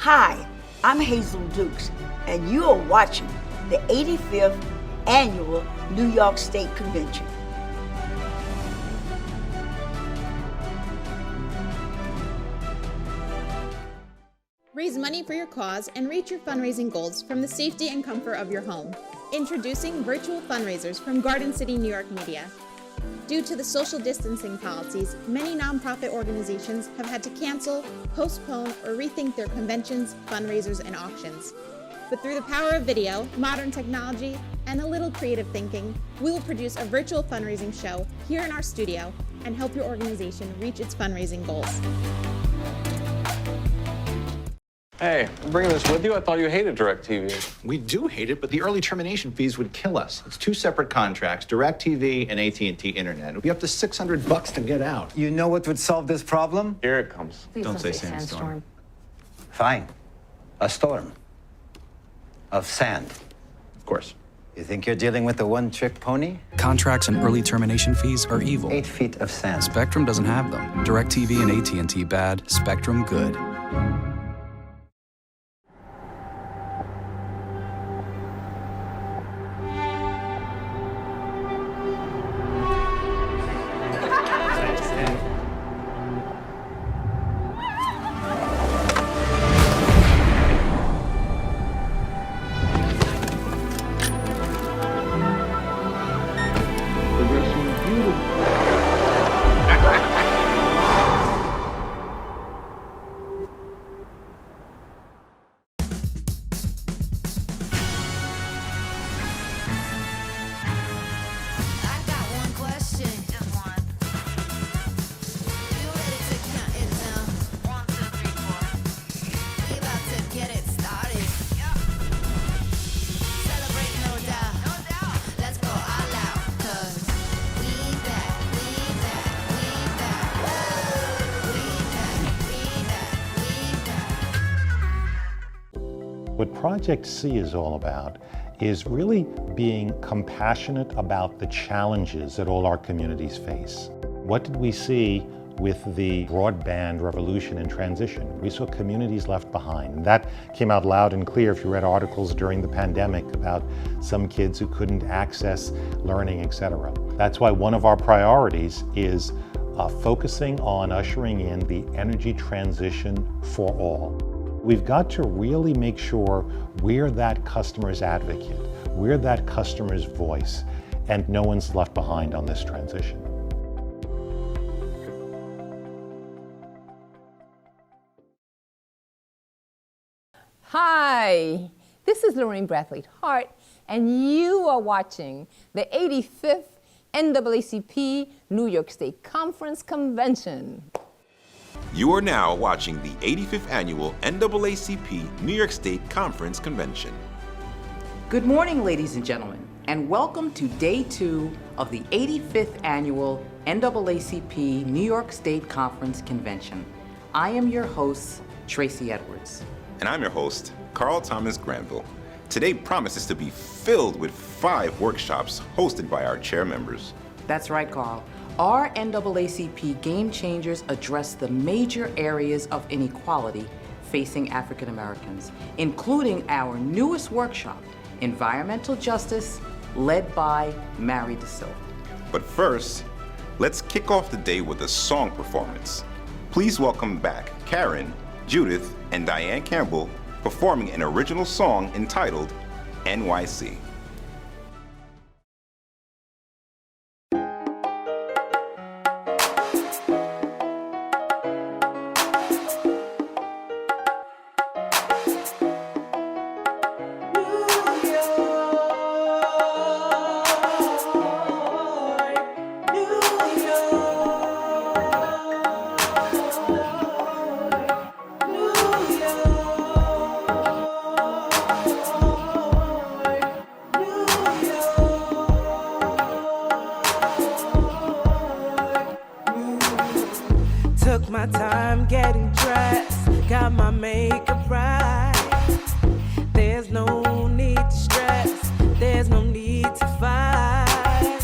Hi, I'm Hazel Dukes, and you are watching the 85th Annual New York State Convention. Raise money for your cause and reach your fundraising goals from the safety and comfort of your home. Introducing virtual fundraisers from Garden City, New York Media. Due to the social distancing policies, many nonprofit organizations have had to cancel, postpone, or rethink their conventions, fundraisers, and auctions. But through the power of video, modern technology, and a little creative thinking, we will produce a virtual fundraising show here in our studio and help your organization reach its fundraising goals. Hey, I'm bringing this with you. I thought you hated DirecTV. We do hate it, but the early termination fees would kill us. It's two separate contracts, DirecTV and AT&T Internet. It'd be up to $600 to get out. You know what would solve this problem? Here it comes. Please Don't say sandstorm. Fine. A storm. Of sand. Of course. You think you're dealing with a one-trick pony? Contracts and early termination fees are evil. 8 feet of sand. Spectrum doesn't have them. DirecTV and AT&T bad, Spectrum good. What Project C is all about is really being compassionate about the challenges that all our communities face. What did we see with the broadband revolution and transition? We saw communities left behind. And that came out loud and clear if you read articles during the pandemic about some kids who couldn't access learning, etc. That's why one of our priorities is focusing on ushering in the energy transition for all. We've got to really make sure we're that customer's advocate, we're that customer's voice, and no one's left behind on this transition. Hi, this is Lorraine Brathwaite Hart, and you are watching the 85th NAACP New York State Conference Convention. You are now watching the 85th Annual NAACP New York State Conference Convention. Good morning, ladies and gentlemen, and welcome to Day 2 of the 85th Annual NAACP New York State Conference Convention. I am your host, Tracy Edwards. And I'm your host, Carl Thomas Granville. Today promises to be filled with 5 workshops hosted by our chair members. That's right, Carl. Our NAACP Game Changers address the major areas of inequality facing African Americans, including our newest workshop, Environmental Justice, led by Mary DeSilva. But first, let's kick off the day with a song performance. Please welcome back Karen, Judith, and Diane Campbell performing an original song entitled NYC. Took my time getting dressed, got my makeup right. There's no need to stress, there's no need to fight.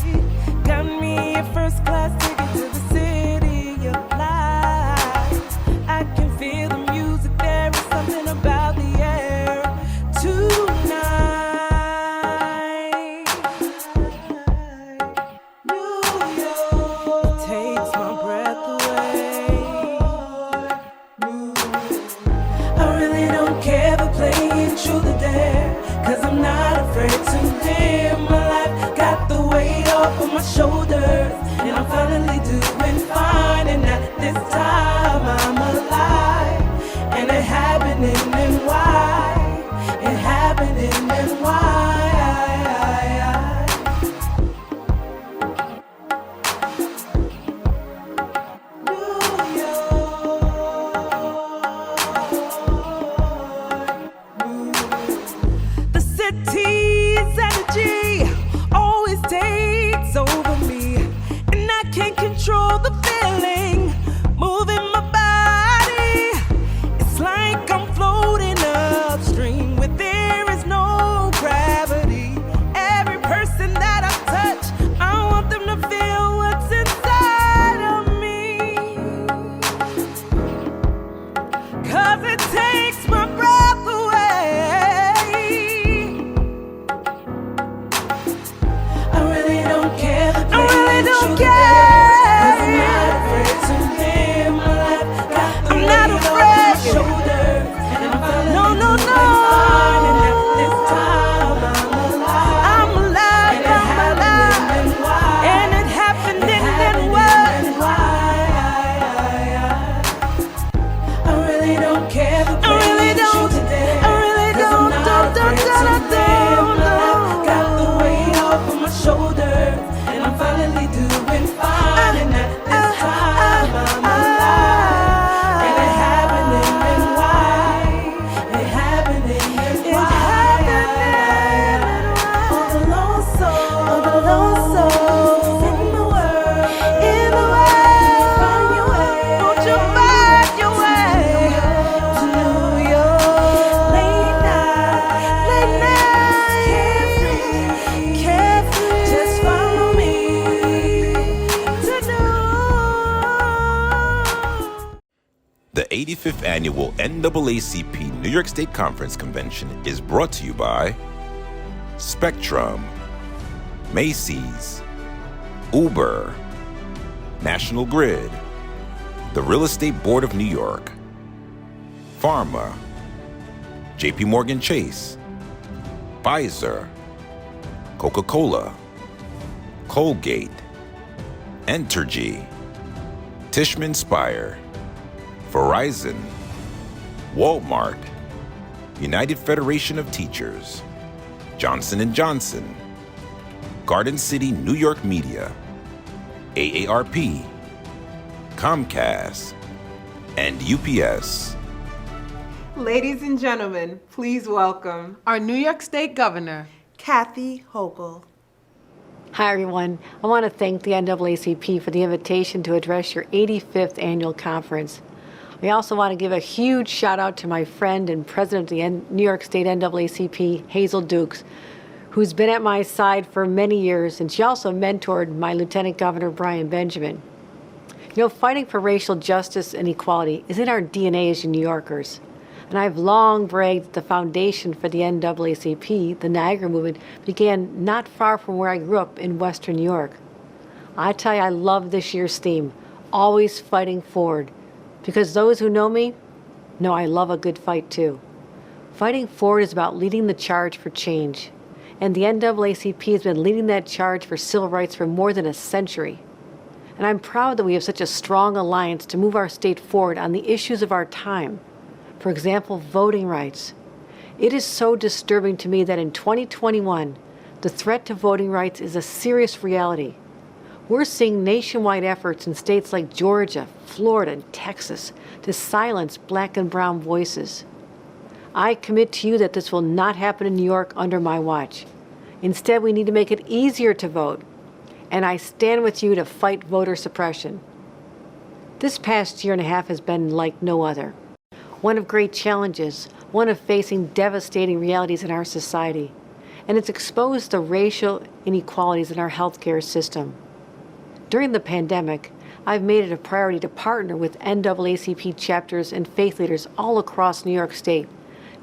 Got me a first class ticket to the city of lights. I can feel the music, there is something about my shoulders, and I'm finally doing fine. And at this time I'm alive, and it happening and why, it happening and why. The city's energy always takes over me, and I can't control the feeling moving my body. It's like I'm floating upstream where there is no gravity. Every person that I touch, I want them to feel what's inside of me, 'cause it takes my breath away. I really don't care. I really don't care. I'm not afraid to live my life. I'm not afraid. No, no, no. And at this time I'm alive. I'm alive. I'm alive. And it happened and then what? I really don't care. I really don't. I really don't. Got the weight off of my shoulders, and I'm finally doing fine. And at this time I'm alive, and it happening and why, it happening and why. All the lost souls in the world, find your way. Won't you find your way to New York? Late night, carefree. Just follow me to New York. The 85th Annual NAACP New York State Conference Convention is brought to you by Spectrum, Macy's, Uber, National Grid, the Real Estate Board of New York, Pharma, JP Morgan Chase, Pfizer, Coca-Cola, Colgate, Entergy, Tishman Speyer, Verizon, Walmart, United Federation of Teachers, Johnson & Johnson, Garden City New York Media, AARP, Comcast, and UPS. Ladies and gentlemen, please welcome our New York State Governor, Kathy Hochul. Hi, everyone. I want to thank the NAACP for the invitation to address your 85th annual conference. I also want to give a huge shout out to my friend and president of the New York State NAACP, Hazel Dukes, who's been at my side for many years, and she also mentored my Lieutenant Governor, Brian Benjamin. You know, fighting for racial justice and equality is in our DNA as New Yorkers. And I've long bragged that the foundation for the NAACP, the Niagara Movement, began not far from where I grew up in Western New York. I tell you, I love this year's theme, always fighting forward, because those who know me know I love a good fight too. Fighting forward is about leading the charge for change. And the NAACP has been leading that charge for civil rights for more than a century. And I'm proud that we have such a strong alliance to move our state forward on the issues of our time. For example, voting rights. It is so disturbing to me that in 2021, the threat to voting rights is a serious reality. We're seeing nationwide efforts in states like Georgia, Florida, and Texas to silence Black and brown voices. I commit to you that this will not happen in New York under my watch. Instead, we need to make it easier to vote. And I stand with you to fight voter suppression. This past year and a half has been like no other. One of great challenges, one of facing devastating realities in our society. And it's exposed the racial inequalities in our healthcare system. During the pandemic, I've made it a priority to partner with NAACP chapters and faith leaders all across New York State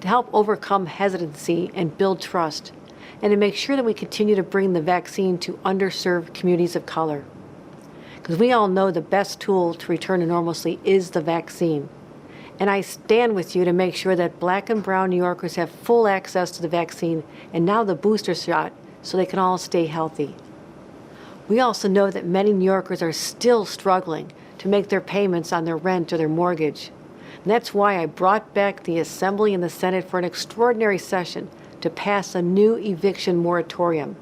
to help overcome hesitancy and build trust, and to make sure that we continue to bring the vaccine to underserved communities of color. Because we all know the best tool to return to normalcy is the vaccine. And I stand with you to make sure that Black and brown New Yorkers have full access to the vaccine and now the booster shot so they can all stay healthy. We also know that many New Yorkers are still struggling to make their payments on their rent or their mortgage. And that's why I brought back the Assembly and the Senate for an extraordinary session to pass a new eviction moratorium,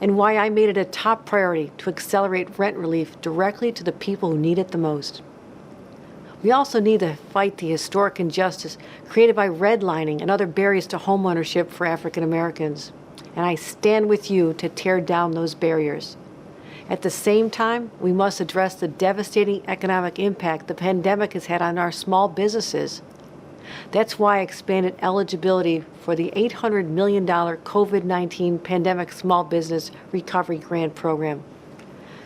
and why I made it a top priority to accelerate rent relief directly to the people who need it the most. We also need to fight the historic injustice created by redlining and other barriers to homeownership for African Americans. And I stand with you to tear down those barriers. At the same time, we must address the devastating economic impact the pandemic has had on our small businesses. That's why I expanded eligibility for the $800 million COVID-19 Pandemic Small Business Recovery Grant Program.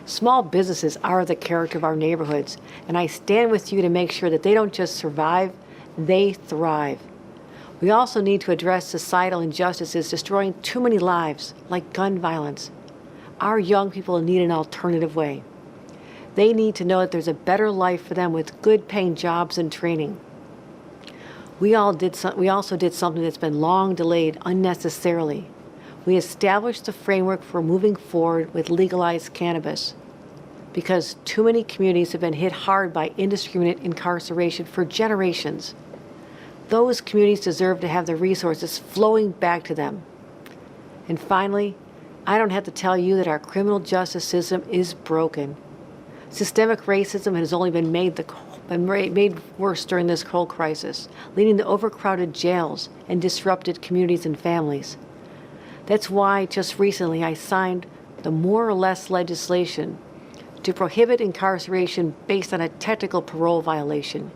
Small businesses are the character of our neighborhoods, and I stand with you to make sure that they don't just survive, they thrive. We also need to address societal injustices destroying too many lives, like gun violence. Our young people need an alternative way. They need to know that there's a better life for them with good paying jobs and training. We also did something that's been long delayed unnecessarily. We established the framework for moving forward with legalized cannabis, because too many communities have been hit hard by indiscriminate incarceration for generations. Those communities deserve to have the resources flowing back to them. And finally, I don't have to tell you that our criminal justice system is broken. Systemic racism has only been made worse during this whole crisis, leading to overcrowded jails and disrupted communities and families. That's why just recently I signed the more or less legislation to prohibit incarceration based on a technical parole violation.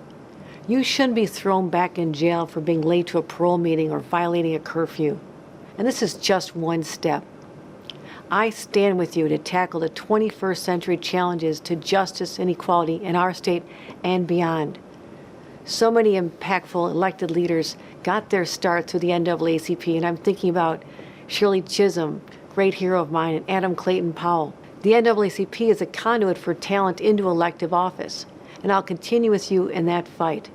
You shouldn't be thrown back in jail for being late to a parole meeting or violating a curfew. And this is just one step. I stand with you to tackle the 21st century challenges to justice and equality in our state and beyond. So many impactful elected leaders got their start through the NAACP, and I'm thinking about Shirley Chisholm, great hero of mine, and Adam Clayton Powell. The NAACP is a conduit for talent into elective office, and I'll continue with you in that fight.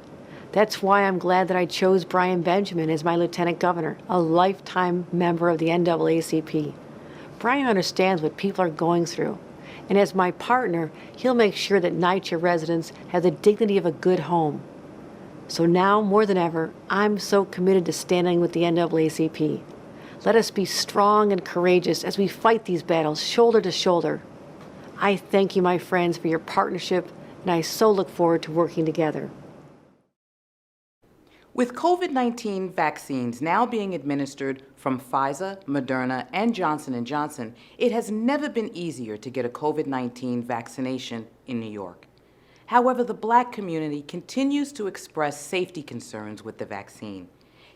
That's why I'm glad that I chose Brian Benjamin as my lieutenant governor, a lifetime member of the NAACP. Brian understands what people are going through, and as my partner, he'll make sure that NYCHA residents have the dignity of a good home. So now, more than ever, I'm so committed to standing with the NAACP. Let us be strong and courageous as we fight these battles shoulder to shoulder. I thank you, my friends, for your partnership, and I so look forward to working together. With COVID-19 vaccines now being administered from Pfizer, Moderna, and Johnson & Johnson, it has never been easier to get a COVID-19 vaccination in New York. However, the Black community continues to express safety concerns with the vaccine.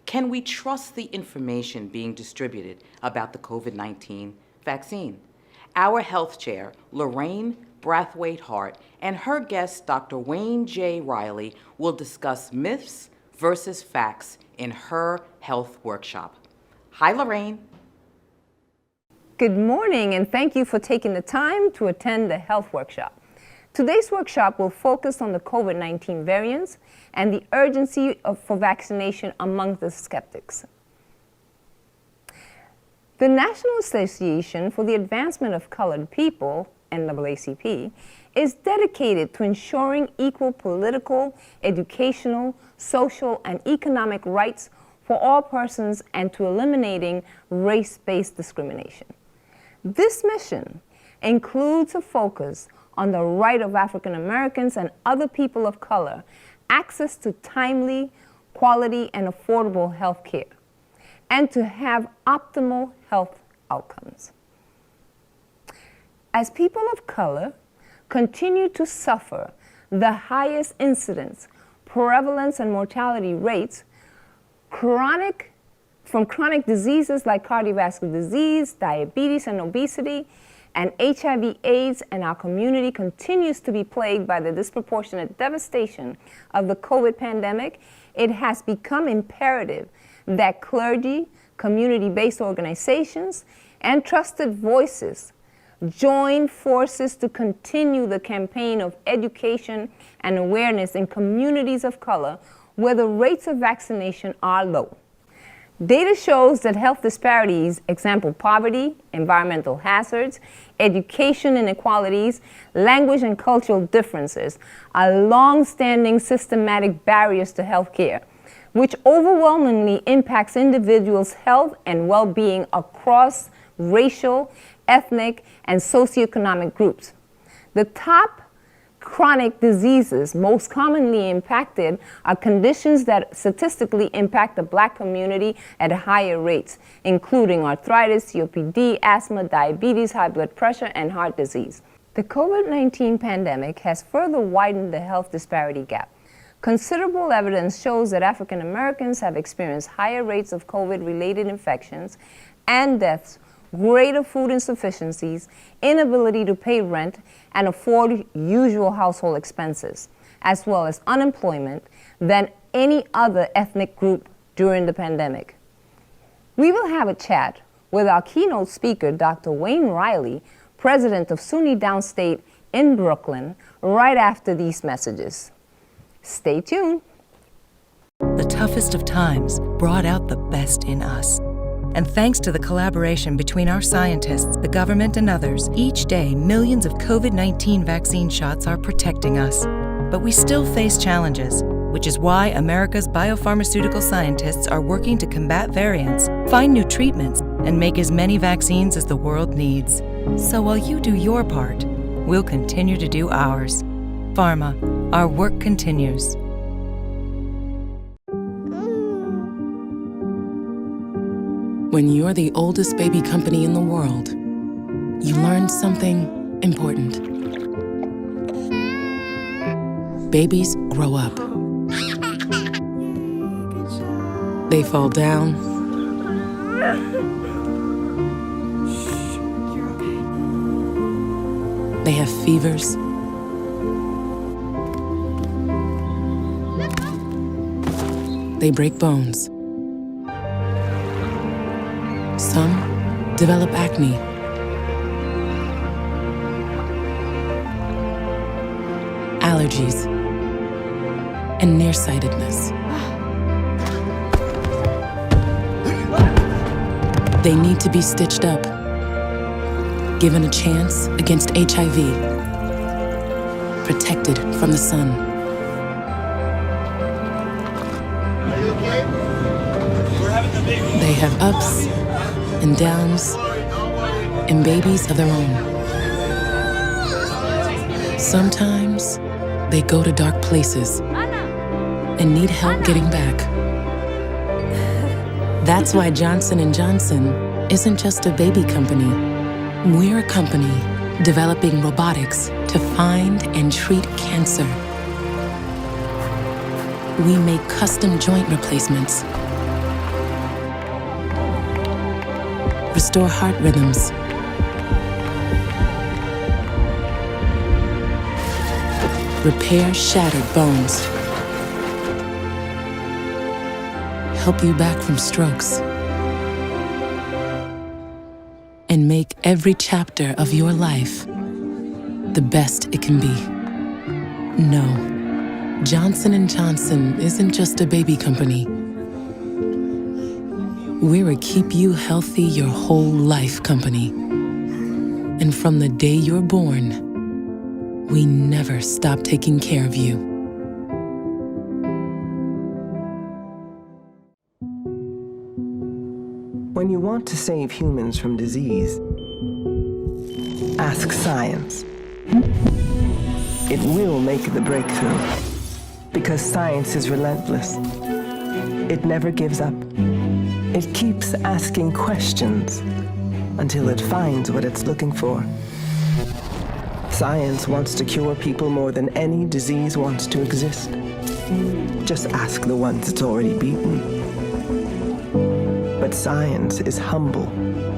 Can we trust the information being distributed about the COVID-19 vaccine? Our health chair, Lorraine Brathwaite-Hart, and her guest, Dr. Wayne J. Riley, will discuss myths versus facts in her health workshop. Hi, Lorraine. Good morning, and thank you for taking the time to attend the health workshop. Today's workshop will focus on the COVID-19 variants and the urgency for vaccination among the skeptics. The National Association for the Advancement of Colored People, NAACP, is dedicated to ensuring equal political, educational, social, and economic rights for all persons and to eliminating race-based discrimination. This mission includes a focus on the right of African Americans and other people of color access to timely, quality, and affordable health care, and to have optimal health outcomes. As people of color continue to suffer the highest incidence, prevalence, and mortality rates from chronic diseases like cardiovascular disease, diabetes, and obesity, and HIV/AIDS, and our community continues to be plagued by the disproportionate devastation of the COVID pandemic, it has become imperative that clergy, community-based organizations, and trusted voices join forces to continue the campaign of education and awareness in communities of color where the rates of vaccination are low. Data shows that health disparities, example poverty, environmental hazards, education inequalities, language and cultural differences, are long-standing systematic barriers to health care, which overwhelmingly impacts individuals' health and well-being across racial, ethnic, and socioeconomic groups. The top chronic diseases most commonly impacted are conditions that statistically impact the Black community at higher rates, including arthritis, COPD, asthma, diabetes, high blood pressure, and heart disease. The COVID-19 pandemic has further widened the health disparity gap. Considerable evidence shows that African Americans have experienced higher rates of COVID-related infections and deaths, greater food insufficiencies, inability to pay rent and afford usual household expenses, as well as unemployment than any other ethnic group during the pandemic. We will have a chat with our keynote speaker, Dr. Wayne Riley, president of SUNY Downstate in Brooklyn, right after these messages. Stay tuned. The toughest of times brought out the best in us. And thanks to the collaboration between our scientists, the government, and others, each day millions of COVID-19 vaccine shots are protecting us. But we still face challenges, which is why America's biopharmaceutical scientists are working to combat variants, find new treatments, and make as many vaccines as the world needs. So while you do your part, we'll continue to do ours. Pharma, our work continues. When you're the oldest baby company in the world, you learn something important. Babies grow up. They fall down. They have fevers. They break bones. Some develop acne. Allergies. And nearsightedness. They need to be stitched up, given a chance against HIV, protected from the sun. They have ups and downs, and babies of their own. Sometimes they go to dark places and need help getting back. That's why Johnson & Johnson isn't just a baby company. We're a company developing robotics to find and treat cancer. We make custom joint replacements, restore heart rhythms, repair shattered bones, help you back from strokes, and make every chapter of your life the best it can be. No, Johnson & Johnson isn't just a baby company. We're a keep you healthy your whole life company. And from the day you're born, we never stop taking care of you. When you want to save humans from disease, ask science. It will make the breakthrough, because science is relentless. It never gives up. It keeps asking questions until it finds what it's looking for. Science wants to cure people more than any disease wants to exist. Just ask the ones it's already beaten. But science is humble.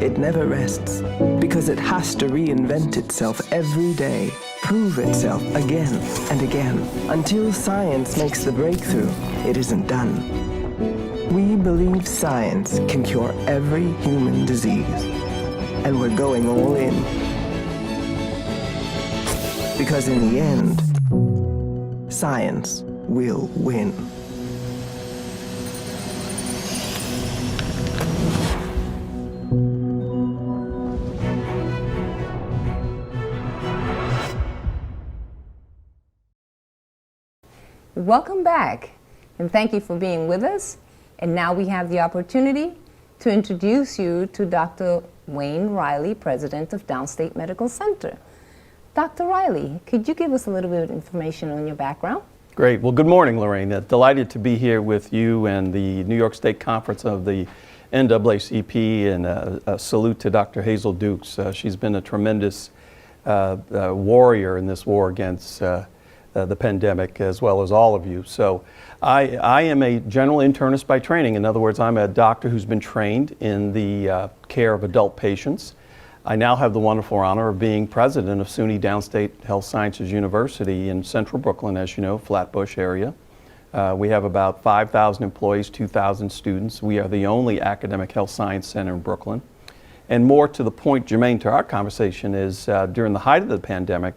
It never rests, because it has to reinvent itself every day, prove itself again and again. Until science makes the breakthrough, it isn't done. We believe science can cure every human disease, and we're going all in. Because in the end, science will win. Welcome back, and thank you for being with us. And now we have the opportunity to introduce you to Dr. Wayne Riley, President of Downstate Medical Center. Dr. Riley, could you give us a little bit of information on your background? Great. Well, good morning, Lorraine. Delighted to be here with you and the New York State Conference of the NAACP, and a salute to Dr. Hazel Dukes. She's been a tremendous warrior in this war against the pandemic, as well as all of you. So I am a general internist by training. In other words, I'm a doctor who's been trained in the care of adult patients. I now have the wonderful honor of being president of SUNY Downstate Health Sciences University in central Brooklyn, as you know, Flatbush area. We have about 5,000 employees, 2,000 students. We are the only academic health science center in Brooklyn. And more to the point, germane to our conversation, is during the height of the pandemic,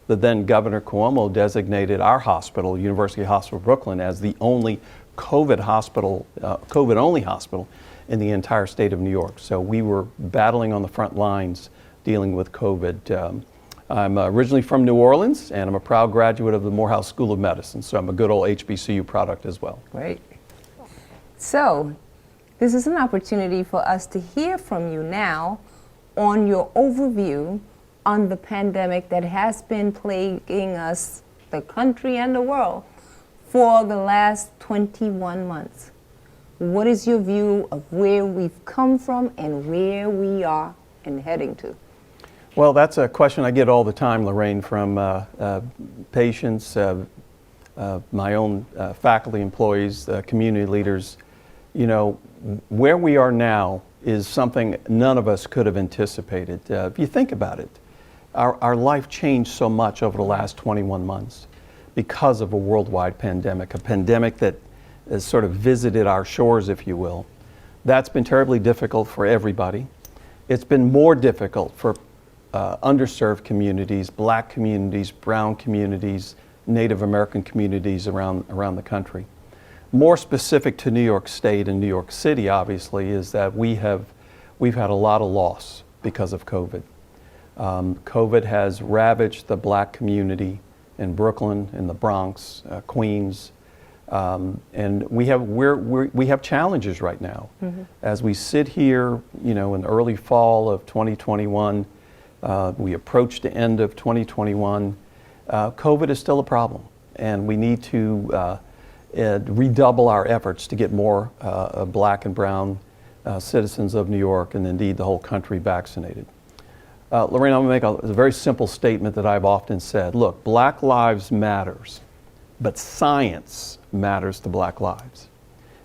the then Governor Cuomo designated our hospital, University Hospital Brooklyn, as the only COVID hospital, COVID-only hospital in the entire state of New York. So we were battling on the front lines dealing with COVID. I'm originally from New Orleans, and I'm a proud graduate of the Morehouse School of Medicine, so I'm a good old HBCU product as well. Great. So this is an opportunity for us to hear from you now on your overview on the pandemic that has been plaguing us, the country and the world, for the last 21 months. What is your view of where we've come from and where we are and heading to? Well, that's a question I get all the time, Lorraine, from patients, my own faculty employees, community leaders. You know, where we are now is something none of us could have anticipated. If you think about it, our life changed so much over the last 21 months because of a worldwide pandemic, a pandemic that has sort of visited our shores, if you will. That's been terribly difficult for everybody. It's been more difficult for underserved communities, black communities, brown communities, Native American communities around the country. More specific to New York State and New York City, obviously, is that we've had a lot of loss because of COVID. COVID has ravaged the black community in Brooklyn, in the Bronx, Queens, and we have challenges right now. Mm-hmm. As we sit here, you know, in the early fall of 2021, we approach the end of 2021. COVID is still a problem, and we need to redouble our efforts to get more black and brown citizens of New York, and indeed the whole country, vaccinated. Lorraine, I'm going to make a very simple statement that I've often said. Look, Black lives matters, but science matters to Black lives.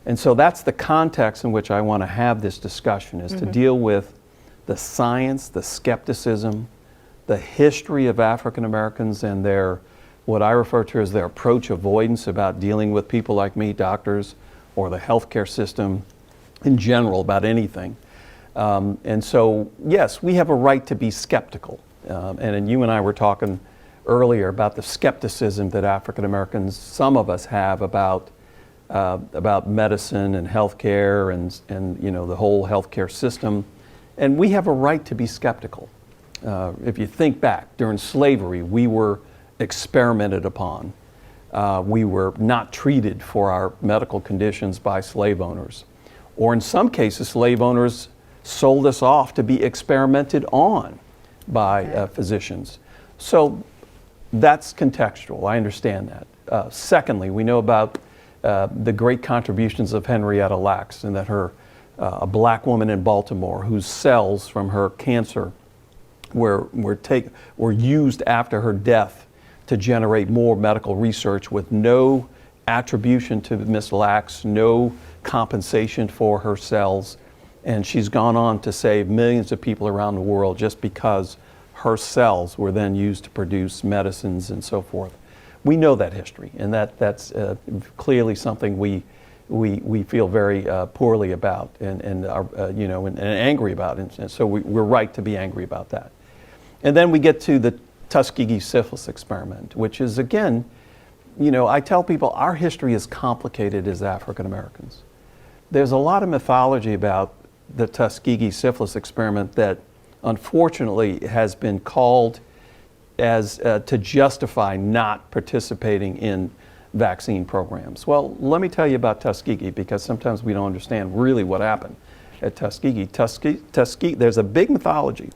And so that's the context in which I want to have this discussion, is to deal with the science, the skepticism, the history of African Americans and their, what I refer to as their approach avoidance about dealing with people like me, doctors, or the healthcare system in general about anything. And so, yes, we have a right to be skeptical. And you and I were talking earlier about the skepticism that African Americans, some of us have about medicine and healthcare and you know, the whole healthcare system. And we have a right to be skeptical. If you think back, during slavery, we were experimented upon. We were not treated for our medical conditions by slave owners. Or in some cases, slave owners sold us off to be experimented on by physicians. So that's contextual. I understand that. Secondly, we know about the great contributions of Henrietta Lacks, and that her, a black woman in Baltimore whose cells from her cancer were used after her death to generate more medical research with no attribution to Miss Lacks, no compensation for her cells. And she's gone on to save millions of people around the world just because her cells were then used to produce medicines and so forth. We know that history, and that's clearly something we feel very poorly about and are, you know, and angry about, and so we're right to be angry about that. And then we get to the Tuskegee syphilis experiment, which is, again, you know, I tell people our history is complicated as African Americans. There's a lot of mythology about the Tuskegee syphilis experiment that unfortunately has been called as to justify not participating in vaccine programs. Well, let me tell you about Tuskegee, because sometimes we don't understand really what happened at Tuskegee. Tuskegee, there's a big mythology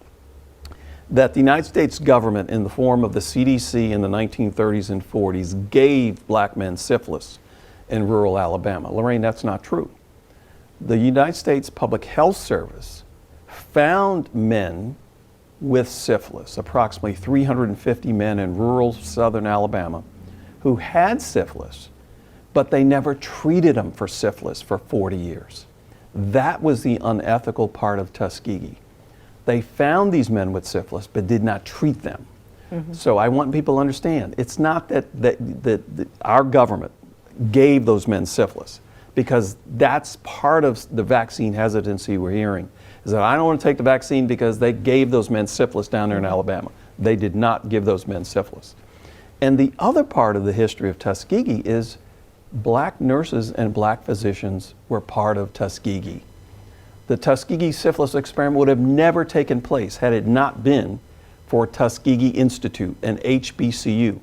that the United States government, in the form of the CDC in the 1930s and 40s, gave black men syphilis in rural Alabama. Lorraine, that's not true. The United States Public Health Service found men with syphilis, approximately 350 men in rural southern Alabama, who had syphilis, but they never treated them for syphilis for 40 years. That was the unethical part of Tuskegee. They found these men with syphilis, but did not treat them. So I want people to understand, it's not that our government gave those men syphilis, because that's part of the vaccine hesitancy we're hearing, is that I don't want to take the vaccine because they gave those men syphilis down there in Alabama. They did not give those men syphilis. And the other part of the history of Tuskegee is black nurses and black physicians were part of Tuskegee. The Tuskegee syphilis experiment would have never taken place had it not been for Tuskegee Institute and HBCU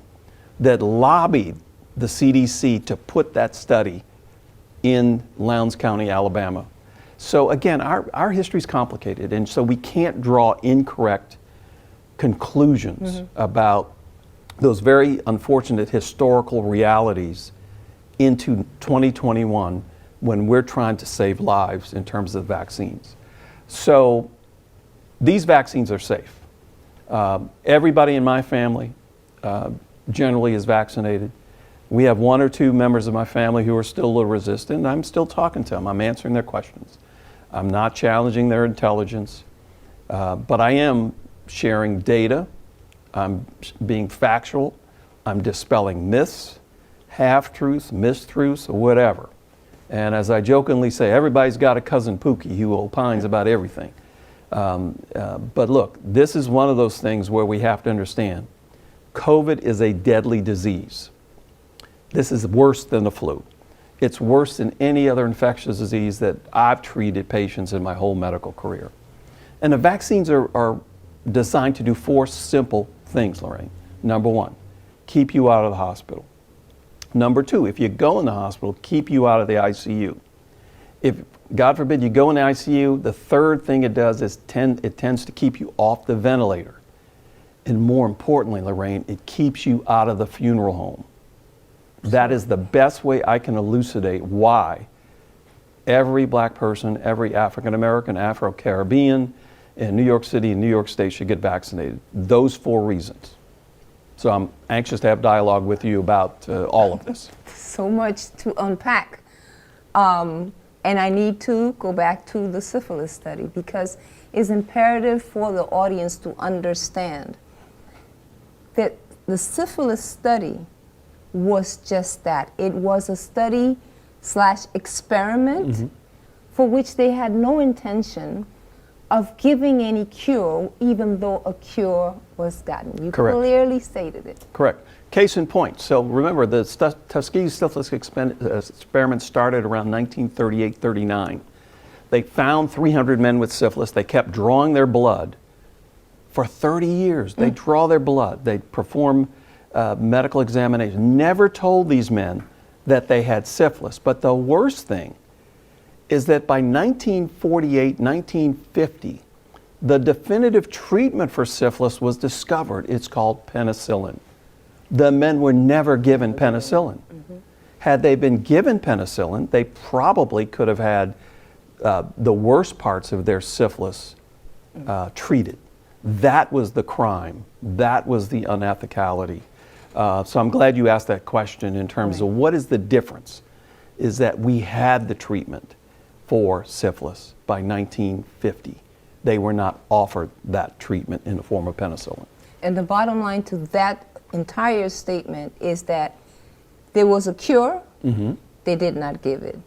that lobbied the CDC to put that study in Lowndes County, Alabama. So again, our history is complicated, and so we can't draw incorrect conclusions about those very unfortunate historical realities into 2021 when we're trying to save lives in terms of vaccines. So these vaccines are safe. Everybody in my family generally is vaccinated. We have one or two members of my family who are still a little resistant. I'm still talking to them. I'm answering their questions. I'm not challenging their intelligence, but I am sharing data. I'm being factual. I'm dispelling myths, half-truths, mistruths, or whatever. And as I jokingly say, everybody's got a cousin Pookie who opines about everything. But look, this is one of those things where we have to understand COVID is a deadly disease. This is worse than the flu. It's worse than any other infectious disease that I've treated patients in my whole medical career. And the vaccines are designed to do four simple things, Lorraine. Number one, keep you out of the hospital. Number two, if you go in the hospital, keep you out of the ICU. If, God forbid, you go in the ICU, the third thing it does is it tends to keep you off the ventilator. And more importantly, Lorraine, it keeps you out of the funeral home. That is the best way I can elucidate why every black person, every African American, Afro-Caribbean in New York City and New York State should get vaccinated. Those four reasons. So I'm anxious to have dialogue with you about all of this. So much to unpack. And I need to go back to the syphilis study because it's imperative for the audience to understand that the syphilis study was just that. It was a study/experiment for which they had no intention of giving any cure, even though a cure was gotten. You Correct. Clearly stated it. Correct. Case in point. So remember, the Tuskegee syphilis experiment started around 1938-39. They found 300 men with syphilis. They kept drawing their blood for 30 years. They draw their blood. They perform medical examination. Never told these men that they had syphilis. But the worst thing is that by 1948, 1950, the definitive treatment for syphilis was discovered. It's called penicillin. The men were never given penicillin. Had they been given penicillin, they probably could have had the worst parts of their syphilis treated. That was the crime. That was the unethicality. So I'm glad you asked that question in terms of what is the difference, is that we had the treatment for syphilis by 1950. They were not offered that treatment in the form of penicillin. And the bottom line to that entire statement is that there was a cure, they did not give it.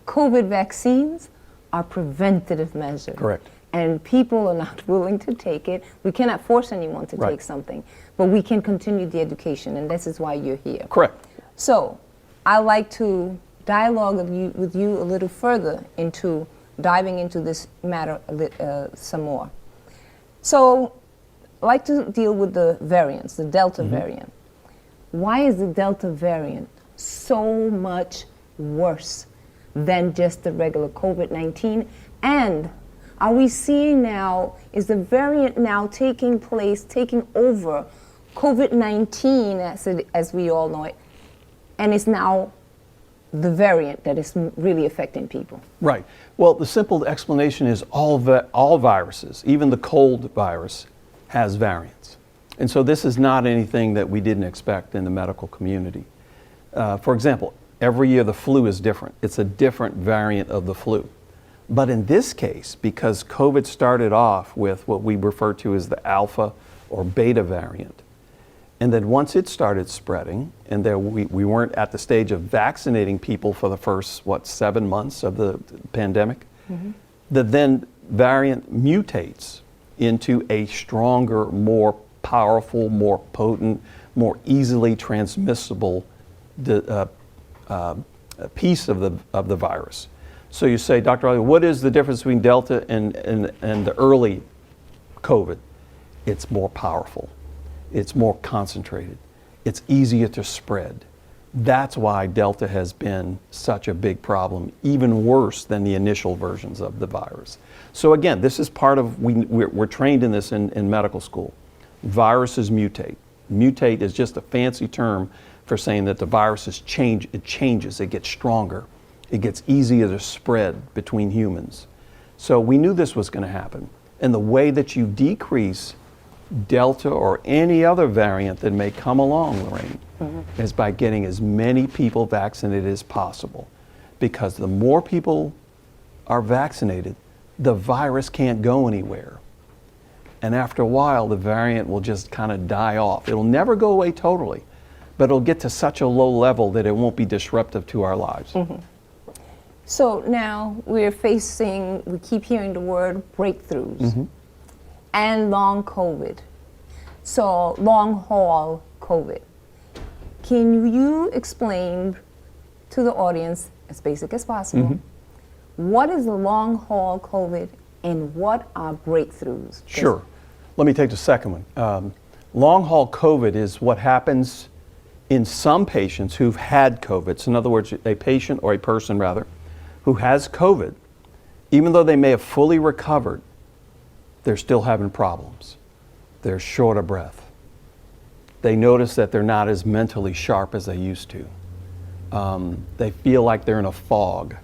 COVID vaccines are preventative measures. Correct. And people are not willing to take it. We cannot force anyone to take something, but we can continue the education, and this is why you're here. Correct. So I'd like to dialogue with you a little further into diving into this matter some more. So I'd like to deal with the variants, the Delta variant. Why is the Delta variant so much worse than just the regular COVID-19? And are we seeing now, is the variant now taking over COVID-19 as we all know it, and it's now the variant that is really affecting people? Right. Well, the simple explanation is all viruses, even the cold virus, has variants. And so this is not anything that we didn't expect in the medical community. For example, every year the flu is different. It's a different variant of the flu. But in this case, because COVID started off with what we refer to as the alpha or beta variant, and then once it started spreading, and there we weren't at the stage of vaccinating people for the first, 7 months of the pandemic, the then variant mutates into a stronger, more powerful, more potent, more easily transmissible piece of the virus. So you say, Dr. Ali, what is the difference between Delta and the early COVID? It's more powerful. It's more concentrated. It's easier to spread. That's why Delta has been such a big problem, even worse than the initial versions of the virus. So again, this is part of, we're trained in this in medical school. Viruses mutate. Mutate is just a fancy term for saying that the viruses change, it changes, it gets stronger. It gets easier to spread between humans. So we knew this was going to happen. And the way that you decrease Delta or any other variant that may come along, Lorraine, is by getting as many people vaccinated as possible. Because the more people are vaccinated, the virus can't go anywhere. And after a while, the variant will just kind of die off. It'll never go away totally, but it'll get to such a low level that it won't be disruptive to our lives. So now we keep hearing the word breakthroughs and long COVID. So long haul COVID. Can you explain to the audience, as basic as possible, what is the long haul COVID and what are breakthroughs? Sure. Let me take the second one. Long haul COVID is what happens in some patients who've had COVID. So in other words, a patient or a person rather, who has COVID, even though they may have fully recovered, they're still having problems. They're short of breath. They notice that they're not as mentally sharp as they used to. They feel like they're in a fog.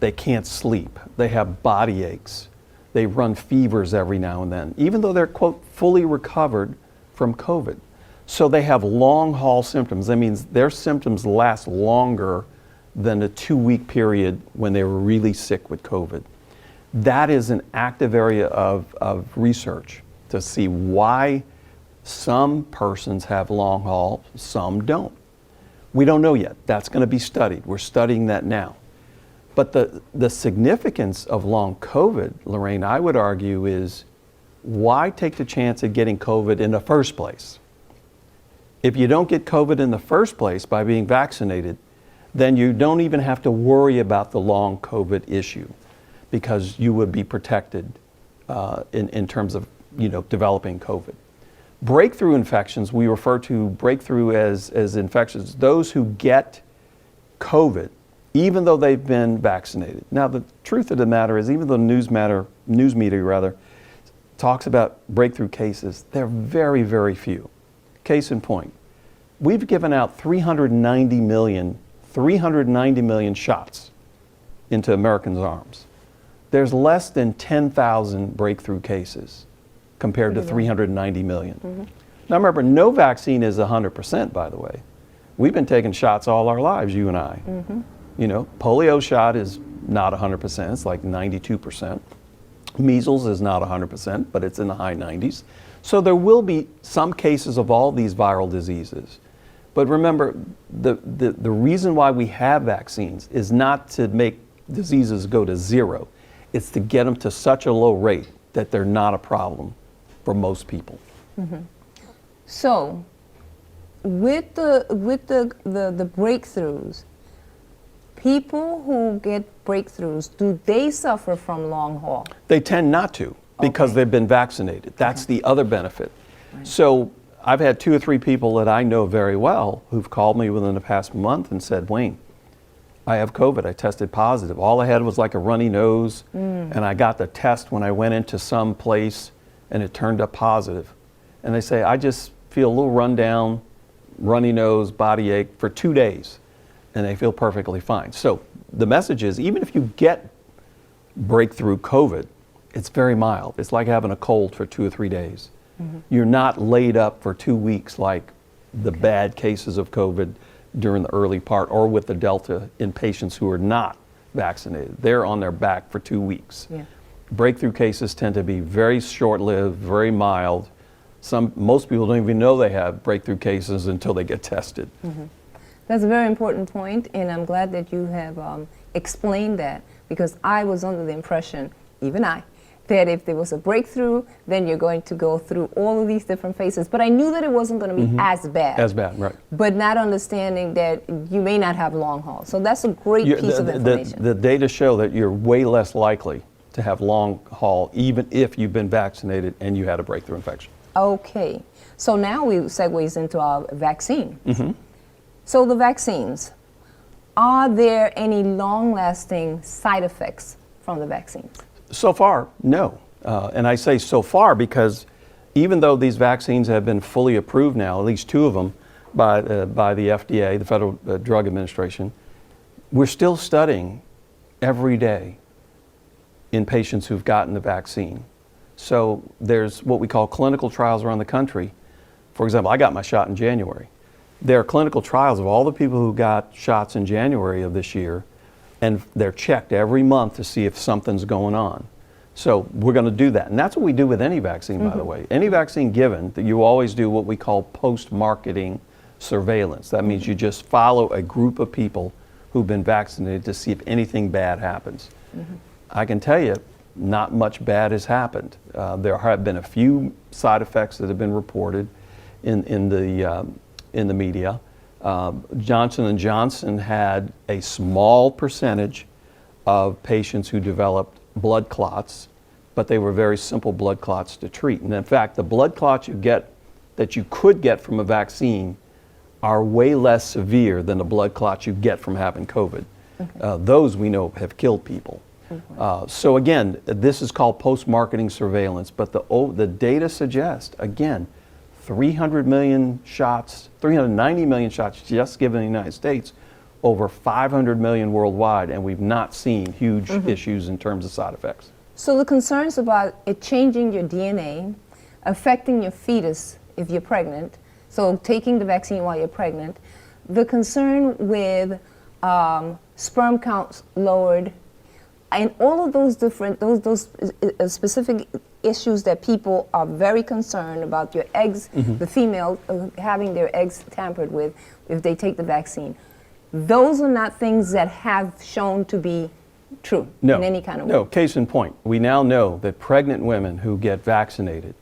They can't sleep. They have body aches. They run fevers every now and then, even though they're, quote, fully recovered from COVID. So they have long haul symptoms. That means their symptoms last longer than a 2-week period when they were really sick with COVID. That is an active area of research to see why some persons have long haul, some don't. We don't know yet. That's going to be studied. We're studying that now. But the significance of long COVID, Lorraine, I would argue is why take the chance of getting COVID in the first place? If you don't get COVID in the first place by being vaccinated, then you don't even have to worry about the long COVID issue because you would be protected in terms of developing COVID. Breakthrough infections, we refer to breakthrough as infections, those who get COVID even though they've been vaccinated. Now the truth of the matter is, even though news media talks about breakthrough cases, they're very, very few. Case in point, we've given out 390 million shots into Americans' arms. There's less than 10,000 breakthrough cases compared to 390 million. Now remember, no vaccine is 100%, by the way. We've been taking shots all our lives, you and I. Polio shot is not 100%, it's like 92%. Measles is not 100%, but it's in the high 90s. So there will be some cases of all these viral diseases. But remember, the reason why we have vaccines is not to make diseases go to zero. It's to get them to such a low rate that they're not a problem for most people. So, with the breakthroughs, people who get breakthroughs, do they suffer from long haul? They tend not to because they've been vaccinated. That's the other benefit. Right. So I've had 2 or 3 people that I know very well who've called me within the past month and said, Wayne, I have COVID. I tested positive. All I had was like a runny nose, and I got the test when I went into some place, and it turned up positive. And they say, I just feel a little run down, runny nose, body ache for 2 days, and they feel perfectly fine. So the message is, even if you get breakthrough COVID, it's very mild. It's like having a cold for 2 or 3 days. You're not laid up for 2 weeks like the bad cases of COVID during the early part, or with the Delta in patients who are not vaccinated. They're on their back for 2 weeks. Yeah. Breakthrough cases tend to be very short-lived, very mild. Most people don't even know they have breakthrough cases until they get tested. That's a very important point, and I'm glad that you have explained that, because I was under the impression, even I, that if there was a breakthrough, then you're going to go through all of these different phases. But I knew that it wasn't going to be as bad. As bad, right. But not understanding that you may not have long haul. So that's a great piece of information. The data show that you're way less likely to have long haul, even if you've been vaccinated and you had a breakthrough infection. Okay. So now we segues into our vaccine. So the vaccines, are there any long-lasting side effects from the vaccines? So far, no. And I say so far because even though these vaccines have been fully approved now, at least 2 of them by the FDA, the Federal Drug Administration, we're still studying every day in patients who've gotten the vaccine. So there's what we call clinical trials around the country. For example, I got my shot in January. There are clinical trials of all the people who got shots in January of this year, and they're checked every month to see if something's going on. So we're going to do that. And that's what we do with any vaccine, by the way. Any vaccine given, that you always do what we call post-marketing surveillance. That means you just follow a group of people who've been vaccinated to see if anything bad happens. I can tell you, not much bad has happened. There have been a few side effects that have been reported in the media. Johnson & Johnson had a small percentage of patients who developed blood clots, but they were very simple blood clots to treat. And in fact, the blood clots that you could get from a vaccine are way less severe than the blood clots you get from having COVID. Those we know have killed people. So again, this is called post-marketing surveillance, but the data suggests, again, 300 million shots, 390 million shots just given in the United States, over 500 million worldwide, and we've not seen huge issues in terms of side effects. So the concerns about it changing your DNA, affecting your fetus if you're pregnant, so taking the vaccine while you're pregnant, the concern with sperm counts lowered, and all of those different, those specific issues that people are very concerned about, your eggs, the female having their eggs tampered with if they take the vaccine. Those are not things that have shown to be true in any kind of way. No, case in point. We now know that pregnant women who get vaccinated,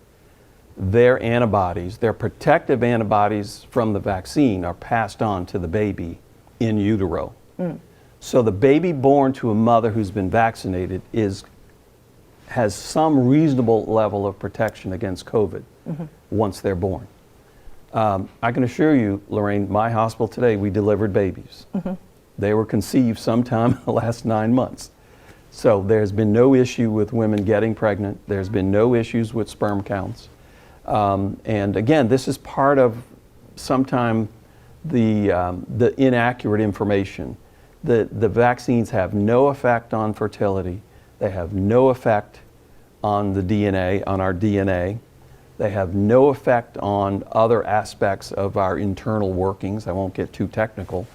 their antibodies, their protective antibodies from the vaccine are passed on to the baby in utero. So the baby born to a mother who's been vaccinated has some reasonable level of protection against COVID once they're born. I can assure you, Lorraine, my hospital today, we delivered babies. They were conceived sometime in the last 9 months. So there's been no issue with women getting pregnant. There's been no issues with sperm counts. And again, this is part of sometime the inaccurate information. The vaccines have no effect on fertility. They have no effect on the DNA, on our DNA. They have no effect on other aspects of our internal workings. I won't get too technical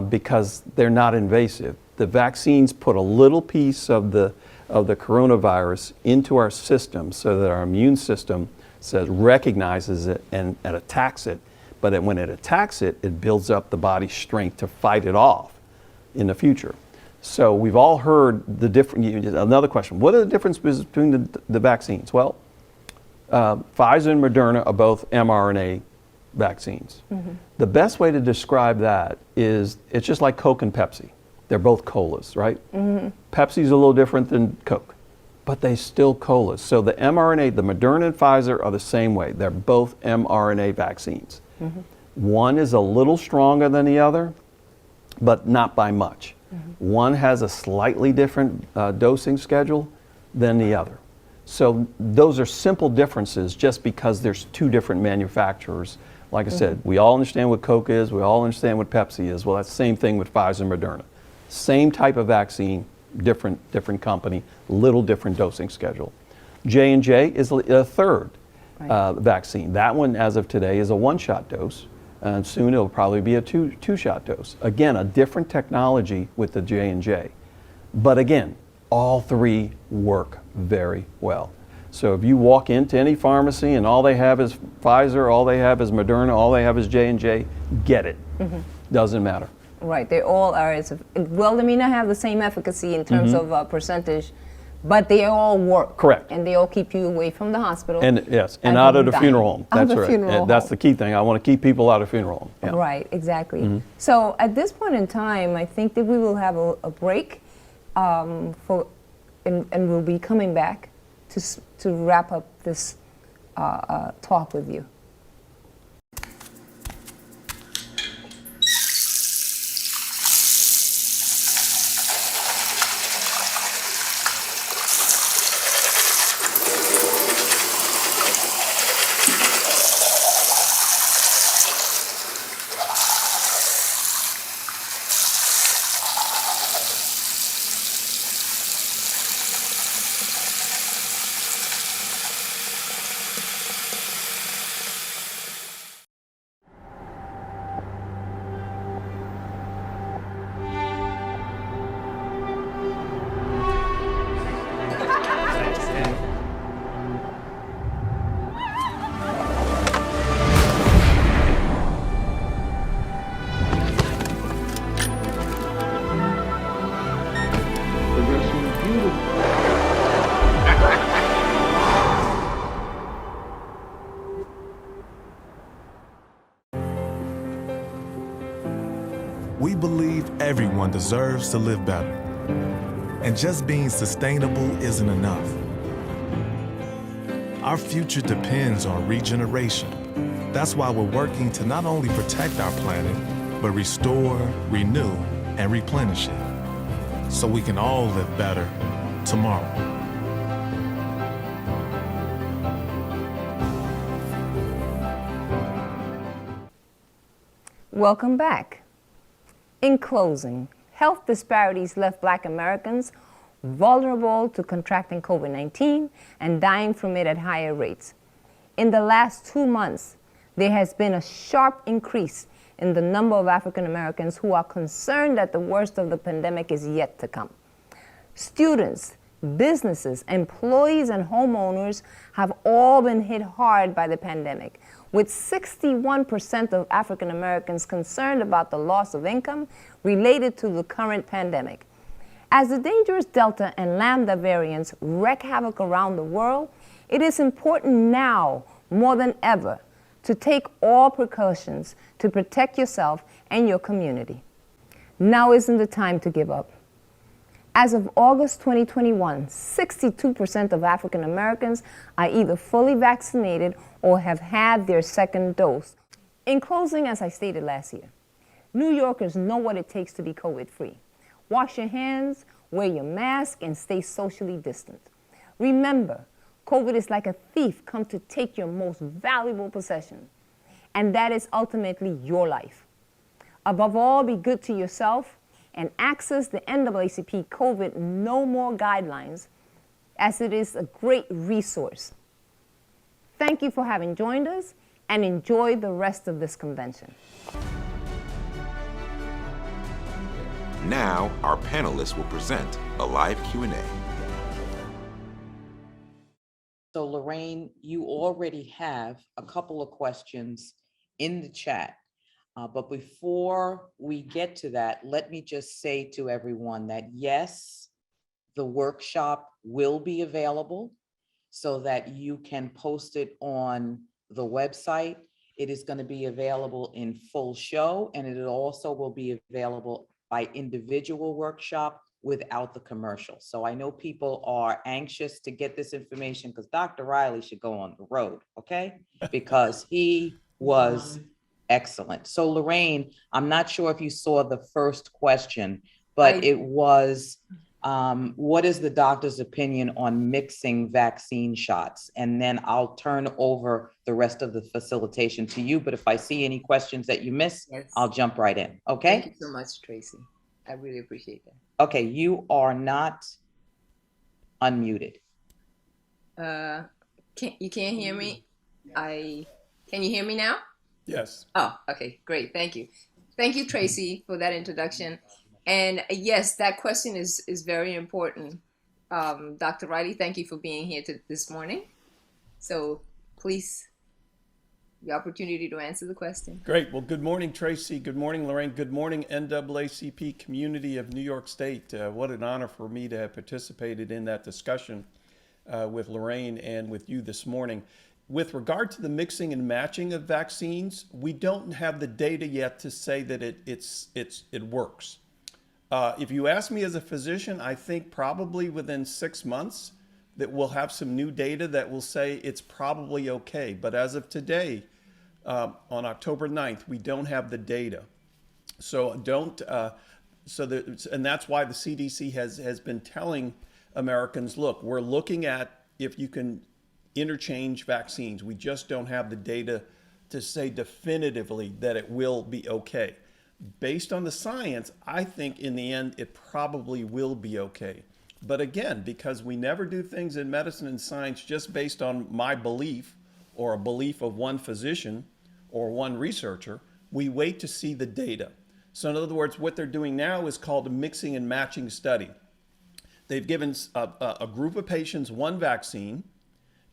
because they're not invasive. The vaccines put a little piece of the coronavirus into our system so that our immune system recognizes it and attacks it. But when it attacks it, it builds up the body's strength to fight it off in the future. So we've all heard the different. Another question: what are the differences between the vaccines? Well, Pfizer and Moderna are both mRNA vaccines. The best way to describe that is it's just like Coke and Pepsi. They're both colas, right? Pepsi's a little different than Coke. but they still coalesce. So the mRNA, the Moderna and Pfizer are the same way. They're both mRNA vaccines. One is a little stronger than the other, but not by much. One has a slightly different dosing schedule than the other. So those are simple differences just because there's two different manufacturers. Like I said, we all understand what Coke is, we all understand what Pepsi is. Well, that's the same thing with Pfizer and Moderna. Same type of vaccine, different company, little different dosing schedule. J&J is a third vaccine. That one, as of today, is a one-shot dose, and soon it'll probably be a two-shot dose. Again, a different technology with the J&J. But again, all three work very well. So if you walk into any pharmacy and all they have is Pfizer, all they have is Moderna, all they have is J&J, get it. Doesn't matter. Right, they all are, well, they may not have the same efficacy in terms of percentage, but they all work. Correct. And they all keep you away from the hospital. And yes, and out of the funeral home. That's right. Funeral That's the key thing. I want to keep people out of funeral home. Yeah. Right, exactly. So at this point in time, I think that we will have a break and we'll be coming back to wrap up this talk with you. We believe everyone deserves to live better. And just being sustainable isn't enough. Our future depends on regeneration. That's why we're working to not only protect our planet, but restore, renew, and replenish it, so we can all live better tomorrow. Welcome back. In closing, health disparities left Black Americans vulnerable to contracting COVID-19 and dying from it at higher rates. In the last 2 months, there has been a sharp increase in the number of African Americans who are concerned that the worst of the pandemic is yet to come. Students, businesses, employees, and homeowners have all been hit hard by the pandemic, with 61% of African Americans concerned about the loss of income related to the current pandemic. As the dangerous Delta and Lambda variants wreak havoc around the world, it is important now more than ever to take all precautions to protect yourself and your community. Now isn't the time to give up. As of August 2021, 62% of African Americans are either fully vaccinated or have had their second dose. In closing, as I stated last year, New Yorkers know what it takes to be COVID-free. Wash your hands, wear your mask, and stay socially distant. Remember, COVID is like a thief come to take your most valuable possession, and that is ultimately your life. Above all, be good to yourself and access the NAACP COVID No More guidelines, as it is a great resource. Thank you for having joined us, and enjoy the rest of this convention. Now, our panelists will present a live Q&A. So Lorraine, you already have a couple of questions in the chat. But before we get to that, let me just say to everyone that yes, the workshop will be available so that you can post it on the website. It is going to be available in full show, and it also will be available by individual workshop without the commercial. So I know people are anxious to get this information because Dr. Riley should go on the road, okay? Because he was excellent. So Lorraine, I'm not sure if you saw the first question, but it was, what is the doctor's opinion on mixing vaccine shots? And then I'll turn over the rest of the facilitation to you. But if I see any questions that you miss, I'll jump right in, okay? Thank you so much, Tracy. I really appreciate that. Okay, you are not unmuted. You can't hear me? Can you hear me now? Yes. Oh, okay, great. Thank you. Thank you, Tracy, for that introduction. And yes, that question is very important. Dr. Riley, thank you for being here this morning. So please, the opportunity to answer the question. Great. Well, good morning, Tracy. Good morning, Lorraine. Good morning, NAACP community of New York State. What an honor for me to have participated in that discussion with Lorraine and with you this morning. With regard to the mixing and matching of vaccines, we don't have the data yet to say that it works. If you ask me as a physician, I think probably within 6 months that we'll have some new data that will say it's probably okay. But as of today, on October 9th, we don't have the data. So and that's why the CDC has been telling Americans, look, we're looking at if you can interchange vaccines. We just don't have the data to say definitively that it will be okay. Based on the science, I think in the end, it probably will be okay. But again, because we never do things in medicine and science just based on my belief or a belief of one physician or one researcher, we wait to see the data. So in other words, what they're doing now is called a mixing and matching study. They've given a group of patients one vaccine,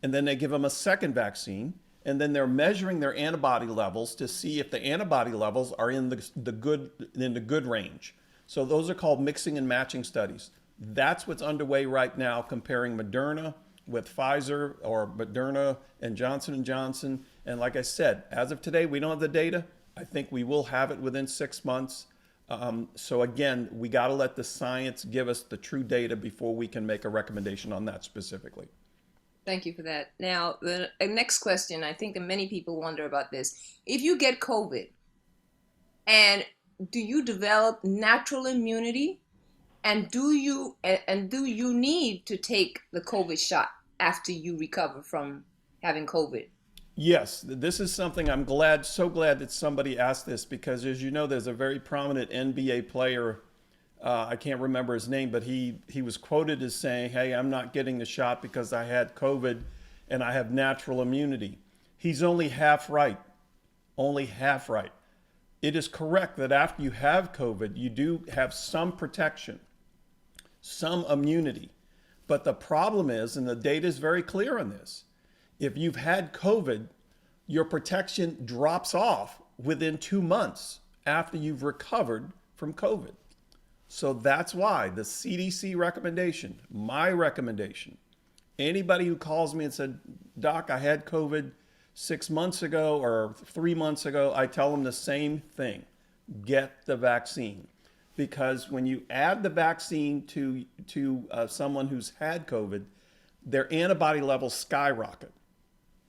and then they give them a second vaccine, and then they're measuring their antibody levels to see if the antibody levels are in the good range. So those are called mixing and matching studies. That's what's underway right now, comparing Moderna with Pfizer or Moderna and Johnson & Johnson. And like I said, as of today, we don't have the data. I think we will have it within 6 months. So again, we got to let the science give us the true data before we can make a recommendation on that specifically. Thank you for that. Now, the next question, I think that many people wonder about this. If you get COVID, and do you develop natural immunity? And do you need to take the COVID shot after you recover from having COVID? Yes, this is something I'm so glad that somebody asked this, because as you know, there's a very prominent NBA player, I can't remember his name, but he was quoted as saying, hey, I'm not getting the shot because I had COVID and I have natural immunity. He's only half right, only half right. It is correct that after you have COVID, you do have some protection, some immunity. But the problem is, and the data is very clear on this, if you've had COVID, your protection drops off within 2 months after you've recovered from COVID. So that's why the CDC recommendation, my recommendation, anybody who calls me and said, Doc, I had COVID 6 months ago or 3 months ago, I tell them the same thing, get the vaccine. Because when you add the vaccine to someone who's had COVID, their antibody levels skyrocket.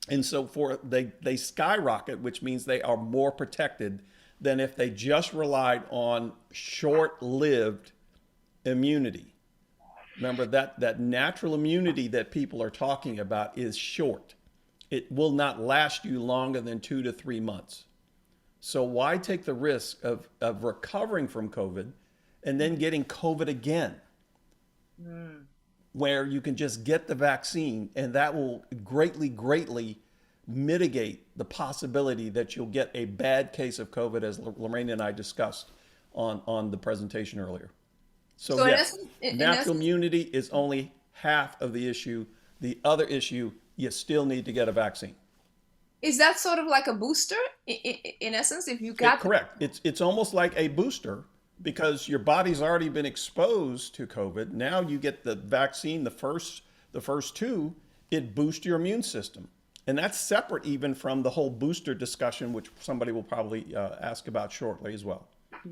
And so they skyrocket, which means they are more protected than if they just relied on short-lived immunity. Remember that natural immunity that people are talking about is short. It will not last you longer than 2 to 3 months. So why take the risk of recovering from COVID and then getting COVID again? Where you can just get the vaccine, and that will greatly mitigate the possibility that you'll get a bad case of COVID, as Lorraine and I discussed on the presentation earlier. So yes, natural immunity is only half of the issue. The other issue, you still need to get a vaccine. Is that sort of like a booster in essence? If you got correct, it's almost like a booster, because your body's already been exposed to COVID. Now you get the vaccine, the first two, it boosts your immune system. And that's separate even from the whole booster discussion, which somebody will probably ask about shortly as well.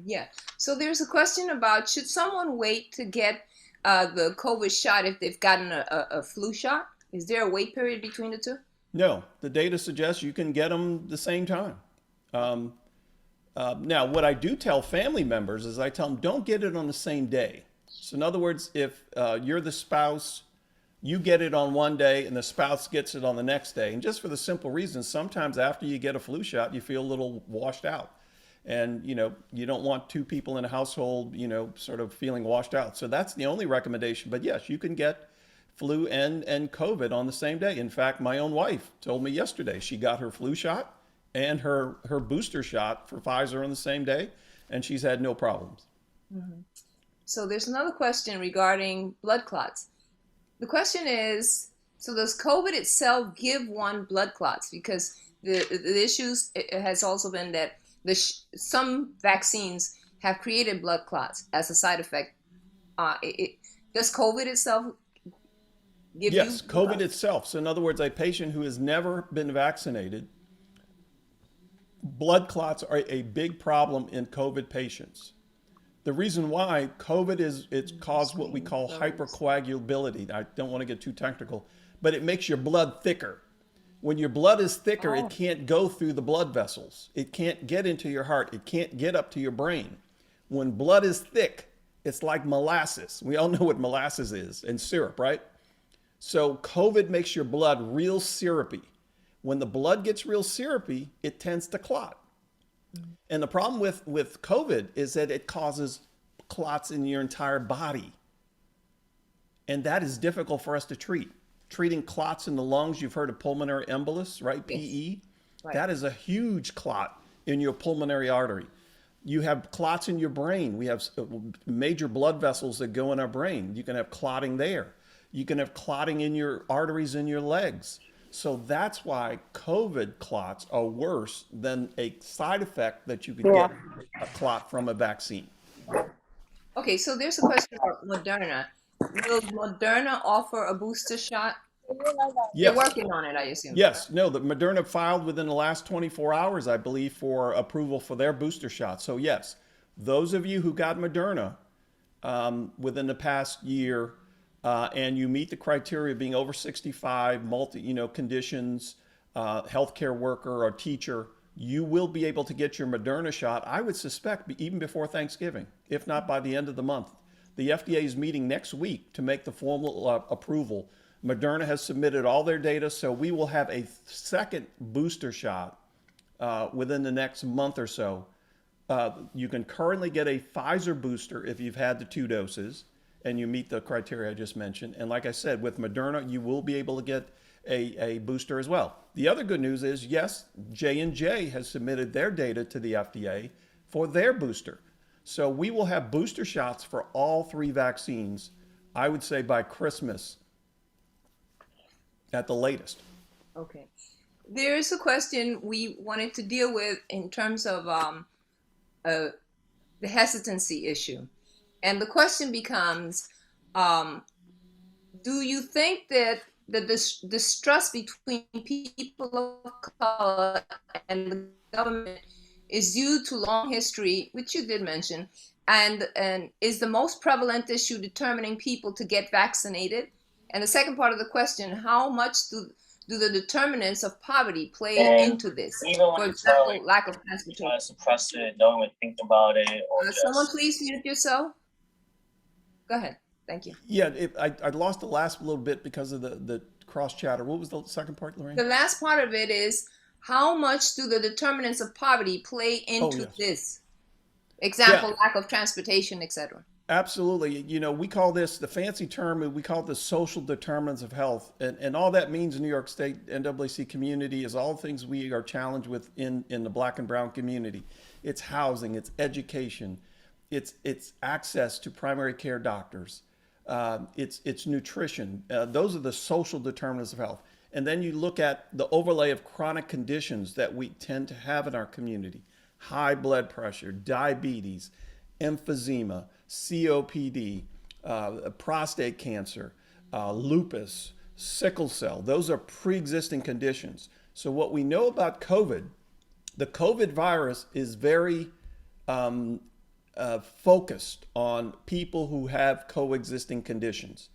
Yeah. So there's a question about, should someone wait to get the COVID shot if they've gotten a flu shot? Is there a wait period between the two? No, the data suggests you can get them the same time. Now, what I do tell family members is I tell them don't get it on the same day. So in other words, if you're the spouse, you get it on one day and the spouse gets it on the next day. And just for the simple reason, sometimes after you get a flu shot, you feel a little washed out. And, you know, you don't want two people in a household, you know, sort of feeling washed out. So that's the only recommendation. But yes, you can get flu and COVID on the same day. In fact, my own wife told me yesterday she got her flu shot and her booster shot for Pfizer on the same day, and she's had no problems. Mm-hmm. So there's another question regarding blood clots. The question is, so does COVID itself give one blood clots? Because the issues has also been that some vaccines have created blood clots as a side effect. Does COVID itself give you? Yes, COVID itself. So in other words, a patient who has never been vaccinated, blood clots are a big problem in COVID patients. The reason why COVID it's caused what we call hypercoagulability. I don't want to get too technical, but it makes your blood thicker. When your blood is thicker, it can't go through the blood vessels. It can't get into your heart. It can't get up to your brain. When blood is thick, it's like molasses. We all know what molasses is, and syrup, right? So COVID makes your blood real syrupy. When the blood gets real syrupy, it tends to clot. And the problem with COVID is that it causes clots in your entire body. And that is difficult for us to treat. Treating clots in the lungs, you've heard of pulmonary embolus, right? Yes. PE. Right. That is a huge clot in your pulmonary artery. You have clots in your brain. We have major blood vessels that go in our brain. You can have clotting there. You can have clotting in your arteries in your legs. So that's why COVID clots are worse than a side effect that you could get a clot from a vaccine. Okay, so there's a question about Moderna. Will Moderna offer a booster shot? Yes. They're working on it, I assume. Yes. No, the Moderna filed within the last 24 hours, I believe, for approval for their booster shot. So yes, those of you who got Moderna within the past year, and you meet the criteria of being over 65, conditions, healthcare worker or teacher, you will be able to get your Moderna shot, I would suspect, even before Thanksgiving, if not by the end of the month. The FDA is meeting next week to make the formal approval. Moderna has submitted all their data, so we will have a second booster shot within the next month or so. You can currently get a Pfizer booster if you've had the 2 doses and you meet the criteria I just mentioned. And like I said, with Moderna, you will be able to get a booster as well. The other good news is, yes, J&J has submitted their data to the FDA for their booster. So we will have booster shots for all 3 vaccines, I would say by Christmas at the latest. Okay. There is a question we wanted to deal with in terms of the hesitancy issue. And the question becomes, do you think that the distrust between people of color and the government is due to long history, which you did mention, and is the most prevalent issue determining people to get vaccinated? And the second part of the question, how much do the determinants of poverty play into this? For example, lack of transportation. Suppress it, don't even think about it. Or someone please mute yourself. Go ahead. Thank you. Yeah, I lost the last little bit because of the cross chatter. What was the second part, Lorraine? The last part of it is, how much do the determinants of poverty play into this? Example, lack of transportation, etc. Absolutely. You know, we call this, the fancy term, we call it the social determinants of health. And all that means in New York State NAACP community is all things we are challenged with in the Black and brown community. It's housing, it's education, it's access to primary care doctors, it's nutrition. Those are the social determinants of health. And then you look at the overlay of chronic conditions that we tend to have in our community: high blood pressure, diabetes, emphysema, COPD, prostate cancer, lupus, sickle cell. Those are pre-existing conditions. So what we know about COVID, the COVID virus is very focused on people who have coexisting conditions.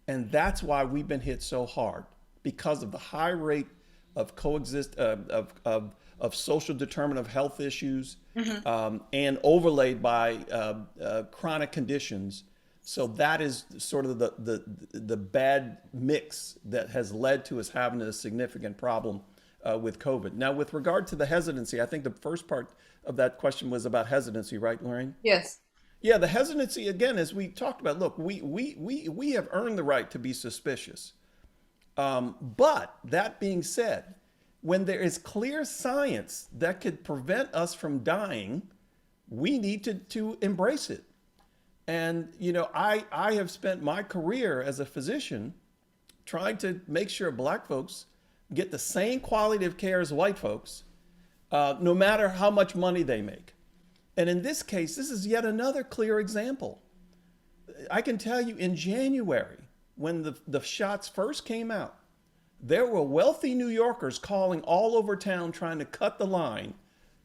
And that's why we've been hit so hard, because of the high rate of of social determinant of health issues, and overlaid by chronic conditions. So that is sort of the bad mix that has led to us having a significant problem with COVID. Now, with regard to the hesitancy, I think the first part of that question was about hesitancy, right, Lorraine? Yes. Yeah, the hesitancy, again, as we talked about, look, we have earned the right to be suspicious. But that being said, when there is clear science that could prevent us from dying, we need to embrace it. And, you know, I have spent my career as a physician trying to make sure Black folks get the same quality of care as white folks, no matter how much money they make. And in this case, this is yet another clear example. I can tell you in January, when the shots first came out, there were wealthy New Yorkers calling all over town trying to cut the line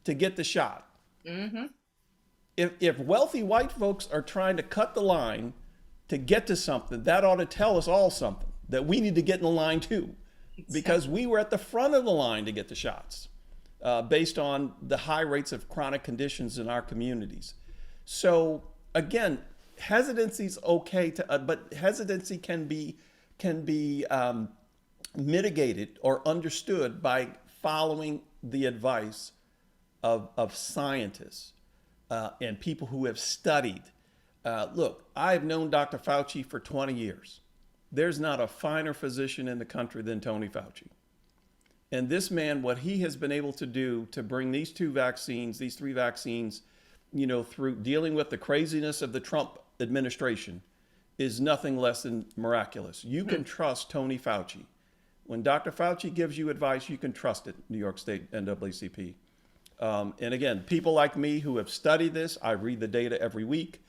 to get the shot. Mm-hmm. If wealthy white folks are trying to cut the line to get to something, that ought to tell us all something, that we need to get in the line too, because we were at the front of the line to get the shots, based on the high rates of chronic conditions in our communities. So again, hesitancy is okay, but hesitancy can be mitigated or understood by following the advice of scientists and people who have studied. Look, I've known Dr. Fauci for 20 years. There's not a finer physician in the country than Tony Fauci. And this man, what he has been able to do to bring these three vaccines, you know, through dealing with the craziness of the Trump administration, is nothing less than miraculous. You can trust Tony Fauci. When Dr. Fauci gives you advice, you can trust it, New York State NAACP. And again, people like me who have studied this, I read the data every week.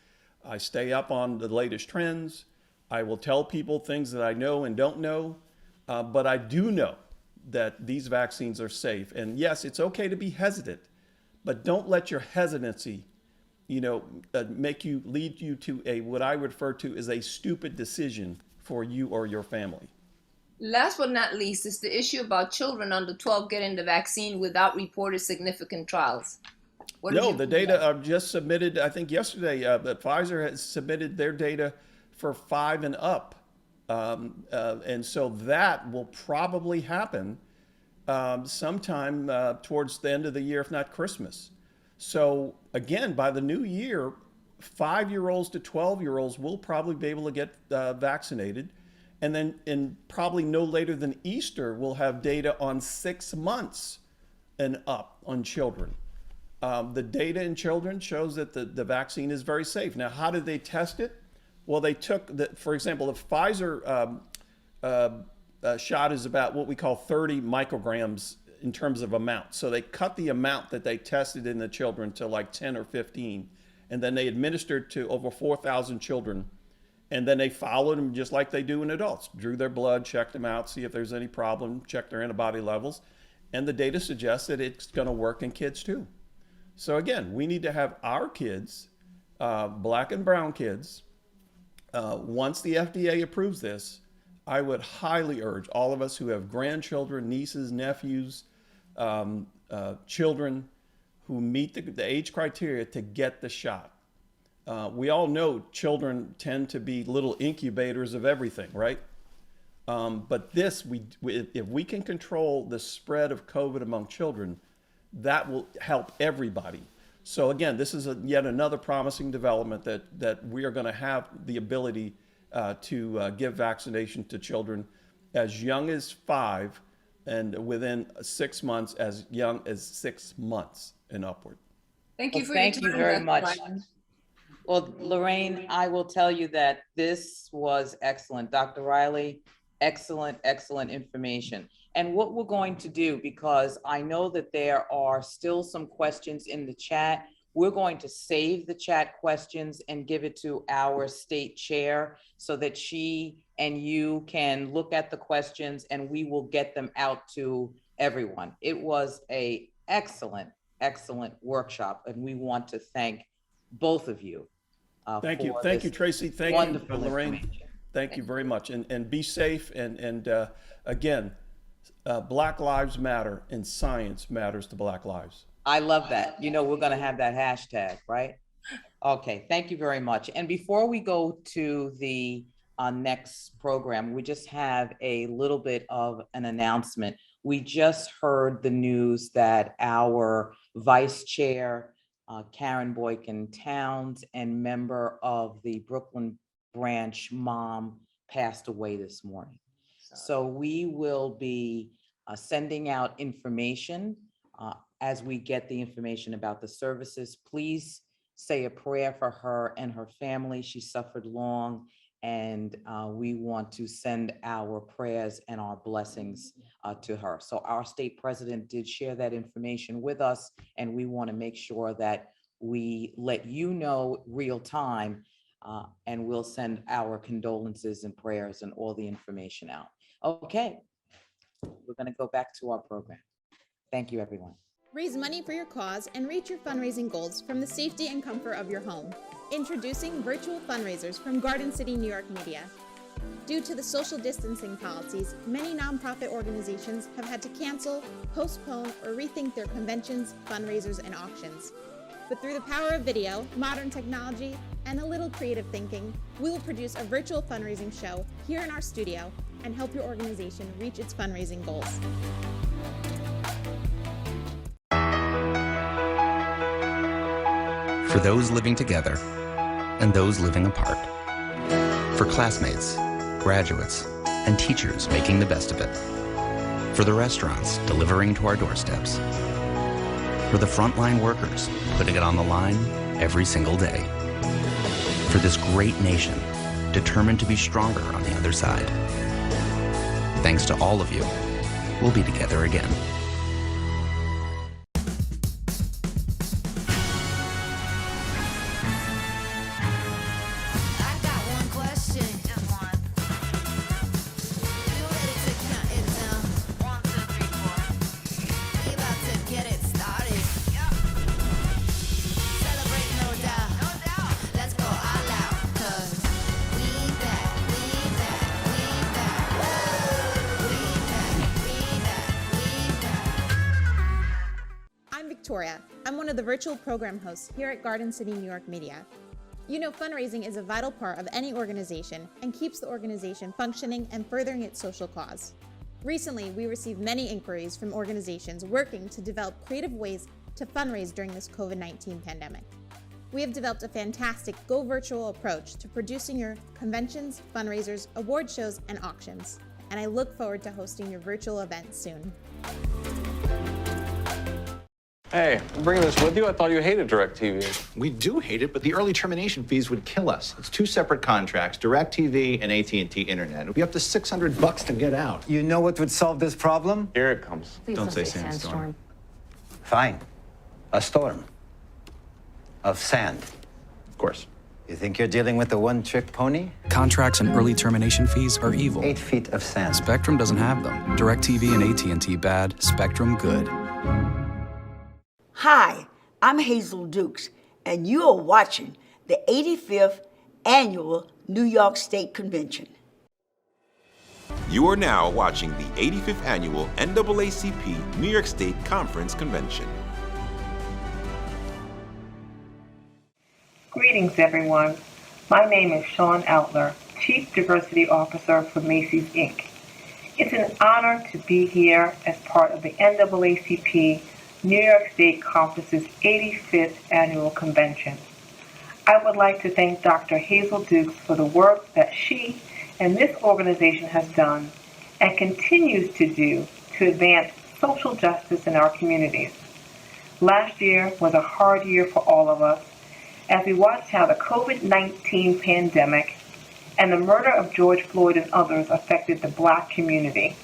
I stay up on the latest trends. I will tell people things that I know and don't know. But I do know that these vaccines are safe. And yes, it's okay to be hesitant, but don't let your hesitancy, you know, lead you to what I refer to as a stupid decision for you or your family. Last but not least is the issue about children under 12 getting the vaccine without reported significant trials. No, the data are just submitted, I think yesterday, that Pfizer has submitted their data for 5 and up. And so that will probably happen sometime towards the end of the year, if not Christmas. So again, by the new year, 5-year-olds to 12-year-olds will probably be able to get vaccinated. And then in probably no later than Easter, we'll have data on 6 months and up on children. The data in children shows that the vaccine is very safe. Now, how did they test it? Well, they took, for example, the Pfizer shot is about what we call 30 micrograms in terms of amount. So they cut the amount that they tested in the children to like 10 or 15, and then they administered to over 4,000 children. And then they followed them just like they do in adults, drew their blood, checked them out, see if there's any problem, check their antibody levels. And the data suggests that it's going to work in kids too. So again, we need to have our kids, Black and brown kids, once the FDA approves this, I would highly urge all of us who have grandchildren, nieces, nephews, children who meet the age criteria to get the shot. We all know children tend to be little incubators of everything, right? But this, if we can control the spread of COVID among children, that will help everybody. So again, this is yet another promising development that we are going to have the ability to give vaccination to children as young as 5 and within 6 months as young as 6 months and upward. Thank you for Thank your you time, very Dr. much. Ryan. Well, Lorraine, I will tell you that this was excellent. Dr. Riley, excellent, excellent information. And what we're going to do, because I know that there are still some questions in the chat, we're going to save the chat questions and give it to our state chair so that she and you can look at the questions and we will get them out to everyone. It was an excellent, excellent workshop, and we want to thank both of you. Thank you. for Thank you, this Tracy. Thank wonderful you, Lorraine. information. Thank you very much. And be safe. And again, Black Lives Matter and science matters to Black lives. I love that. You know, we're going to have that hashtag, right? Okay, thank you very much. And before we go to the next program, we just have a little bit of an announcement. We just heard the news that our Vice Chair, Karen Boykin Towns, and member of the Brooklyn branch, Mom, passed away this morning. So we will be sending out information as we get the information about the services. Please say a prayer for her and her family. She suffered long, and we want to send our prayers and our blessings to her. So our state president did share that information with us, and we want to make sure that we let you know real time, and we'll send our condolences and prayers and all the information out. Okay, we're going to go back to our program. Thank you, everyone. Raise money for your cause and reach your fundraising goals from the safety and comfort of your home. Introducing virtual fundraisers from Garden City, New York Media. Due to the social distancing policies, many nonprofit organizations have had to cancel, postpone, or rethink their conventions, fundraisers, and auctions. But through the power of video, modern technology, and a little creative thinking, we will produce a virtual fundraising show here in our studio and help your organization reach its fundraising goals. For those living together and those living apart. For classmates, graduates, and teachers making the best of it. For the restaurants delivering to our doorsteps. For the frontline workers putting it on the line every single day. For this great nation determined to be stronger on the other side. Thanks to all of you, we'll be together again. Victoria. I'm one of the virtual program hosts here at Garden City, New York Media. You know, fundraising is a vital part of any organization and keeps the organization functioning and furthering its social cause. Recently, we received many inquiries from organizations working to develop creative ways to fundraise during this COVID-19 pandemic. We have developed a fantastic Go Virtual approach to producing your conventions, fundraisers, award shows, and auctions. And I look forward to hosting your virtual event soon. Hey, I'm bringing this with you. I thought you hated DirecTV. We do hate it, but the early termination fees would kill us. It's two separate contracts, DirecTV and AT&T Internet. It would be up to $600 to get out. You know what would solve this problem? Here it comes. Please don't say sandstorm. Fine. A storm. Of sand. Of course. You think you're dealing with a one-trick pony? Contracts and early termination fees are evil. 8 feet of sand. Spectrum doesn't have them. DirecTV and AT&T bad, Spectrum good. Hi, I'm Hazel Dukes, and you are watching the 85th Annual New York State Convention. You are now watching the 85th Annual NAACP New York State Conference Convention. Greetings, everyone. My name is Sean Outler, Chief Diversity Officer for Macy's, Inc. It's an honor to be here as part of the NAACP New York State Conference's 85th Annual Convention. I would like to thank Dr. Hazel Dukes for the work that she and this organization has done and continues to do to advance social justice in our communities. Last year was a hard year for all of us as we watched how the COVID-19 pandemic and the murder of George Floyd and others affected the Black community.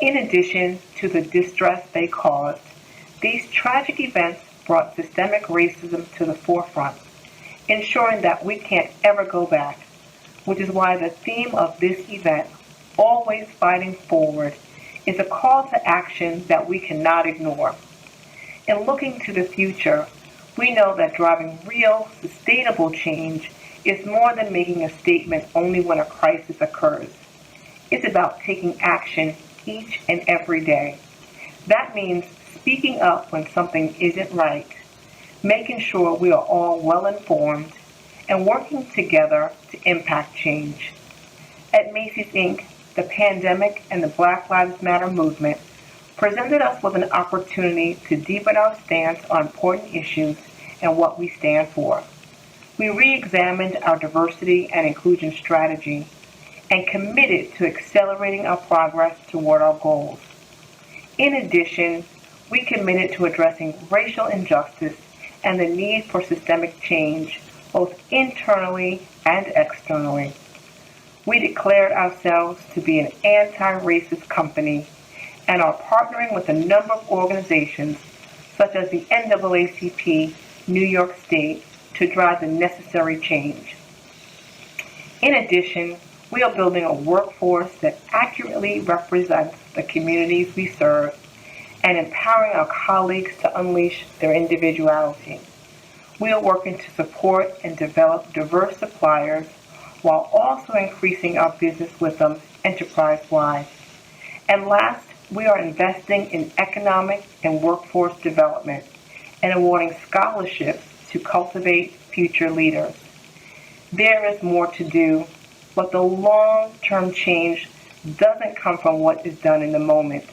In addition to the distress they caused, these tragic events brought systemic racism to the forefront, ensuring that we can't ever go back, which is why the theme of this event, Always Fighting Forward, is a call to action that we cannot ignore. In looking to the future, We know that driving real, sustainable change is more than making a statement only when a crisis occurs. It's about taking action each and every day. That means speaking up when something isn't right, making sure we are all well informed, and working together to impact change. At Macy's Inc., the pandemic and the Black Lives Matter movement presented us with an opportunity to deepen our stance on important issues and what we stand for. We re-examined our diversity and inclusion strategy and committed to accelerating our progress toward our goals. In addition, we committed to addressing racial injustice and the need for systemic change, both internally and externally. We declared ourselves to be an anti-racist company and are partnering with a number of organizations, such as the NAACP New York State, to drive the necessary change. In addition, we are building a workforce that accurately represents the communities we serve and empowering our colleagues to unleash their individuality. We are working to support and develop diverse suppliers while also increasing our business with them enterprise-wide. And last, we are investing in economic and workforce development and awarding scholarships to cultivate future leaders. There is more to do, but the long-term change doesn't come from what is done in the moment,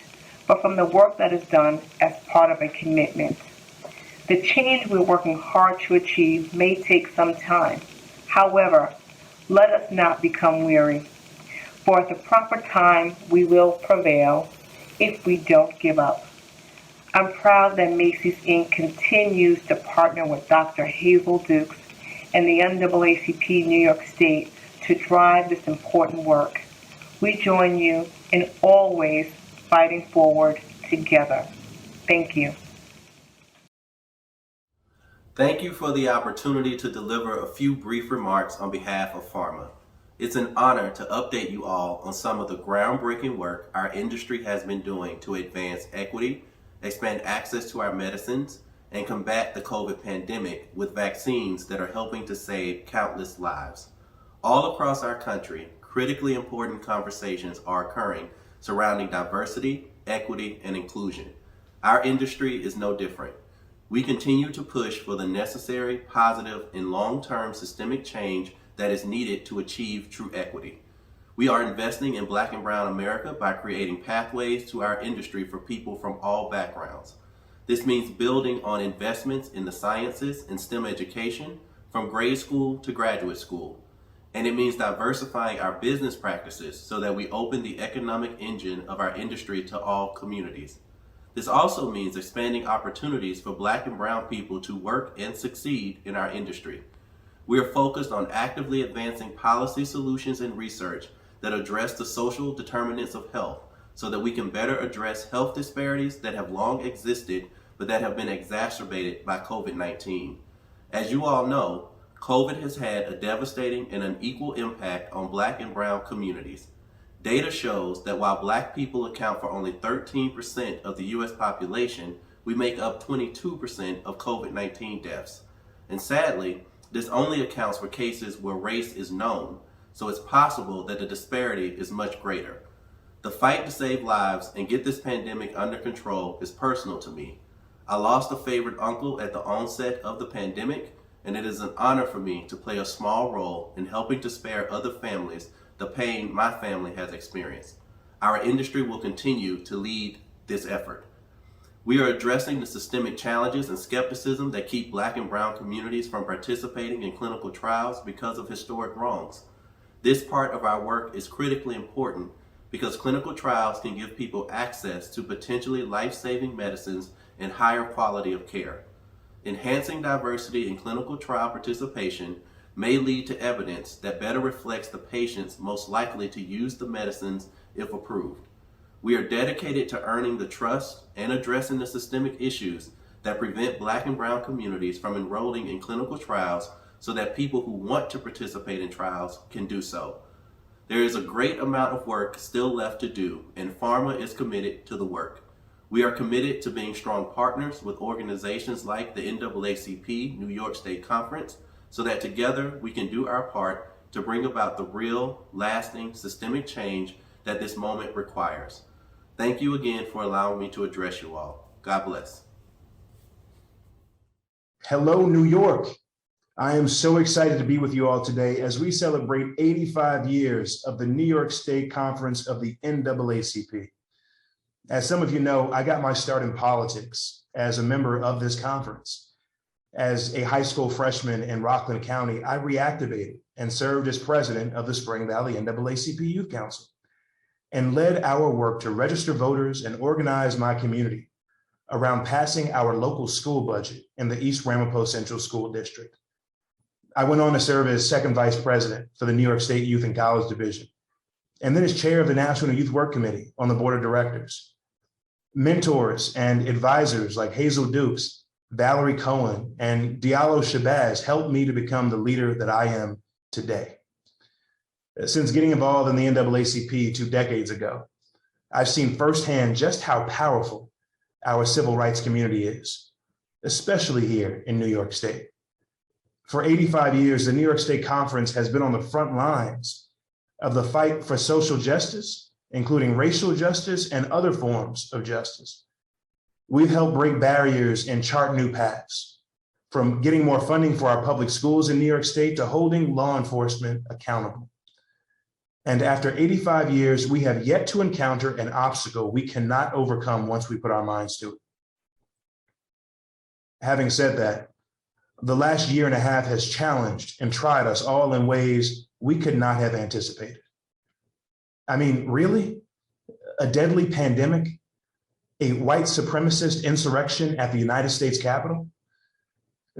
but from the work that is done as part of a commitment. The change we're working hard to achieve may take some time. However, let us not become weary, for at the proper time we will prevail if we don't give up. I'm proud that Macy's Inc. continues to partner with Dr. Hazel Dukes and the NAACP New York State to drive this important work. We join you in always fighting forward together. Thank you. Thank you for the opportunity to deliver a few brief remarks on behalf of pharma. It's an honor to update you all on some of the groundbreaking work our industry has been doing to advance equity, expand access to our medicines, and combat the COVID pandemic with vaccines that are helping to save countless lives. All across our country, critically important conversations are occurring surrounding diversity, equity, and inclusion. Our industry is no different. We continue to push for the necessary, positive, and long-term systemic change that is needed to achieve true equity. We are investing in Black and Brown America by creating pathways to our industry for people from all backgrounds. This means building on investments in the sciences and STEM education from grade school to graduate school. And it means diversifying our business practices so that we open the economic engine of our industry to all communities. This also means expanding opportunities for Black and Brown people to work and succeed in our industry. We are focused on actively advancing policy solutions and research that address the social determinants of health so that we can better address health disparities that have long existed but that have been exacerbated by COVID-19. As you all know, COVID has had a devastating and unequal impact on Black and Brown communities. Data shows that while Black people account for only 13% of the U.S. population, we make up 22% of COVID-19 deaths. And sadly, this only accounts for cases where race is known, so it's possible that the disparity is much greater. The fight to save lives and get this pandemic under control is personal to me. I lost a favorite uncle at the onset of the pandemic, and it is an honor for me to play a small role in helping to spare other families the pain my family has experienced. Our industry will continue to lead this effort. We are addressing the systemic challenges and skepticism that keep Black and Brown communities from participating in clinical trials because of historic wrongs. This part of our work is critically important because clinical trials can give people access to potentially life-saving medicines and higher quality of care. Enhancing diversity in clinical trial participation may lead to evidence that better reflects the patients most likely to use the medicines if approved. We are dedicated to earning the trust and addressing the systemic issues that prevent Black and Brown communities from enrolling in clinical trials so that people who want to participate in trials can do so. There is a great amount of work still left to do, and pharma is committed to the work. We are committed to being strong partners with organizations like the NAACP New York State Conference so that together we can do our part to bring about the real, lasting, systemic change that this moment requires. Thank you again for allowing me to address you all. God bless. Hello, New York. I am so excited to be with you all today as we celebrate 85 years of the New York State Conference of the NAACP. As some of you know, I got my start in politics as a member of this conference. As a high school freshman in Rockland County, I reactivated and served as president of the Spring Valley NAACP Youth Council and led our work to register voters and organize my community around passing our local school budget in the East Ramapo Central School District. I went on to serve as second vice president for the New York State Youth and College Division, and then as chair of the National Youth Work Committee on the board of directors. Mentors and advisors like Hazel Dukes, Valerie Cohen, and Diallo Shabazz helped me to become the leader that I am today. Since getting involved in the NAACP 2 decades ago, I've seen firsthand just how powerful our civil rights community is, especially here in New York State. For 85 years, the New York State Conference has been on the front lines of the fight for social justice, including racial justice and other forms of justice. We've helped break barriers and chart new paths, from getting more funding for our public schools in New York State to holding law enforcement accountable. And after 85 years, we have yet to encounter an obstacle we cannot overcome once we put our minds to it. Having said that, the last year and a half has challenged and tried us all in ways we could not have anticipated. I mean, really? A deadly pandemic? A white supremacist insurrection at the United States Capitol?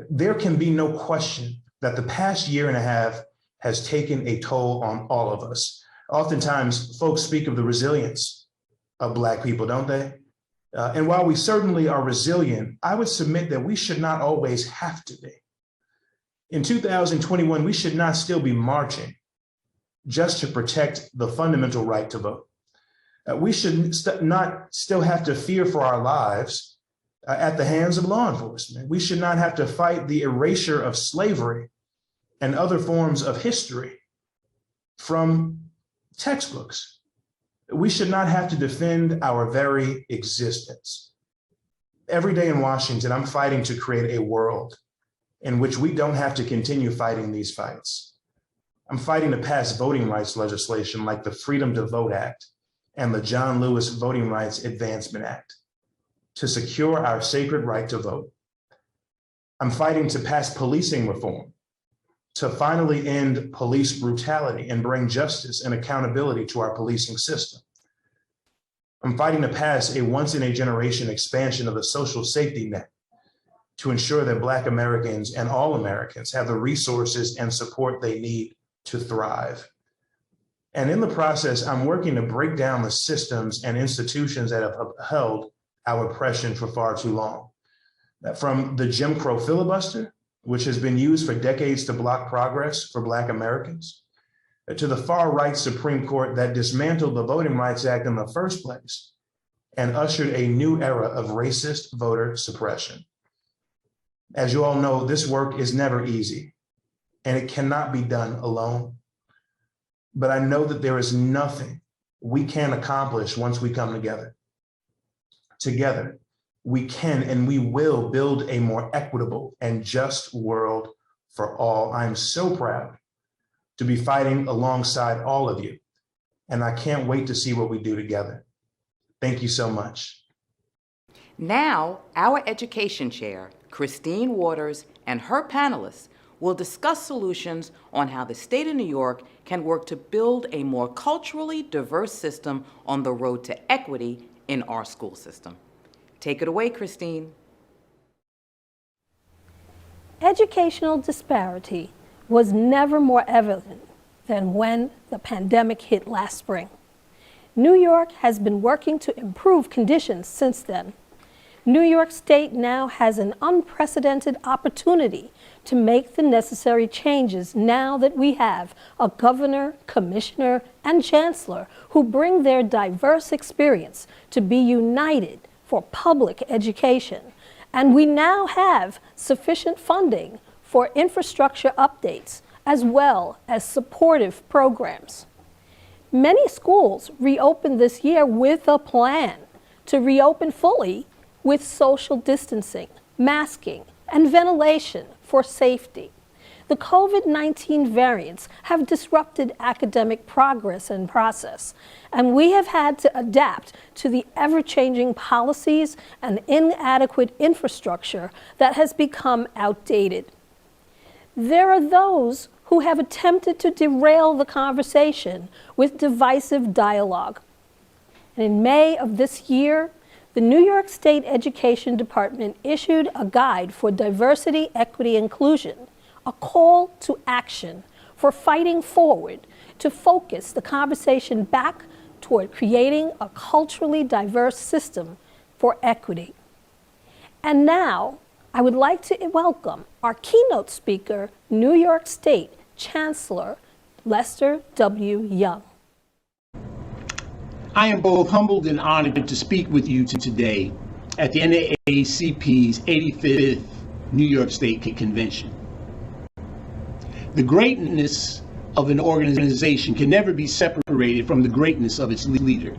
There can be no question that the past year and a half has taken a toll on all of us. Oftentimes, folks speak of the resilience of Black people, don't they? And while we certainly are resilient, I would submit that we should not always have to be. In 2021, we should not still be marching just to protect the fundamental right to vote. We should not still have to fear for our lives at the hands of law enforcement. We should not have to fight the erasure of slavery and other forms of history from textbooks. We should not have to defend our very existence. Every day in Washington, I'm fighting to create a world in which we don't have to continue fighting these fights. I'm fighting to pass voting rights legislation like the Freedom to Vote Act and the John Lewis Voting Rights Advancement Act to secure our sacred right to vote. I'm fighting to pass policing reform to finally end police brutality and bring justice and accountability to our policing system. I'm fighting to pass a once-in-a-generation expansion of the social safety net to ensure that Black Americans and all Americans have the resources and support they need to thrive. And in the process, I'm working to break down the systems and institutions that have upheld our oppression for far too long. From the Jim Crow filibuster, which has been used for decades to block progress for Black Americans, to the far-right Supreme Court that dismantled the Voting Rights Act in the first place and ushered a new era of racist voter suppression. As you all know, this work is never easy, and it cannot be done alone. But I know that there is nothing we can accomplish once we come together. Together, we can and we will build a more equitable and just world for all. I'm so proud to be fighting alongside all of you, and I can't wait to see what we do together. Thank you so much. Now, our education chair, Christine Waters, and her panelists will discuss solutions on how the state of New York can work to build a more culturally diverse system on the road to equity in our school system. Take it away, Christine. Educational disparity was never more evident than when the pandemic hit last spring. New York has been working to improve conditions since then. New York State now has an unprecedented opportunity to make the necessary changes now that we have a governor, commissioner, and chancellor who bring their diverse experience to be united for public education, and we now have sufficient funding for infrastructure updates as well as supportive programs. Many schools reopened this year with a plan to reopen fully with social distancing, masking, and ventilation for safety. The COVID-19 variants have disrupted academic progress and process, and we have had to adapt to the ever-changing policies and inadequate infrastructure that has become outdated. There are those who have attempted to derail the conversation with divisive dialogue. And in May of this year, the New York State Education Department issued a guide for diversity, equity, inclusion, a call to action for fighting forward to focus the conversation back toward creating a culturally diverse system for equity. And now, I would like to welcome our keynote speaker, New York State Chancellor Lester W. Young. I am both humbled and honored to speak with you today at the NAACP's 85th New York State Convention. The greatness of an organization can never be separated from the greatness of its leader.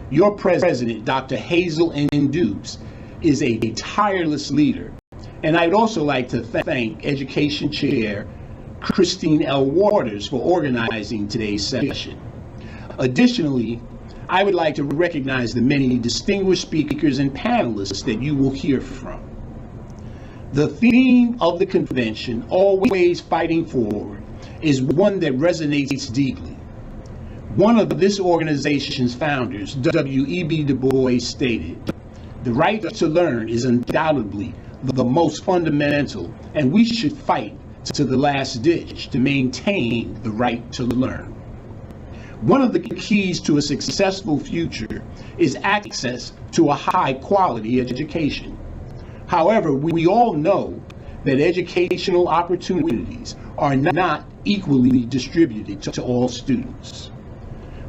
Your president, Dr. Hazel N. Dukes, is a tireless leader. And I'd also like to thank Education Chair Christine L. Waters for organizing today's session. Additionally, I would like to recognize the many distinguished speakers and panelists that you will hear from. The theme of the convention, Always Fighting Forward, is one that resonates deeply. One of this organization's founders, W.E.B. Du Bois, stated, "The right to learn is undoubtedly the most fundamental, and we should fight to the last ditch to maintain the right to learn." One of the keys to a successful future is access to a high-quality education. However, we all know that educational opportunities are not equally distributed to all students.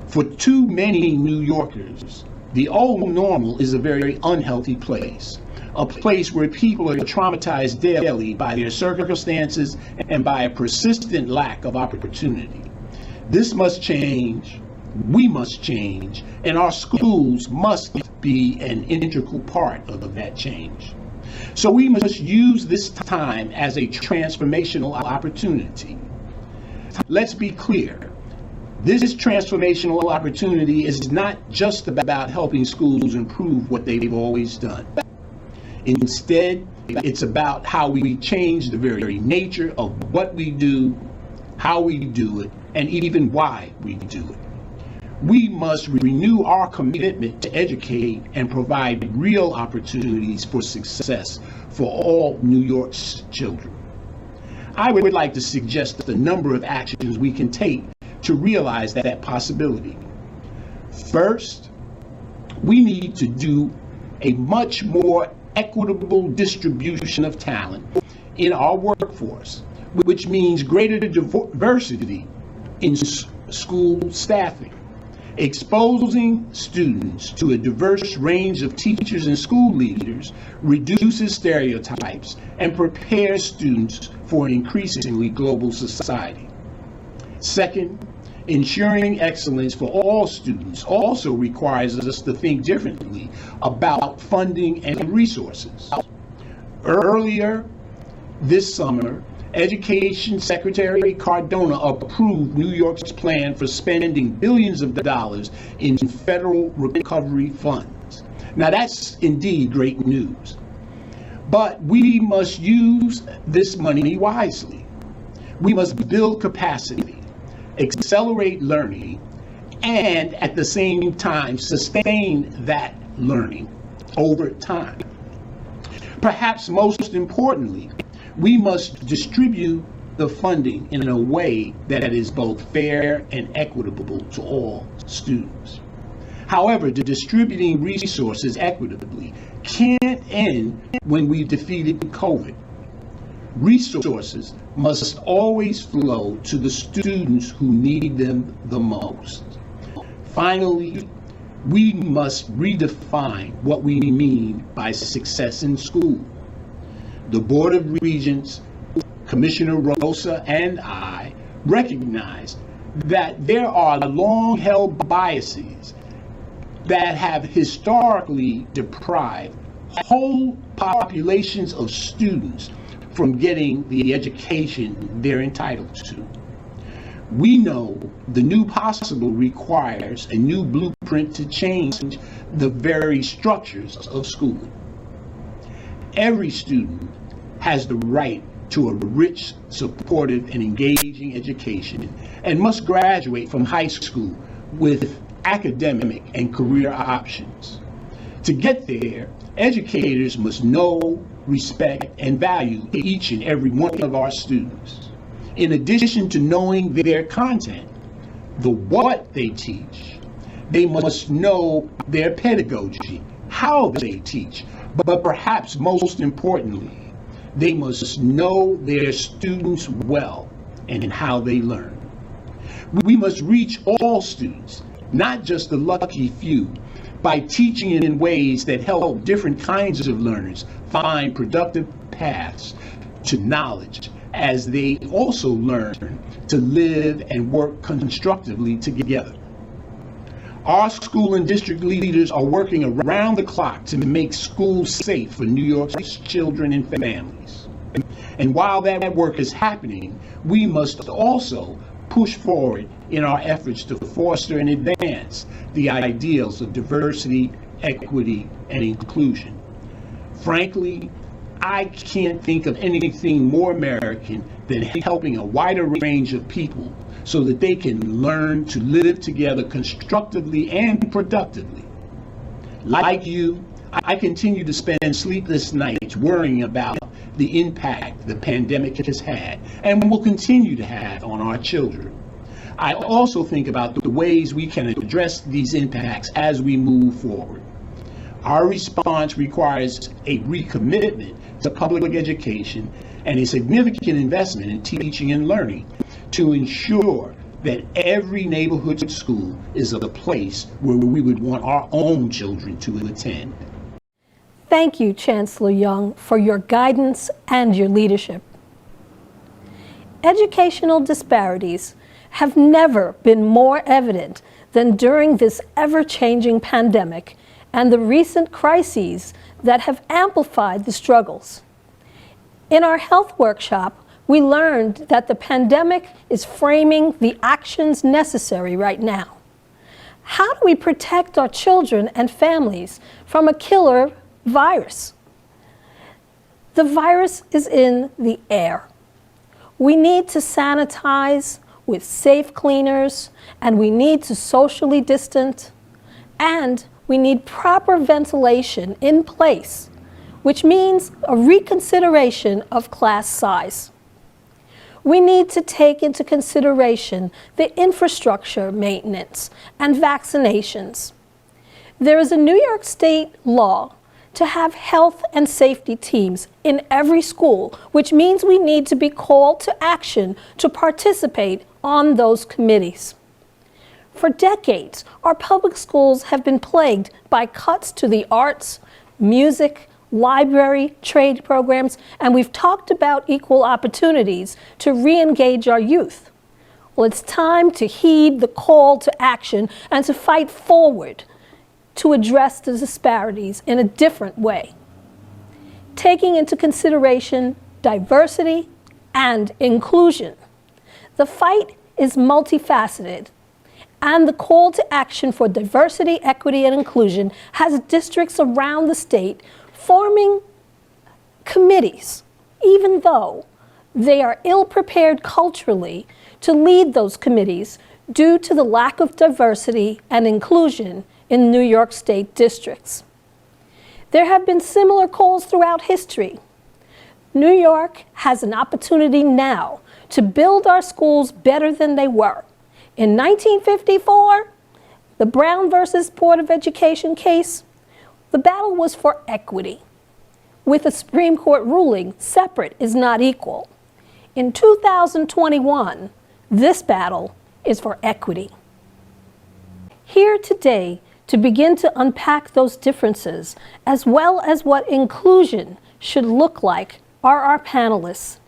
For too many New Yorkers, the old normal is a very unhealthy place, a place where people are traumatized daily by their circumstances and by a persistent lack of opportunity. This must change, we must change, and our schools must be an integral part of that change. So we must use this time as a transformational opportunity. Let's be clear, this transformational opportunity is not just about helping schools improve what they've always done. Instead, it's about how we change the very nature of what we do, how we do it, and even why we do it. We must renew our commitment to educate and provide real opportunities for success for all New York's children. I would like to suggest a number of actions we can take to realize that possibility. First, we need to do a much more equitable distribution of talent in our workforce, which means greater diversity in school staffing. Exposing students to a diverse range of teachers and school leaders reduces stereotypes and prepares students for an increasingly global society. Second, ensuring excellence for all students also requires us to think differently about funding and resources. Earlier this summer, Education Secretary Cardona approved New York's plan for spending billions of dollars in federal recovery funds. Now that's indeed great news. But we must use this money wisely. We must build capacity, accelerate learning, and at the same time sustain that learning over time. Perhaps most importantly, we must distribute the funding in a way that is both fair and equitable to all students. However, distributing resources equitably can't end when we've defeated COVID. Resources must always flow to the students who need them the most. Finally, We must redefine what we mean by success in school. The Board of Regents, Commissioner Rosa, and I recognize that there are long-held biases that have historically deprived whole populations of students from getting the education they're entitled to. We know the new possible requires a new blueprint to change the very structures of schooling. Every student has the right to a rich, supportive, and engaging education and must graduate from high school with academic and career options. To get there, educators must know, respect, and value each and every one of our students. In addition to knowing their content, the what they teach, they must know their pedagogy, how they teach, but perhaps most importantly, they must know their students well and how they learn. We must reach all students, not just the lucky few, by teaching in ways that help different kinds of learners find productive paths to knowledge as they also learn to live and work constructively together. Our school and district leaders are working around the clock to make schools safe for New York's children and families. And while that work is happening, we must also push forward in our efforts to foster and advance the ideals of diversity, equity, and inclusion. Frankly, I can't think of anything more American than helping a wider range of people so that they can learn to live together constructively and productively. Like you, I continue to spend sleepless nights worrying about the impact the pandemic has had and will continue to have on our children. I also think about the ways we can address these impacts as we move forward. Our response requires a recommitment to public education and a significant investment in teaching and learning to ensure that every neighborhood school is a place where we would want our own children to attend. Thank you, Chancellor Young, for your guidance and your leadership. Educational disparities have never been more evident than during this ever-changing pandemic and the recent crises that have amplified the struggles. In our health workshop, we learned that the pandemic is framing the actions necessary right now. How do we protect our children and families from a killer virus? The virus is in the air. We need to sanitize with safe cleaners, and we need to socially distance, and we need proper ventilation in place, which means a reconsideration of class size. We need to take into consideration the infrastructure maintenance and vaccinations. There is a New York State law to have health and safety teams in every school, which means we need to be called to action to participate on those committees. For decades, our public schools have been plagued by cuts to the arts, music, library, trade programs, and we've talked about equal opportunities to re-engage our youth. Well, it's time to heed the call to action and to fight forward to address the disparities in a different way, taking into consideration diversity and inclusion. The fight is multifaceted, and the call to action for diversity, equity, and inclusion has districts around the state forming committees, even though they are ill-prepared culturally to lead those committees due to the lack of diversity and inclusion in New York State districts. There have been similar calls throughout history. New York has an opportunity now to build our schools better than they were. In 1954, the Brown versus Board of Education case, the battle was for equity, with a Supreme Court ruling, separate is not equal. In 2021, this battle is for equity. Here today To begin to unpack those differences, as well as what inclusion should look like, are our panelists.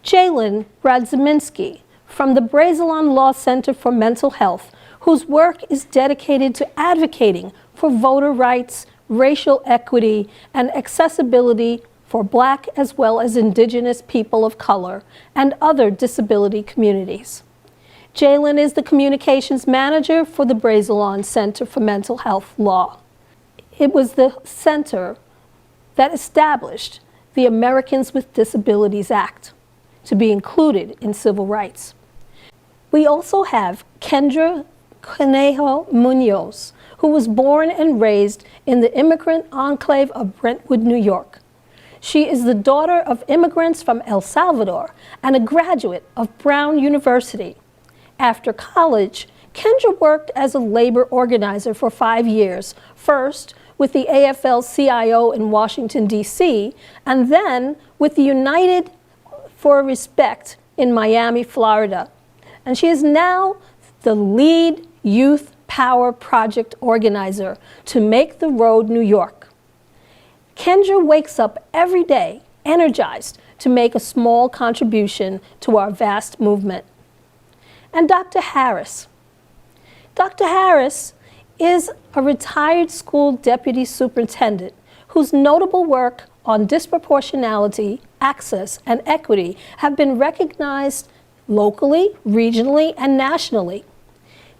Jalen Radzyminski from the Brazelon Law Center for Mental Health, whose work is dedicated to advocating for voter rights, racial equity, and accessibility for Black as well as Indigenous people of color and other disability communities. Jalen is the communications manager for the Brazelon Center for Mental Health Law. It was the center that established the Americans with Disabilities Act to be included in civil rights. We also have Kendra Conejo Munoz, who was born and raised in the immigrant enclave of Brentwood, New York. She is the daughter of immigrants from El Salvador and a graduate of Brown University. After college, Kendra worked as a labor organizer for 5 years, first with the AFL-CIO in Washington, D.C., and then with the United for Respect in Miami, Florida. And she is now the lead youth power project organizer to Make the Road New York. Kendra wakes up every day energized to make a small contribution to our vast movement. And Dr. Harris. Dr. Harris is a retired school deputy superintendent whose notable work on disproportionality, access, and equity have been recognized locally, regionally, and nationally.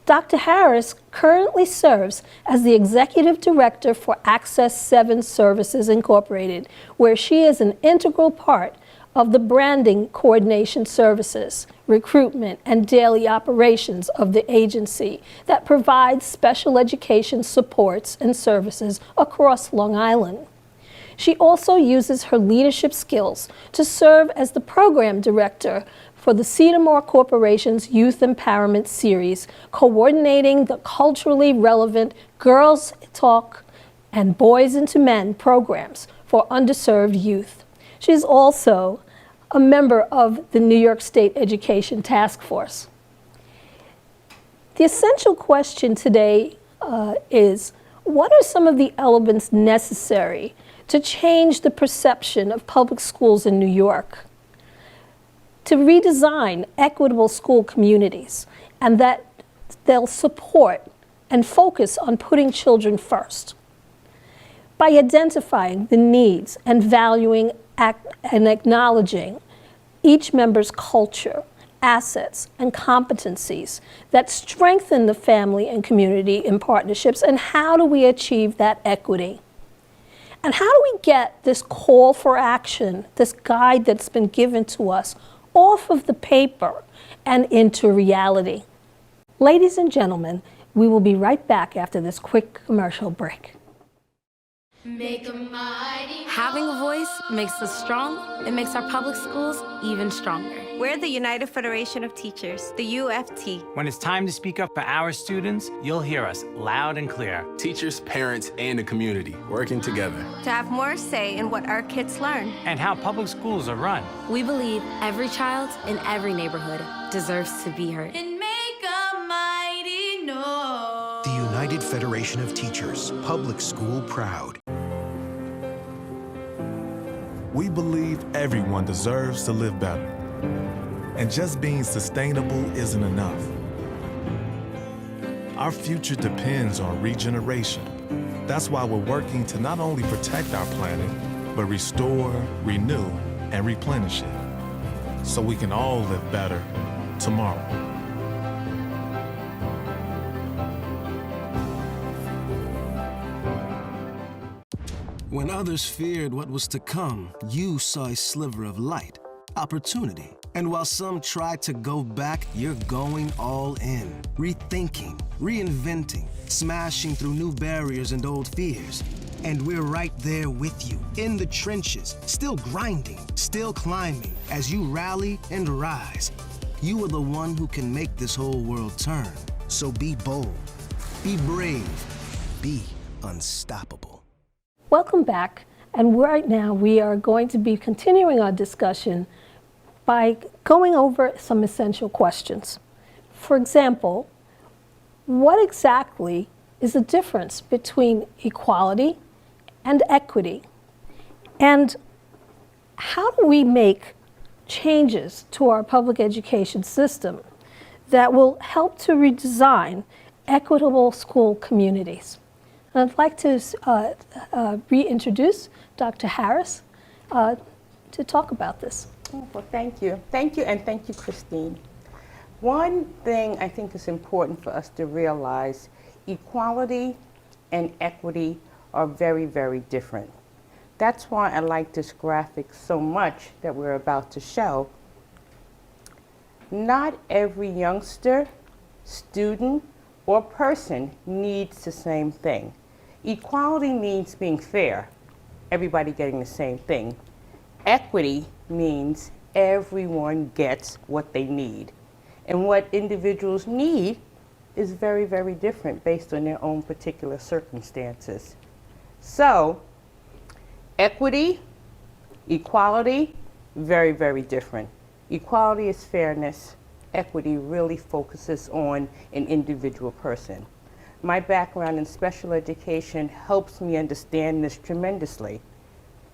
Dr. Harris currently serves as the Executive Director for Access 7 Services Incorporated, where she is an integral part of the branding coordination services, recruitment, and daily operations of the agency that provides special education supports and services across Long Island. She also uses her leadership skills to serve as the program director for the Cedarmore Corporation's Youth Empowerment Series, coordinating the culturally relevant Girls Talk and Boys into Men programs for underserved youth. She's also a member of the New York State Education Task Force. The essential question today is, what are some of the elements necessary to change the perception of public schools in New York, to redesign equitable school communities, and that they'll support and focus on putting children first? By identifying the needs and valuing and acknowledging each member's culture, assets, and competencies that strengthen the family and community in partnerships, and how do we achieve that equity? And how do we get this call for action, this guide that's been given to us, off of the paper and into reality? Ladies and gentlemen, we will be right back after this quick commercial break. Having a voice makes us strong. It makes our public schools even stronger. We're the United Federation of Teachers, the UFT. When it's time to speak up for our students, you'll hear us loud and clear. Teachers, parents, and the community working together to have more say in what our kids learn and how public schools are run. We believe every child in every neighborhood deserves to be heard. And make a mighty noise. The United Federation of Teachers, public school proud. We believe everyone deserves to live better. And just being sustainable isn't enough. Our future depends on regeneration. That's why we're working to not only protect our planet, but restore, renew, and replenish it, so we can all live better tomorrow. When others feared what was to come, you saw a sliver of light, opportunity. And while some tried to go back, you're going all in, rethinking, reinventing, smashing through new barriers and old fears. And we're right there with you, in the trenches, still grinding, still climbing, as you rally and rise. You are the one who can make this whole world turn. So be bold, be brave, be unstoppable. Welcome back, and right now we are going to be continuing our discussion by going over some essential questions. For example, what exactly is the difference between equality and equity. And how do we make changes to our public education system that will help to redesign equitable school communities? And I'd like to reintroduce Dr. Harris to talk about this. Well, thank you. Thank you, and thank you, Christine. One thing I think is important for us to realize, equality and equity are very, very different. That's why I like this graphic so much that we're about to show. Not every youngster, student, or person needs the same thing. Equality means being fair, everybody getting the same thing. Equity means everyone gets what they need. And what individuals need is very, very different based on their own particular circumstances. So, equity, equality, very, very different. Equality is fairness. Equity really focuses on an individual person. My background in special education helps me understand this tremendously.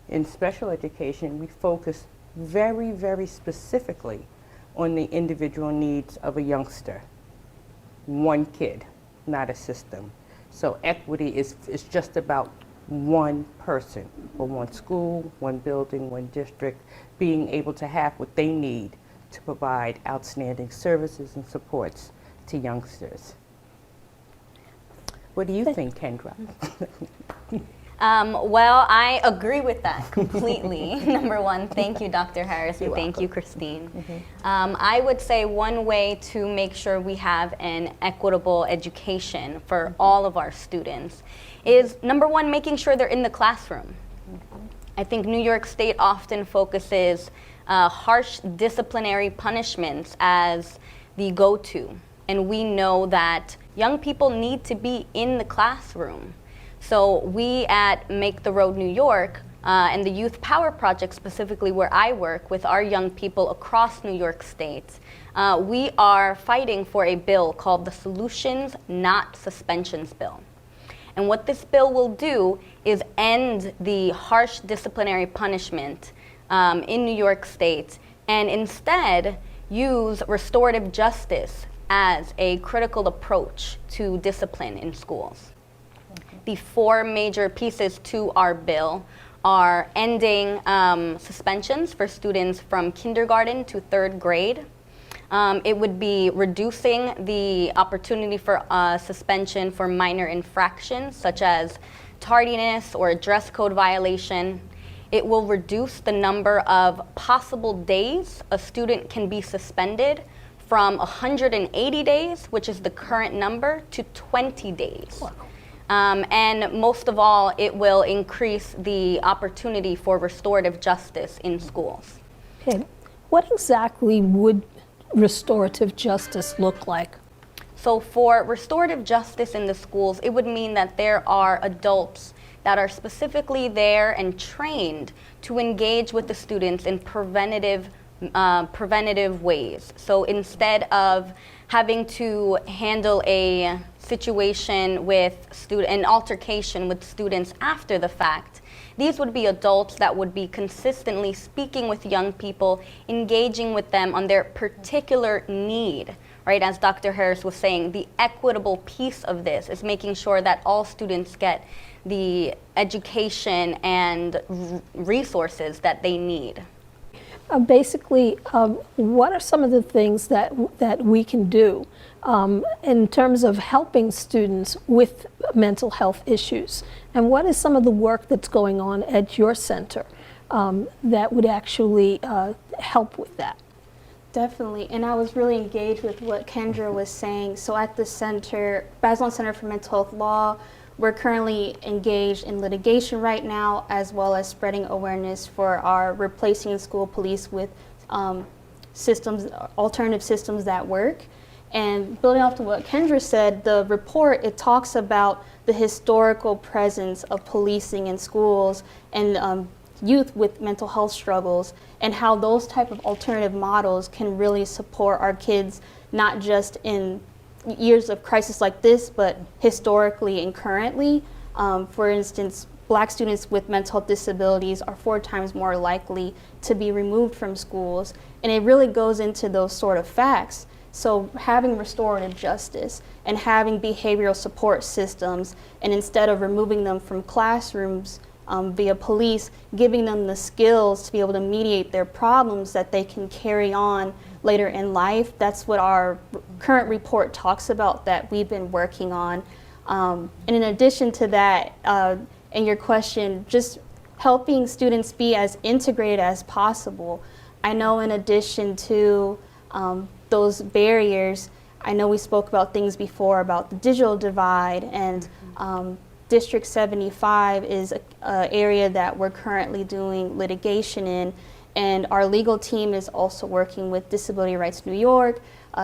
In special education, we focus very, very specifically on the individual needs of a youngster. One kid, not a system. So equity is just about one person, or one school, one building, one district, being able to have what they need to provide outstanding services and supports to youngsters. What do you think, Kendra? Well, I agree with that completely. Number one, thank you, Dr. Harris, and You're thank welcome. you, Christine. I would say one way to make sure we have an equitable education for all of our students is, number one, making sure they're in the classroom. I think New York State often focuses harsh disciplinary punishments as the go-to, and we know that young people need to be in the classroom. So we at Make the Road New York and the Youth Power Project, specifically where I work with our young people across New York State, we are fighting for a bill called the Solutions Not Suspensions Bill. And what this bill will do is end the harsh disciplinary punishment in New York State and instead use restorative justice as a critical approach to discipline in schools. The four major pieces to our bill are ending suspensions for students from kindergarten to third grade. It would be reducing the opportunity for suspension for minor infractions such as tardiness or a dress code violation. It will reduce the number of possible days a student can be suspended from 180 days, which is the current number, to 20 days. Wow. And most of all, it will increase the opportunity for restorative justice in schools. Okay. What exactly would restorative justice look like? So for restorative justice in the schools, it would mean that there are adults that are specifically there and trained to engage with the students in preventative ways. So instead of having to handle a situation with an altercation with students after the fact, these would be adults that would be consistently speaking with young people, engaging with them on their particular need, right? As Dr. Harris was saying, the equitable piece of this is making sure that all students get the education and resources that they need. Basically, what are some of the things that we can do in terms of helping students with mental health issues? And what is some of the work that's going on at your center that would actually help with that? Definitely, and I was really engaged with what Kendra was saying. So at the center, Bazelon Center for Mental Health Law, we're currently engaged in litigation right now, as well as spreading awareness for our replacing school police with systems, alternative systems that work. And building off to what Kendra said, the report, it talks about the historical presence of policing in schools and youth with mental health struggles, and how those type of alternative models can really support our kids, not just in years of crisis like this, but historically and currently. For instance, Black students with mental health disabilities are 4 times more likely to be removed from schools, and it really goes into those sort of facts. So having restorative justice and having behavioral support systems, and instead of removing them from classrooms via police, giving them the skills to be able to mediate their problems that they can carry on later in life. That's what our current report talks about that we've been working on. And in addition to that, and your question, just helping students be as integrated as possible. I know in addition to those barriers, I know we spoke about things before about the digital divide, and District 75 is an area that we're currently doing litigation in, and our legal team is also working with Disability Rights New York,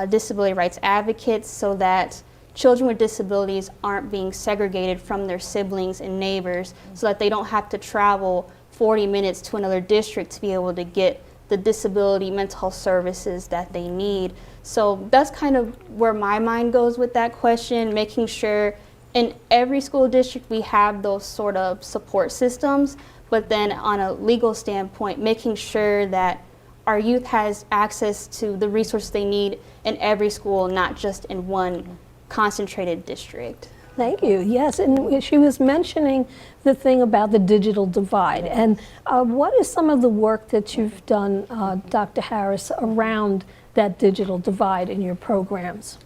disability rights advocates, so that children with disabilities aren't being segregated from their siblings and neighbors, so that they don't have to travel 40 minutes to another district to be able to get the disability mental health services that they need. So that's kind of where my mind goes with that question, making sure in every school district we have those sort of support systems, but then on a legal standpoint, making sure that our youth has access to the resources they need in every school, not just in one concentrated district. Thank you. Yes, and she was mentioning the thing about the digital divide. And what is some of the work that you've done, Dr. Harris, around that digital divide in your programs?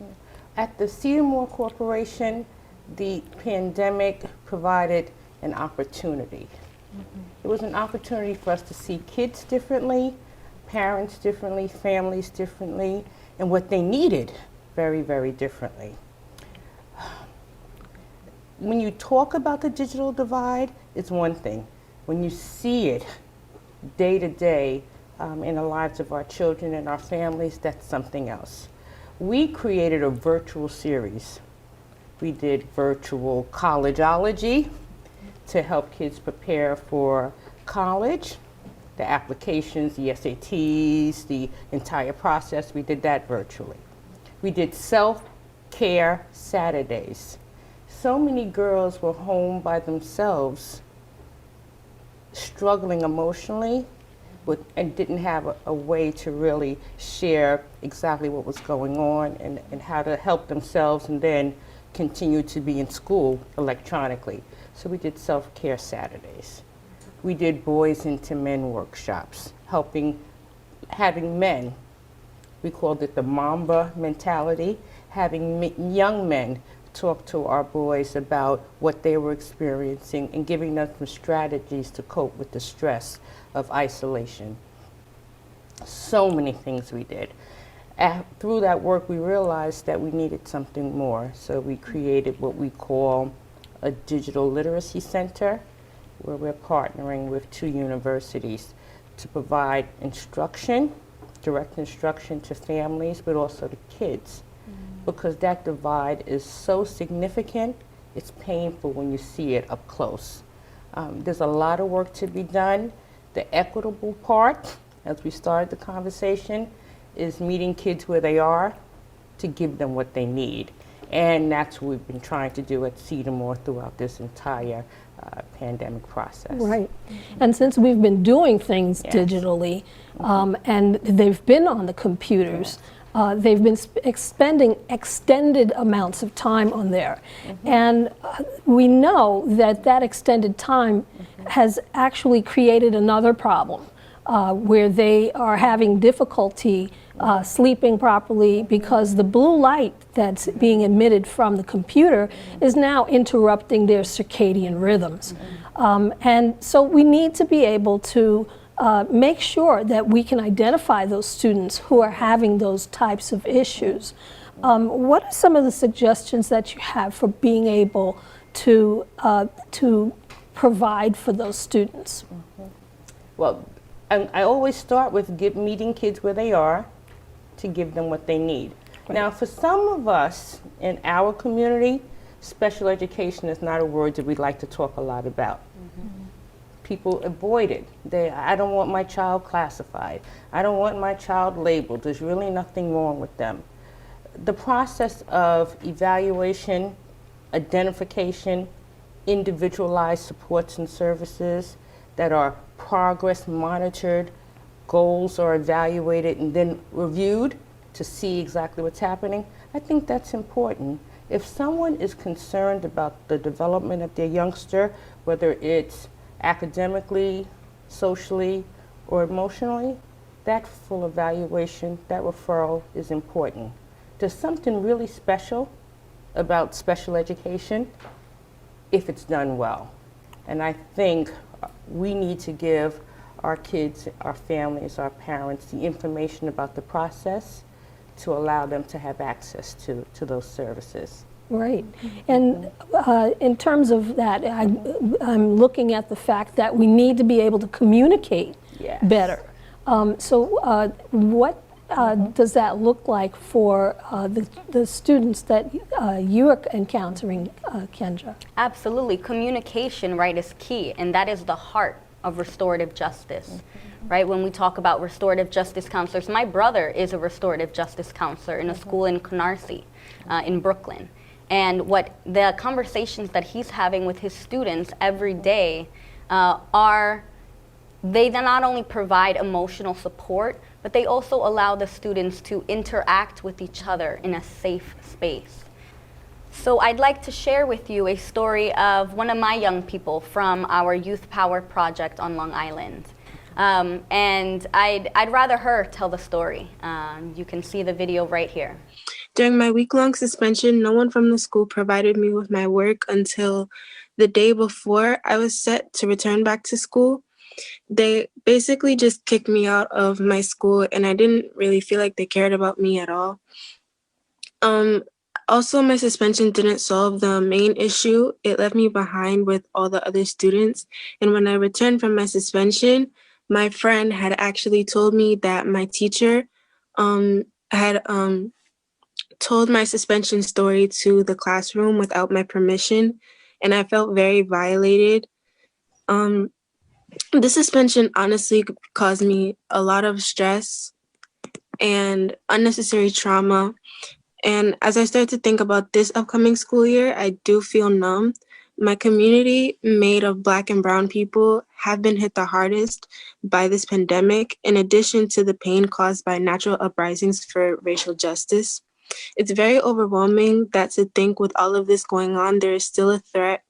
At the Cedar Moore Corporation, the pandemic provided an opportunity. It was an opportunity for us to see kids differently, parents differently, families differently, and what they needed very, very differently. When you talk about the digital divide, it's one thing. When you see it day to day in the lives of our children and our families, that's something else. We created a virtual series. We did virtual collegeology to help kids prepare for college, the applications, the SATs, the entire process. We did that virtually. We did self-care Saturdays. So many girls were home by themselves, struggling emotionally, and didn't have a way to really share exactly what was going on and how to help themselves and then continue to be in school electronically. So we did self-care Saturdays. We did boys into men workshops, having men, we called it the Mamba mentality, having young men talk to our boys about what they were experiencing and giving them some strategies to cope with the stress of isolation. So many things we did. Through that work, we realized that we needed something more. So we created what we call a digital literacy center, where we're partnering with 2 universities to provide instruction, direct instruction to families, but also to kids. Because that divide is so significant, it's painful when you see it up close. There's a lot of work to be done. The equitable part, as we started the conversation, is meeting kids where they are to give them what they need. And that's what we've been trying to do at Cedar Moore throughout this entire pandemic process. Right. And since we've been doing things digitally, and they've been on the computers, they've been expending extended amounts of time on there. And we know that that extended time has actually created another problem, where they are having difficulty sleeping properly because the blue light that's being emitted from the computer is now interrupting their circadian rhythms. And so we need to be able to make sure that we can identify those students who are having those types of issues. What are some of the suggestions that you have for being able to provide for those students? Well, I always start with meeting kids where they are to give them what they need. Right. Now, for some of us in our community, special education is not a word that we like to talk a lot about. People avoid it. I don't want my child classified. I don't want my child labeled. There's really nothing wrong with them. the process of evaluation, identification, individualized supports and services that are progress monitored, goals are evaluated and then reviewed to see exactly what's happening, I think that's important. If someone is concerned about the development of their youngster, whether it's academically, socially, or emotionally, that full evaluation, that referral is important. There's something really special about special education if it's done well. And I think we need to give our kids, our families, our parents the information about the process to allow them to have access to those services. Right. And in terms of that, I'm looking at the fact that we need to be able to communicate better. So what does that look like for the students that you're encountering, Kendra? Absolutely. Communication, right, is key, and that is the heart of restorative justice, right? When we talk about restorative justice counselors, my brother is a restorative justice counselor in a school in Canarsie, in Brooklyn. And what the conversations that he's having with his students every day they not only provide emotional support, but they also allow the students to interact with each other in a safe space. So I'd like to share with you a story of one of my young people from our Youth Power project on Long Island. And I'd rather her tell the story. You can see the video right here. During my week-long suspension, no one from the school provided me with my work until the day before I was set to return back to school. They basically just kicked me out of my school, and I didn't really feel like they cared about me at all. Also, my suspension didn't solve the main issue. It left me behind with all the other students. And when I returned from my suspension, my friend had actually told me that my teacher had told my suspension story to the classroom without my permission, and I felt very violated. This suspension honestly caused me a lot of stress and unnecessary trauma. And as I start to think about this upcoming school year, I do feel numb. My community, made of Black and Brown people, have been hit the hardest by this pandemic, in addition to the pain caused by natural uprisings for racial justice. It's very overwhelming that to think with all of this going on, there is still a threat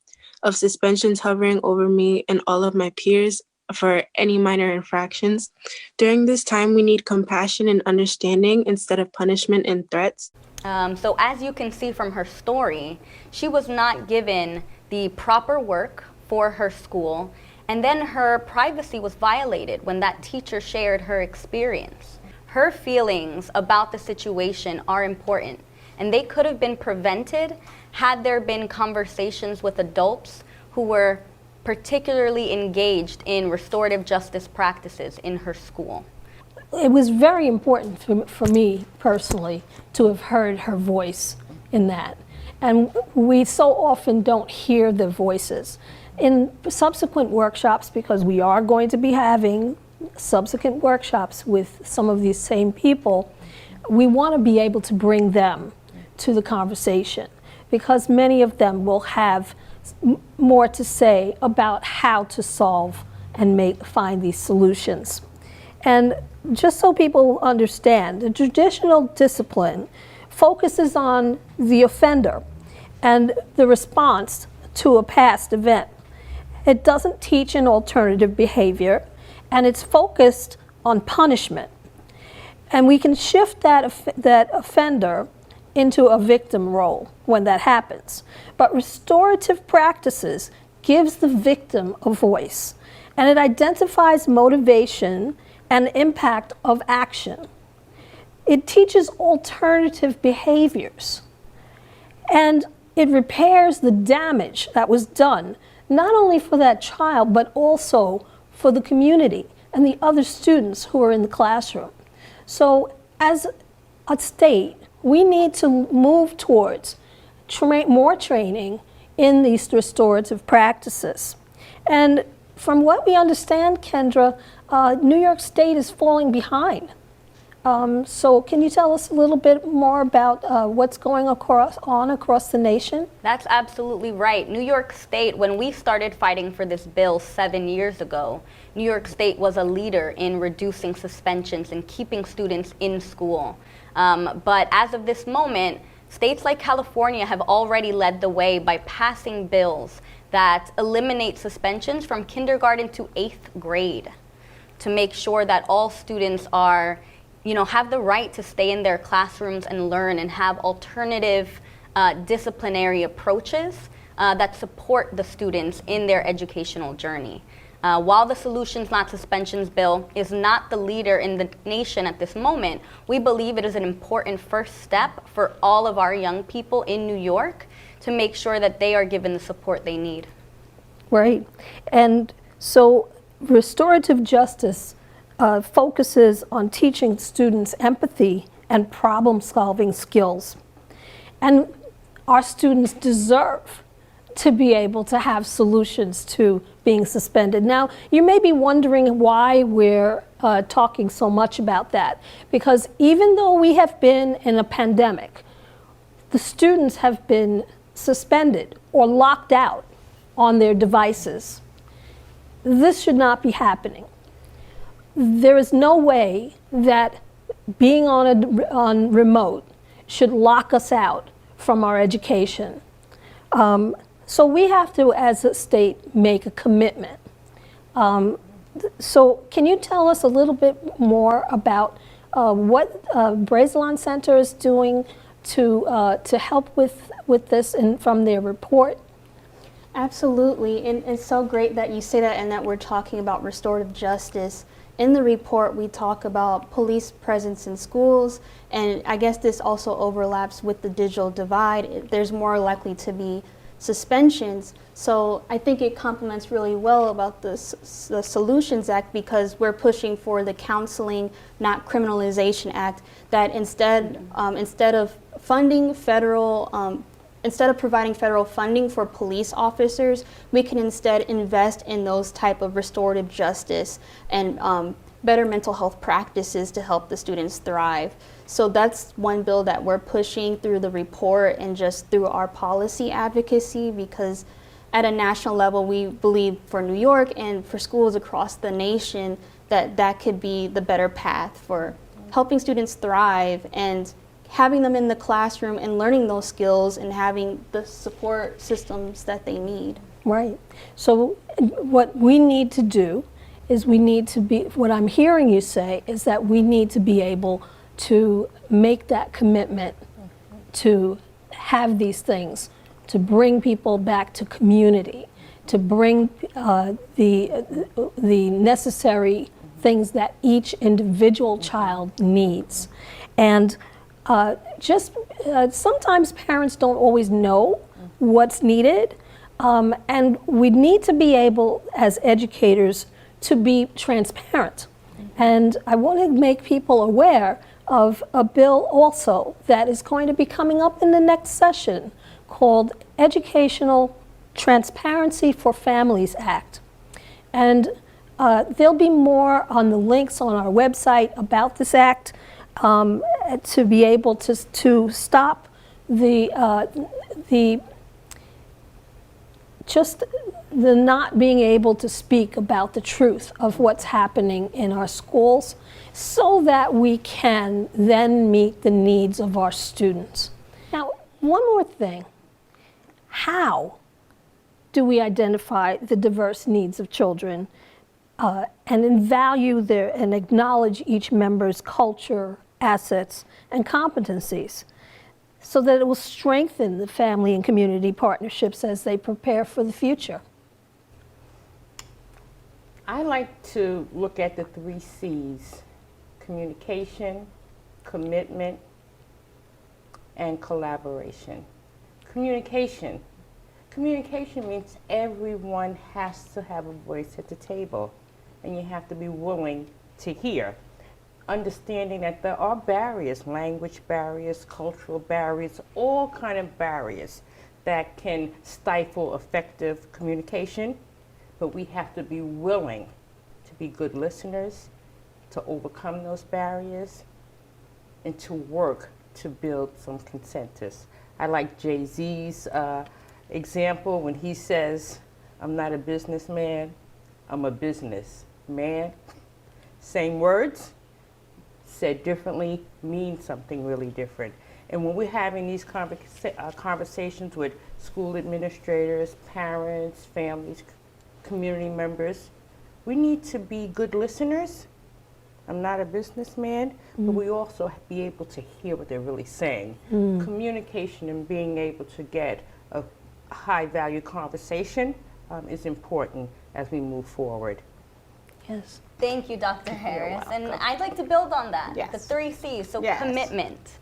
of suspensions hovering over me and all of my peers for any minor infractions. During this time, we need compassion and understanding instead of punishment and threats. So as you can see from her story, she was not given the proper work for her school, and then her privacy was violated when that teacher shared her experience. Her feelings about the situation are important, and they could have been prevented had there been conversations with adults who were particularly engaged in restorative justice practices in her school. It was very important for me personally to have heard her voice in that. And we so often don't hear the voices. In subsequent workshops, because we are going to be having subsequent workshops with some of these same people, we want to be able to bring them to the conversation, because many of them will have more to say about how to solve and find these solutions. And just so people understand, the traditional discipline focuses on the offender and the response to a past event. It doesn't teach an alternative behavior, and it's focused on punishment. And we can shift that offender into a victim role when that happens. But restorative practices gives the victim a voice, and it identifies motivation and impact of action. It teaches alternative behaviors, and it repairs the damage that was done, not only for that child, but also for the community and the other students who are in the classroom. So as a state, we need to move towards more training in these restorative practices. And from what we understand, Kendra, New York State is falling behind So can you tell us a little bit more about what's going across the nation? That's absolutely right. New York State, when we started fighting for this bill 7 years ago, New York State was a leader in reducing suspensions and keeping students in school. But as of this moment, states like California have already led the way by passing bills that eliminate suspensions from kindergarten to 8th grade to make sure that all students are, have the right to stay in their classrooms and learn and have alternative disciplinary approaches that support the students in their educational journey. While the Solutions Not Suspensions bill is not the leader in the nation at this moment, we believe it is an important first step for all of our young people in New York to make sure that they are given the support they need. Right. And so restorative justice focuses on teaching students empathy and problem-solving skills. And our students deserve to be able to have solutions to being suspended. Now, you may be wondering why we're talking so much about that, because even though we have been in a pandemic, the students have been suspended or locked out on their devices. This should not be happening. There is no way that being on remote should lock us out from our education. So we have to, as a state, make a commitment. So can you tell us a little bit more about what Breslin Center is doing to help with this and from their report? Absolutely, and it's so great that you say that and that we're talking about restorative justice. In the report, we talk about police presence in schools, and I guess this also overlaps with the digital divide. There's more likely to be suspensions, so I think it complements really well about the Solutions Act, because we're pushing for the Counseling, Not Criminalization Act, that instead of funding instead of providing federal funding for police officers, we can instead invest in those type of restorative justice and better mental health practices to help the students thrive. So that's one bill that we're pushing through the report and just through our policy advocacy, because at a national level, we believe for New York and for schools across the nation that could be the better path for helping students thrive and having them in the classroom and learning those skills and having the support systems that they need. Right. So what we need to do is what I'm hearing you say is that we need to be able to make that commitment to have these things, to bring people back to community, to bring the necessary things that each individual child needs. And sometimes parents don't always know what's needed, and we need to be able, as educators, to be transparent. And I want to make people aware of a bill also that is going to be coming up in the next session called Educational Transparency for Families Act. And there'll be more on the links on our website about this act, to be able to stop the not being able to speak about the truth of what's happening in our schools, so that we can then meet the needs of our students. Now, one more thing. How do we identify the diverse needs of children and value and acknowledge each member's culture, assets, and competencies, so that it will strengthen the family and community partnerships as they prepare for the future? I like to look at the 3 C's: communication, commitment, and collaboration. Communication. Communication means everyone has to have a voice at the table, and you have to be willing to hear. Understanding that there are barriers, language barriers, cultural barriers, all kind of barriers that can stifle effective communication, but we have to be willing to be good listeners, to overcome those barriers, and to work to build some consensus. I like Jay-Z's example when he says, I'm not a businessman, I'm a business man. Same words, said differently, mean something really different. And when we're having these conversations with school administrators, parents, families, community members, we need to be good listeners. I'm not a businessman, but we also be able to hear what they're really saying. Communication and being able to get a high value conversation is important as we move forward. Yes. Thank you, Dr. Harris. And I'd like to build on that, the 3 C's. So commitment.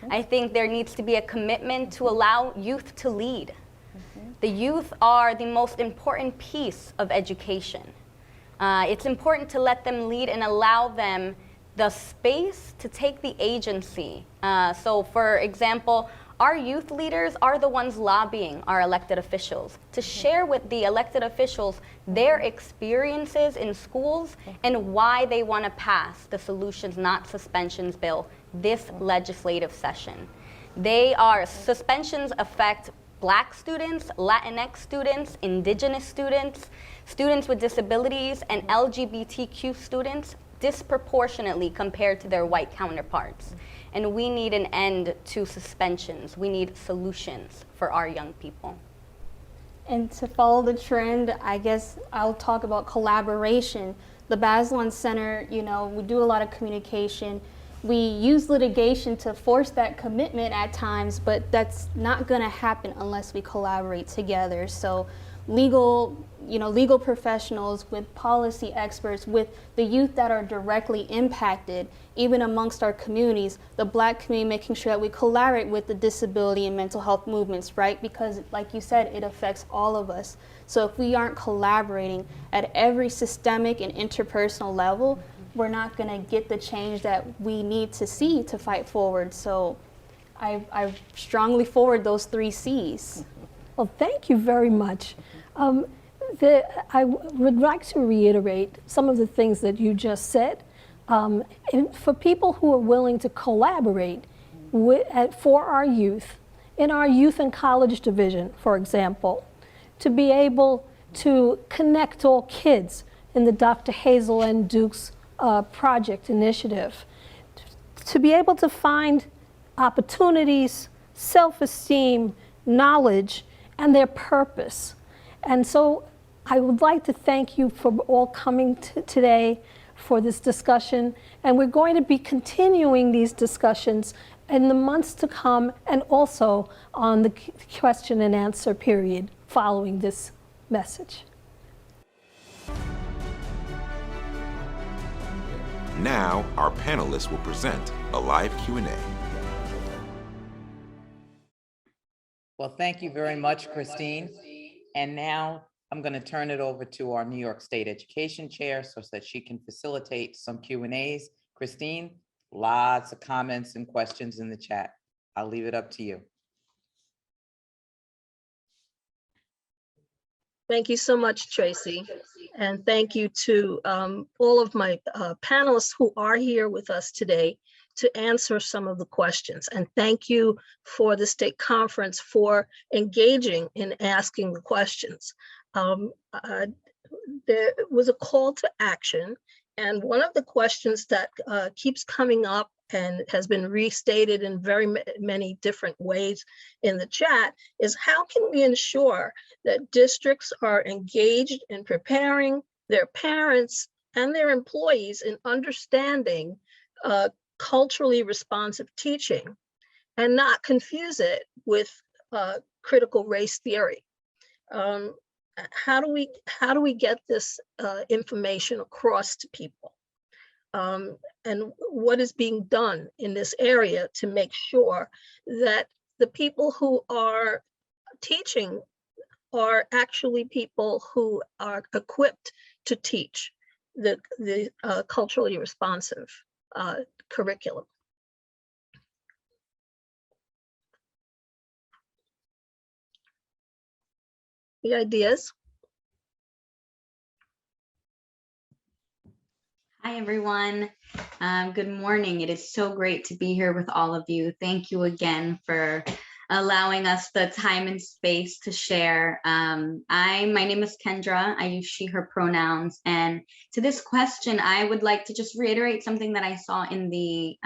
I think there needs to be a commitment to allow youth to lead. The youth are the most important piece of education. It's important to let them lead and allow them the space to take the agency. So for example, our youth leaders are the ones lobbying our elected officials to share with the elected officials their experiences in schools and why they want to pass the Solutions Not Suspensions bill this legislative session. Suspensions affect Black students, Latinx students, Indigenous students, students with disabilities, and LGBTQ students disproportionately compared to their white counterparts. And we need an end to suspensions. We need solutions for our young people. And to follow the trend, I guess I'll talk about collaboration. The Bazelon Center, you know, we do a lot of communication. We use litigation to force that commitment at times, but that's not going to happen unless we collaborate together. So legal professionals, with policy experts, with the youth that are directly impacted, even amongst our communities, the Black community, making sure that we collaborate with the disability and mental health movements, right? Because like you said, it affects all of us. So if we aren't collaborating at every systemic and interpersonal level, we're not going to get the change that we need to see to fight forward. So I strongly forward those 3 C's. Well, thank you very much. I would like to reiterate some of the things that you just said. And for people who are willing to collaborate for our youth, in our youth and college division, for example, to be able to connect all kids in the Dr. Hazel N. Dukes project initiative, to be able to find opportunities, self-esteem, knowledge, and their purpose. And so I would like to thank you for all coming today for this discussion. And we're going to be continuing these discussions in the months to come, and also on the question and answer period following this message. Now, our panelists will present a live Q&A. Well, thank you very much, Christine. And now I'm going to turn it over to our New York State Education Chair so that she can facilitate some Q&As. Christine, lots of comments and questions in the chat. I'll leave it up to you. Thank you so much, Tracy. And thank you to all of my panelists who are here with us today to answer some of the questions. And thank you for the state conference for engaging in asking the questions. There was a call to action, and one of the questions that keeps coming up and has been restated in very many different ways in the chat is, how can we ensure that districts are engaged in preparing their parents and their employees in understanding culturally responsive teaching and not confuse it with critical race theory? How do we get this information across to people? And what is being done in this area to make sure that the people who are teaching are actually people who are equipped to teach the culturally responsive curriculum? The ideas? Hi, everyone. Good morning. It is so great to be here with all of you. Thank you again for allowing us the time and space to share. My name is Kendra. I use she, her pronouns. And to this question, I would like to just reiterate something that I saw in the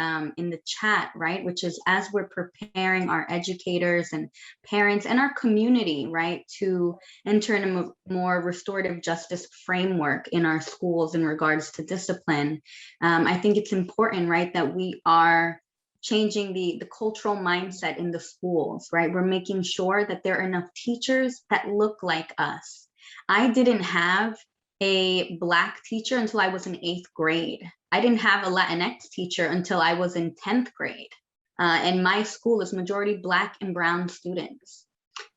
chat, right? Which is, as we're preparing our educators and parents and our community, right, to enter in a more restorative justice framework in our schools in regards to discipline, I think it's important, right, that we are changing the cultural mindset in the schools, right? We're making sure that there are enough teachers that look like us. I didn't have a Black teacher until I was in 8th grade. I didn't have a Latinx teacher until I was in 10th grade. And my school is majority Black and brown students.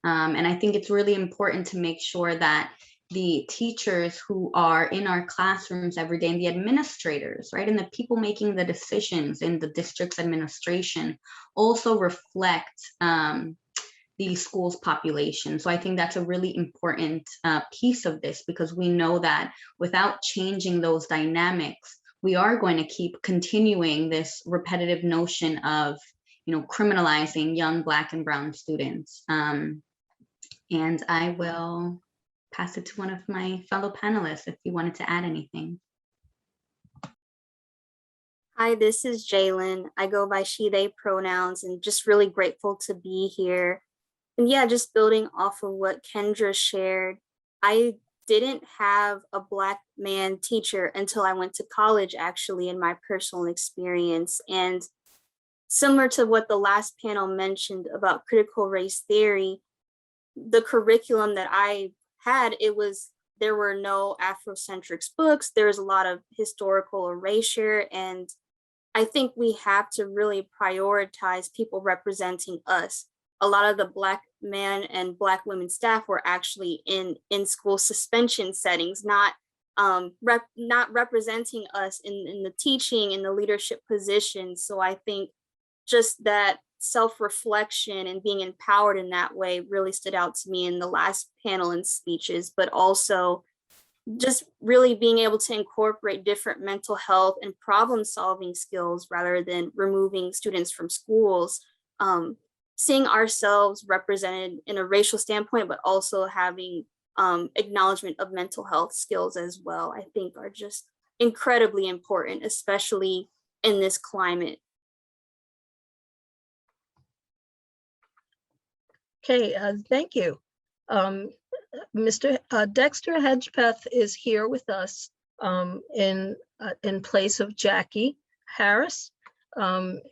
And I think it's really important to make sure that the teachers who are in our classrooms every day and the administrators, right, and the people making the decisions in the district's administration also reflect the school's population. So I think that's a really important piece of this, because we know that without changing those dynamics, we are going to keep continuing this repetitive notion of, you know, criminalizing young Black and brown students. And I will pass it to one of my fellow panelists if you wanted to add anything. Hi, this is Jalen. I go by she, they pronouns, and just really grateful to be here. And yeah, just building off of what Kendra shared, I didn't have a Black man teacher until I went to college, actually, in my personal experience. And similar to what the last panel mentioned about critical race theory, the curriculum that I had, there were no Afrocentrics books. There's a lot of historical erasure. And I think we have to really prioritize people representing us. A lot of the Black men and Black women staff were actually in school suspension settings, not representing us in the teaching and the leadership positions. So I think just that self-reflection and being empowered in that way really stood out to me in the last panel and speeches, but also just really being able to incorporate different mental health and problem-solving skills rather than removing students from schools, seeing ourselves represented in a racial standpoint, but also having acknowledgement of mental health skills as well, I think are just incredibly important, especially in this climate. Okay, thank you. Mr. Dexter Hedgepeth is here with us in place of Jackie Harris.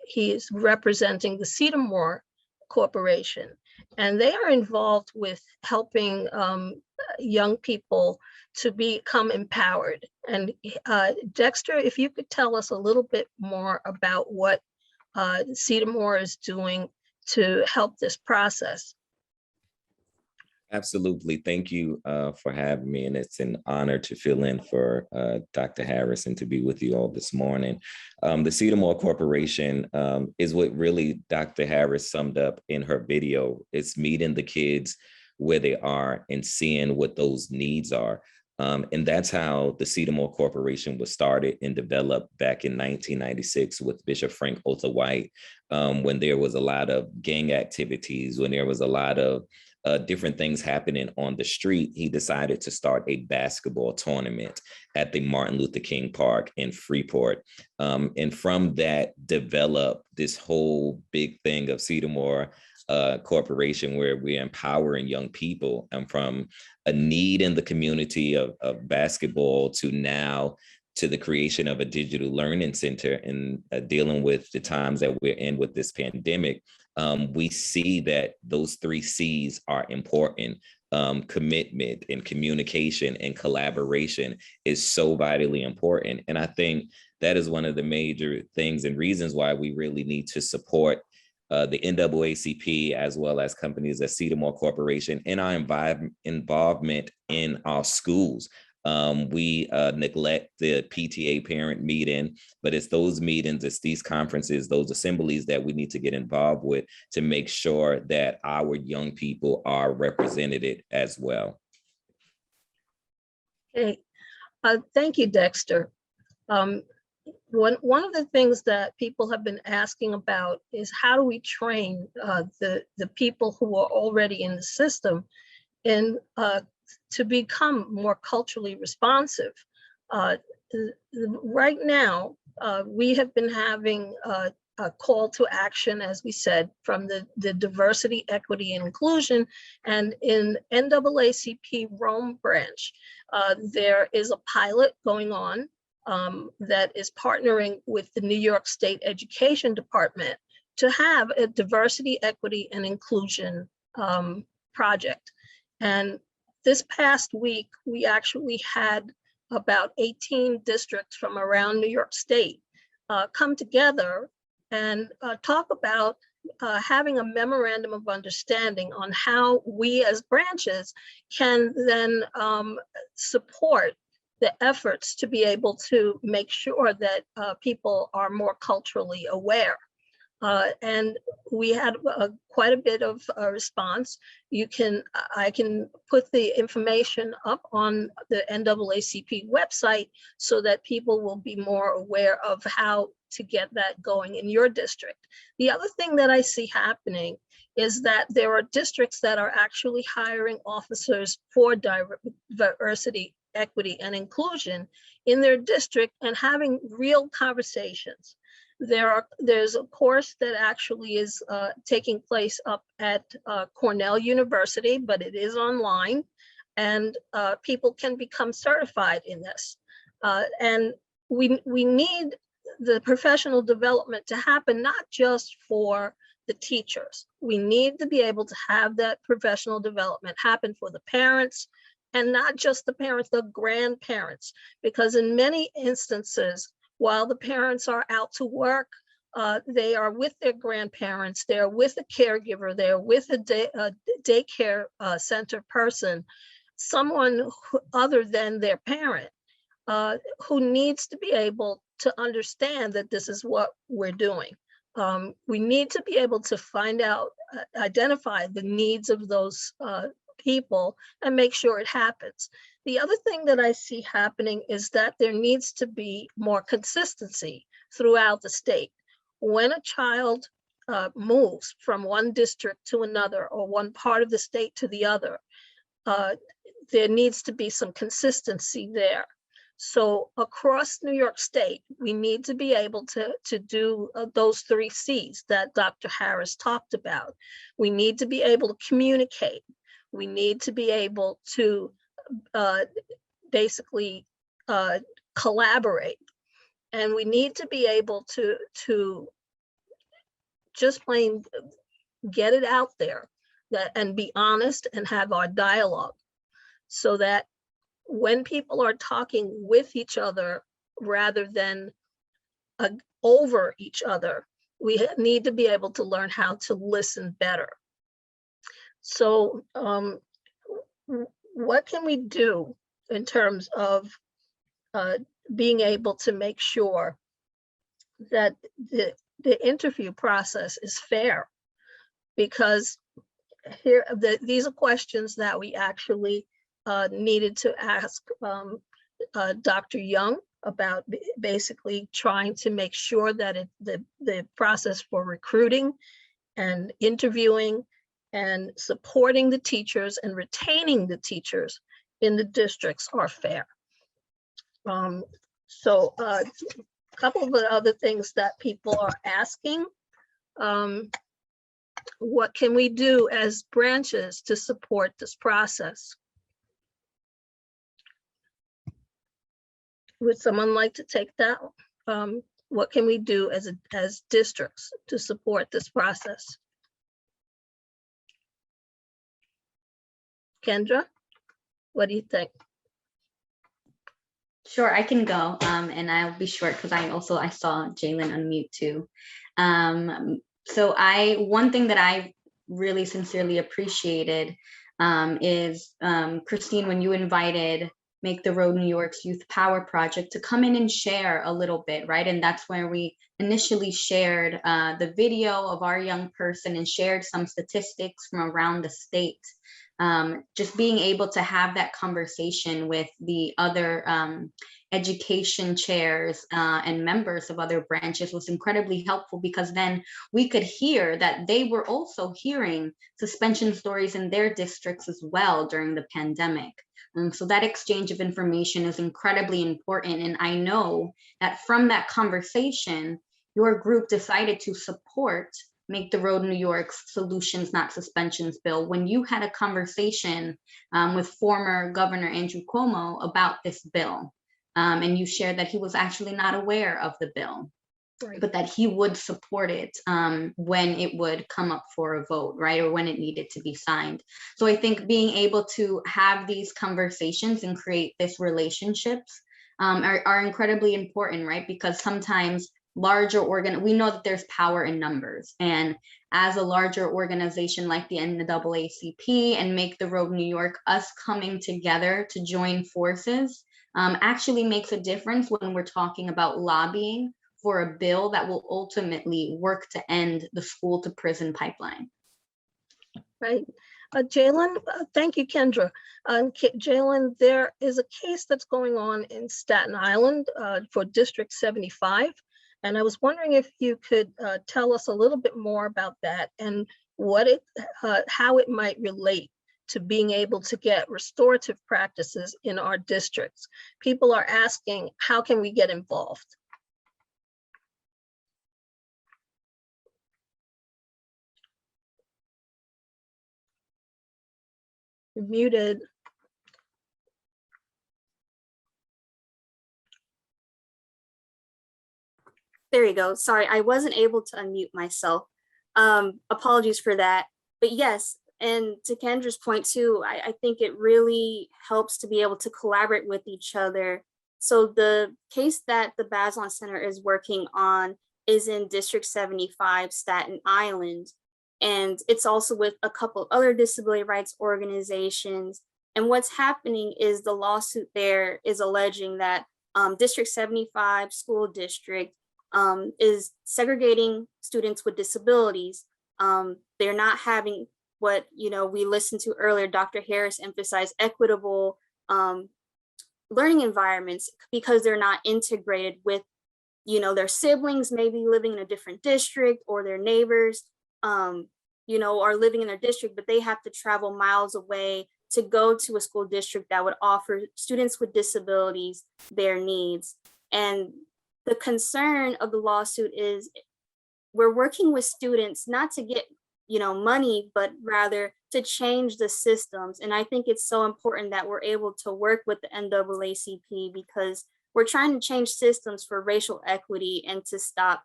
He is representing the Cedarmore Corporation, and they are involved with helping young people to become empowered. And Dexter, if you could tell us a little bit more about what Cedarmore is doing to help this process. Absolutely. Thank you for having me. And it's an honor to fill in for Dr. Harris and to be with you all this morning. The Cedarmore Corporation is what really Dr. Harris summed up in her video. It's meeting the kids where they are and seeing what those needs are. And that's how the Cedarmore Corporation was started and developed back in 1996 with Bishop Frank Otha White, when there was a lot of gang activities, when there was a lot of different things happening on the street. He decided to start a basketball tournament at the Martin Luther King Park in Freeport. And from that developed this whole big thing of Cedarmore Corporation, where we're empowering young people, and from a need in the community of basketball to now to the creation of a digital learning center and dealing with the times that we're in with this pandemic. We see that those 3 C's are important. Commitment and communication and collaboration is so vitally important. And I think that is one of the major things and reasons why we really need to support the NAACP, as well as companies at Cedarmore Corporation, in our involvement in our schools. We neglect the PTA parent meeting, but it's those meetings, it's these conferences, those assemblies that we need to get involved with to make sure that our young people are represented as well. Okay, thank you, Dexter. Um, one of the things that people have been asking about is how do we train the people who are already in the system and to become more culturally responsive. Right now, we have been having a call to action, as we said, from the diversity, equity, and inclusion. And in NAACP Rome branch, there is a pilot going on that is partnering with the New York State Education Department to have a diversity, equity, and inclusion project. And this past week, we actually had about 18 districts from around New York State come together and talk about having a memorandum of understanding on how we as branches can then support the efforts to be able to make sure that people are more culturally aware. And we had quite a bit of response. I can put the information up on the NAACP website so that people will be more aware of how to get that going in your district. The other thing that I see happening is that there are districts that are actually hiring officers for diversity, equity, and inclusion in their district and having real conversations. There's a course that actually is taking place up at Cornell University, but it is online, and people can become certified in this. And we need the professional development to happen, not just for the teachers. We need to be able to have that professional development happen for the parents, and not just the parents, the grandparents, because in many instances, while the parents are out to work, they are with their grandparents, they're with a caregiver, they're with a daycare center person, someone other than their parent, who needs to be able to understand that this is what we're doing. We need to be able to find out, identify the needs of those people and make sure it happens. The other thing that I see happening is that there needs to be more consistency throughout the state. When a child moves from one district to another or one part of the state to the other, there needs to be some consistency there. So across New York State, we need to be able to do those 3 C's that Dr. Harris talked about. We need to be able to communicate. We need to be able to basically collaborate. And we need to be able to just plain get it out there and be honest and have our dialogue, so that when people are talking with each other rather than over each other, we need to be able to learn how to listen better. So what can we do in terms of being able to make sure that the interview process is fair? Because here, these are questions that we actually needed to ask Dr. Young about, basically trying to make sure that the process for recruiting and interviewing and supporting the teachers and retaining the teachers in the districts are fair. So a couple of the other things that people are asking, what can we do as branches to support this process? Would someone like to take that? What can we do as districts to support this process? Kendra, what do you think? Sure, I can go, and I'll be short because I saw Jalen unmute too. So one thing that I really sincerely appreciated is, Christine, when you invited Make the Road New York's Youth Power Project to come in and share a little bit, right? And that's where we initially shared the video of our young person and shared some statistics from around the state. Just being able to have that conversation with the other education chairs and members of other branches was incredibly helpful, because then we could hear that they were also hearing suspension stories in their districts as well during the pandemic. So that exchange of information is incredibly important. And I know that from that conversation, your group decided to support Make the Road New York's Solutions Not Suspensions bill when you had a conversation with former Governor Andrew Cuomo about this bill. And you shared that he was actually not aware of the bill, right, but that he would support it when it would come up for a vote, right, or when it needed to be signed. So I think being able to have these conversations and create these relationships are incredibly important, right? Because sometimes we know that there's power in numbers, and as a larger organization like the NAACP and Make the Road New York, us coming together to join forces actually makes a difference when we're talking about lobbying for a bill that will ultimately work to end the school to prison pipeline. Right. Jalen, thank you, Kendra. Jalen, there is a case that's going on in Staten Island for District 75. And I was wondering if you could tell us a little bit more about that and how it might relate to being able to get restorative practices in our districts. People are asking, how can we get involved? You're muted. There you go. Sorry, I wasn't able to unmute myself. Apologies for that. But yes, and to Kendra's point too, I think it really helps to be able to collaborate with each other. So the case that the Bazelon Center is working on is in District 75, Staten Island. And it's also with a couple of other disability rights organizations. And what's happening is the lawsuit there is alleging that District 75 school district is segregating students with disabilities. They're not having what we listened to earlier. Dr. Harris emphasized equitable learning environments because they're not integrated with their siblings, maybe living in a different district, or their neighbors are living in their district, but they have to travel miles away to go to a school district that would offer students with disabilities their needs. And the concern of the lawsuit is we're working with students not to get money, but rather to change the systems. And I think it's so important that we're able to work with the NAACP because we're trying to change systems for racial equity and to stop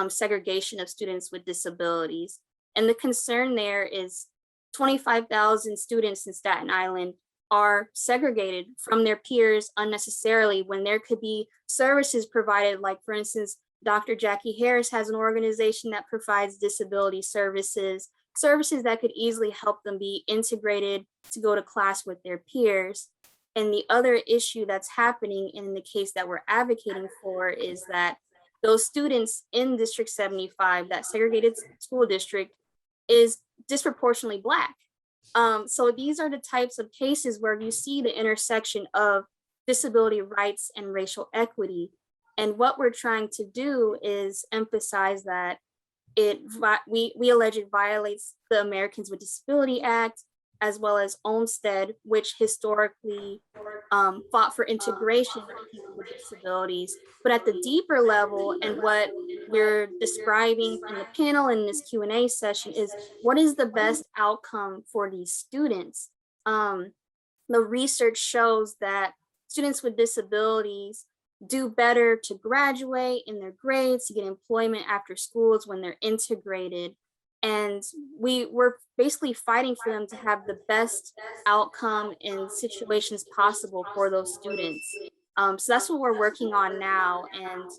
segregation of students with disabilities. And the concern there is 25,000 students in Staten Island are segregated from their peers unnecessarily when there could be services provided. Like, for instance, Dr. Jackie Harris has an organization that provides disability services that could easily help them be integrated to go to class with their peers. And the other issue that's happening in the case that we're advocating for is that those students in District 75, that segregated school district, is disproportionately Black. So these are the types of cases where you see the intersection of disability rights and racial equity. And what we're trying to do is emphasize that we allege it violates the Americans with Disability Act, as well as Olmstead, which historically fought for integration of people with disabilities. But at the deeper level, and what we're describing in the panel in this Q&A session, is what is the best outcome for these students? The research shows that students with disabilities do better to graduate in their grades, to get employment after schools when they're integrated. And we're basically fighting for them to have the best outcome in situations possible for those students. So that's what we're working on now, and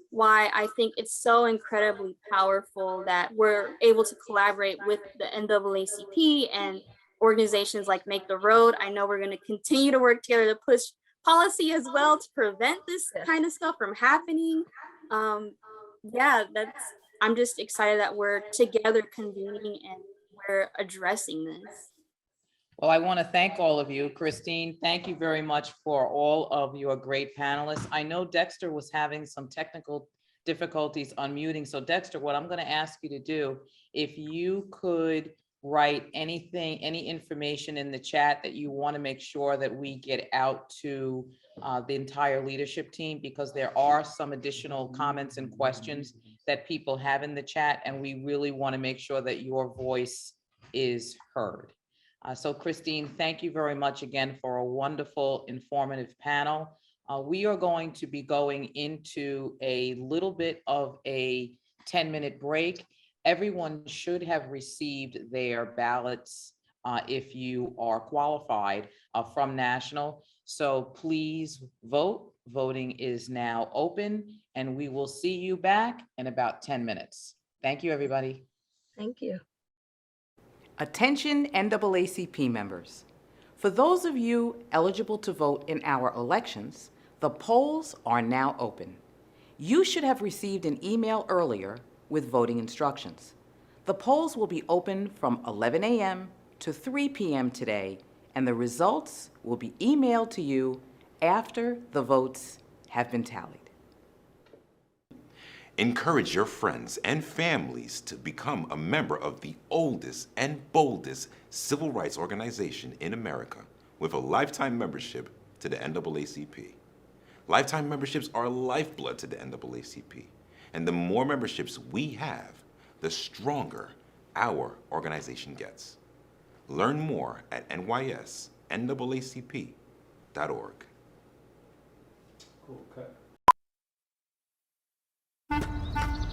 why I think it's so incredibly powerful that we're able to collaborate with the NAACP and organizations like Make the Road. I know we're going to continue to work together to policy as well to prevent this kind of stuff from happening. Yeah, I'm just excited that we're together convening and we're addressing this. Well, I want to thank all of you. Christine, thank you very much for all of your great panelists. I know Dexter was having some technical difficulties unmuting. So Dexter, what I'm going to ask you to do, if you could write anything, any information in the chat that you want to make sure that we get out to the entire leadership team, because there are some additional comments and questions that people have in the chat, and we really want to make sure that your voice is heard. So Christine, thank you very much again for a wonderful, informative panel. We are going to be going into a little bit of a 10-minute break. Everyone should have received their ballots if you are qualified from National. So please vote. Voting is now open, and we will see you back in about 10 minutes. Thank you, everybody. Thank you. Attention NAACP members. For those of you eligible to vote in our elections, the polls are now open. You should have received an email earlier with voting instructions. The polls will be open from 11 a.m. to 3 p.m. today, and the results will be emailed to you after the votes have been tallied. Encourage your friends and families to become a member of the oldest and boldest civil rights organization in America with a lifetime membership to the NAACP. Lifetime memberships are lifeblood to the NAACP, and the more memberships we have, the stronger our organization gets. Learn more at NYS.NAACP.org.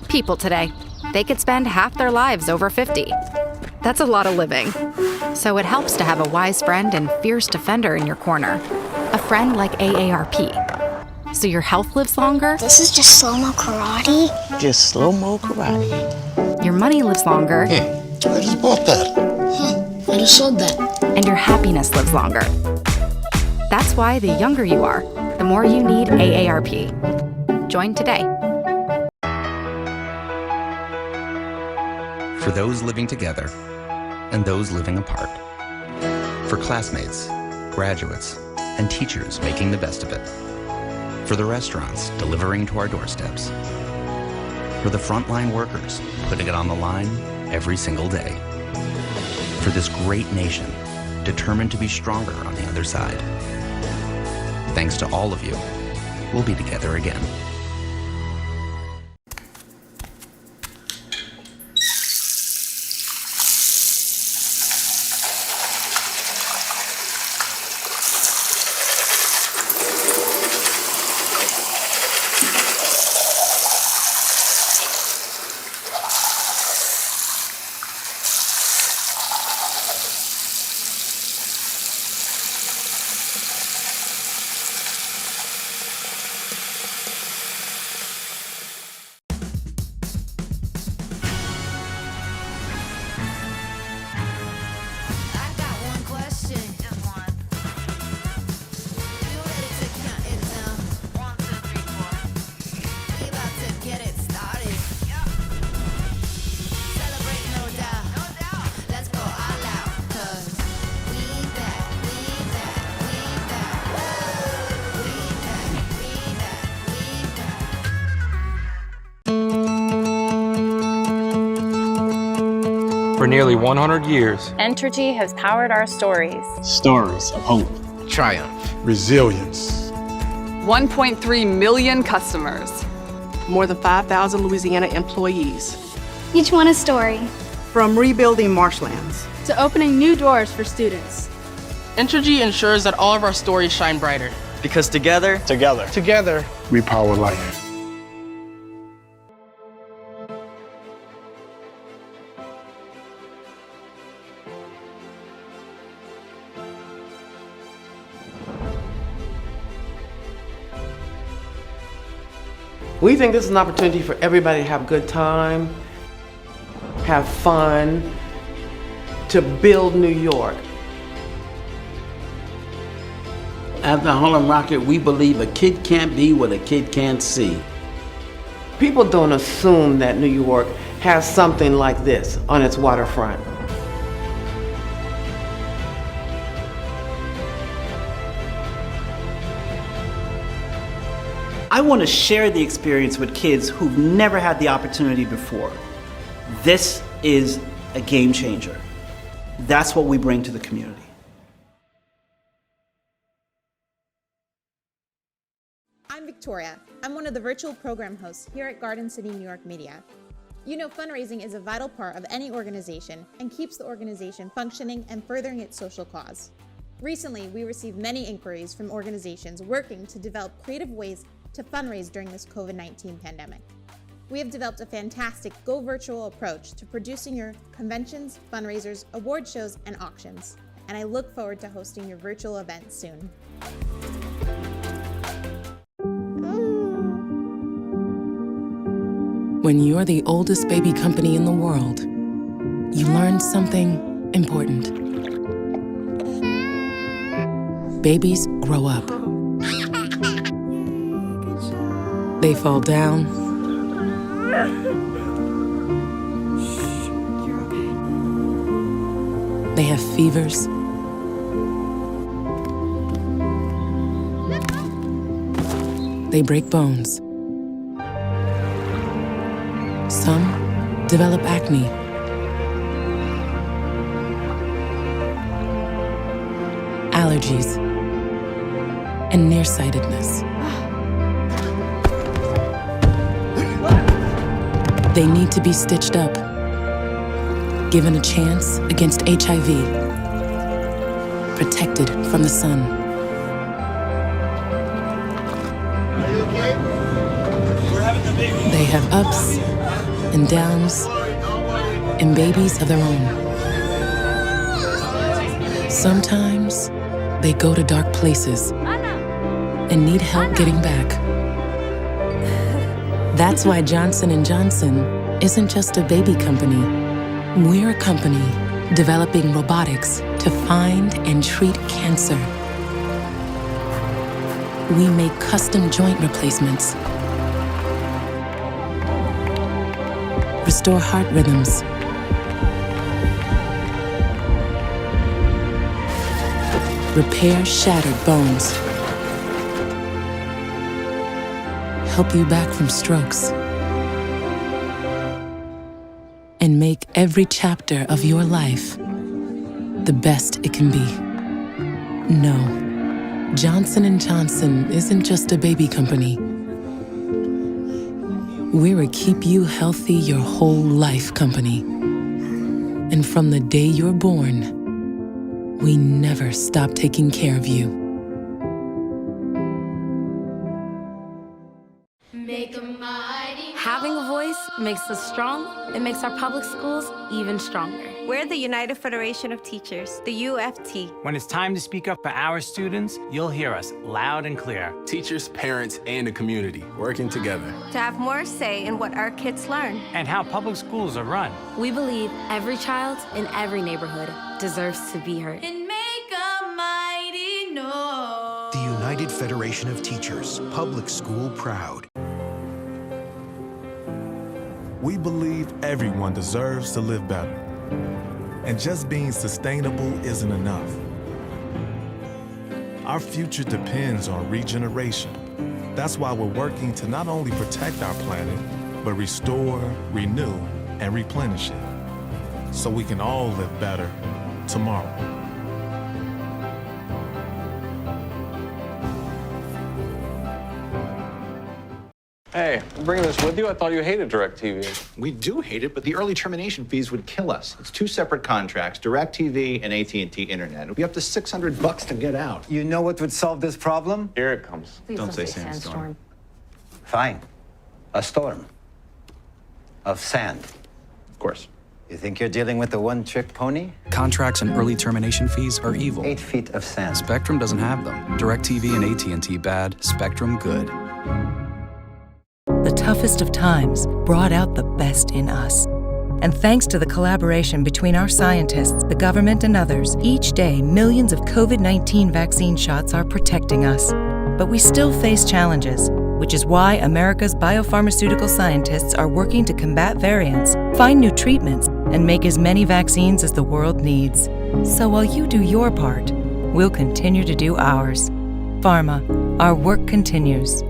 People today, they could spend half their lives over 50. That's a lot of living. So it helps to have a wise friend and fierce defender in your corner. A friend like AARP. So your health lives longer. This is just slow-mo karate? Just slow-mo karate. Your money lives longer. I just bought that. I just sold that. And your happiness lives longer. That's why the younger you are, the more you need AARP. Join today. For those living together and those living apart. For classmates, graduates, and teachers making the best of it. For the restaurants delivering to our doorsteps. For the frontline workers putting it on the line every single day. For this great nation determined to be stronger on the other side. Thanks to all of you, we'll be together again. For nearly 100 years, Entergy has powered our stories. Stories of hope, triumph, resilience. 1.3 million customers. More than 5,000 Louisiana employees. Each one a story. From rebuilding marshlands to opening new doors for students. Entergy ensures that all of our stories shine brighter. Because together, we power life. We think this is an opportunity for everybody to have a good time, have fun, to build New York. At the Harlem Rocket, we believe a kid can't be what a kid can't see. People don't assume that New York has something like this on its waterfront. I want to share the experience with kids who've never had the opportunity before. This is a game changer. That's what we bring to the community. I'm Victoria. I'm one of the virtual program hosts here at Garden City New York Media. You know, fundraising is a vital part of any organization and keeps the organization functioning and furthering its social cause. Recently, we received many inquiries from organizations working to develop creative ways to fundraise during this COVID-19 pandemic. We have developed a fantastic Go Virtual approach to producing your conventions, fundraisers, award shows, and auctions. And I look forward to hosting your virtual event soon. When you're the oldest baby company in the world, you learn something important. Babies grow up. They fall down. They have fevers. They break bones. Some develop acne. Allergies. And nearsightedness. They need to be stitched up, given a chance against HIV, protected from the sun. Are you okay? We're having the baby. They have ups and downs and babies of their own. Sometimes they go to dark places and need help getting back. That's why Johnson & Johnson isn't just a baby company. We're a company developing robotics to find and treat cancer. We make custom joint replacements, restore heart rhythms, repair shattered bones, help you back from strokes, and make every chapter of your life the best it can be. No, Johnson & Johnson isn't just a baby company. We're a keep you healthy your whole life company. And from the day you're born, we never stop taking care of you. Having a voice makes us strong. It makes our public schools even stronger. We're the United Federation of Teachers, the UFT. When it's time to speak up for our students, you'll hear us loud and clear. Teachers, parents, and the community working together To have more say in what our kids learn. And how public schools are run. We believe every child in every neighborhood deserves to be heard. And make a mighty noise. The United Federation of Teachers, public school proud. We believe everyone deserves to live better. And just being sustainable isn't enough. Our future depends on regeneration. That's why we're working to not only protect our planet, but restore, renew, and replenish it, so we can all live better tomorrow. Hey, I'm bringing this with you. I thought you hated DirecTV. We do hate it, but the early termination fees would kill us. It's two separate contracts, DirecTV and AT&T Internet. It'd be up to $600 to get out. You know what would solve this problem? Here it comes. Please don't say sandstorm. Fine. A storm. Of sand. Of course. You think you're dealing with a one-trick pony? Contracts and early termination fees are evil. 8 feet of sand. Spectrum doesn't have them. DirecTV and AT&T bad, Spectrum good. The toughest of times brought out the best in us. And thanks to the collaboration between our scientists, the government, and others, each day millions of COVID-19 vaccine shots are protecting us. But we still face challenges, which is why America's biopharmaceutical scientists are working to combat variants, find new treatments, and make as many vaccines as the world needs. So while you do your part, we'll continue to do ours. Pharma, our work continues.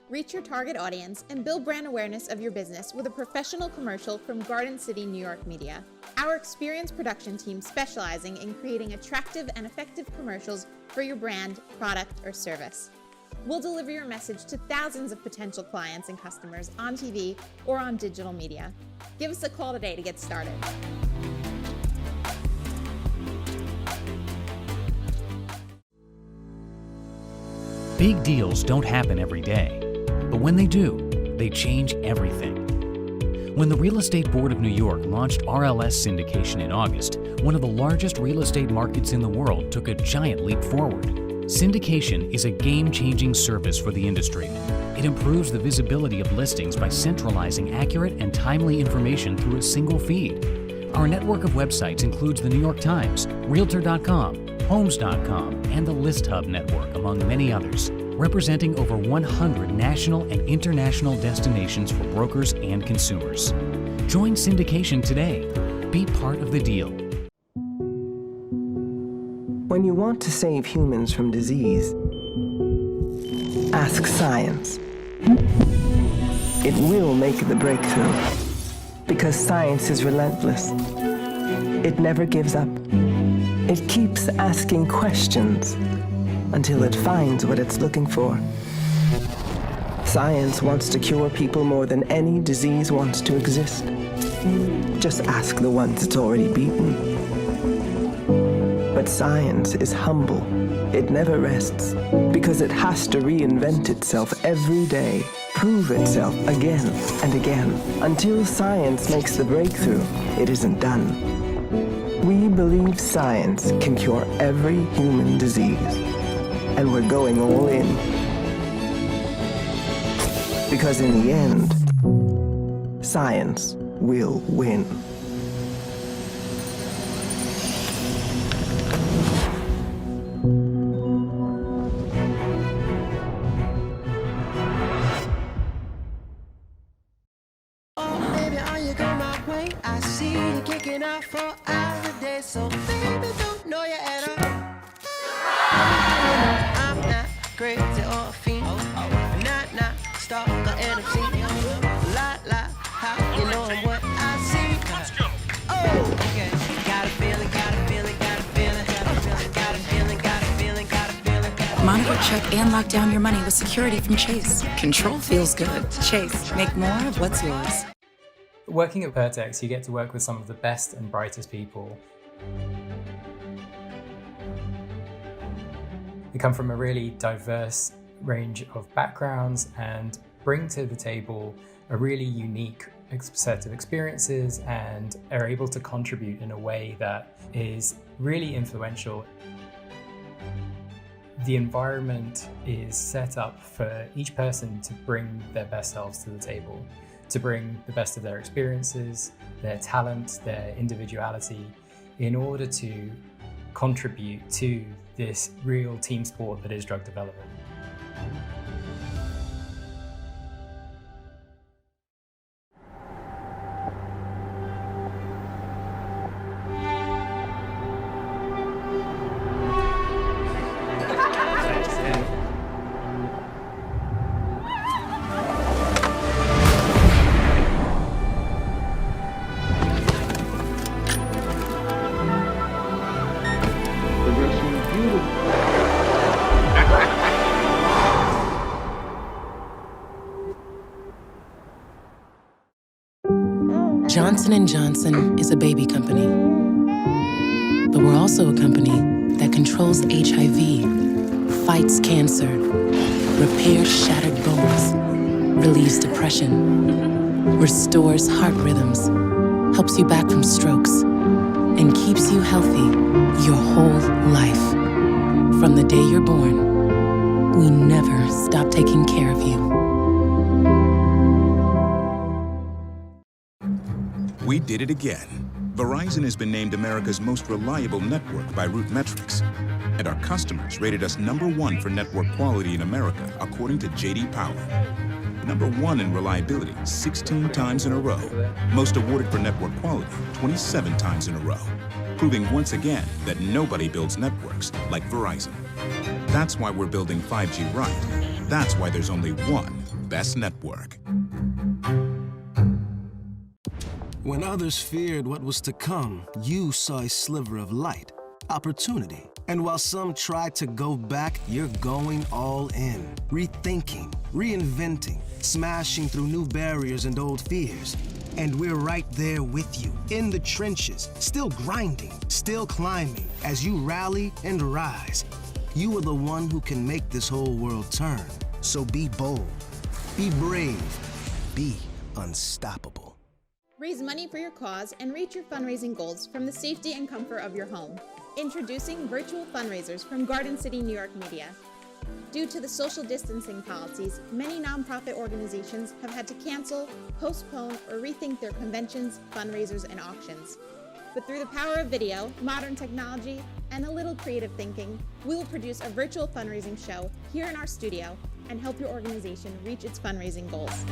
Reach your target audience and build brand awareness of your business with a professional commercial from Garden City, New York Media. Our experienced production team specializing in creating attractive and effective commercials for your brand, product, or service. We'll deliver your message to thousands of potential clients and customers on TV or on digital media. Give us a call today to get started. Big deals don't happen every day, but when they do, they change everything. When the Real Estate Board of New York launched RLS syndication in August, one of the largest real estate markets in the world took a giant leap forward. Syndication is a game-changing service for the industry. It improves the visibility of listings by centralizing accurate and timely information through a single feed. Our network of websites includes the New York Times, Realtor.com, Homes.com, and the List Hub network, among many others, representing over 100 national and international destinations for brokers and consumers. Join syndication today. Be part of the deal. When you want to save humans from disease, ask science. It will make the breakthrough, because science is relentless. It never gives up. It keeps asking questions until it finds what it's looking for. Science wants to cure people more than any disease wants to exist. Just ask the ones it's already beaten. But science is humble. It never rests, because it has to reinvent itself every day, prove itself again and again. Until science makes the breakthrough, it isn't done. We believe science can cure every human disease, and we're going all in. Because in the end, science will win. So baby, don't know you at all. I'm not crazy or a fiend. Not stalker and a fiend. La, how you know what I see? Let's go. Oh, okay. Got a feeling. Monitor, check, and lock down your money with security from Chase. Control feels good. Chase, make more of what's yours. Working at Vertex, you get to work with some of the best and brightest people. They come from a really diverse range of backgrounds and bring to the table a really unique set of experiences and are able to contribute in a way that is really influential. The environment is set up for each person to bring their best selves to the table, to bring the best of their experiences, their talent, their individuality, in order to contribute to this real team sport that is drug development. Johnson & Johnson is a baby company, but we're also a company that controls HIV, fights cancer, repairs shattered bones, relieves depression, restores heart rhythms, helps you back from strokes, and keeps you healthy your whole life. From the day you're born, we never stop taking care of you. We did it again. Verizon has been named America's most reliable network by RootMetrics. And our customers rated us #1 for network quality in America, according to J.D. Power. #1 in reliability 16 times in a row. Most awarded for network quality 27 times in a row. Proving once again that nobody builds networks like Verizon. That's why we're building 5G right. That's why there's only one best network. When others feared what was to come, you saw a sliver of light, opportunity. And while some tried to go back, you're going all in. Rethinking, reinventing, smashing through new barriers and old fears. And we're right there with you, in the trenches, still grinding, still climbing, as you rally and rise. You are the one who can make this whole world turn. So be bold, be brave, be unstoppable. Raise money for your cause and reach your fundraising goals from the safety and comfort of your home. Introducing virtual fundraisers from Garden City, New York Media. Due to the social distancing policies, many nonprofit organizations have had to cancel, postpone, or rethink their conventions, fundraisers, and auctions. But through the power of video, modern technology, and a little creative thinking, we will produce a virtual fundraising show here in our studio and help your organization reach its fundraising goals.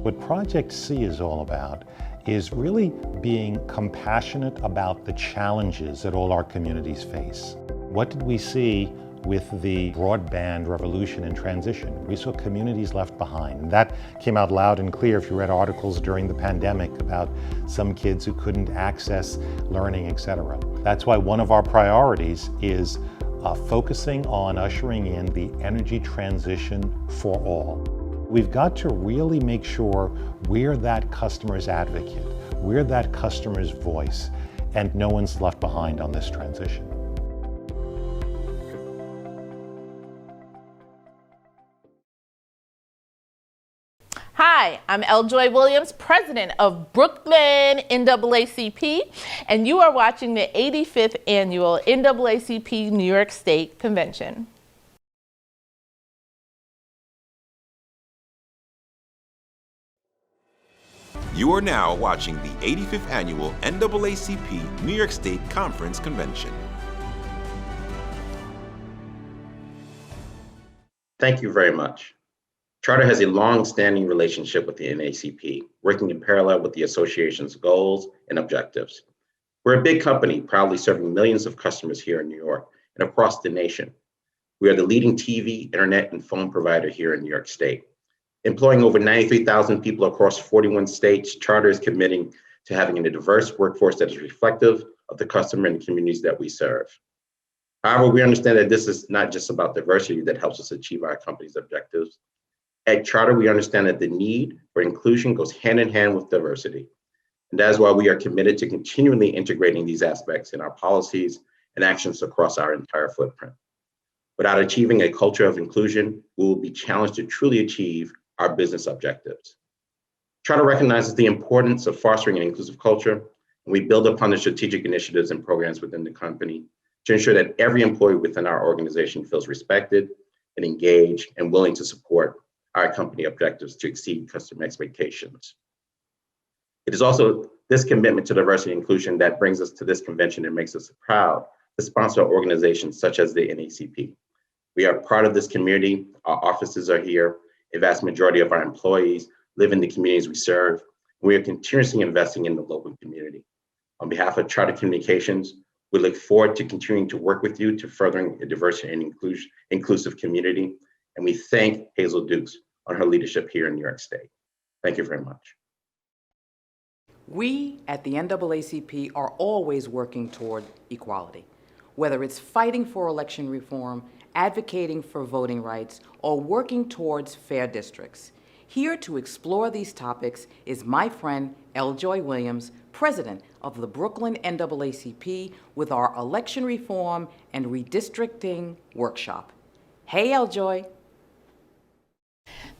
What Project C is all about is really being compassionate about the challenges that all our communities face. What did we see with the broadband revolution and transition? We saw communities left behind. And that came out loud and clear if you read articles during the pandemic about some kids who couldn't access learning, etc. That's why one of our priorities is focusing on ushering in the energy transition for all. We've got to really make sure we're that customer's advocate, we're that customer's voice, and no one's left behind on this transition. Hi, I'm Joy Williams, president of Brooklyn NAACP, and you are watching the 85th annual NAACP New York State Convention. You are now watching the 85th Annual NAACP New York State Conference Convention. Thank you very much. Charter has a long-standing relationship with the NAACP, working in parallel with the association's goals and objectives. We're a big company, proudly serving millions of customers here in New York and across the nation. We are the leading TV, internet, and phone provider here in New York State. Employing over 93,000 people across 41 states, Charter is committing to having a diverse workforce that is reflective of the customer and the communities that we serve. However, we understand that this is not just about diversity that helps us achieve our company's objectives. At Charter, we understand that the need for inclusion goes hand in hand with diversity. And that is why we are committed to continually integrating these aspects in our policies and actions across our entire footprint. Without achieving a culture of inclusion, we will be challenged to truly achieve our business objectives. Charter recognizes the importance of fostering an inclusive culture, and we build upon the strategic initiatives and programs within the company to ensure that every employee within our organization feels respected and engaged and willing to support our company objectives to exceed customer expectations. It is also this commitment to diversity and inclusion that brings us to this convention and makes us proud to sponsor organizations such as the NAACP. We are part of this community. Our offices are here. A vast majority of our employees live in the communities we serve. We are continuously investing in the local community. On behalf of Charter Communications, we look forward to continuing to work with you to furthering a diverse and inclusive community. And we thank Hazel Dukes on her leadership here in New York State. Thank you very much. We at the NAACP are always working toward equality, whether it's fighting for election reform, advocating for voting rights, or working towards fair districts. Here to explore these topics is my friend Joy Williams, president of the Brooklyn NAACP, with our election reform and redistricting workshop. Hey, Joy.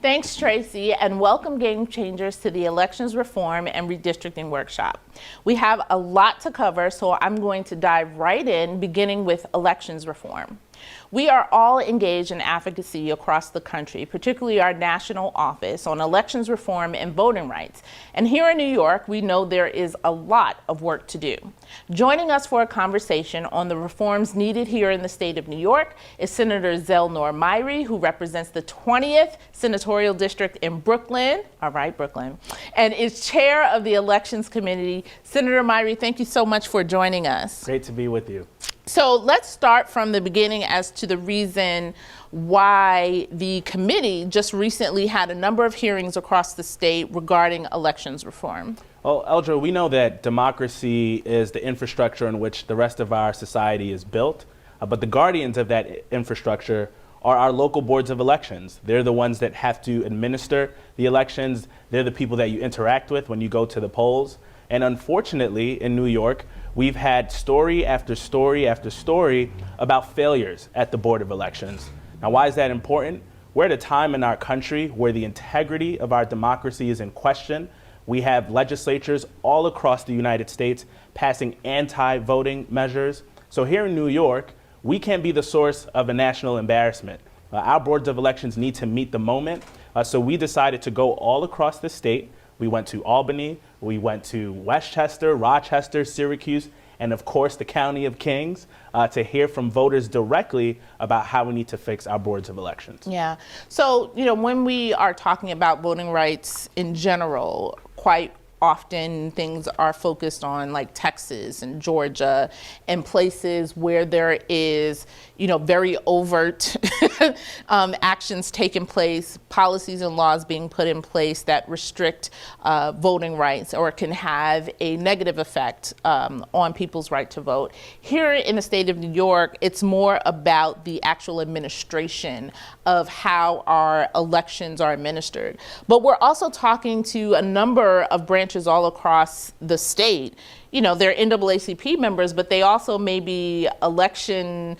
Thanks, Tracy, and welcome Game Changers to the Elections Reform and Redistricting Workshop. We have a lot to cover, so I'm going to dive right in, beginning with elections reform. We are all engaged in advocacy across the country, particularly our national office on elections reform and voting rights. And here in New York, we know there is a lot of work to do. Joining us for a conversation on the reforms needed here in the state of New York is Senator Zelnor Myrie, who represents the 20th Senatorial District in Brooklyn, all right, Brooklyn, and is chair of the Elections Committee. Senator Myrie, thank you so much for joining us. Great to be with you. So let's start from the beginning as to the reason why the committee just recently had a number of hearings across the state regarding elections reform. Well, Eldra, we know that democracy is the infrastructure in which the rest of our society is built, but the guardians of that infrastructure are our local boards of elections. They're the ones that have to administer the elections. They're the people that you interact with when you go to the polls. And unfortunately, in New York, we've had story after story after story about failures at the Board of Elections. Now, why is that important? We're at a time in our country where the integrity of our democracy is in question. We have legislatures all across the United States passing anti-voting measures. So here in New York, we can't be the source of a national embarrassment. Our boards of elections need to meet the moment. So we decided to go all across the state. We went to Albany, we went to Westchester, Rochester, Syracuse, and of course the County of Kings to hear from voters directly about how we need to fix our boards of elections. Yeah. So, you know, when we are talking about voting rights in general, quite often things are focused on like Texas and Georgia and places where there is, you know, very overt actions taking place, policies and laws being put in place that restrict voting rights or can have a negative effect on people's right to vote. Here in the state of New York, it's more about the actual administration of how our elections are administered. But we're also talking to a number of branches all across the state. You know, they're NAACP members, but they also may be election,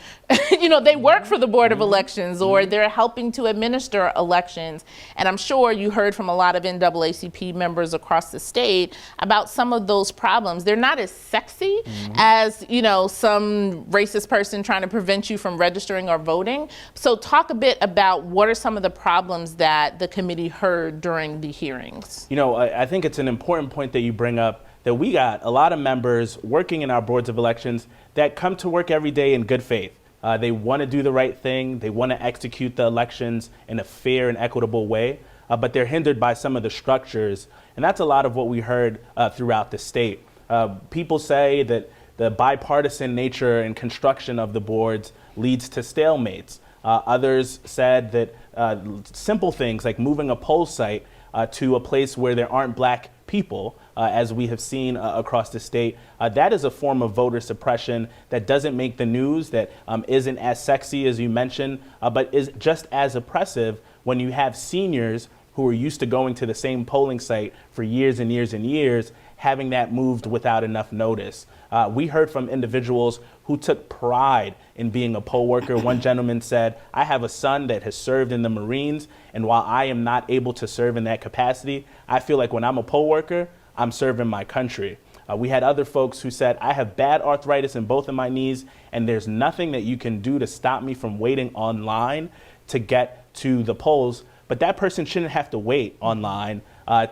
you know, they work for the Board of Elections or they're helping to administer elections. And I'm sure you heard from a lot of NAACP members across the state about some of those problems. They're not as sexy as, you know, some racist person trying to prevent you from registering or voting. So talk a bit about what are some of the problems that the committee heard during the hearings. You know, I think it's an important point that you bring up, that we got a lot of members working in our boards of elections that come to work every day in good faith. They want to do the right thing. They want to execute the elections in a fair and equitable way, but they're hindered by some of the structures. And that's a lot of what we heard throughout the state. People say that the bipartisan nature and construction of the boards leads to stalemates. Others said that simple things like moving a poll site to a place where there aren't black people, as we have seen across the state, that is a form of voter suppression that doesn't make the news, that isn't as sexy as you mentioned, but is just as oppressive when you have seniors who are used to going to the same polling site for years and years and years, having that moved without enough notice. We heard from individuals who took pride in being a poll worker. One gentleman said, I have a son that has served in the Marines, and while I am not able to serve in that capacity, I feel like when I'm a poll worker, I'm serving my country. We had other folks who said, I have bad arthritis in both of my knees, and there's nothing that you can do to stop me from waiting online to get to the polls. But that person shouldn't have to wait online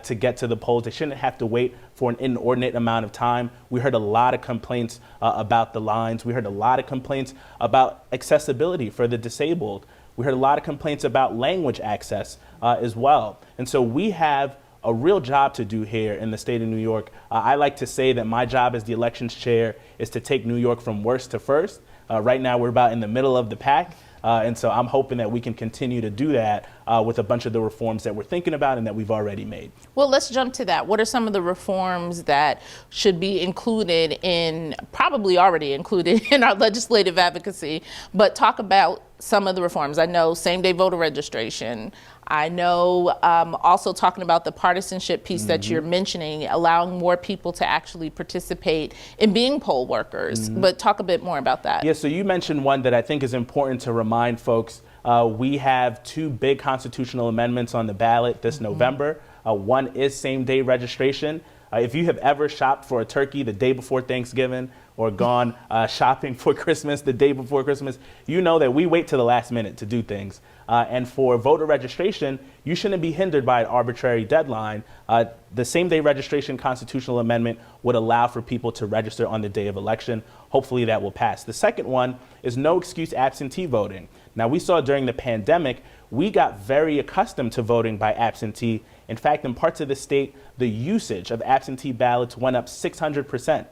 to get to the polls. They shouldn't have to wait for an inordinate amount of time. We heard a lot of complaints about the lines. We heard a lot of complaints about accessibility for the disabled. We heard a lot of complaints about language access as well. And so we have a real job to do here in the state of New York. I like to say that my job as the elections chair is to take New York from worst to first. Right now we're about in the middle of the pack. And so I'm hoping that we can continue to do that with a bunch of the reforms that we're thinking about and that we've already made. Well, let's jump to that. What are some of the reforms that should be included in, probably already included in our legislative advocacy, but talk about some of the reforms. I know same-day voter registration. I know also talking about the partisanship piece that you're mentioning, allowing more people to actually participate in being poll workers, but talk a bit more about that. Yeah, so you mentioned one that I think is important to remind folks. We have two big constitutional amendments on the ballot this November. One is same-day registration. If you have ever shopped for a turkey the day before Thanksgiving or gone shopping for Christmas the day before Christmas, you know that we wait to the last minute to do things. And for voter registration, you shouldn't be hindered by an arbitrary deadline. The same-day registration constitutional amendment would allow for people to register on the day of election. Hopefully that will pass. The second one is no excuse absentee voting. Now, we saw during the pandemic, we got very accustomed to voting by absentee. In fact, in parts of the state, the usage of absentee ballots went up 600%.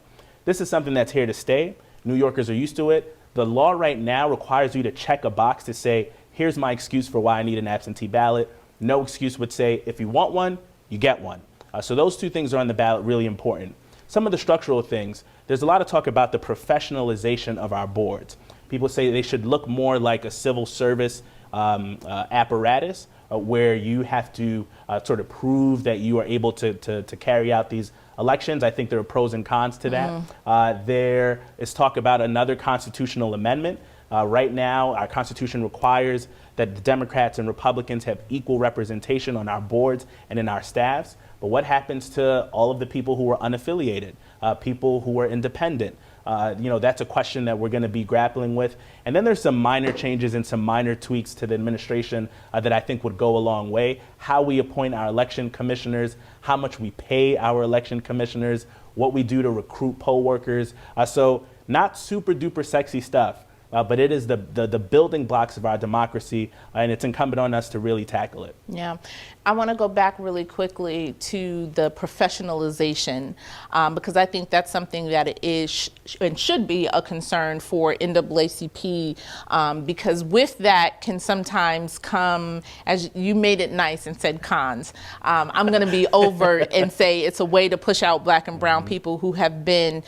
This is something that's here to stay. New Yorkers are used to it. The law right now requires you to check a box to say, here's my excuse for why I need an absentee ballot. No excuse would say, if you want one, you get one. So those two things are on the ballot, really important. Some of the structural things, there's a lot of talk about the professionalization of our boards. People say they should look more like a civil service apparatus where you have to sort of prove that you are able to carry out these elections. I think there are pros and cons to that. There is talk about another constitutional amendment. Right now, our Constitution requires that the Democrats and Republicans have equal representation on our boards and in our staffs. But what happens to all of the people who are unaffiliated, people who are independent? That's a question that we're going to be grappling with. And then there's some minor changes and some minor tweaks to the administration that I think would go a long way. How we appoint our election commissioners, how much we pay our election commissioners, what we do to recruit poll workers. So not super duper sexy stuff. But it is the building blocks of our democracy, and it's incumbent on us to really tackle it. Yeah. I want to go back really quickly to the professionalization, because I think that's something that it is and should be a concern for NAACP, because with that can sometimes come, as you made it nice and said cons. I'm going to be over and say it's a way to push out Black and brown people who have been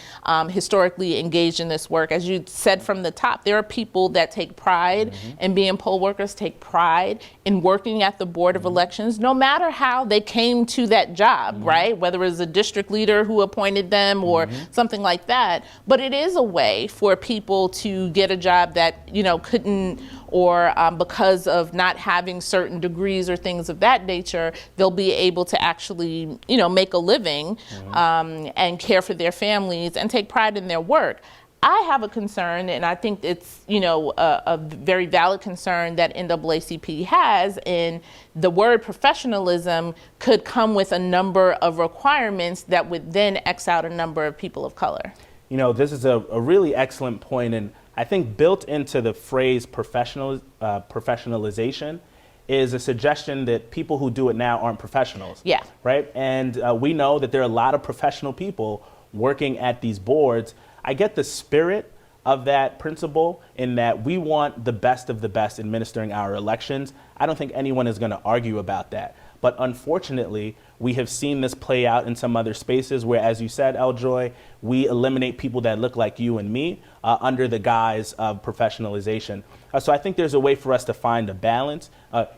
historically engaged in this work. As you said from the top, there are people that take pride in being poll workers, take pride in working at the Board of Elections, no matter how they came to that job, right? Whether it was a district leader who appointed them or something like that. But it is a way for people to get a job that, couldn't, or because of not having certain degrees or things of that nature, they'll be able to actually, make a living and care for their families and take pride in their work. I have a concern, and I think it's, a very valid concern that NAACP has, in the word professionalism could come with a number of requirements that would then X out a number of people of color. This is a really excellent point, and I think built into the phrase professionalization is a suggestion that people who do it now aren't professionals. Yeah. Right? And we know that there are a lot of professional people working at these boards. I get the spirit of that principle in that we want the best of the best administering our elections. I don't think anyone is going to argue about that. But unfortunately, we have seen this play out in some other spaces where, as you said, Eljoy, we eliminate people that look like you and me under the guise of professionalization. So I think there's a way for us to find a balance.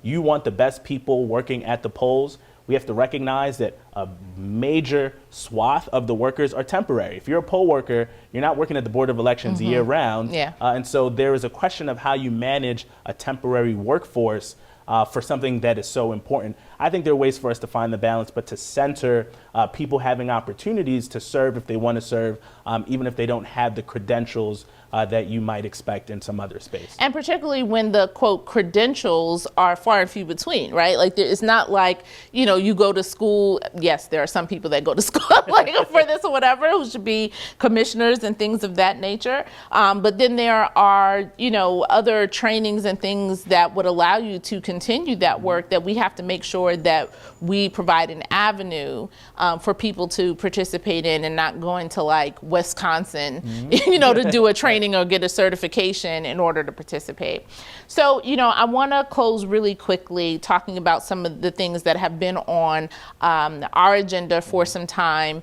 You want the best people working at the polls. We have to recognize that a major swath of the workers are temporary. If you're a poll worker, you're not working at the Board of Elections year round. Yeah. And so there is a question of how you manage a temporary workforce for something that is so important. I think there are ways for us to find the balance, but to center people having opportunities to serve if they want to serve, even if they don't have the credentials that you might expect in some other space. And particularly when the, quote, credentials are far and few between, right? Like, it's not like, you go to school. Yes, there are some people that go to school like for this or whatever, who should be commissioners and things of that nature. But then there are, other trainings and things that would allow you to continue that work that we have to make sure that we provide an avenue for people to participate in, and not going to like Wisconsin, to do a training or get a certification in order to participate. So, I want to close really quickly talking about some of the things that have been on our agenda for some time,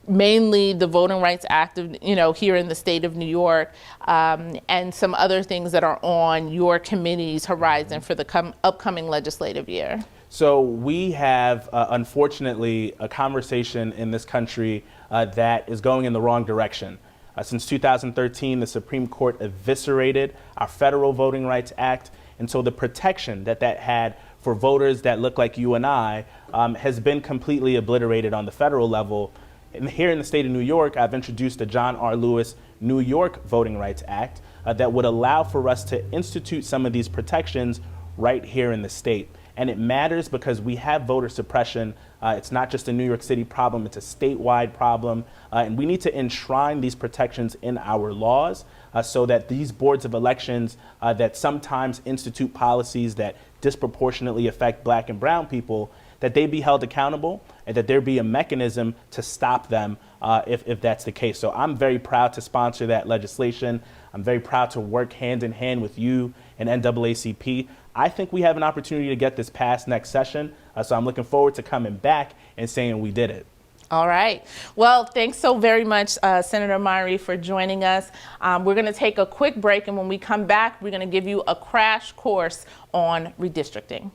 mainly the Voting Rights Act of, here in the state of New York, and some other things that are on your committee's horizon for the upcoming legislative year. So we have, unfortunately, a conversation in this country that is going in the wrong direction. Since 2013, the Supreme Court eviscerated our Federal Voting Rights Act, and so the protection that had for voters that look like you and I has been completely obliterated on the federal level. And here in the state of New York, I've introduced the John R. Lewis New York Voting Rights Act that would allow for us to institute some of these protections right here in the state. And it matters because we have voter suppression. It's not just a New York City problem, it's a statewide problem. And we need to enshrine these protections in our laws so that these boards of elections that sometimes institute policies that disproportionately affect Black and brown people, that they be held accountable and that there be a mechanism to stop them if that's the case. So I'm very proud to sponsor that legislation. I'm very proud to work hand in hand with you and NAACP. I think we have an opportunity to get this passed next session. So I'm looking forward to coming back and saying we did it. All right. Well, thanks so very much, Senator Myrie, for joining us. We're going to take a quick break, and when we come back, we're going to give you a crash course on redistricting.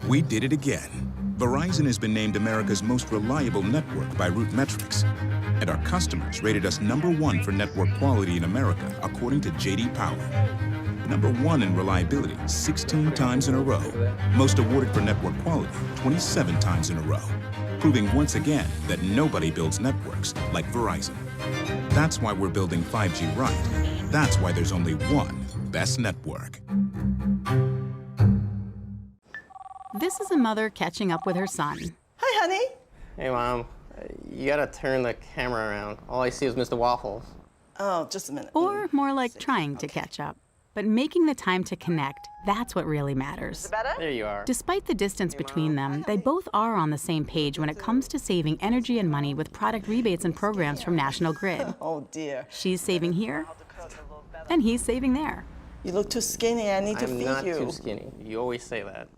We did it again. Verizon has been named America's most reliable network by Root Metrics, and our customers rated us #1 for network quality in America, according to J.D. Power. #1 in reliability 16 times in a row. Most awarded for network quality 27 times in a row. Proving once again that nobody builds networks like Verizon. That's why we're building 5G right. That's why there's only one best network. This is a mother catching up with her son. Hi, honey. Hey, Mom. You gotta turn the camera around. All I see is Mr. Waffles. Oh, just a minute. Or more like trying to catch up. But making the time to connect, that's what really matters. Is it better? There you are. Despite the distance between them, they both are on the same page when it comes to saving energy and money with product rebates and programs from National Grid. Oh, dear. She's saving here, and he's saving there. You look too skinny. I need to feed you. I'm not too skinny. You always say that.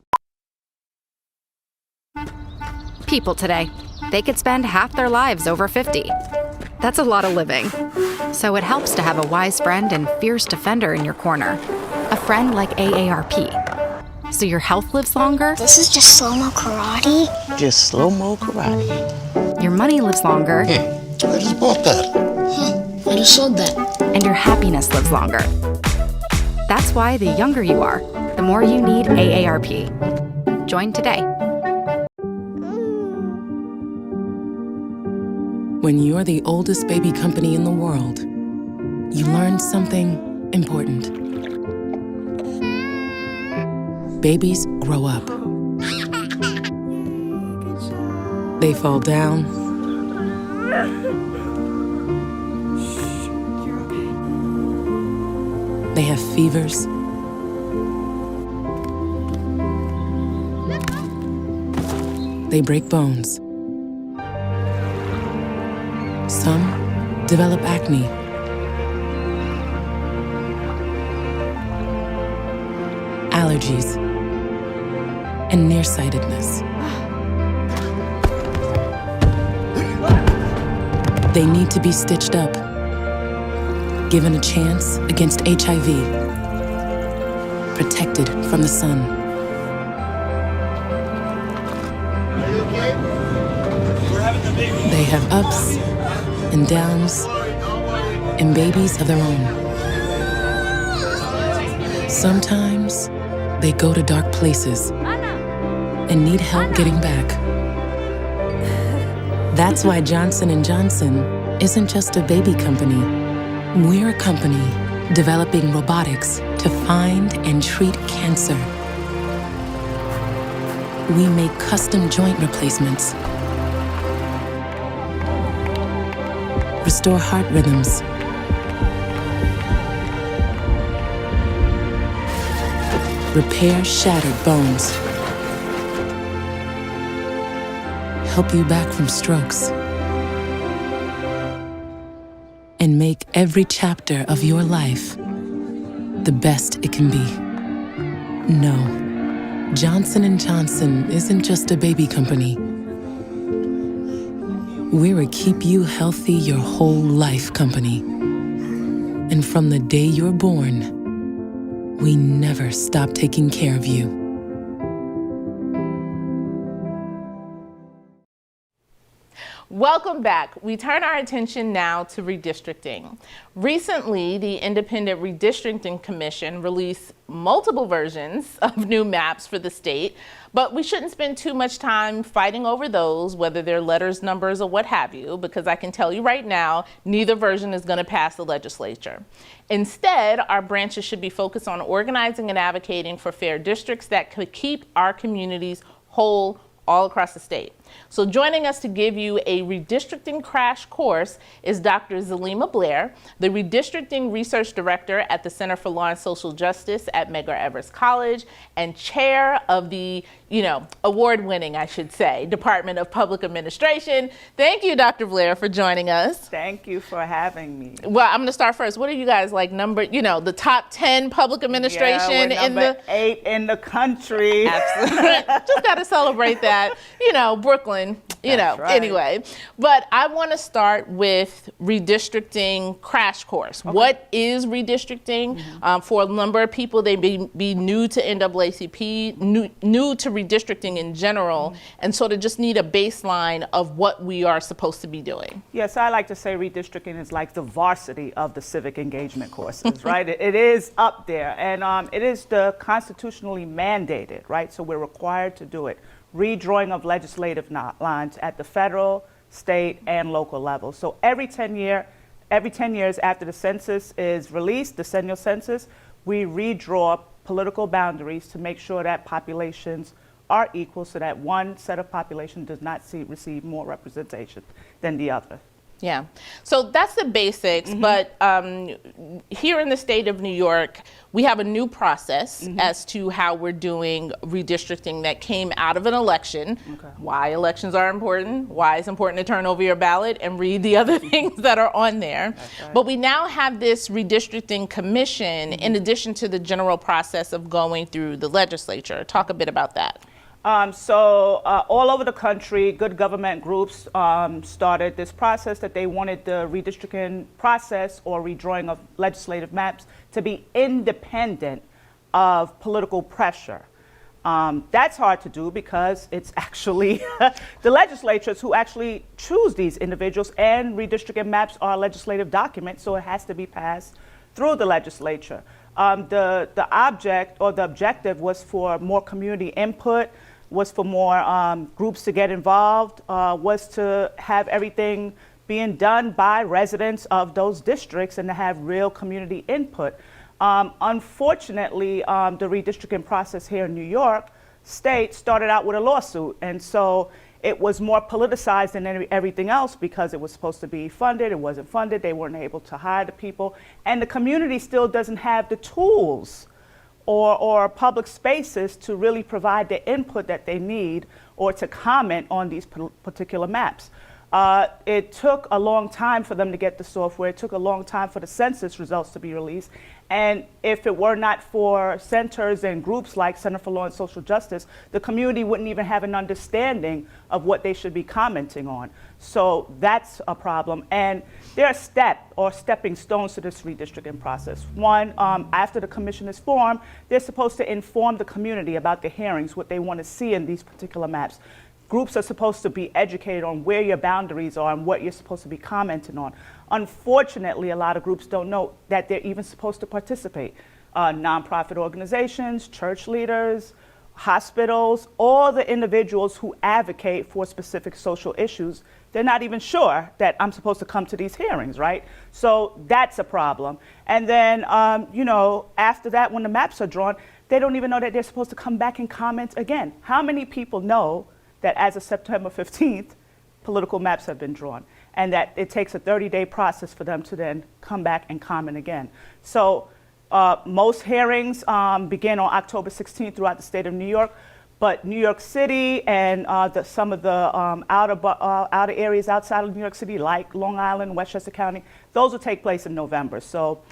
People today, they could spend half their lives over 50. That's a lot of living. So it helps to have a wise friend and fierce defender in your corner. A friend like AARP. So your health lives longer. This is just slow-mo karate? Just slow-mo karate. Your money lives longer. I just bought that. I just sold that. And your happiness lives longer. That's why the younger you are, the more you need AARP. Join today. When you're the oldest baby company in the world, you learn something important. Babies grow up. They fall down. They have fevers. They break bones. Some develop acne. Allergies. And nearsightedness. They need to be stitched up, given a chance against HIV, protected from the sun. They have ups and downs and babies of their own. Sometimes they go to dark places and need help getting back. That's why Johnson & Johnson isn't just a baby company. We're a company developing robotics to find and treat cancer. We make custom joint replacements, restore heart rhythms, repair shattered bones, help you back from strokes, and make every chapter of your life the best it can be. No, Johnson & Johnson isn't just a baby company. We're a keep you healthy your whole life company. And from the day you're born, we never stop taking care of you. Welcome back. We turn our attention now to redistricting. Recently, the Independent Redistricting Commission released multiple versions of new maps for the state, but we shouldn't spend too much time fighting over those, whether they're letters, numbers, or what have you, because I can tell you right now, neither version is going to pass the legislature. Instead, our branches should be focused on organizing and advocating for fair districts that could keep our communities whole all across the state. So joining us to give you a redistricting crash course is Dr. Zalima Blair, the redistricting research director at the Center for Law and Social Justice at Medgar Evers College and chair of the, award-winning, I should say, Department of Public Administration. Thank you, Dr. Blair, for joining us. Thank you for having me. Well, I'm going to start first. What are you guys like the top 10 public administration in the 8 in the country? Absolutely. Just got to celebrate that. Brooklyn, right. Anyway. But I want to start with redistricting crash course. Okay. What is redistricting? Mm-hmm. For a number of people, they may be new to NAACP, new to redistricting in general, and sort of just need a baseline of what we are supposed to be doing. Yes, I like to say redistricting is like the varsity of the civic engagement courses, right? It is up there, and it is the constitutionally mandated, right? So we're required to do it. Redrawing of legislative lines at the federal, state, and local level. So every 10 years after the census is released, the decennial census, we redraw political boundaries to make sure that populations are equal so that one set of population does not receive more representation than the other. Yeah, so that's the basics, but here in the state of New York, we have a new process as to how we're doing redistricting that came out of an election. Okay. Why elections are important, why it's important to turn over your ballot and read the other things that are on there. Right. But we now have this redistricting commission in addition to the general process of going through the legislature. Talk a bit about that. All over the country, good government groups started this process that they wanted the redistricting process or redrawing of legislative maps to be independent of political pressure. That's hard to do because it's actually the legislatures who actually choose these individuals, and redistricting maps are legislative documents, so it has to be passed through the legislature. The object or the objective was for more community input, was for more groups to get involved, was to have everything being done by residents of those districts and to have real community input. Unfortunately, the redistricting process here in New York State started out with a lawsuit, and so it was more politicized than everything else because it was supposed to be funded, it wasn't funded, they weren't able to hire the people, and the community still doesn't have the tools or public spaces to really provide the input that they need or to comment on these particular maps. It took a long time for them to get the software. It took a long time for the census results to be released. And if it were not for centers and groups like Center for Law and Social Justice, the community wouldn't even have an understanding of what they should be commenting on. So that's a problem. And there are stepping stones to this redistricting process. One, after the commission is formed, they're supposed to inform the community about the hearings, what they want to see in these particular maps. Groups are supposed to be educated on where your boundaries are and what you're supposed to be commenting on. Unfortunately, a lot of groups don't know that they're even supposed to participate. Nonprofit organizations, church leaders, hospitals, all the individuals who advocate for specific social issues, they're not even sure that I'm supposed to come to these hearings, right? So that's a problem. And then, after that, when the maps are drawn, they don't even know that they're supposed to come back and comment again. How many people know that as of September 15th, political maps have been drawn, and that it takes a 30-day process for them to then come back and comment again? So most hearings begin on October 16th throughout the state of New York, but New York City and some of the outer areas outside of New York City, like Long Island, Westchester County, those will take place in November. So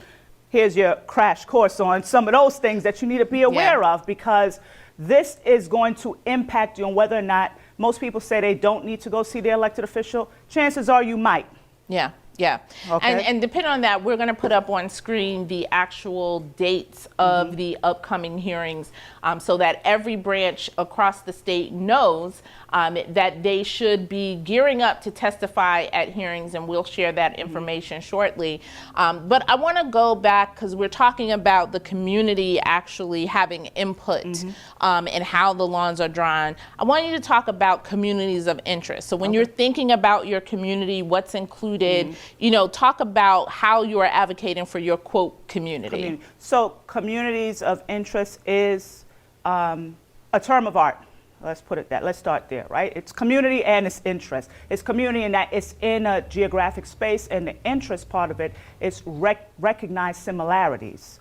here's your crash course on some of those things that you need to be aware of, because this is going to impact you on whether or not most people say they don't need to go see their elected official. Chances are you might. Yeah. Yeah, Okay. and depending on that, we're going to put up on screen the actual dates of the upcoming hearings so that every branch across the state knows that they should be gearing up to testify at hearings, and we'll share that information shortly. But I want to go back because we're talking about the community actually having input in how the lawns are drawn. I want you to talk about communities of interest. So when you're thinking about your community, what's included, you know, talk about how you are advocating for your, quote, community. So communities of interest is a term of art. Let's put it that. Let's start there, right? It's community and it's interest. It's community in that it's in a geographic space, and the interest part of it is recognize similarities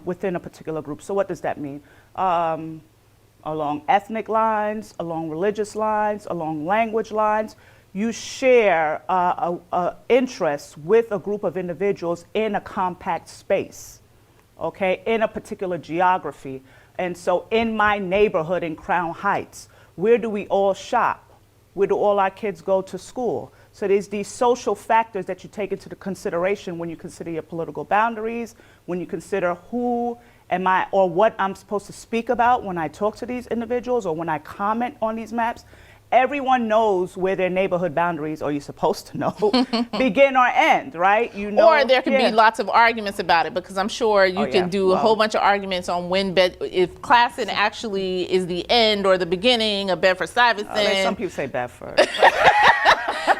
within a particular group. So what does that mean? Along ethnic lines, along religious lines, along language lines, you share interests with a group of individuals in a compact space, okay, in a particular geography. And so in my neighborhood in Crown Heights, where do we all shop? Where do all our kids go to school? So there's these social factors that you take into consideration when you consider your political boundaries, when you consider who am I, or what I'm supposed to speak about when I talk to these individuals or when I comment on these maps. Everyone knows where their neighborhood boundaries, or you're supposed to know, begin or end, right? You know, or there could be lots of arguments about it, because I'm sure you can do a whole bunch of arguments on when if Classen actually is the end or the beginning of Bedford-Stuyvesant. Some people say Bedford.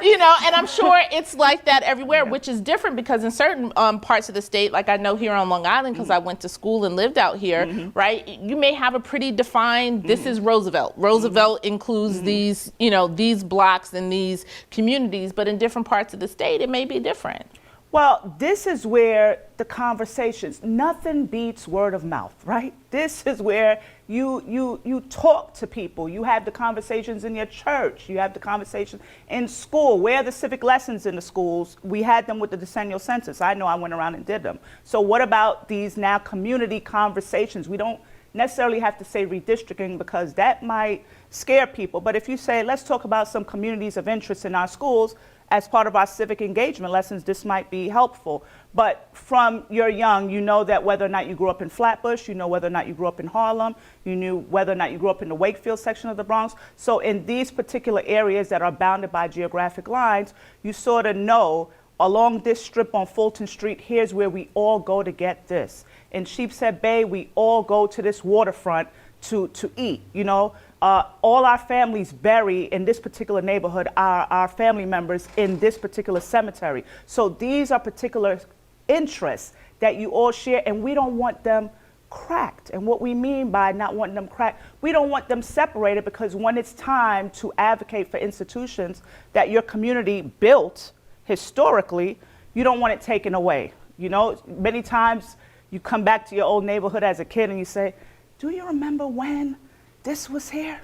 You know, and I'm sure it's like that everywhere, which is different because in certain parts of the state, like I know here on Long Island, because I went to school and lived out here, right? You may have a pretty defined, this is Roosevelt. Roosevelt includes these, you know, these blocks and these communities, but in different parts of the state, it may be different. Well, this is where the conversations, nothing beats word of mouth, right? This is where you talk to people. You have the conversations in your church. You have the conversation in school. Where are the civic lessons in the schools? We had them with the decennial census. I know I went around and did them. So what about these now community conversations? We don't necessarily have to say redistricting because that might scare people. But if you say, let's talk about some communities of interest in our schools, as part of our civic engagement lessons, this might be helpful. But from you're young, you know that whether or not you grew up in Flatbush, you know whether or not you grew up in Harlem, you knew whether or not you grew up in the Wakefield section of the Bronx. So in these particular areas that are bounded by geographic lines, you sort of know along this strip on Fulton Street, here's where we all go to get this. In Sheepshead Bay, we all go to this waterfront to eat, you know. All our families bury in this particular neighborhood, our family members in this particular cemetery. So these are particular interests that you all share, and we don't want them cracked. And what we mean by not wanting them cracked, we don't want them separated, because when it's time to advocate for institutions that your community built historically, you don't want it taken away. You know, many times you come back to your old neighborhood as a kid and you say, do you remember when this was here?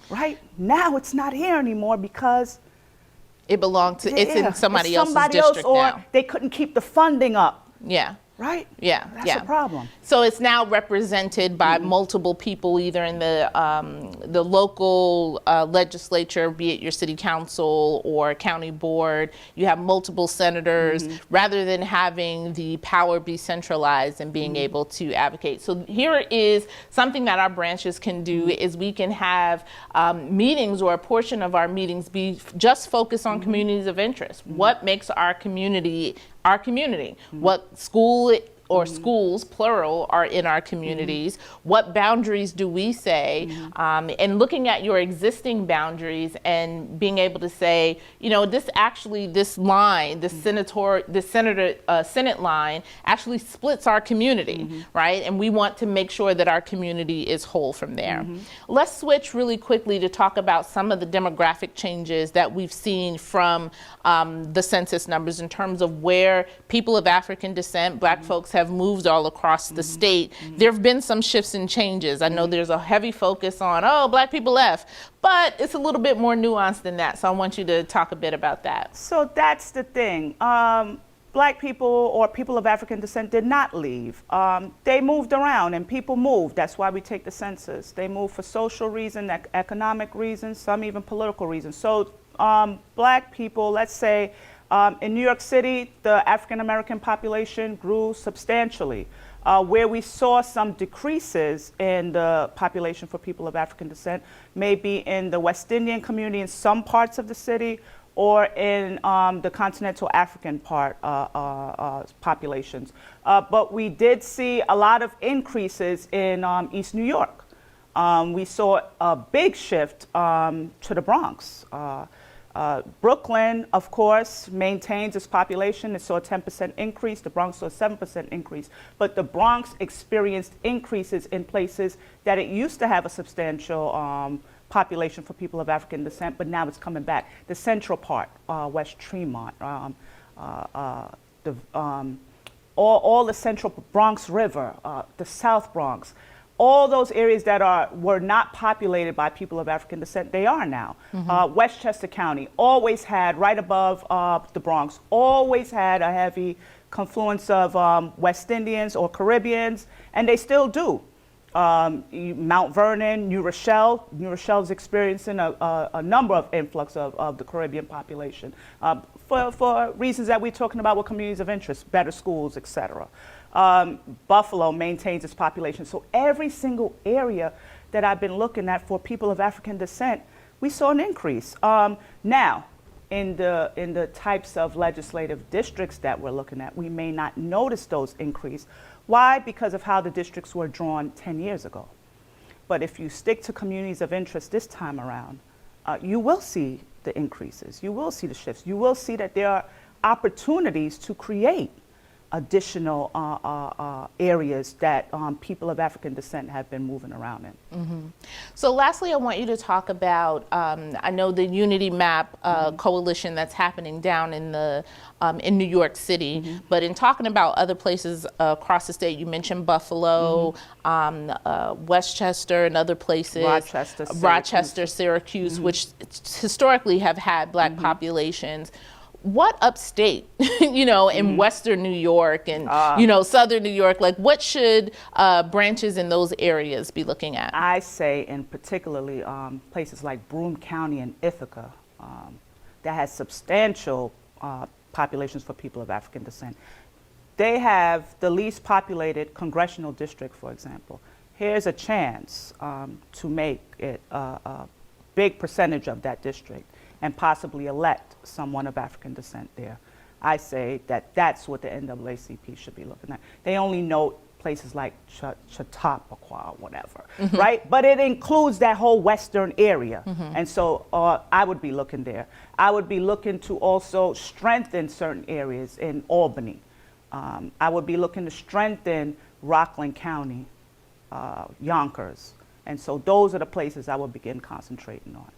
Right now it's not here anymore because it belonged to, it's in somebody else's district or now. They couldn't keep the funding up. Yeah. Right? Yeah. That's a problem. So it's now represented by multiple people, either in the local legislature, be it your city council or county board. You have multiple senators, rather than having the power be centralized and being able to advocate. So here is something that our branches can do is we can have meetings, or a portion of our meetings be just focused on communities of interest. What makes our community our community? What school or schools, plural, are in our communities? What boundaries do we say? And looking at your existing boundaries and being able to say, you know, this line, the Senate line actually splits our community, right? And we want to make sure that our community is whole from there. Let's switch really quickly to talk about some of the demographic changes that we've seen from the census numbers in terms of where people of African descent, Black folks, have moved all across the state. There have been some shifts and changes. I know there's a heavy focus on, oh, Black people left, but it's a little bit more nuanced than that. So I want you to talk a bit about that. So that's the thing. Black people or people of African descent did not leave. They moved around, and people moved. That's why we take the census. They moved for social reasons, economic reasons, some even political reasons. So Black people, let's say, In New York City, the African American population grew substantially. Where we saw some decreases in the population for people of African descent, maybe in the West Indian community in some parts of the city, or in the continental African part populations. But we did see a lot of increases in East New York. We saw a big shift to the Bronx. Brooklyn, of course, maintains its population. It saw a 10% increase. The Bronx saw a 7% increase. But the Bronx experienced increases in places that it used to have a substantial population for people of African descent, but now it's coming back. The central part, West Tremont, all the central Bronx River, the South Bronx, all those areas that were not populated by people of African descent, they are now. Westchester County always had, right above the Bronx, always had a heavy confluence of West Indians or Caribbeans, and they still do. Mount Vernon, New Rochelle. New Rochelle is experiencing a number of influx of the Caribbean population for reasons that we're talking about with communities of interest, better schools, etc. Buffalo maintains its population. So every single area that I've been looking at for people of African descent, we saw an increase. Now, in the types of legislative districts that we're looking at, we may not notice those increase. Why? Because of how the districts were drawn 10 years ago. But if you stick to communities of interest this time around, you will see the increases. You will see the shifts. You will see that there are opportunities to create additional areas that people of African descent have been moving around in. So lastly, I want you to talk about, I know the Unity Map coalition that's happening down in New York City, but in talking about other places across the state, you mentioned Buffalo, Westchester and other places, Rochester, Syracuse, which historically have had Black populations. What upstate, in Western New York and, Southern New York, like what should branches in those areas be looking at? I say in particularly places like Broome County and Ithaca that has substantial populations for people of African descent. They have the least populated congressional district, for example. Here's a chance to make it a big percentage of that district and possibly elect someone of African descent there. I say that that's what the NAACP should be looking at. They only note places like Chautauqua, whatever, right? But it includes that whole western area. And so I would be looking there. I would be looking to also strengthen certain areas in Albany. I would be looking to strengthen Rockland County, Yonkers. And so those are the places I would begin concentrating on.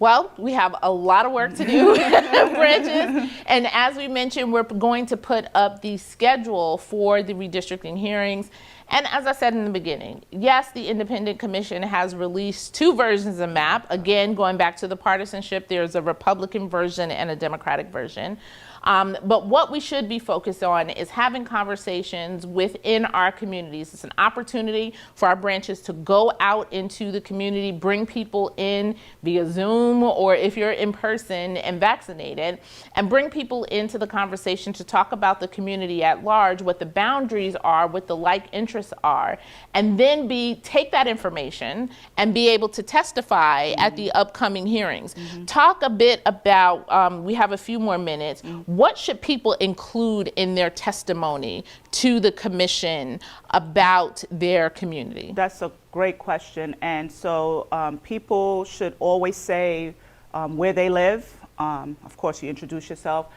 Well, we have a lot of work to do, branches. And as we mentioned, we're going to put up the schedule for the redistricting hearings. And as I said in the beginning, yes, the Independent Commission has released 2 versions of MAP. Again, going back to the partisanship, there's a Republican version and a Democratic version. But what we should be focused on is having conversations within our communities. It's an opportunity for our branches to go out into the community, bring people in via Zoom, or if you're in person and vaccinated, and bring people into the conversation to talk about the community at large, what the boundaries are, what the like interests are, and then take that information and be able to testify at the upcoming hearings. Talk a bit about, we have a few more minutes, what should people include in their testimony to the commission about their community? That's a great question. And so people should always say where they live. Of course, you introduce yourself.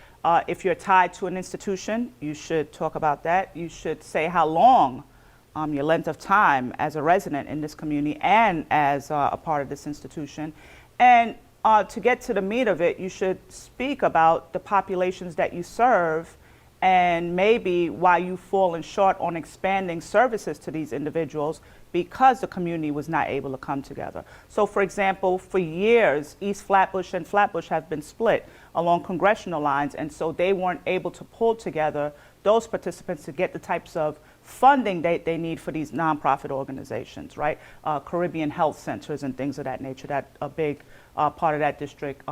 If you're tied to an institution, you should talk about that. You should say how long, your length of time as a resident in this community and as a part of this institution. And to get to the meat of it, you should speak about the populations that you serve and maybe why you've fallen short on expanding services to these individuals because the community was not able to come together. So for example, for years, East Flatbush and Flatbush have been split along congressional lines, and so they weren't able to pull together those participants to get the types of funding they need for these nonprofit organizations, right? Caribbean health centers and things of that nature that a big part of that district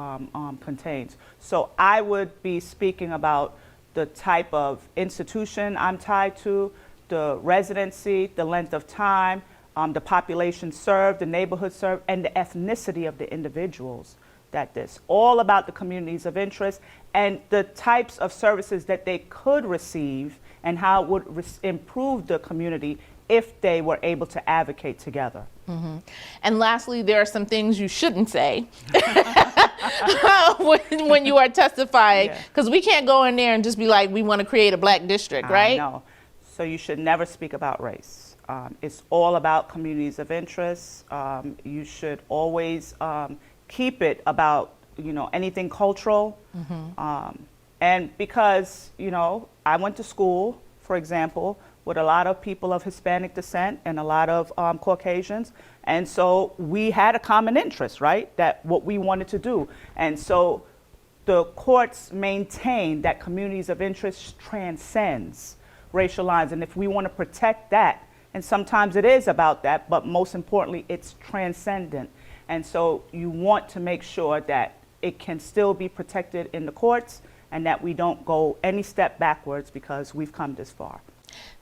contains. So I would be speaking about the type of institution I'm tied to, the residency, the length of time, the population served, the neighborhood served, and the ethnicity of the individuals that this. All about the communities of interest and the types of services that they could receive and how it would improve the community if they were able to advocate together. Mm-hmm. And lastly, there are some things you shouldn't say when you are testifying, because we can't go in there and just be like, we want to create a black district, right? No. So you should never speak about race. It's all about communities of interest. You should always keep it about, anything cultural. Mm-hmm. And because, I went to school, for example, with a lot of people of Hispanic descent and a lot of Caucasians. And so we had a common interest, right? That what we wanted to do. And so the courts maintain that communities of interest transcends racial lines. And if we want to protect that, and sometimes it is about that, but most importantly, it's transcendent. And so you want to make sure that it can still be protected in the courts and that we don't go any step backwards because we've come this far.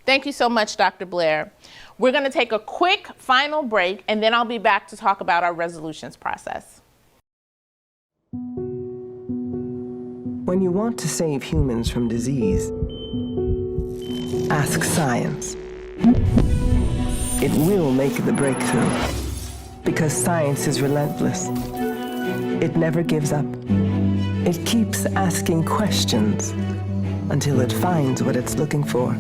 Thank you so much, Dr. Blair. We're going to take a quick final break, and then I'll be back to talk about our resolutions process. When you want to save humans from disease, ask science. It will make the breakthrough, because science is relentless. It never gives up. It keeps asking questions until it finds what it's looking for.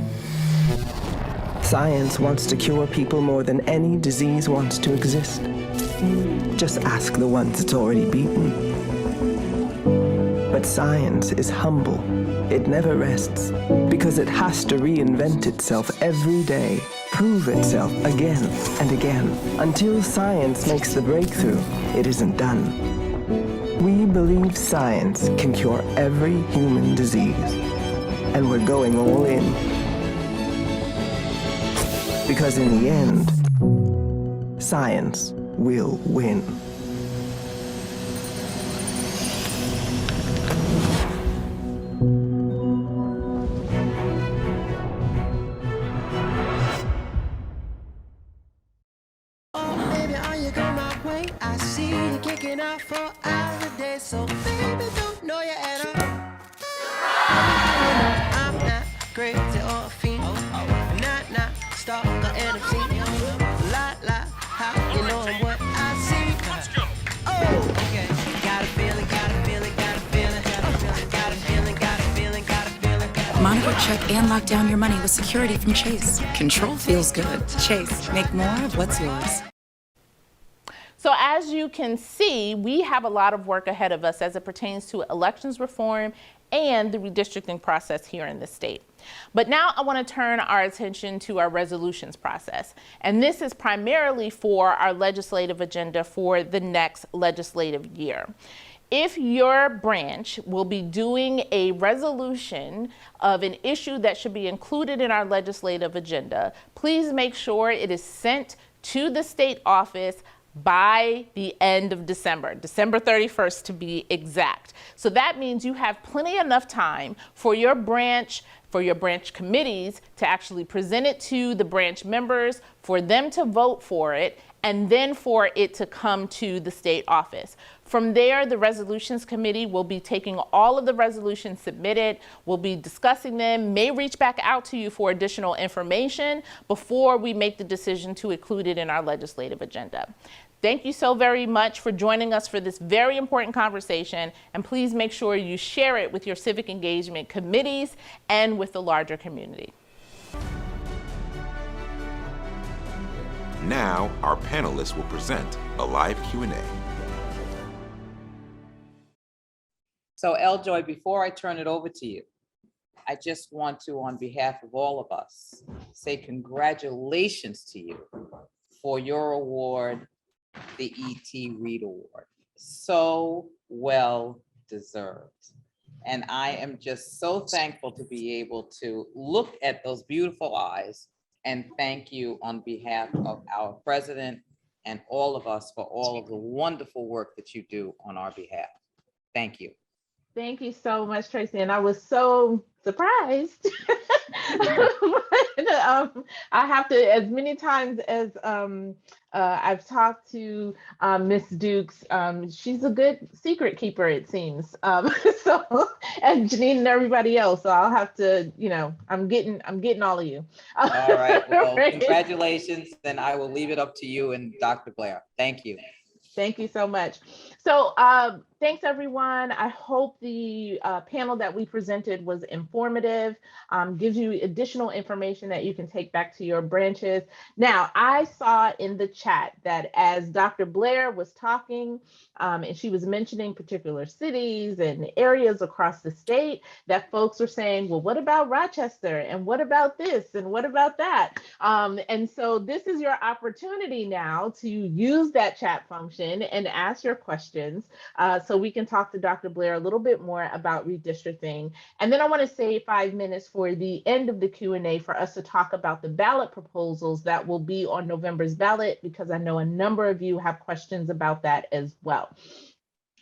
Science wants to cure people more than any disease wants to exist. Just ask the ones it's already beaten. But science is humble. It never rests, because it has to reinvent itself every day, prove itself again and again. Until science makes the breakthrough, it isn't done. We believe science can cure every human disease, and we're going all in. Because in the end, science will win. So baby, don't know you at all. I'm not crazy or a fiend. Not stalker and a fiend. La, how you know what I see? Let's go. Oh, okay. Got a feeling. Monitor, check, and lock down your money with security from Chase. Control feels good. Chase, make more of what's yours. So as you can see, we have a lot of work ahead of us as it pertains to elections reform and the redistricting process here in the state. But now I want to turn our attention to our resolutions process. And this is primarily for our legislative agenda for the next legislative year. If your branch will be doing a resolution of an issue that should be included in our legislative agenda, please make sure it is sent to the state office by the end of December 31st to be exact. So that means you have plenty enough time for your branch committees to actually present it to the branch members, for them to vote for it, and then for it to come to the state office. From there, the resolutions committee will be taking all of the resolutions submitted, will be discussing them, may reach back out to you for additional information before we make the decision to include it in our legislative agenda. Thank you so very much for joining us for this very important conversation, and please make sure you share it with your civic engagement committees and with the larger community. Now, our panelists will present a live Q&A. So, Eljoy, before I turn it over to you, I just want to, on behalf of all of us, say congratulations to you for your award, the E.T. Reed Award. So well deserved. And I am just so thankful to be able to look at those beautiful eyes And thank you on behalf of our president and all of us for all of the wonderful work that you do on our behalf. Thank you. Thank you so much, Tracy. And I was so surprised. But, I have to, as many times as I've talked to Miss Dukes, she's a good secret keeper, it seems. So, and Janine and everybody else. So I'll have to, I'm getting all of you. All right. Well, congratulations. Then I will leave it up to you and Dr. Blair. Thank you. Thank you so much. So thanks, everyone. I hope the panel that we presented was informative, gives you additional information that you can take back to your branches. Now, I saw in the chat that as Dr. Blair was talking, and she was mentioning particular cities and areas across the state, that folks were saying, well, what about Rochester? And what about this? And what about that? And so this is your opportunity now to use that chat function and ask your questions so we can talk to Dr. Blair a little bit more about redistricting. And then I want to save 5 minutes for the end of the Q&A for us to talk about the ballot proposals that will be on November's ballot, because I know a number of you have questions about that as well.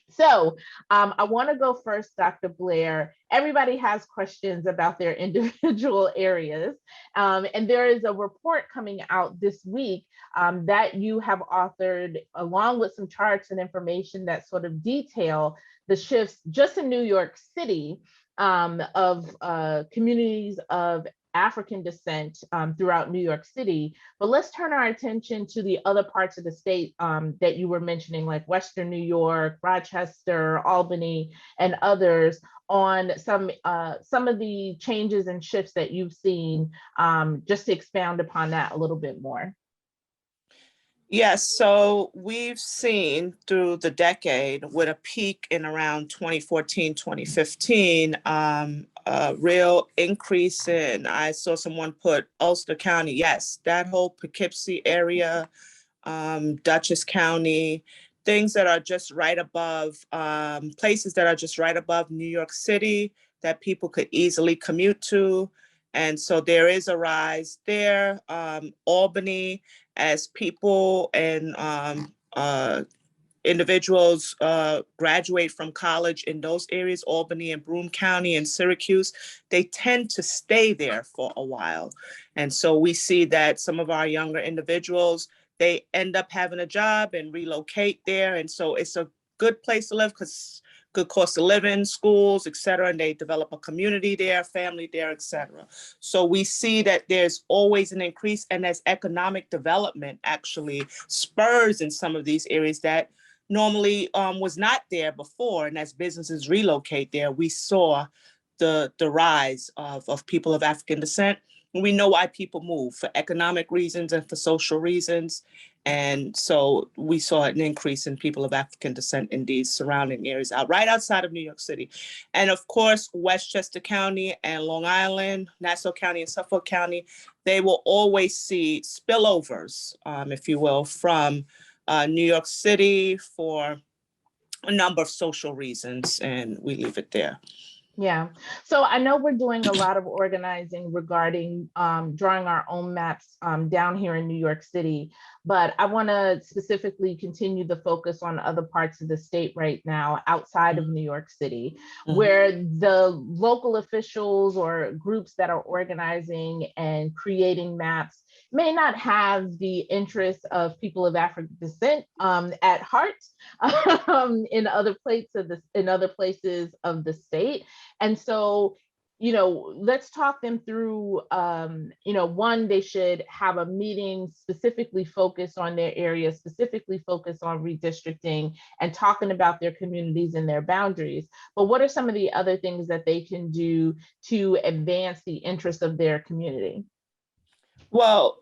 So I want to go first, Dr. Blair. Everybody has questions about their individual areas. And there is a report coming out this week that you have authored, along with some charts and information that sort of detail the shifts just in New York City of communities of African descent throughout New York City. But let's turn our attention to the other parts of the state that you were mentioning, like Western New York, Rochester, Albany, and others, on some of the changes and shifts that you've seen, just to expound upon that a little bit more. Yes, so we've seen through the decade, with a peak in around 2014, 2015, a real increase in, I saw someone put Ulster County, yes, that whole Poughkeepsie area, Dutchess County, things that are just right above, places that are just right above New York City that people could easily commute to. And so there is a rise there. Albany, as people and individuals graduate from college in those areas, Albany and Broome County and Syracuse, they tend to stay there for a while. And so we see that some of our younger individuals, they end up having a job and relocate there. And so it's a good place to live because good cost of living, schools, et cetera, and they develop a community there, family there, et cetera. So we see that there's always an increase, and as economic development actually spurs in some of these areas that normally was not there before, and as businesses relocate there, we saw the rise of people of African descent. And we know why people move, for economic reasons and for social reasons. And so we saw an increase in people of African descent in these surrounding areas right outside of New York City. And of course, Westchester County and Long Island, Nassau County and Suffolk County, they will always see spillovers, if you will, from New York City for a number of social reasons, and we leave it there. Yeah, so I know we're doing a lot of organizing regarding drawing our own maps down here in New York City, but I want to specifically continue the focus on other parts of the state right now outside of New York City, where the local officials or groups that are organizing and creating maps may not have the interests of people of African descent at heart in other places of the state. And so, let's talk them through, one, they should have a meeting specifically focused on their area, specifically focused on redistricting and talking about their communities and their boundaries. But what are some of the other things that they can do to advance the interests of their community? Well,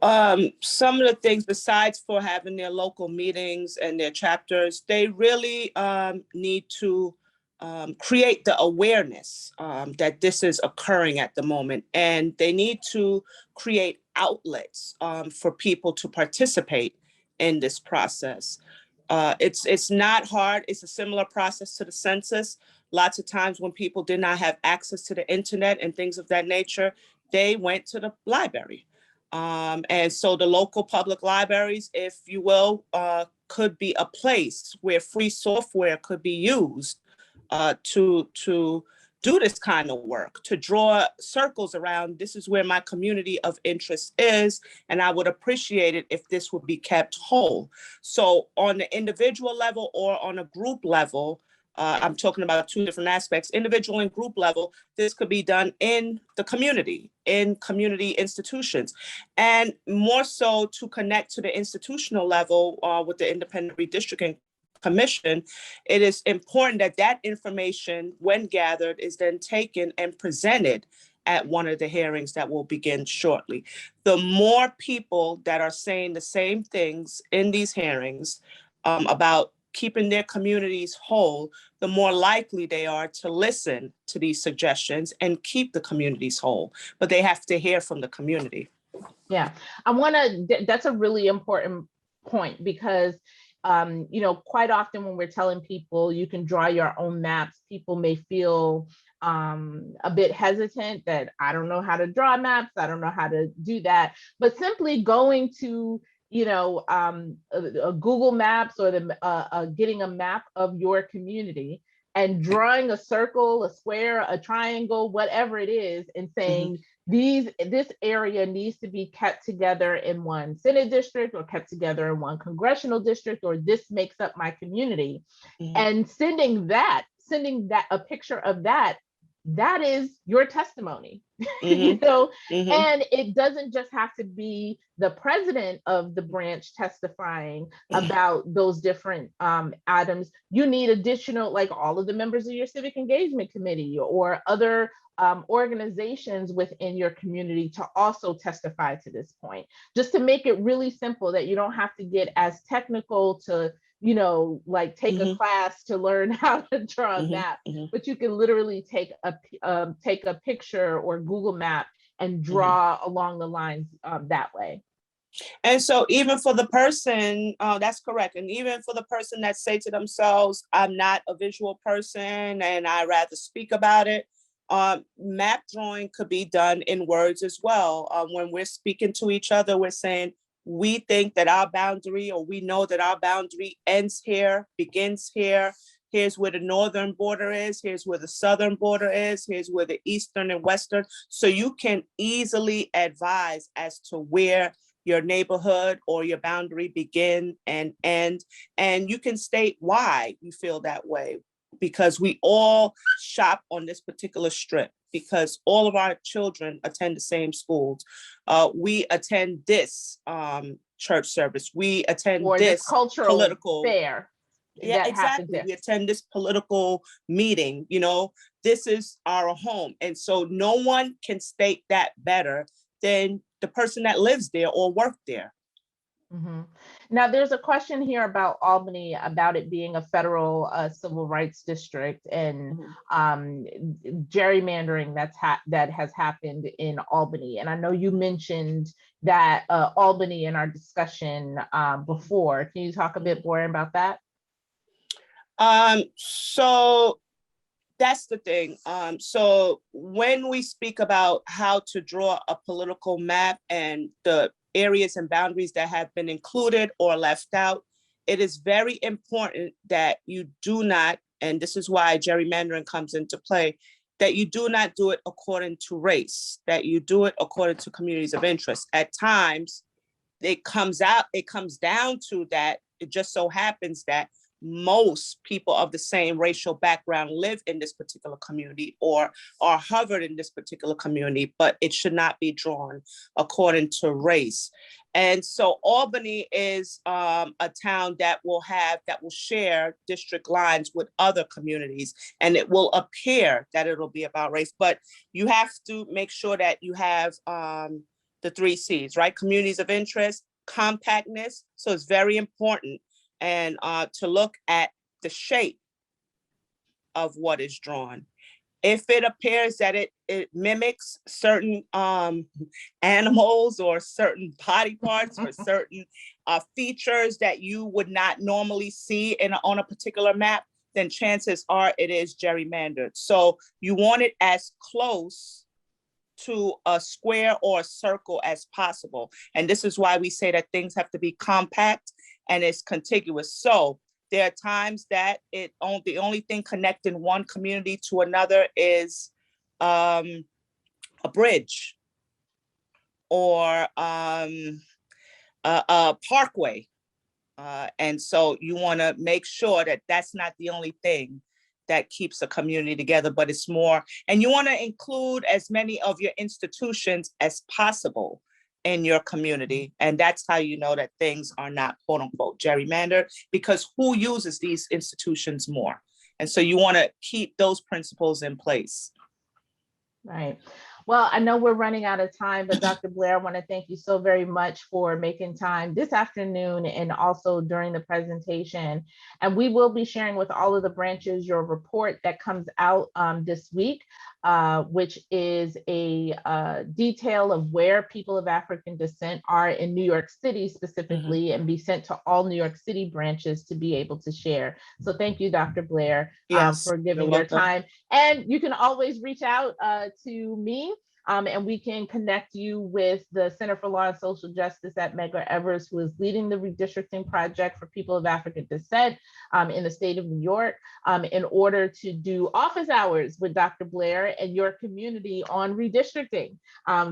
some of the things, besides for having their local meetings and their chapters, they really need to create the awareness that this is occurring at the moment. And they need to create outlets for people to participate in this process. It's not hard. It's a similar process to the census. Lots of times when people did not have access to the internet and things of that nature, they went to the library. And so the local public libraries, if you will, could be a place where free software could be used to do this kind of work, to draw circles around this is where my community of interest is, and I would appreciate it if this would be kept whole. So on the individual level or on a group level, I'm talking about two different aspects, individual and group level, this could be done in the community, in community institutions, and more so to connect to the institutional level with the Independent Redistricting Commission. It is important that that information, when gathered, is then taken and presented at one of the hearings that will begin shortly. The more people that are saying the same things in these hearings about keeping their communities whole, the more likely they are to listen to these suggestions and keep the communities whole. But they have to hear from the community. Yeah, that's a really important point, because you know, quite often when we're telling people you can draw your own maps, people may feel a bit hesitant that I don't know how to draw maps, I don't know how to do that. But simply going to, you know, a Google Maps or getting a map of your community and drawing a circle, a square, a triangle, whatever it is, and saying, this area needs to be kept together in one Senate district or kept together in one congressional district, or this makes up my community. And sending a picture of that is your testimony. You know, and it doesn't just have to be the president of the branch testifying about those different items. You need additional, like all of the members of your civic engagement committee or other organizations within your community to also testify to this point, just to make it really simple, that you don't have to get as technical to, you know, like take a class to learn how to draw a map, but you can literally take a picture or Google Map and draw along the lines that way. And so even for the person, that's correct. And even for the person that say to themselves, I'm not a visual person and I rather speak about it, map drawing could be done in words as well. When we're speaking to each other, we're saying, we think that our boundary, or we know that our boundary ends here, begins here. Here's where the northern border is. Here's where the southern border is. Here's where the eastern and western. So you can easily advise as to where your neighborhood or your boundary begin and end. And you can state why you feel that way, because we all shop on this particular strip, because all of our children attend the same schools. We attend this church service. We attend or this cultural political fair. Yeah, exactly. We attend this political meeting. You know, this is our home. And so no one can state that better than the person that lives there or worked there. Now, there's a question here about Albany, about it being a federal civil rights district, and gerrymandering that has happened in Albany. And I know you mentioned that Albany in our discussion before. Can you talk a bit more about that? So that's the thing. So when we speak about how to draw a political map and the areas and boundaries that have been included or left out, it is very important that you do not, and this is why gerrymandering comes into play, that you do not do it according to race, that you do it according to communities of interest. At times, it comes down to that. It just so happens that most people of the same racial background live in this particular community or are hovered in this particular community, but it should not be drawn according to race. And so Albany is a town that will share district lines with other communities, and it will appear that it'll be about race, but you have to make sure that you have the 3 C's, right? Communities of interest, compactness. So it's very important, and to look at the shape of what is drawn. If it appears that it mimics certain animals or certain body parts or certain features that you would not normally see on a particular map, then chances are it is gerrymandered. So you want it as close to a square or a circle as possible. And this is why we say that things have to be compact and it's contiguous. So there are times that the only thing connecting one community to another is a bridge or a parkway. And so you want to make sure that that's not the only thing that keeps a community together, but it's more, and you want to include as many of your institutions as possible in your community. And that's how you know that things are not quote unquote gerrymandered, because who uses these institutions more? And so you want to keep those principles in place. Right. Well, I know we're running out of time, but Dr. Blair, I want to thank you so very much for making time this afternoon and also during the presentation. And we will be sharing with all of the branches your report that comes out this week, which is a detail of where people of African descent are in New York City specifically, and be sent to all New York City branches to be able to share. So thank you, Dr. Blair, for giving your time. And you can always reach out to me. And we can connect you with the Center for Law and Social Justice at Medgar Evers, who is leading the redistricting project for people of African descent in the state of New York, in order to do office hours with Dr. Blair and your community on redistricting.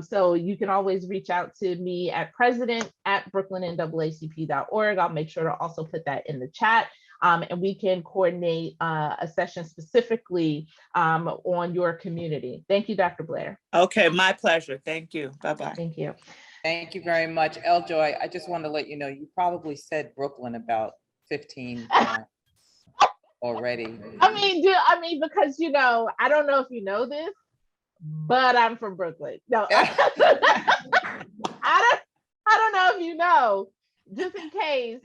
So you can always reach out to me at president@brooklyn.naacp.org. I'll make sure to also put that in the chat. And we can coordinate a session specifically on your community. Thank you, Dr. Blair. Okay, my pleasure. Thank you. Bye-bye. Thank you. Thank you very much. Eljoy, I just want to let you know, you probably said Brooklyn about 15 times already. I mean, because, you know, I don't know if you know this, but I'm from Brooklyn. No, I don't know if you know, just in case.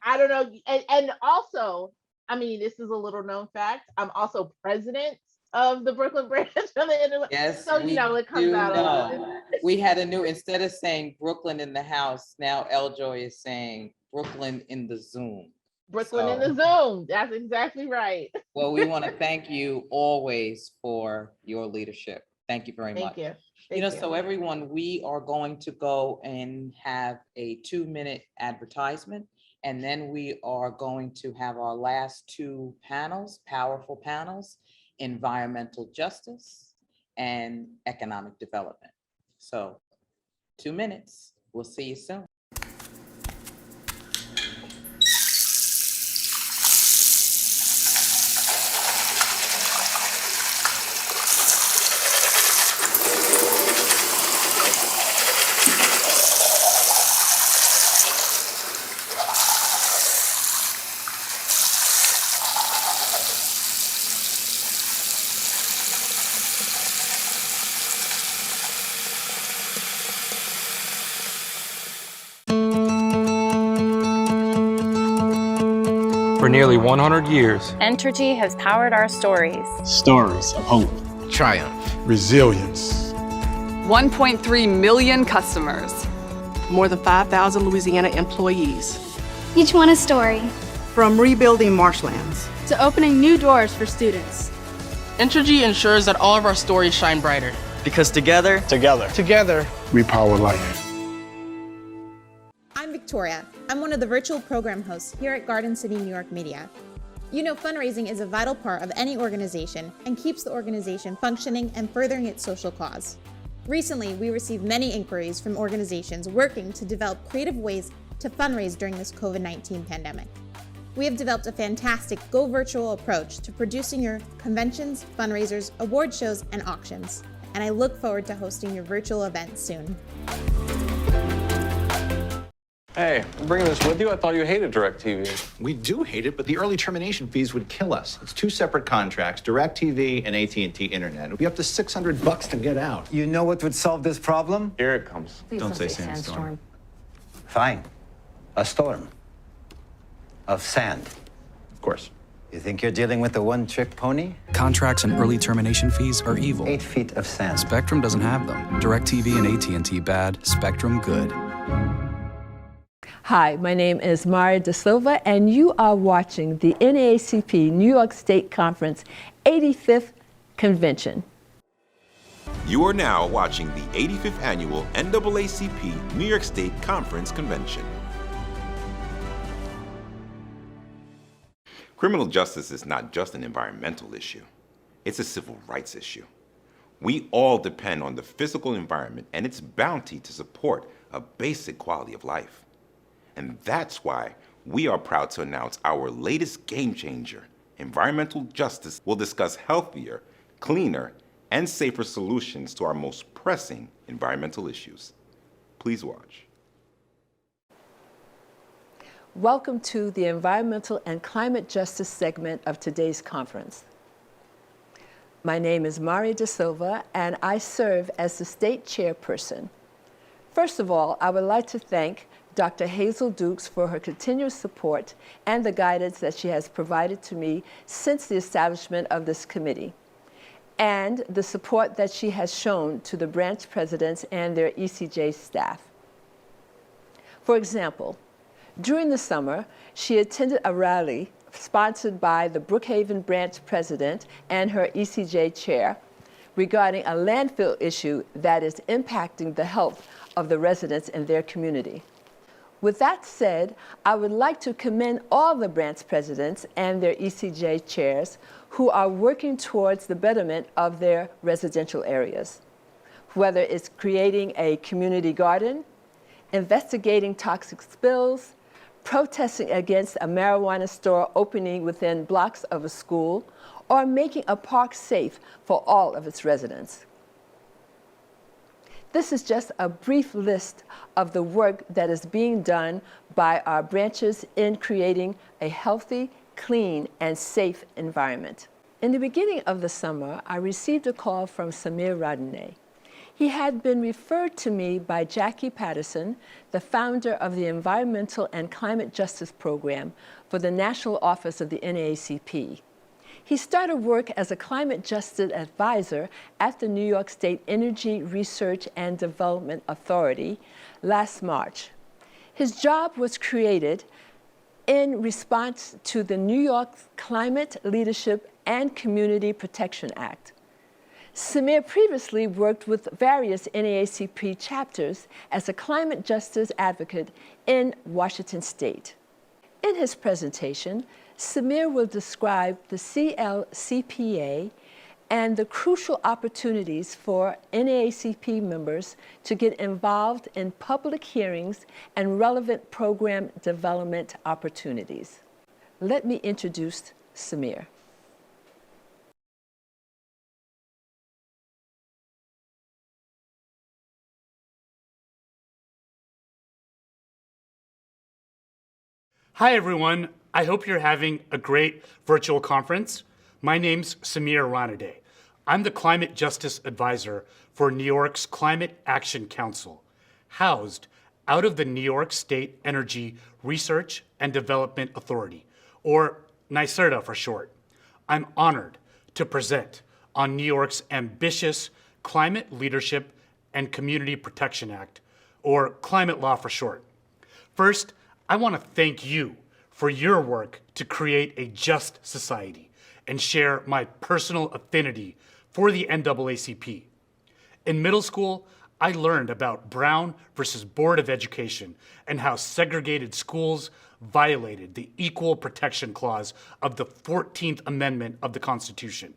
I don't know. And also, I mean, this is a little known fact. I'm also president of the Brooklyn branch of the NYS. Yes, so you know it comes out a little bit. We had a new, instead of saying Brooklyn in the house, now Eljoy is saying Brooklyn in the Zoom. Brooklyn in the Zoom. That's exactly right. Well, we want to thank you always for your leadership. Thank you very much. Thank you. You know, so everyone, we are going to go and have a 2-minute advertisement. And then we are going to have our last 2 panels, powerful panels, environmental justice and economic development. So 2 minutes, we'll see you soon. For nearly 100 years, Entergy has powered our stories. Stories of hope, triumph, resilience. 1.3 million customers. More than 5,000 Louisiana employees. Each one a story. From rebuilding marshlands to opening new doors for students. Entergy ensures that all of our stories shine brighter. Because together, we power life. I'm Victoria. I'm one of the virtual program hosts here at Garden City, New York Media. You know, fundraising is a vital part of any organization and keeps the organization functioning and furthering its social cause. Recently, we received many inquiries from organizations working to develop creative ways to fundraise during this COVID-19 pandemic. We have developed a fantastic Go Virtual approach to producing your conventions, fundraisers, award shows, and auctions. And I look forward to hosting your virtual event soon. Hey, I'm bringing this with you. I thought you hated DirecTV. We do hate it, but the early termination fees would kill us. It's 2 separate contracts, DirecTV and AT&T Internet. It'll be up to $600 to get out. You know what would solve this problem? Here it comes. Please don't say sandstorm. Fine. A storm. Of sand. Of course. You think you're dealing with a one-trick pony? Contracts and early termination fees are evil. 8 feet of sand. Spectrum doesn't have them. DirecTV and AT&T bad, Spectrum good. Hi, my name is Mara Da Silva, and you are watching the NAACP New York State Conference 85th Convention. You are now watching the 85th Annual NAACP New York State Conference Convention. Criminal justice is not just an environmental issue. It's a civil rights issue. We all depend on the physical environment and its bounty to support a basic quality of life. And that's why we are proud to announce our latest game changer. Environmental justice will discuss healthier, cleaner, and safer solutions to our most pressing environmental issues. Please watch. Welcome to the Environmental and Climate Justice segment of today's conference. My name is Mari Da Silva, and I serve as the state chairperson. First of all, I would like to thank Dr. Hazel Dukes for her continuous support and the guidance that she has provided to me since the establishment of this committee, and the support that she has shown to the branch presidents and their ECJ staff. For example, during the summer, she attended a rally sponsored by the Brookhaven branch president and her ECJ chair regarding a landfill issue that is impacting the health of the residents in their community. With that said, I would like to commend all the branch presidents and their ECJ chairs who are working towards the betterment of their residential areas, whether it's creating a community garden, investigating toxic spills, protesting against a marijuana store opening within blocks of a school, or making a park safe for all of its residents. This is just a brief list of the work that is being done by our branches in creating a healthy, clean, and safe environment. In the beginning of the summer, I received a call from Samir Radane. He had been referred to me by Jackie Patterson, the founder of the Environmental and Climate Justice Program for the National Office of the NAACP. He started work as a climate justice advisor at the New York State Energy Research and Development Authority last March. His job was created in response to the New York Climate Leadership and Community Protection Act. Samir previously worked with various NAACP chapters as a climate justice advocate in Washington State. In his presentation, Samir will describe the CLCPA and the crucial opportunities for NAACP members to get involved in public hearings and relevant program development opportunities. Let me introduce Samir. Hi, everyone. I hope you're having a great virtual conference. My name's Samir Ranade. I'm the Climate Justice Advisor for New York's Climate Action Council, housed out of the New York State Energy Research and Development Authority, or NYSERDA for short. I'm honored to present on New York's ambitious Climate Leadership and Community Protection Act, or climate law for short. First, I want to thank you for your work to create a just society and share my personal affinity for the NAACP. In middle school, I learned about Brown versus Board of Education and how segregated schools violated the Equal Protection Clause of the 14th Amendment of the Constitution.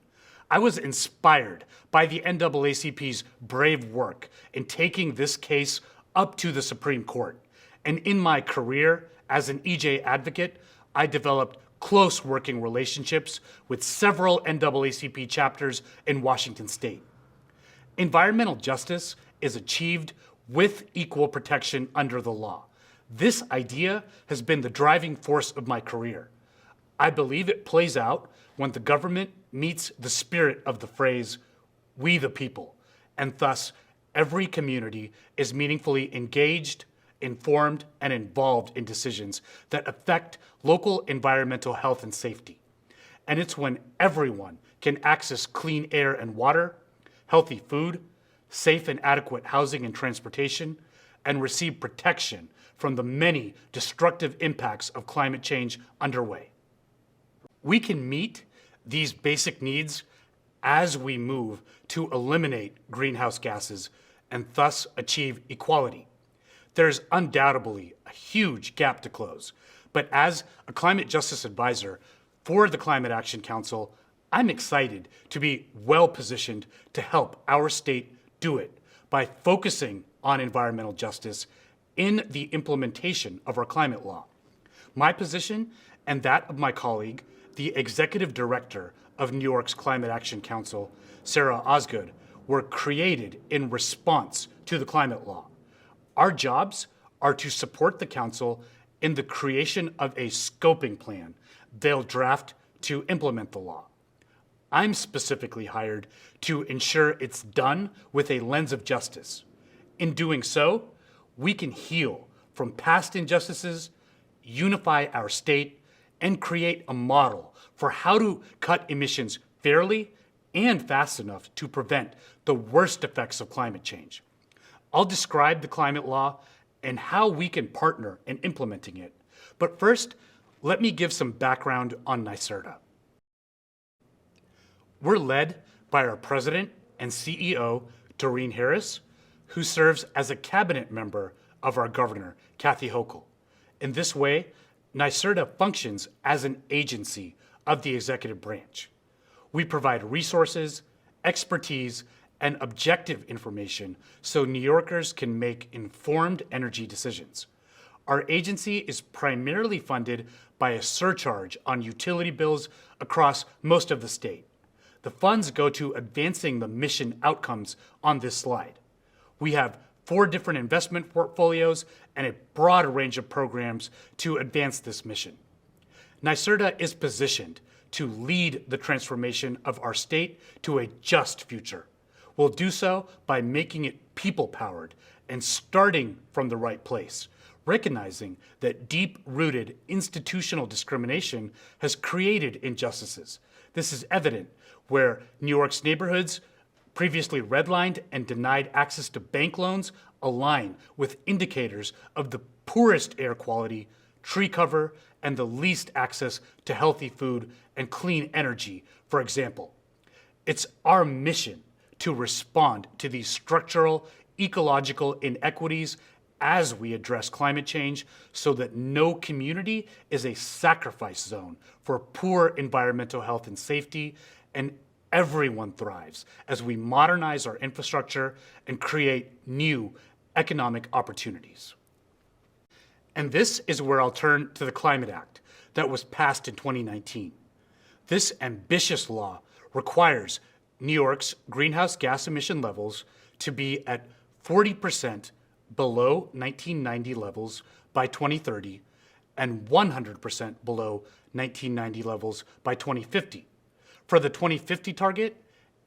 I was inspired by the NAACP's brave work in taking this case up to the Supreme Court. And in my career as an EJ advocate, I developed close working relationships with several NAACP chapters in Washington State. Environmental justice is achieved with equal protection under the law. This idea has been the driving force of my career. I believe it plays out when the government meets the spirit of the phrase, "we the people," and thus every community is meaningfully engaged, informed, and involved in decisions that affect local environmental health and safety. And it's when everyone can access clean air and water, healthy food, safe and adequate housing and transportation, and receive protection from the many destructive impacts of climate change underway. We can meet these basic needs as we move to eliminate greenhouse gases and thus achieve equality. There's undoubtedly a huge gap to close, but as a climate justice advisor for the Climate Action Council, I'm excited to be well positioned to help our state do it by focusing on environmental justice in the implementation of our climate law. My position and that of my colleague, the executive director of New York's Climate Action Council, Sarah Osgood, were created in response to the climate law. Our jobs are to support the council in the creation of a scoping plan they'll draft to implement the law. I'm specifically hired to ensure it's done with a lens of justice. In doing so, we can heal from past injustices, unify our state, and create a model for how to cut emissions fairly and fast enough to prevent the worst effects of climate change. I'll describe the climate law and how we can partner in implementing it. But first, let me give some background on NYSERDA. We're led by our president and CEO, Doreen Harris, who serves as a cabinet member of our governor, Kathy Hochul. In this way, NYSERDA functions as an agency of the executive branch. We provide resources, expertise, and objective information so New Yorkers can make informed energy decisions. Our agency is primarily funded by a surcharge on utility bills across most of the state. The funds go to advancing the mission outcomes on this slide. We have 4 different investment portfolios and a broad range of programs to advance this mission. NYSERDA is positioned to lead the transformation of our state to a just future. We'll do so by making it people-powered and starting from the right place, recognizing that deep-rooted institutional discrimination has created injustices. This is evident where New York's neighborhoods, previously redlined and denied access to bank loans, align with indicators of the poorest air quality, tree cover, and the least access to healthy food and clean energy, for example. It's our mission to respond to these structural, ecological inequities as we address climate change so that no community is a sacrifice zone for poor environmental health and safety, and everyone thrives as we modernize our infrastructure and create new economic opportunities. And this is where I'll turn to the Climate Act that was passed in 2019. This ambitious law requires New York's greenhouse gas emission levels to be at 40% below 1990 levels by 2030 and 100% below 1990 levels by 2050. For the 2050 target,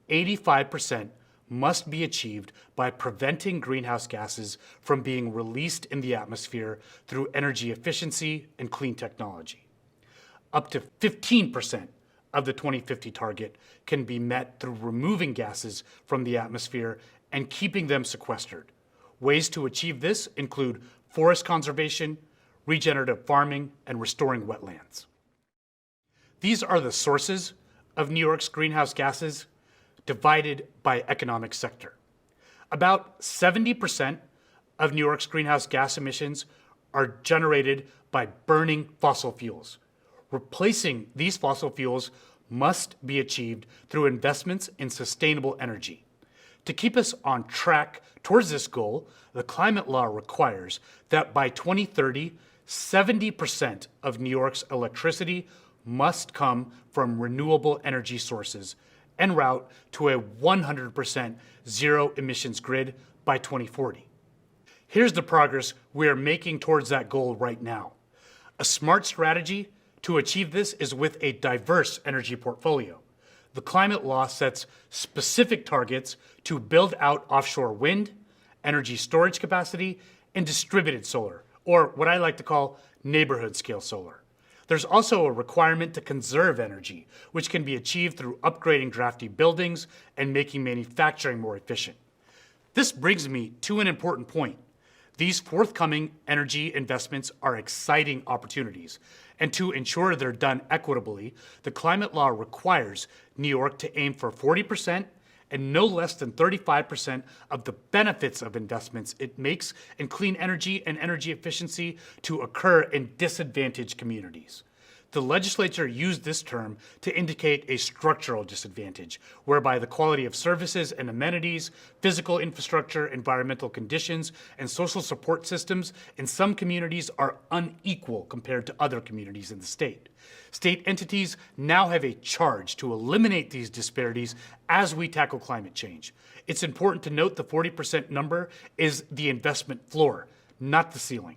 85% must be achieved by preventing greenhouse gases from being released in the atmosphere through energy efficiency and clean technology. Up to 15% of the 2050 target can be met through removing gases from the atmosphere and keeping them sequestered. Ways to achieve this include forest conservation, regenerative farming, and restoring wetlands. These are the sources of New York's greenhouse gases divided by economic sector. About 70% of New York's greenhouse gas emissions are generated by burning fossil fuels. Replacing these fossil fuels must be achieved through investments in sustainable energy. To keep us on track towards this goal, the climate law requires that by 2030, 70% of New York's electricity must come from renewable energy sources en route to a 100% zero emissions grid by 2040. Here's the progress we are making towards that goal right now. A smart strategy to achieve this is with a diverse energy portfolio. The climate law sets specific targets to build out offshore wind, energy storage capacity, and distributed solar, or what I like to call neighborhood scale solar. There's also a requirement to conserve energy, which can be achieved through upgrading drafty buildings and making manufacturing more efficient. This brings me to an important point. These forthcoming energy investments are exciting opportunities, And to ensure they're done equitably, the climate law requires New York to aim for 40% and no less than 35% of the benefits of investments it makes in clean energy and energy efficiency to occur in disadvantaged communities. The legislature used this term to indicate a structural disadvantage, whereby the quality of services and amenities, physical infrastructure, environmental conditions, and social support systems in some communities are unequal compared to other communities in the state. State entities now have a charge to eliminate these disparities as we tackle climate change. It's important to note the 40% number is the investment floor, not the ceiling.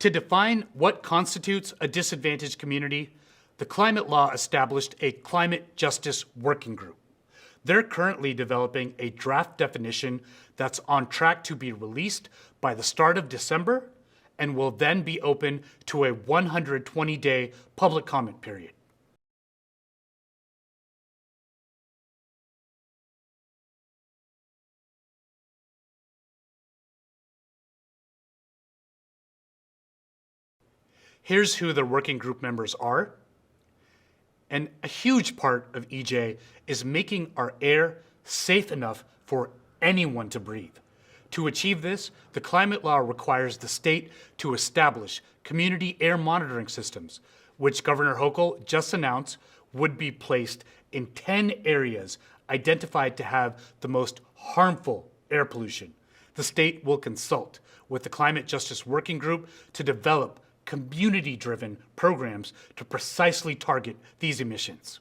To define what constitutes a disadvantaged community, the climate law established a climate justice working group. They're currently developing a draft definition that's on track to be released by the start of December and will then be open to a 120-day public comment period. Here's who the working group members are. And a huge part of EJ is making our air safe enough for anyone to breathe. To achieve this, the climate law requires the state to establish community air monitoring systems, which Governor Hochul just announced would be placed in 10 areas identified to have the most harmful air pollution. The state will consult with the Climate Justice Working Group to develop community-driven programs to precisely target these emissions.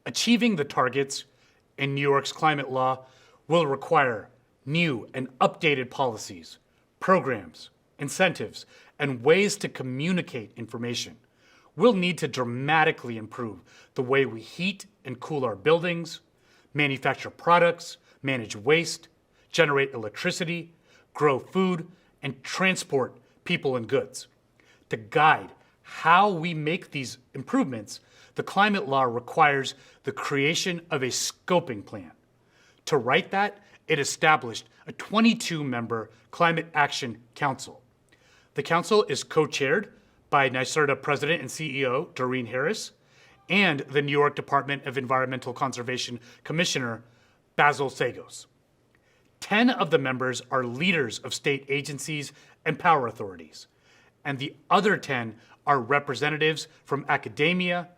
Achieving the targets in New York's climate law will require new and updated policies, programs, incentives, and ways to communicate information. We'll need to dramatically improve the way we heat and cool our buildings, manufacture products, manage waste, generate electricity, grow food, and transport people and goods. To guide how we make these improvements, the climate law requires the creation of a scoping plan. To write that, it established a 22-member Climate Action Council. The council is co-chaired by NYSERDA President and CEO Doreen Harris and the New York Department of Environmental Conservation Commissioner Basil Sagos. 10 of the members are leaders of state agencies and power authorities, and the other 10 are representatives from academia,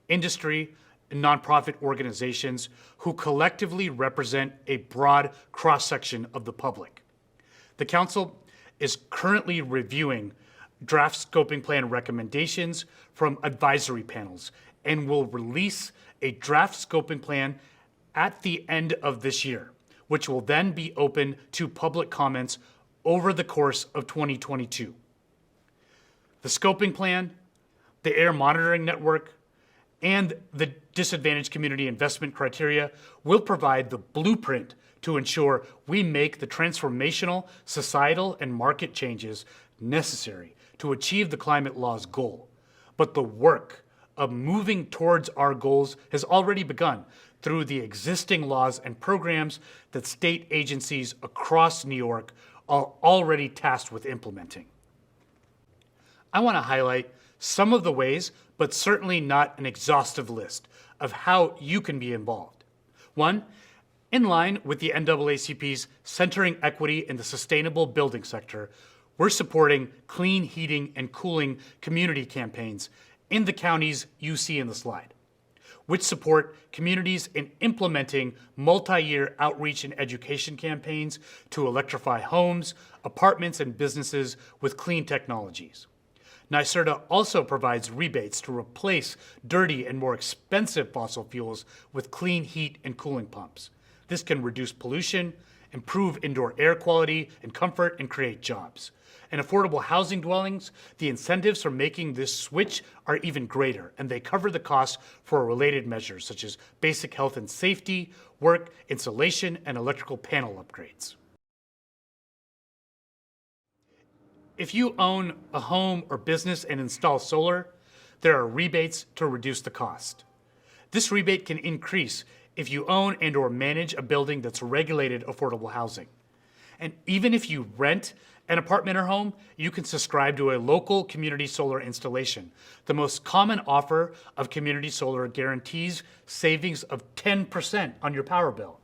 industry, and nonprofit organizations who collectively represent a broad cross-section of the public. The council is currently reviewing draft scoping plan recommendations from advisory panels and will release a draft scoping plan at the end of this year, which will then be open to public comments over the course of 2022. The scoping plan, the air monitoring network, and the disadvantaged community investment criteria will provide the blueprint to ensure we make the transformational societal and market changes necessary to achieve the climate law's goal. But the work of moving towards our goals has already begun through the existing laws and programs that state agencies across New York are already tasked with implementing. I want to highlight some of the ways, but certainly not an exhaustive list, of how you can be involved. One, in line with the NAACP's Centering Equity in the Sustainable Building Sector, we're supporting clean heating and cooling community campaigns in the counties you see in the slide, which support communities in implementing multi-year outreach and education campaigns to electrify homes, apartments, and businesses with clean technologies. NYSERDA also provides rebates to replace dirty and more expensive fossil fuels with clean heat and cooling pumps. This can reduce pollution, improve indoor air quality and comfort, and create jobs. In affordable housing dwellings, the incentives for making this switch are even greater, and they cover the costs for related measures such as basic health and safety, work, insulation, and electrical panel upgrades. If you own a home or business and install solar, there are rebates to reduce the cost. This rebate can increase if you own and or manage a building that's regulated affordable housing. And even if you rent an apartment or home, you can subscribe to a local community solar installation. The most common offer of community solar guarantees savings of 10% on your power bill.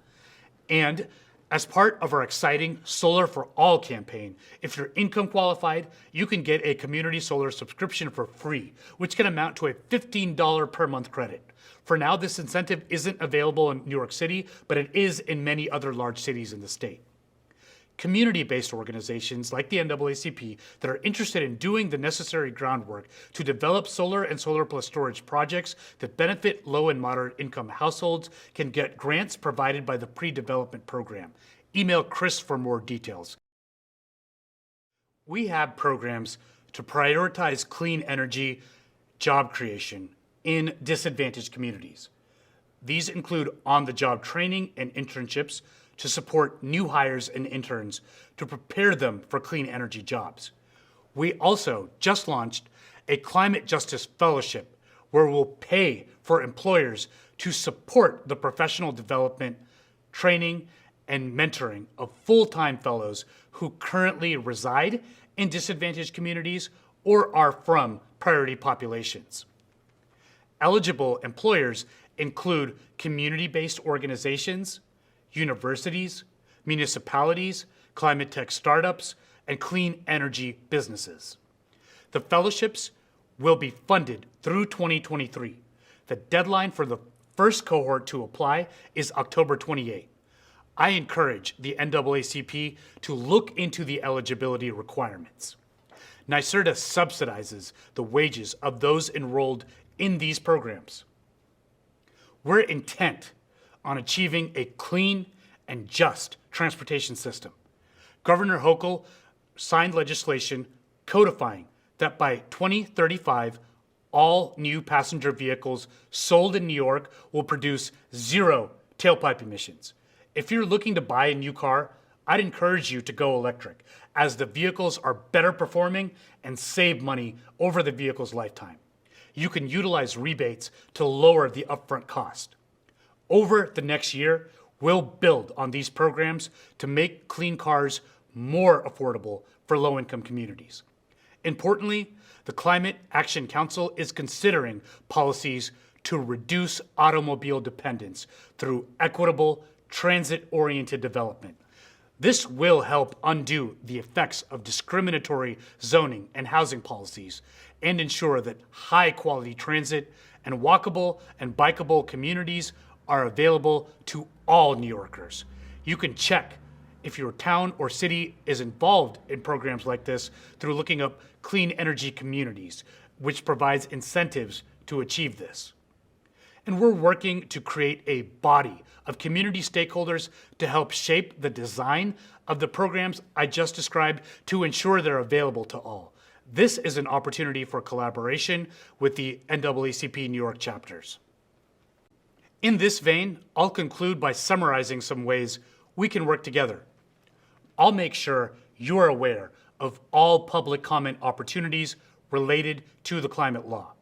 And as part of our exciting Solar for All campaign, if you're income qualified, you can get a community solar subscription for free, which can amount to a $15 per month credit. For now, this incentive isn't available in New York City, but it is in many other large cities in the state. Community-based organizations like the NAACP that are interested in doing the necessary groundwork to develop solar and solar plus storage projects that benefit low and moderate income households can get grants provided by the pre-development program. Email Chris for more details. We have programs to prioritize clean energy job creation in disadvantaged communities. These include on-the-job training and internships to support new hires and interns to prepare them for clean energy jobs. We also just launched a Climate Justice Fellowship where we'll pay for employers to support the professional development, training, and mentoring of full-time fellows who currently reside in disadvantaged communities or are from priority populations. Eligible employers include community-based organizations, universities, municipalities, climate tech startups, and clean energy businesses. The fellowships will be funded through 2023. The deadline for the first cohort to apply is October 28. I encourage the NAACP to look into the eligibility requirements. NYSERDA subsidizes the wages of those enrolled in these programs. We're intent on achieving a clean and just transportation system. Governor Hochul signed legislation codifying that by 2035, all new passenger vehicles sold in New York will produce 0 tailpipe emissions. If you're looking to buy a new car, I'd encourage you to go electric, as the vehicles are better performing and save money over the vehicle's lifetime. You can utilize rebates to lower the upfront cost. Over the next year, we'll build on these programs to make clean cars more affordable for low-income communities. Importantly, the Climate Action Council is considering policies to reduce automobile dependence through equitable, transit-oriented development. This will help undo the effects of discriminatory zoning and housing policies and ensure that high-quality transit and walkable and bikeable communities are available to all New Yorkers. You can check if your town or city is involved in programs like this through looking up Clean Energy Communities, which provides incentives to achieve this. And we're working to create a body of community stakeholders to help shape the design of the programs I just described to ensure they're available to all. This is an opportunity for collaboration with the NAACP New York chapters. In this vein, I'll conclude by summarizing some ways we can work together. I'll make sure you're aware of all public comment opportunities related to the climate law.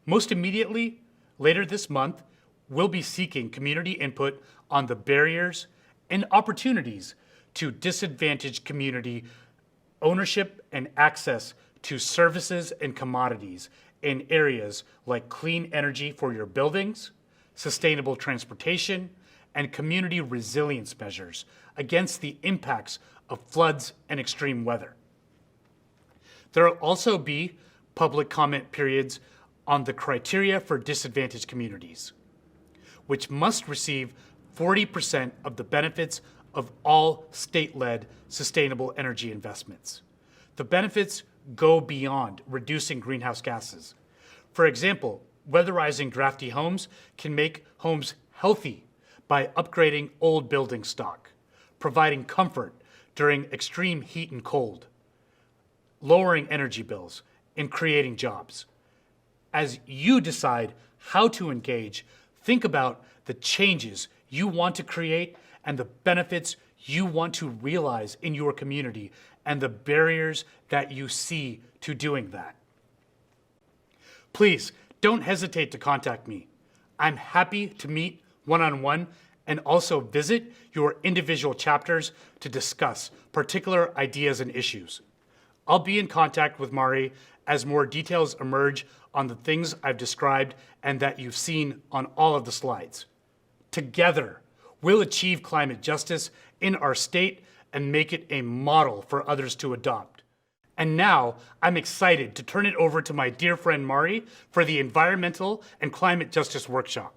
Most immediately, later this month, we'll be seeking community input on the barriers and opportunities to disadvantaged community ownership and access to services and commodities in areas like clean energy for your buildings, sustainable transportation, and community resilience measures against the impacts of floods and extreme weather. There will also be public comment periods on the criteria for disadvantaged communities, which must receive 40% of the benefits of all state-led sustainable energy investments. The benefits go beyond reducing greenhouse gases. For example, weatherizing drafty homes can make homes healthy by upgrading old building stock, providing comfort during extreme heat and cold, lowering energy bills, and creating jobs. As you decide how to engage, think about the changes you want to create and the benefits you want to realize in your community and the barriers that you see to doing that. Please don't hesitate to contact me. I'm happy to meet one-on-one and also visit your individual chapters to discuss particular ideas and issues. I'll be in contact with Mari as more details emerge on the things I've described and that you've seen on all of the slides. Together, we'll achieve climate justice in our state and make it a model for others to adopt. And now, I'm excited to turn it over to my dear friend Mari for the Environmental and Climate Justice Workshop.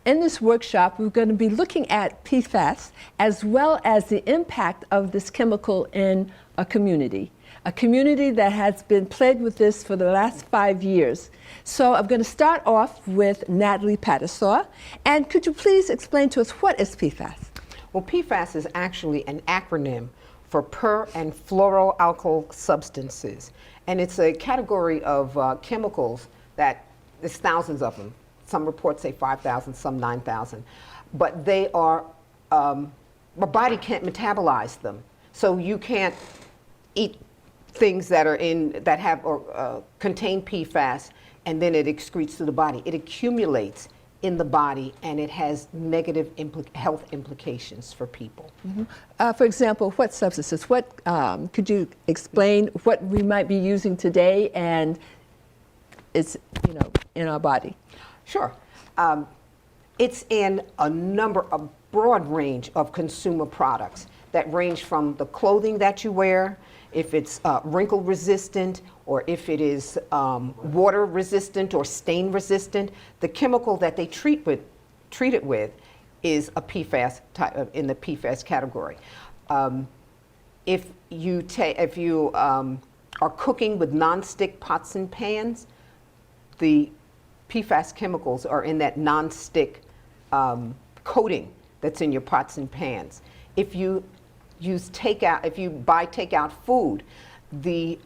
In this workshop, we're going to be looking at PFAS as well as the impact of this chemical in a community that has been plagued with this for the last 5 years. So I'm going to start off with Natalie Pattersaw. And could you please explain to us what is PFAS? Well, PFAS is actually an acronym for per and fluoroalkyl substances. And it's a category of chemicals that there's thousands of them. Some reports say 5,000, some 9,000. But they are, our body can't metabolize them. So you can't eat things that are that have or contain PFAS, and then it excretes to the body. It accumulates in the body, and it has negative health implications for people. Mm-hmm. For example, what substances? What could you explain what we might be using today, and it's in our body? Sure. It's in a broad range of consumer products that range from the clothing that you wear, if it's wrinkle resistant, or if it is water resistant or stain resistant. The chemical that they treat it with is a PFAS in the PFAS category. If you are cooking with nonstick pots and pans, the PFAS chemicals are in that nonstick coating that's in your pots and pans. If you buy takeout food, the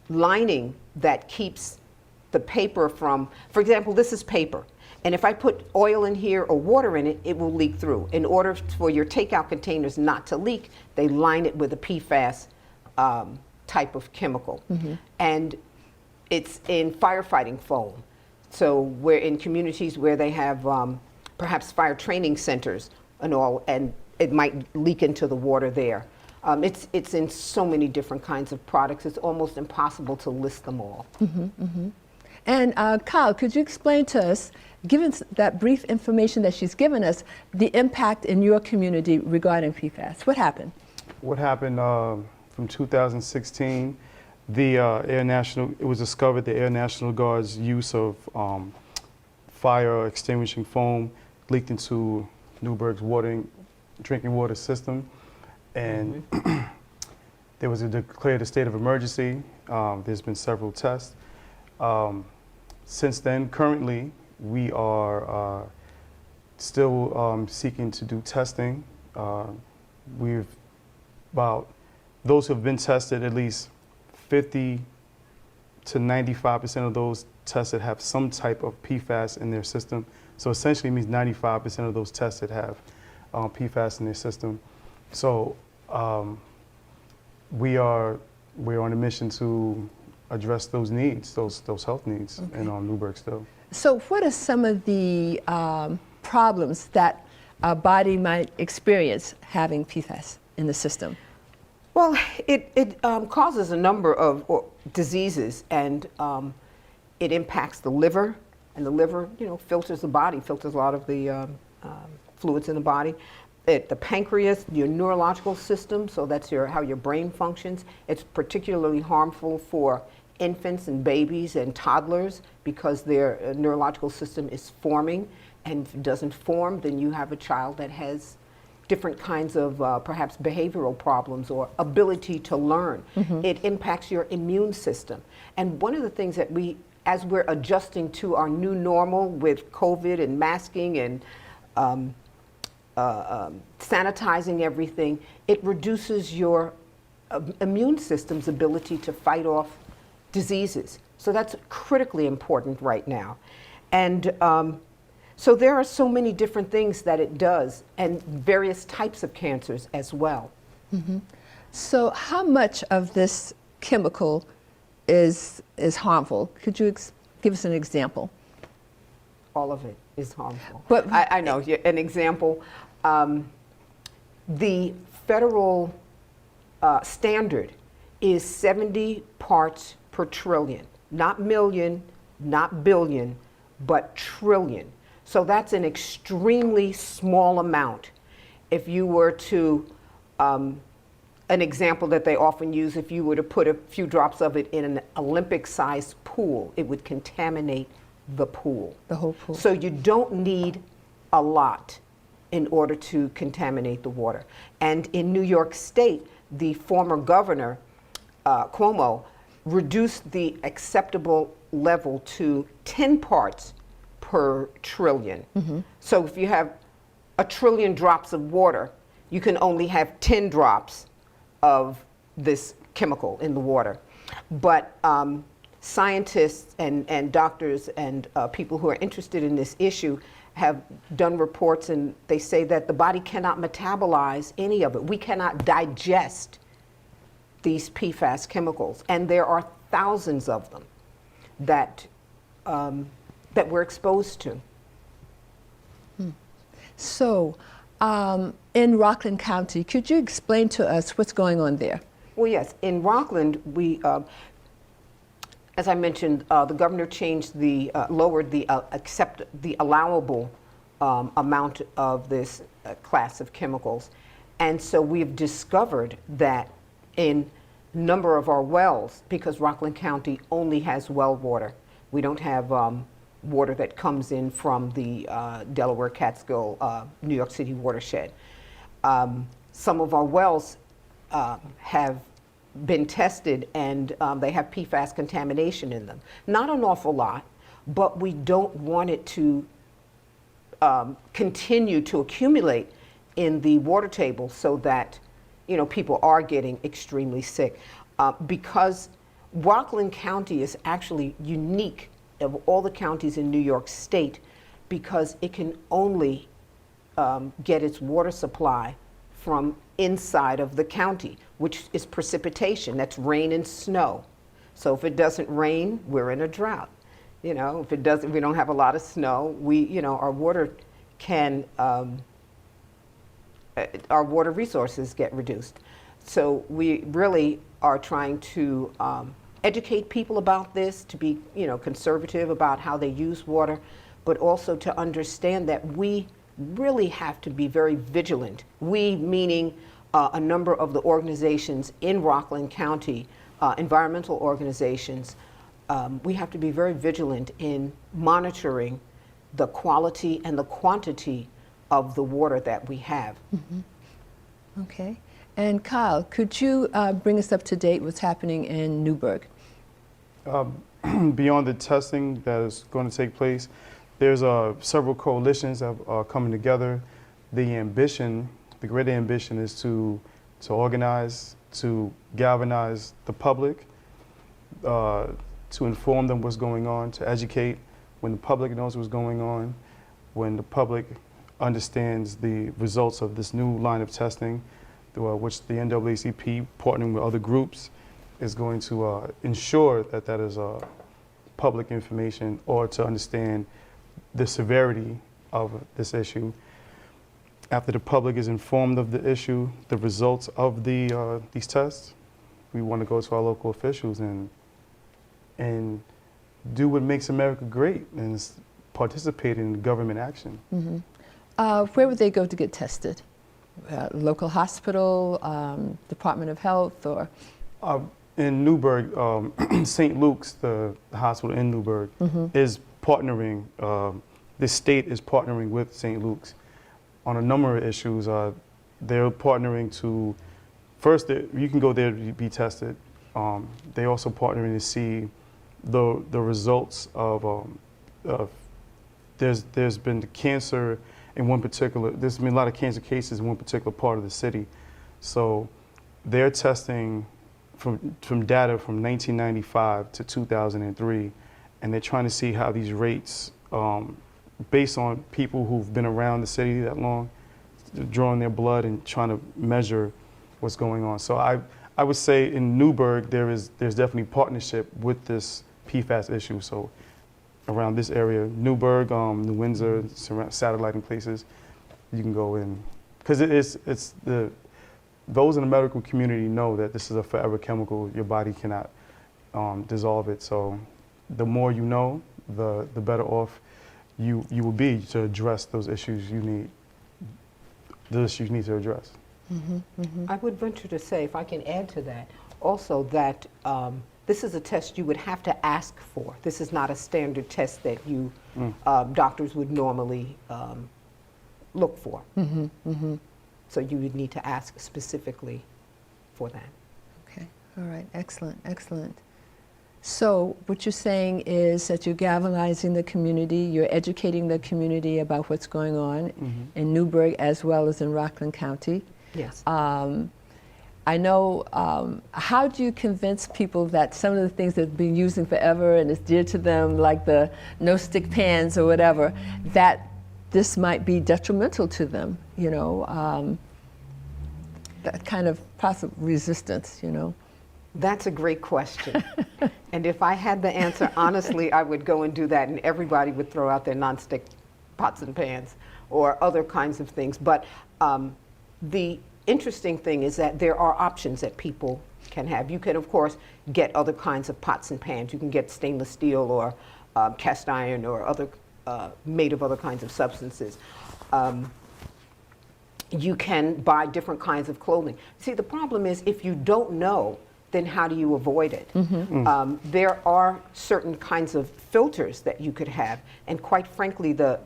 lining that keeps the paper from, for example, this is paper, and if I put oil in here or water in it, it will leak through. In order for your takeout containers not to leak, they line it with a PFAS type of chemical. Mm-hmm. And it's in firefighting foam. So we're in communities where they have perhaps fire training centers and all, and it might leak into the water there. It's in so many different kinds of products, it's almost impossible to list them all. Mm-hmm, mm-hmm. And Kyle, could you explain to us, given that brief information that she's given us, the impact in your community regarding PFAS? What happened? What happened from 2016, it was discovered the Air National Guard's use of fire extinguishing foam leaked into Newburgh's drinking water system, and there was declared a state of emergency. There's been several tests. Since then, currently, we are still seeking to do testing. Those who have been tested, at least 50 to 95% of those tested have some type of PFAS in their system. So essentially it means 95% of those tested have PFAS in their system. So we're on a mission to address those needs, those health needs in Newburgh still. So what are some of the problems that a body might experience having PFAS in the system? Well, it causes a number of diseases, and it impacts the liver, and the liver, filters the body, filters a lot of the fluids in the body. The pancreas, your neurological system, so that's how your brain functions. It's particularly harmful for infants and babies and toddlers because their neurological system is forming, and if it doesn't form, then you have a child that has different kinds of perhaps behavioral problems or ability to learn. Mm-hmm. It impacts your immune system. And one of the things that as we're adjusting to our new normal with COVID and masking and sanitizing everything, it reduces your immune system's ability to fight off diseases. So that's critically important right now. And so there are so many different things that it does, and various types of cancers as well. Mm-hmm. So how much of this chemical is harmful? Could you give us an example? All of it. is harmful. But I know, an example, the federal standard is 70 parts per trillion, not million, not billion, but trillion. So that's an extremely small amount. If you were to, an example that they often use, if you were to put a few drops of it in an Olympic-sized pool, it would contaminate the pool. The whole pool. So you don't need a lot in order to contaminate the water. And in New York State, the former governor, Cuomo, reduced the acceptable level to 10 parts per trillion. So if you have a trillion drops of water, you can only have 10 drops of this chemical in the water. But scientists and doctors and people who are interested in this issue have done reports, and they say that the body cannot metabolize any of it. We cannot digest these PFAS chemicals, and there are thousands of them that that we're exposed to. So, in Rockland County, could you explain to us what's going on there? Well, yes. In Rockland, we, as I mentioned, the governor changed lowered the allowable amount of this class of chemicals, and so we've discovered that in a number of our wells, because Rockland County only has well water, we don't have water that comes in from the Delaware, Catskill, New York City watershed. Some of our wells have been tested, and they have PFAS contamination in them. Not an awful lot, but we don't want it to continue to accumulate in the water table so that people are getting extremely sick. Because Rockland County is actually unique of all the counties in New York State, because it can only get its water supply from inside of the county, which is precipitation. That's rain and snow. So if it doesn't rain, we're in a drought. If it doesn't, we don't have a lot of snow. Our water can, our water resources get reduced. So we really are trying to educate people about this, to be conservative about how they use water, but also to understand that we really have to be very vigilant. We, meaning a number of the organizations in Rockland County, environmental organizations, we have to be very vigilant in monitoring the quality and the quantity of the water that we have. Okay. And Kyle, could you bring us up to date what's happening in Newburgh? Beyond the testing that is going to take place, there's several coalitions that are coming together. The greater ambition is to organize, to galvanize the public, to inform them what's going on, to educate when the public knows what's going on, when the public understands the results of this new line of testing, which the NAACP, partnering with other groups, is going to ensure that that is public information, or to understand the severity of this issue. After the public is informed of the issue, the results of these tests, we want to go to our local officials and do what makes America great, and participate in government action. Where would they go to get tested? Local hospital, Department of Health, or? In Newburgh, St. Luke's, the hospital in Newburgh, is partnering, the state is partnering with St. Luke's on a number of issues. They're partnering to, first, you can go there to be tested. They're also partnering to see the results of, there's been cancer in one particular, there's been a lot of cancer cases in one particular part of the city. So they're testing from data from 1995 to 2003, and they're trying to see how these rates, based on people who've been around the city that long, drawing their blood and trying to measure what's going on. So I would say in Newburgh there's definitely partnership with this PFAS issue. So around this area, Newburgh, New Windsor, satelliting places, you can go in. Because those in the medical community know that this is a forever chemical. Your body cannot dissolve it. So the more you know, the better off you will be to address those issues you need to address. I would venture to say, if I can add to that, also that this is a test you would have to ask for. This is not a standard test that you doctors would normally look for. So you would need to ask specifically for that. Okay, all right, excellent, excellent. So what you're saying is that you're galvanizing the community, you're educating the community about what's going on in Newburgh as well as in Rockland County. Yes. I know, how do you convince people that some of the things that have been using forever and is dear to them, like the no-stick pans or whatever, that this might be detrimental to them, you know, that kind of possible resistance, you know? That's a great question. And if I had the answer, honestly, I would go and do that and everybody would throw out their nonstick pots and pans or other kinds of things. But the interesting thing is that there are options that people can have. You can, of course, get other kinds of pots and pans. You can get stainless steel or cast iron or other made of other kinds of substances. You can buy different kinds of clothing. See, the problem is if you don't know, then how do you avoid it? There are certain kinds of filters that you could have, and quite frankly, the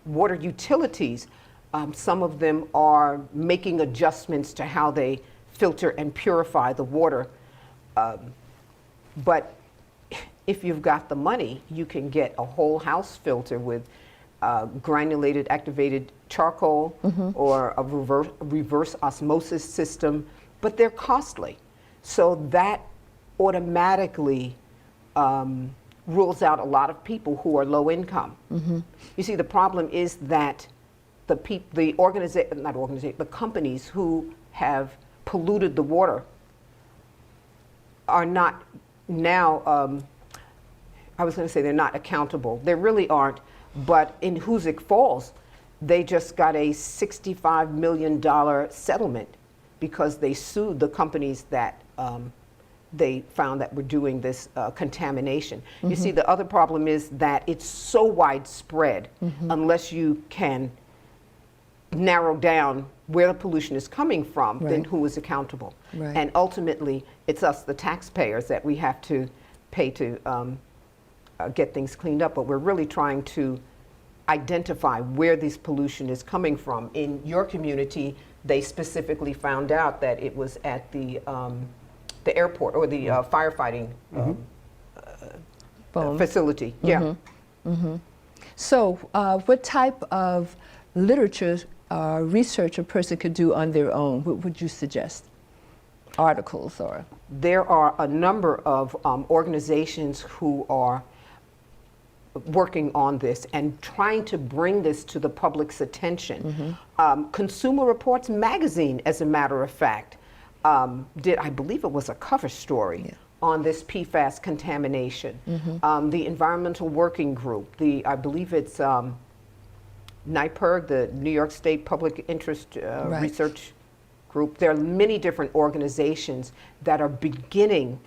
water utilities, some of them are making adjustments to how they filter and purify the water. But if you've got the money, you can get a whole house filter with granulated activated charcoal or a reverse osmosis system, but they're costly. So that automatically rules out a lot of people who are low income. You see, the problem is that the companies who have polluted the water are not now, I was going to say they're not accountable. They really aren't. But in Hoosick Falls, they just got a $65 million settlement because they sued the companies that they found that were doing this contamination. You see, the other problem is that it's so widespread, unless you can narrow down where the pollution is coming from, then who is accountable? And ultimately, it's us, the taxpayers, that we have to pay to get things cleaned up. But we're really trying to identify where this pollution is coming from. In your community, they specifically found out that it was at the airport or the firefighting facility. So what type of literature research a person could do on their own? What would you suggest? Articles or? There are a number of organizations who are working on this and trying to bring this to the public's attention. Consumer Reports magazine, as a matter of fact, did, I believe it was a cover story on this PFAS contamination. The Environmental Working Group, I believe it's NYPIRG, the New York State Public Interest Research Group. There are many different organizations that are beginning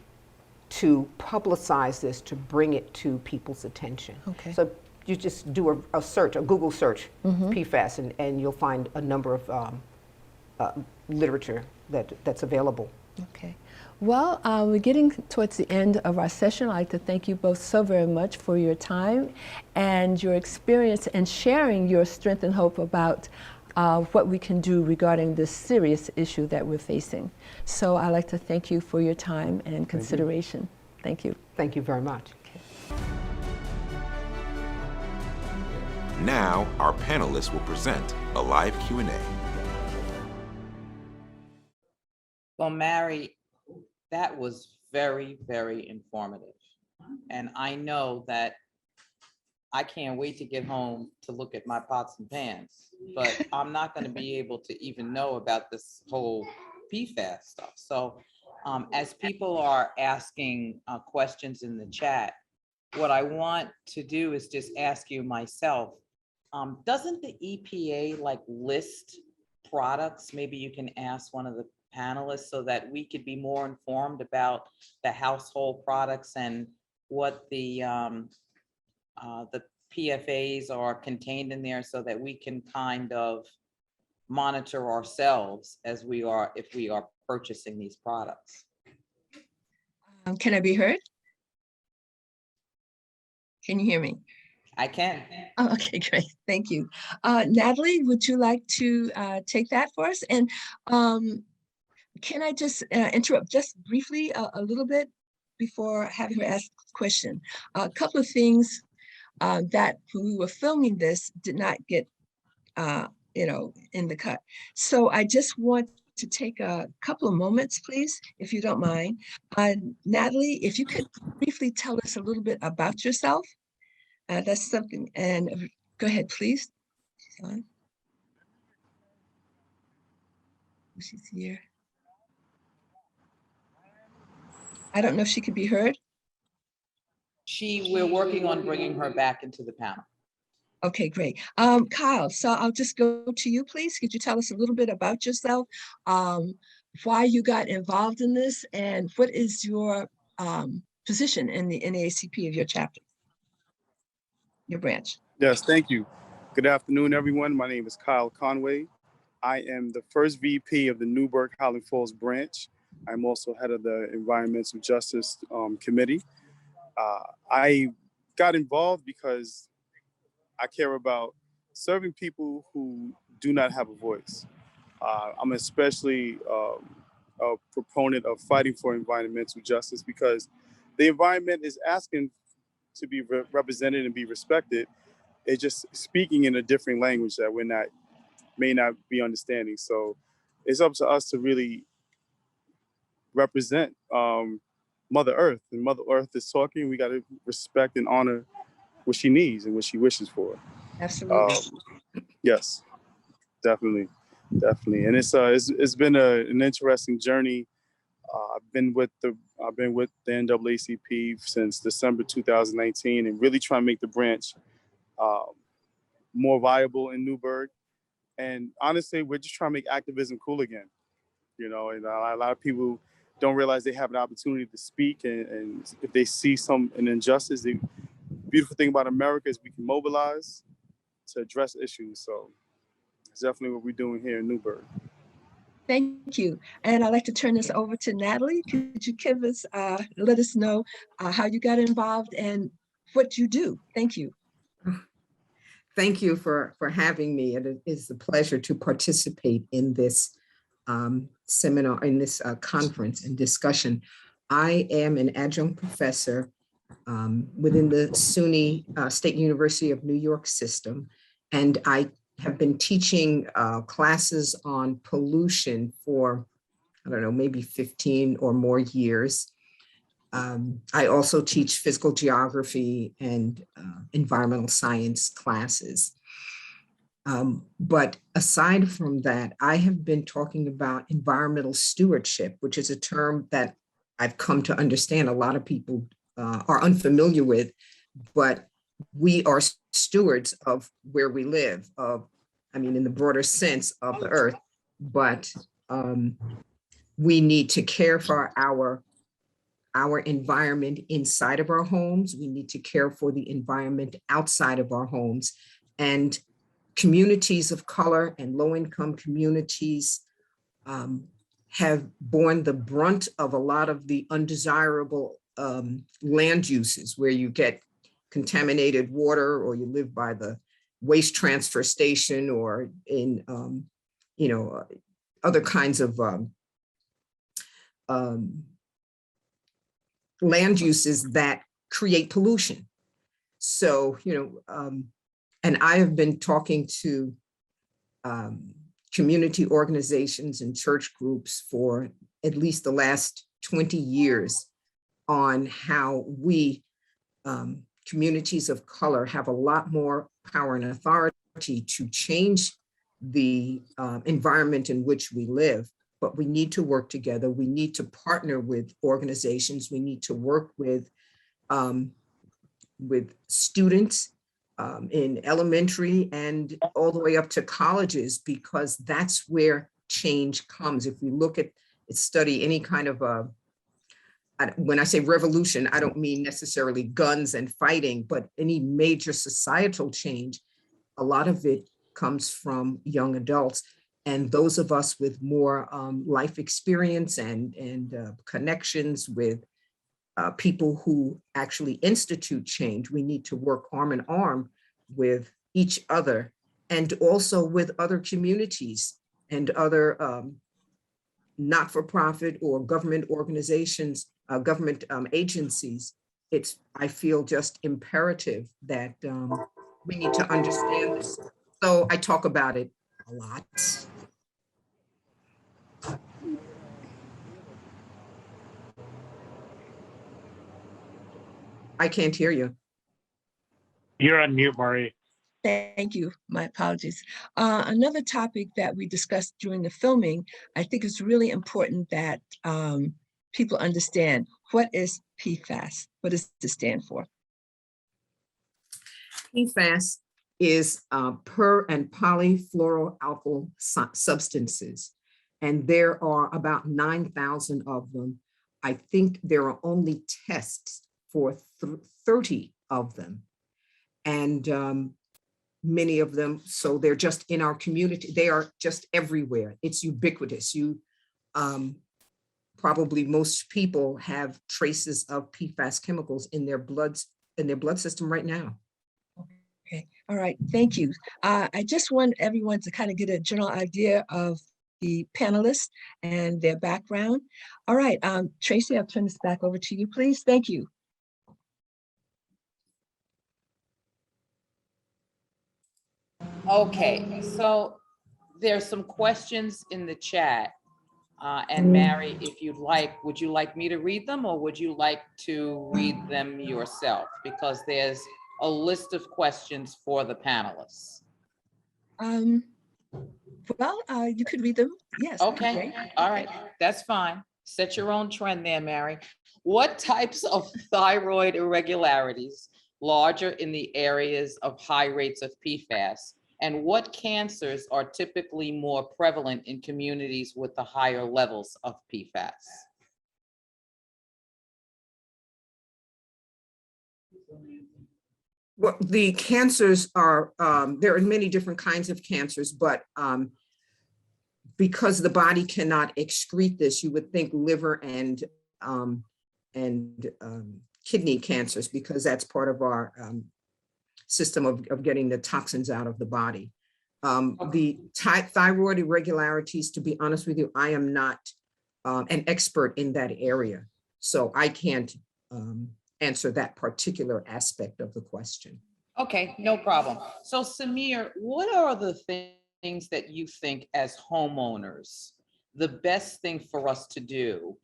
to publicize this, to bring it to people's attention. So you just do a search, a Google search, PFAS, and you'll find a number of literature that's available. Okay. Well, we're getting towards the end of our session. I'd like to thank you both so very much for your time and your experience and sharing your strength and hope about what we can do regarding this serious issue that we're facing. So I'd like to thank you for your time and consideration. Thank you. Thank you very much. Now, our panelists will present a live Q&A. Well, Mary, that was very, very informative. And I know that I can't wait to get home to look at my pots and pans, but I'm not going to be able to even know about this whole PFAS stuff. So as people are asking questions in the chat, what I want to do is just ask you myself, doesn't the EPA like list products? Maybe you can ask one of the panelists so that we could be more informed about the household products and what the PFAs are contained in there so that we can kind of monitor ourselves as we are, if we are purchasing these products. Can I be heard? Can you hear me? I can. Oh, okay, great. Thank you. Natalie, would you like to take that for us? And can I just interrupt just briefly a little bit before having her ask a question? A couple of things that when we were filming this did not get, in the cut. So I just want to take a couple of moments, please, if you don't mind. Natalie, if you could briefly tell us a little bit about yourself. That's something, and go ahead, please. She's here. I don't know if she could be heard. We're working on bringing her back into the panel. Okay, great. Kyle, so I'll just go to you, please. Could you tell us a little bit about yourself, why you got involved in this, and what is your position in the NAACP of your chapter, your branch? Yes, thank you. Good afternoon, everyone. My name is Kyle Conway. I am the first VP of the Newburgh-Highland Falls branch. I'm also head of the Environmental Justice Committee. I got involved because I care about serving people who do not have a voice. I'm especially a proponent of fighting for environmental justice because the environment is asking to be represented and be respected. It's just speaking in a different language that may not be understanding. So it's up to us to really represent Mother Earth. And Mother Earth is talking. We got to respect and honor what she needs and what she wishes for. Absolutely. Yes, definitely. And it's been an interesting journey. I've been with the NAACP since December 2019 and really trying to make the branch more viable in Newburgh. And honestly, we're just trying to make activism cool again. And a lot of people don't realize they have an opportunity to speak, and if they see an injustice, the beautiful thing about America is we can mobilize to address issues. So it's definitely what we're doing here in Newburgh. Thank you. And I'd like to turn this over to Natalie. Could you give us, let us know how you got involved and what you do? Thank you. Thank you for having me. It is a pleasure to participate in this seminar, in this conference and discussion. I am an adjunct professor within the SUNY State University of New York system, and I have been teaching classes on pollution for, I don't know, maybe 15 or more years. I also teach physical geography and environmental science classes. But aside from that, I have been talking about environmental stewardship, which is a term that I've come to understand a lot of people are unfamiliar with, but we are stewards of where we live, in the broader sense of the earth, but we need to care for our environment inside of our homes. We need to care for the environment outside of our homes. And communities of color and low-income communities have borne the brunt of a lot of the undesirable land uses where you get contaminated water, or you live by the waste transfer station, or in other kinds of land uses that create pollution. So, and I have been talking to community organizations and church groups for at least the last 20 years on how we, communities of color, have a lot more power and authority to change the environment in which we live. But we need to work together. We need to partner with organizations. We need to work with with students in elementary and all the way up to colleges, because that's where change comes. If we look at study any kind of when I say revolution, I don't mean necessarily guns and fighting, but any major societal change, a lot of it comes from young adults. And those of us with more life experience and connections with people who actually institute change, we need to work arm in arm with each other and also with other communities and other not-for-profit or government organizations, government agencies. It's, I feel, just imperative that we need to understand this. So I talk about it a lot. I can't hear you. You're on mute, Mari. Thank you. My apologies. Another topic that we discussed during the filming, I think it's really important that people understand what is PFAS. What does it stand for? PFAS is per and polyfluoroalkyl substances, and there are about 9,000 of them. I think there are only tests for 30 of them, and many of them, so they're just in our community. They are just everywhere. It's ubiquitous. You probably most people have traces of PFAS chemicals in their blood system right now. Okay, all right, thank you. I just want everyone to kind of get a general idea of the panelists and their background. All right, Tracy, I'll turn this back over to you, please. Thank you. Okay, so there's some questions in the chat. And Mary, if you'd like, would you like me to read them or would you like to read them yourself? Because there's a list of questions for the panelists. Well, you could read them. Yes. Okay, all right, that's fine. Set your own trend there, Mary. What types of thyroid irregularities, larger in the areas of high rates of PFAS, and what cancers are typically more prevalent in communities with the higher levels of PFAS? Well, the cancers are, there are many different kinds of cancers, but because the body cannot excrete this, you would think liver and kidney cancers, because that's part of our system of getting the toxins out of the body. The thyroid irregularities, to be honest with you, I am not an expert in that area, so I can't answer that particular aspect of the question. Okay, no problem. So Samir, what are the things that you think as homeowners, the best thing for us to do?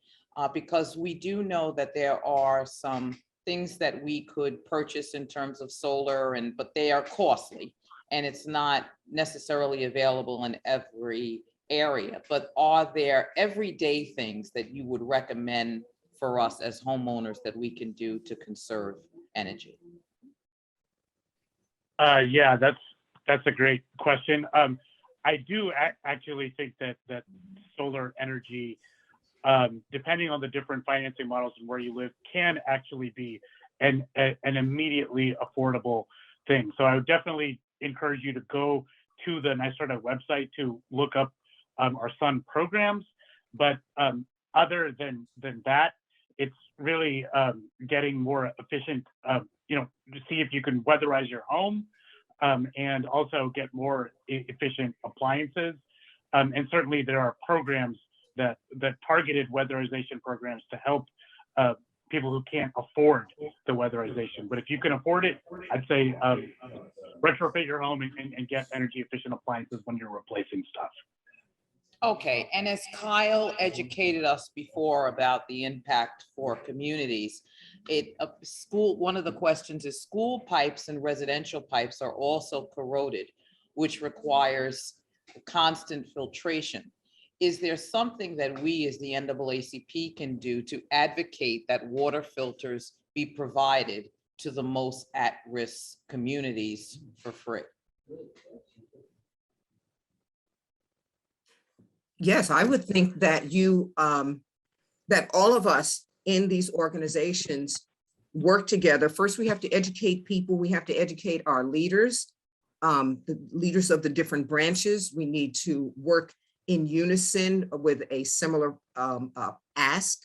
Because we do know that there are some things that we could purchase in terms of solar, but they are costly and it's not necessarily available in every area. But are there everyday things that you would recommend for us as homeowners that we can do to conserve energy? Yeah, that's a great question. I do actually think that solar energy, depending on the different financing models and where you live, can actually be an immediately affordable thing. So I would definitely encourage you to go to the NYSERDA website to look up our sun programs. But other than that, it's really getting more efficient, to see if you can weatherize your home and also get more efficient appliances. And certainly there are programs that targeted weatherization programs to help people who can't afford the weatherization. But if you can afford it, I'd say retrofit your home and get energy efficient appliances when you're replacing stuff. Okay, and as Kyle educated us before about the impact for communities, one of the questions is school pipes and residential pipes are also corroded, which requires constant filtration. Is there something that we as the NAACP can do to advocate that water filters be provided to the most at-risk communities for free? Yes, I would think that that all of us in these organizations work together. First, we have to educate people. We have to educate our leaders, the leaders of the different branches. We need to work in unison with a similar ask.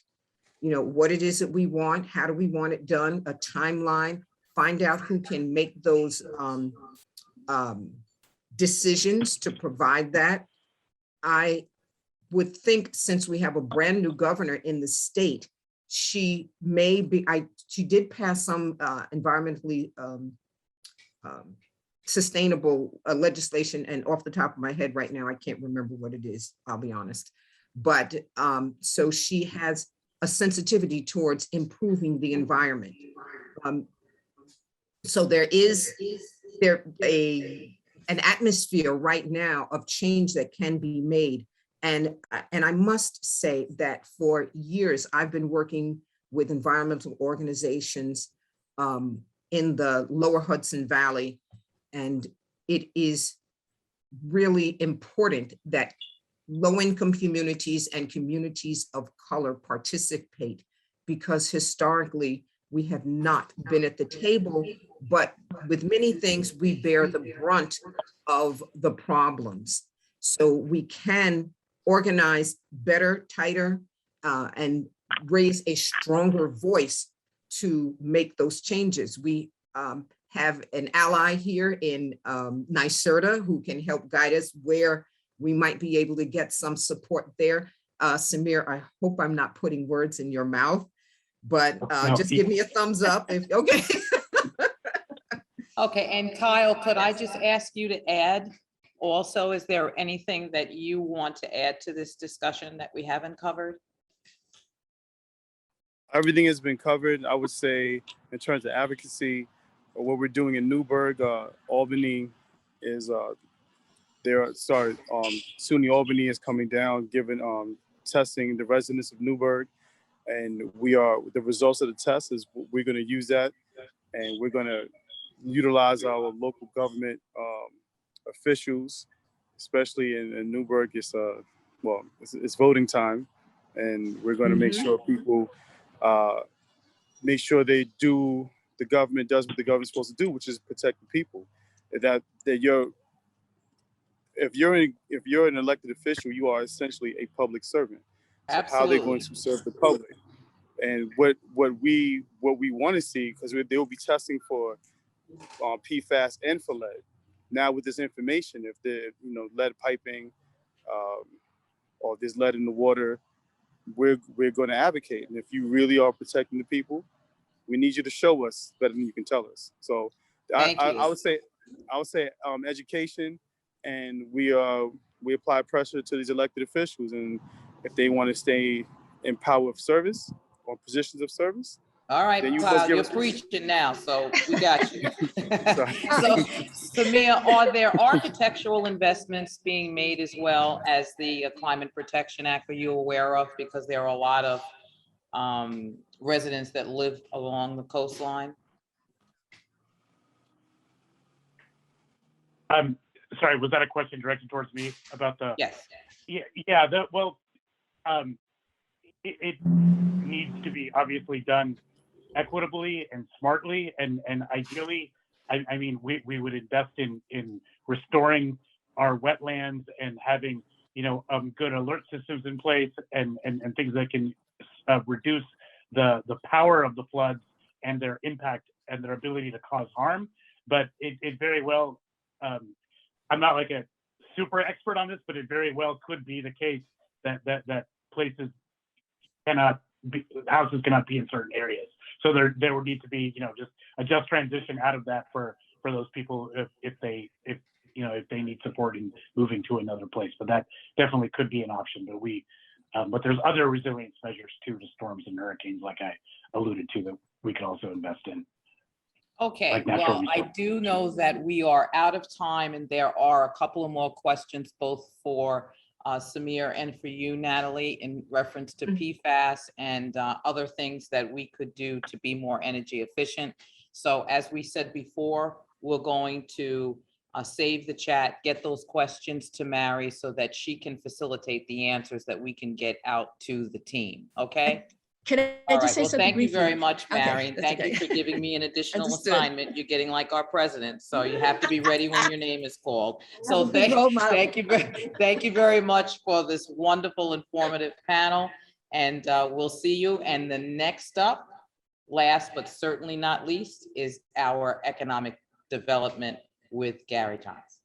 You know, what it is that we want, how do we want it done, a timeline, find out who can make those decisions to provide that. I would think, since we have a brand new governor in the state, she did pass some environmentally sustainable legislation, and off the top of my head right now, I can't remember what it is, I'll be honest. But so she has a sensitivity towards improving the environment. So there is an atmosphere right now of change that can be made. And I must say that for years, I've been working with environmental organizations in the lower Hudson Valley. And it is really important that low-income communities and communities of color participate, because historically we have not been at the table, but with many things we bear the brunt of the problems. So we can organize better, tighter, and raise a stronger voice to make those changes. We have an ally here in NYSERDA who can help guide us where we might be able to get some support there. Samir, I hope I'm not putting words in your mouth, but No, just give me a thumbs up if, okay. Okay, and Kyle, could I just ask you to add also, is there anything that you want to add to this discussion that we haven't covered? Everything has been covered, I would say, in terms of advocacy. What we're doing in Newburgh, Albany is SUNY Albany is coming down, giving testing the residents of Newburgh, and the results of the test is we're going to use that, and we're going to utilize our local government officials, especially in Newburgh. It's voting time, and we're going to make sure people make sure the government does what the government's supposed to do, which is protect the people. If you're an elected official, you are essentially a public servant. So Absolutely. how they're going to serve the public, and what we want to see, because they will be testing for PFAS and for lead. Now with this information, if there's lead piping or there's lead in the water, we're going to advocate. And if you really are protecting the people, we need you to show us better than you can tell us. So I would say education, and we apply pressure to these elected officials, and if they want to stay in power of service or positions of service. All right, Kyle, you're preaching now, so we got you. So, Samir, are there architectural investments being made as well as the Climate Protection Act? Are you aware of? Because there are a lot of residents that live along the coastline. Sorry, was that a question directed towards me about the? Yes. Yeah. It needs to be obviously done equitably and smartly, and ideally, I mean, we would invest in restoring our wetlands and having good alert systems in place and things that can reduce the power of the floods and their impact and their ability to cause harm. But it very well, I'm not like a super expert on this, but it very well could be the case that places houses cannot be in certain areas. So there would need to be, just a just transition out of that for those people if they need support in moving to another place. But that definitely could be an option. But there's other resilience measures too to storms and hurricanes, like I alluded to, that we could also invest in. Okay, well, I do know that we are out of time, and there are a couple of more questions, both for Samir and for you, Natalie, in reference to PFAS and other things that we could do to be more energy efficient. So as we said before, we're going to save the chat, get those questions to Mary so that she can facilitate the answers that we can get out to the team, okay? Can I All just right, say well, something thank you briefly? very much, Okay, Mary. and that's Thank you okay. for giving me an additional Understood. assignment. You're getting like our president, so you have to be ready when your name is called. So I'm a big role model. thank you very much for this wonderful, informative panel. And we'll see you. And the next up, last but certainly not least, is our economic development with Gary Thomas.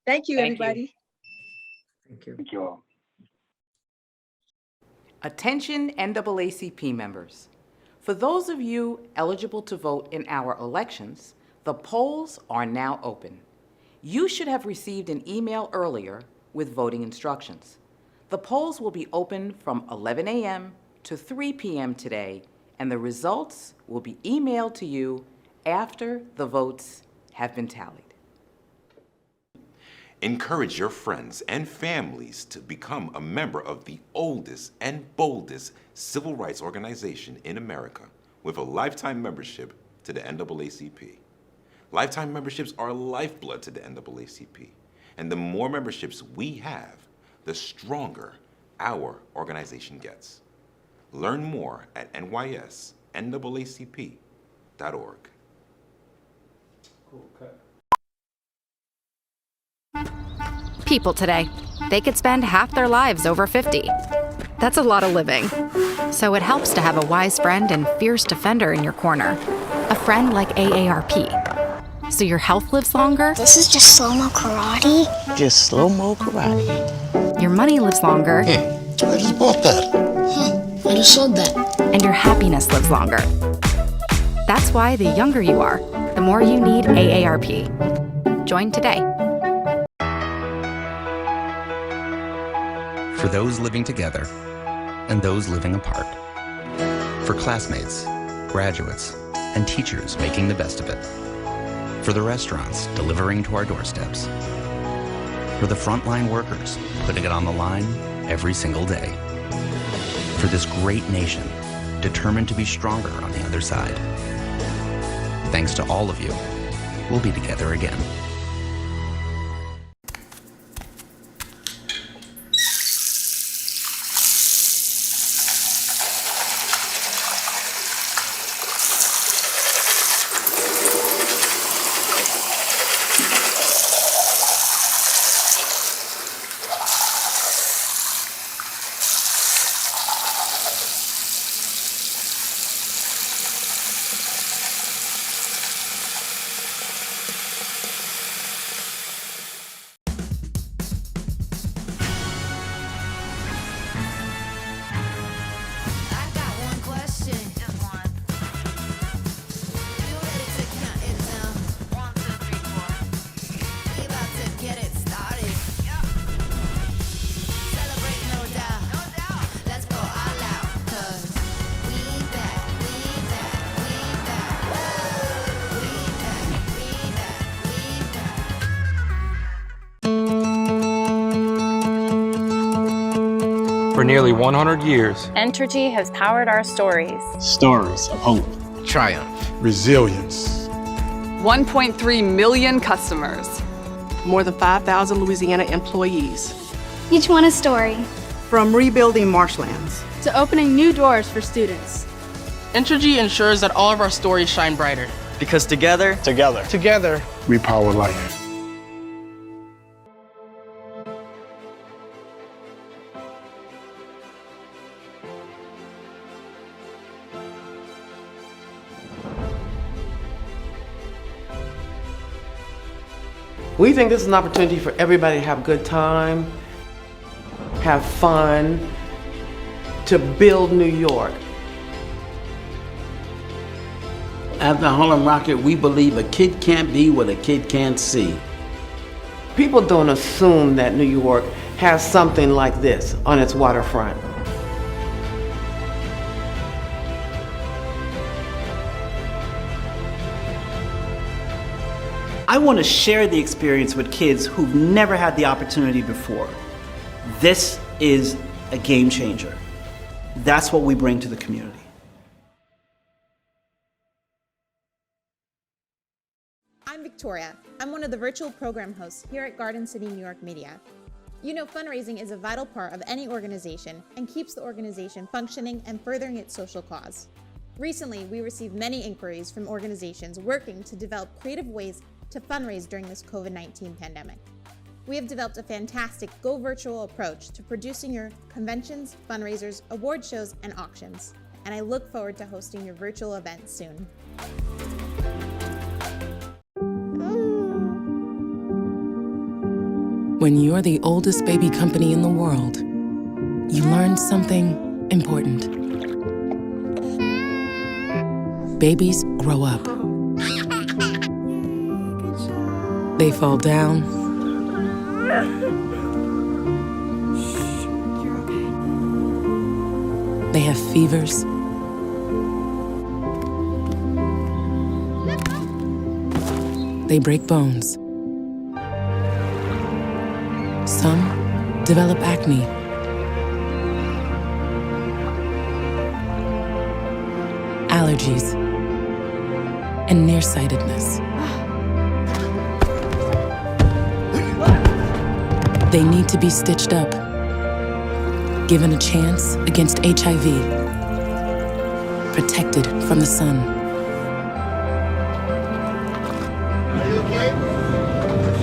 Thank you, Thank you. everybody. Thank you all. Attention NAACP members. For those of you eligible to vote in our elections, the polls are now open. You should have received an email earlier with voting instructions. The polls will be open from 11 a.m. to 3 p.m. today, and the results will be emailed to you after the votes have been tallied. Encourage your friends and families to become a member of the oldest and boldest civil rights organization in America with a lifetime membership to the NAACP. Lifetime memberships are lifeblood to the NAACP, and the more memberships we have, the stronger our organization gets. Learn more at NYS.NAACP.org. People today, they could spend half their lives over 50. That's a lot of living. So it helps to have a wise friend and fierce defender in your corner. A friend like AARP. So your health lives longer. This is just slow-mo karate? Just slow-mo karate. Your money lives longer. I just bought that. I just sold that. And your happiness lives longer. That's why the younger you are, the more you need AARP. Join today. For those living together and those living apart. For classmates, graduates, and teachers making the best of it. For the restaurants delivering to our doorsteps. For the frontline workers putting it on the line every single day. For this great nation determined to be stronger on the other side. Thanks to all of you, we'll be together again. For nearly 100 years, Entergy has powered our stories. stories of hope, Triumph. resilience. 1.3 million customers. More than 5,000 Louisiana employees. Each one a story. From rebuilding marshlands To opening new doors for students. Entergy ensures that all of our stories shine brighter. Because together, Together, We power life. We think this is an opportunity for everybody to have a good time, have fun, to build New York. At the Harlem Rocket, we believe a kid can't be what a kid can't see. People don't assume that New York has something like this on its waterfront. I want to share the experience with kids who've never had the opportunity before. This is a game changer. That's what we bring to the community. Victoria. I'm one of the virtual program hosts here at Garden City New York Media. You know, fundraising is a vital part of any organization and keeps the organization functioning and furthering its social cause. Recently, we received many inquiries from organizations working to develop creative ways to fundraise during this COVID-19 pandemic. We have developed a fantastic Go Virtual approach to producing your conventions, fundraisers, award shows, and auctions. And I look forward to hosting your virtual event soon. When you're the oldest baby company in the world, you learn something important. Babies grow up. They fall down. They have fevers. They break bones. Some develop acne. Allergies. And nearsightedness. They need to be stitched up, given a chance against HIV, protected from the sun. Are you okay?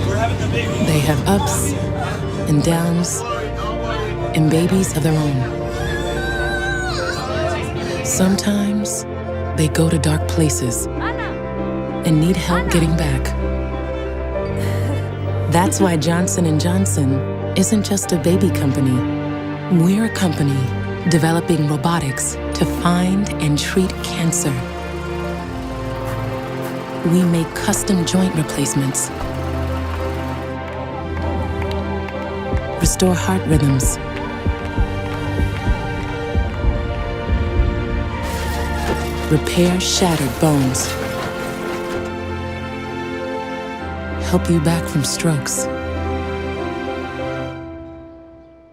We're having a baby. They have ups and downs and babies of their own. Sometimes they go to dark places and need help getting back. That's why Johnson & Johnson isn't just a baby company. We're a company developing robotics to find and treat cancer. We make custom joint replacements, restore heart rhythms, repair shattered bones, help you back from strokes,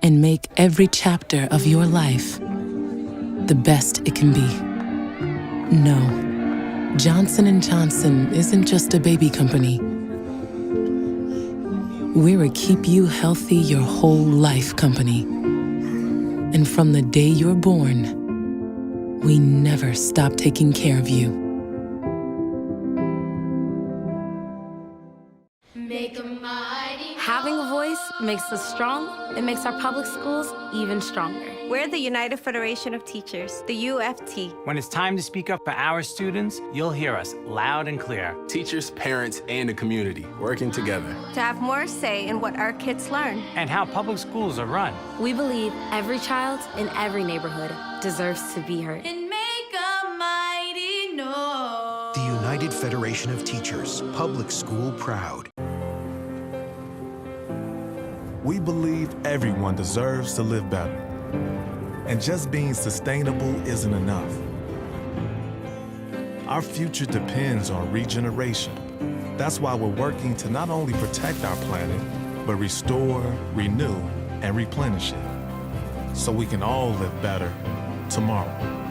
and make every chapter of your life the best it can be. No, Johnson & Johnson isn't just a baby company. We're a keep you healthy your whole life company. And from the day you're born, we never stop taking care of you. Having a voice makes us strong. It makes our public schools even stronger. We're the United Federation of Teachers, the UFT. When it's time to speak up for our students, you'll hear us loud and clear. Teachers, parents, and the community working together. To have more say in what our kids learn. And how public schools are run. We believe every child in every neighborhood deserves to be heard. And make a mighty noise. The United Federation of Teachers, public school proud. We believe everyone deserves to live better. And just being sustainable isn't enough. Our future depends on regeneration. That's why we're working to not only protect our planet, but restore, renew, and replenish it, so we can all live better tomorrow.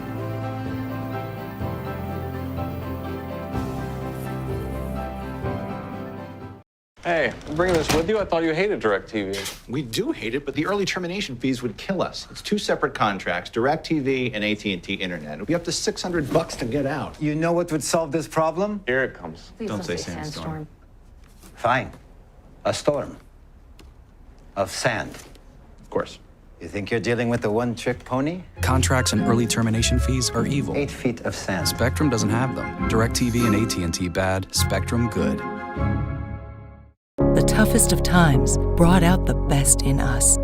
Hey, I'm bringing this with you. I thought you hated DirecTV. We do hate it, but the early termination fees would kill us. It's two separate contracts, DirecTV and AT&T Internet. It'd be up to $600 to get out. You know what would solve this problem? Here it comes. Please don't say sandstorm. Fine. A storm. Of sand. Of course. You think you're dealing with a one-trick pony? Contracts and early termination fees are evil. 8 feet of sand. Spectrum doesn't have them. DirecTV and AT&T bad, Spectrum good. The toughest of times brought out the best in us.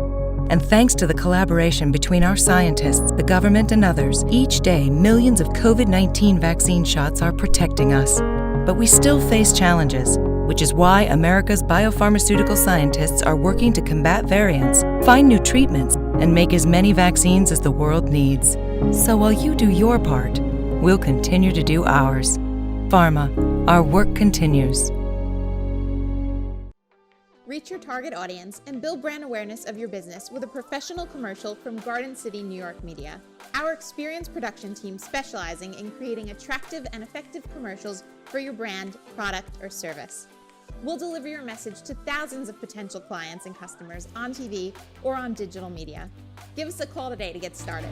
And thanks to the collaboration between our scientists, the government, and others, each day millions of COVID-19 vaccine shots are protecting us. But we still face challenges, which is why America's biopharmaceutical scientists are working to combat variants, find new treatments, and make as many vaccines as the world needs. So while you do your part, we'll continue to do ours. Pharma, our work continues. Reach your target audience and build brand awareness of your business with a professional commercial from Garden City New York Media. Our experienced production team specializing in creating attractive and effective commercials for your brand, product, or service. We'll deliver your message to thousands of potential clients and customers on TV or on digital media. Give us a call today to get started.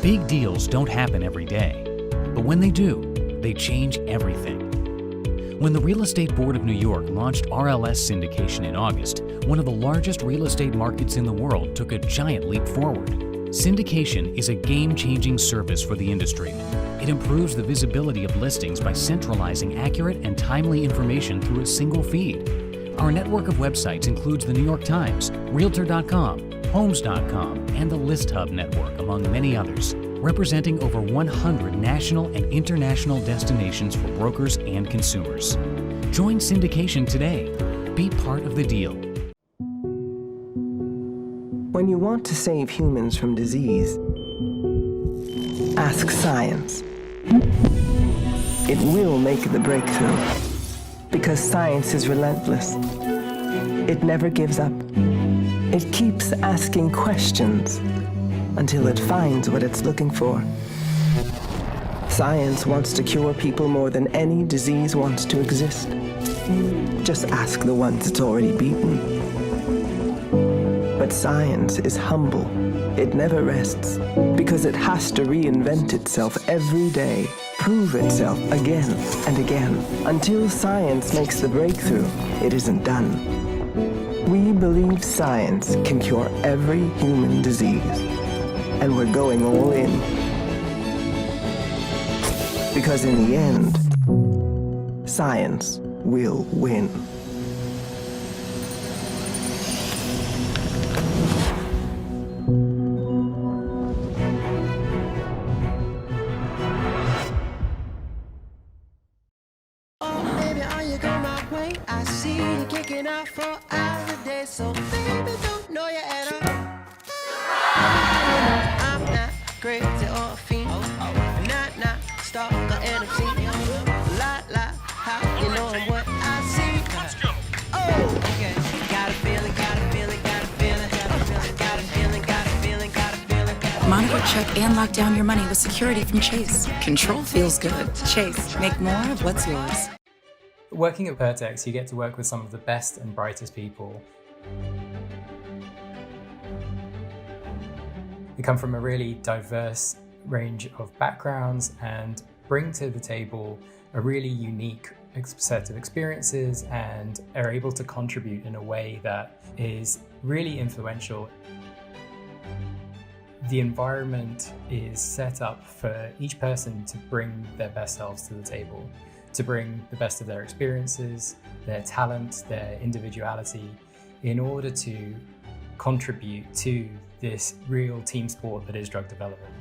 Big deals don't happen every day, but when they do, they change everything. When the Real Estate Board of New York launched RLS syndication in August, one of the largest real estate markets in the world took a giant leap forward. Syndication is a game-changing service for the industry. It improves the visibility of listings by centralizing accurate and timely information through a single feed. Our network of websites includes the New York Times, Realtor.com, Homes.com, and the List Hub network, among many others, representing over 100 national and international destinations for brokers and consumers. Join syndication today. Be part of the deal. When you want to save humans from disease, ask science. It will make the breakthrough, because science is relentless. It never gives up. It keeps asking questions until it finds what it's looking for. Science wants to cure people more than any disease wants to exist. Just ask the ones it's already beaten. But science is humble. It never rests, because it has to reinvent itself every day, prove itself again and again. Until science makes the breakthrough, it isn't done. We believe science can cure every human disease, and we're going all in. Because in the end, science will win. So baby, don't know you at all. I'm not crazy or a fiend. Not stalker and a fiend. La, how you know what I see? Let's go. Oh, okay. Got a feeling. Monitor, check, and lock down your money with security from Chase. Control feels good. Chase, make more of what's yours. Working at Vertex, you get to work with some of the best and brightest people. They come from a really diverse range of backgrounds and bring to the table a really unique set of experiences and are able to contribute in a way that is really influential. The environment is set up for each person to bring their best selves to the table, to bring the best of their experiences, their talent, their individuality, in order to contribute to this real team sport that is drug development.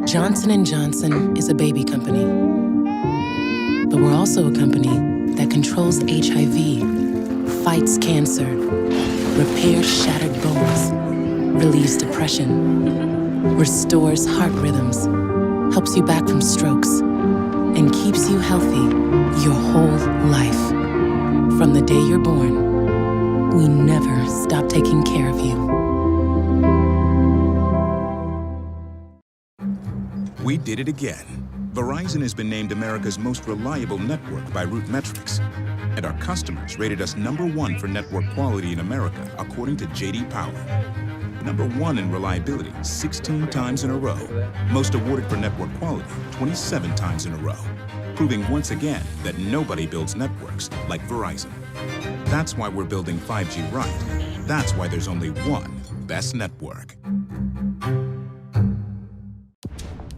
Johnson & Johnson is a baby company, but we're also a company that controls HIV, fights cancer, repairs shattered bones, relieves depression, restores heart rhythms, helps you back from strokes, and keeps you healthy your whole life. From the day you're born, we never stop taking care of you. We did it again. Verizon has been named America's most reliable network by RootMetrics. And our customers rated us #1 for network quality in America, according to J.D. Power. #1 in reliability 16 times in a row. Most awarded for network quality 27 times in a row. Proving once again that nobody builds networks like Verizon. That's why we're building 5G right. That's why there's only one best network.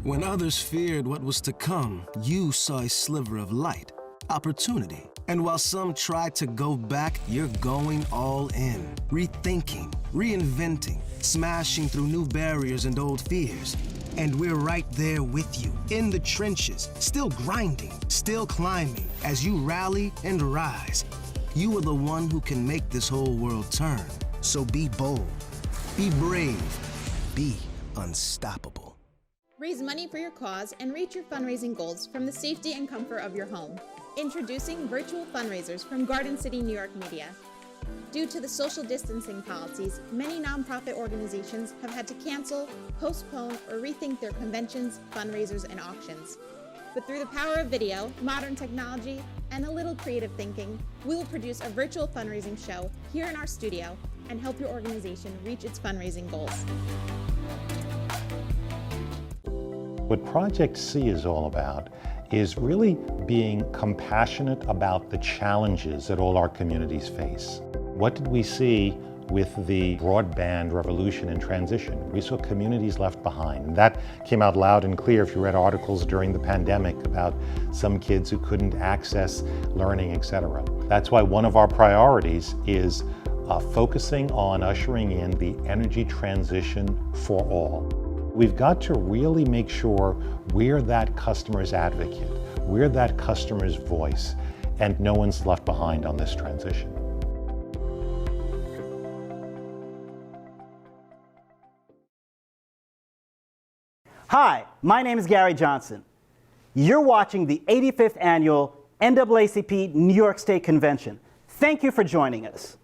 When others feared what was to come, you saw a sliver of light, opportunity, And while some try to go back, you're going all in. Rethinking, reinventing, smashing through new barriers and old fears. And we're right there with you, in the trenches, still grinding, still climbing, as you rally and rise. You are the one who can make this whole world turn. So be bold, be brave, be unstoppable. Raise money for your cause and reach your fundraising goals from the safety and comfort of your home. Introducing virtual fundraisers from Garden City, New York Media. Due to the social distancing policies, many nonprofit organizations have had to cancel, postpone, or rethink their conventions, fundraisers, and auctions. But through the power of video, modern technology, and a little creative thinking, we will produce a virtual fundraising show here in our studio and help your organization reach its fundraising goals. What Project C is all about is really being compassionate about the challenges that all our communities face. What did we see with the broadband revolution and transition? We saw communities left behind. And that came out loud and clear if you read articles during the pandemic about some kids who couldn't access learning, etc. That's why one of our priorities is focusing on ushering in the energy transition for all. We've got to really make sure we're that customer's advocate, we're that customer's voice, and no one's left behind on this transition. Hi, my name is Gary Johnson. You're watching the 85th Annual NAACP New York State Convention. Thank you for joining us.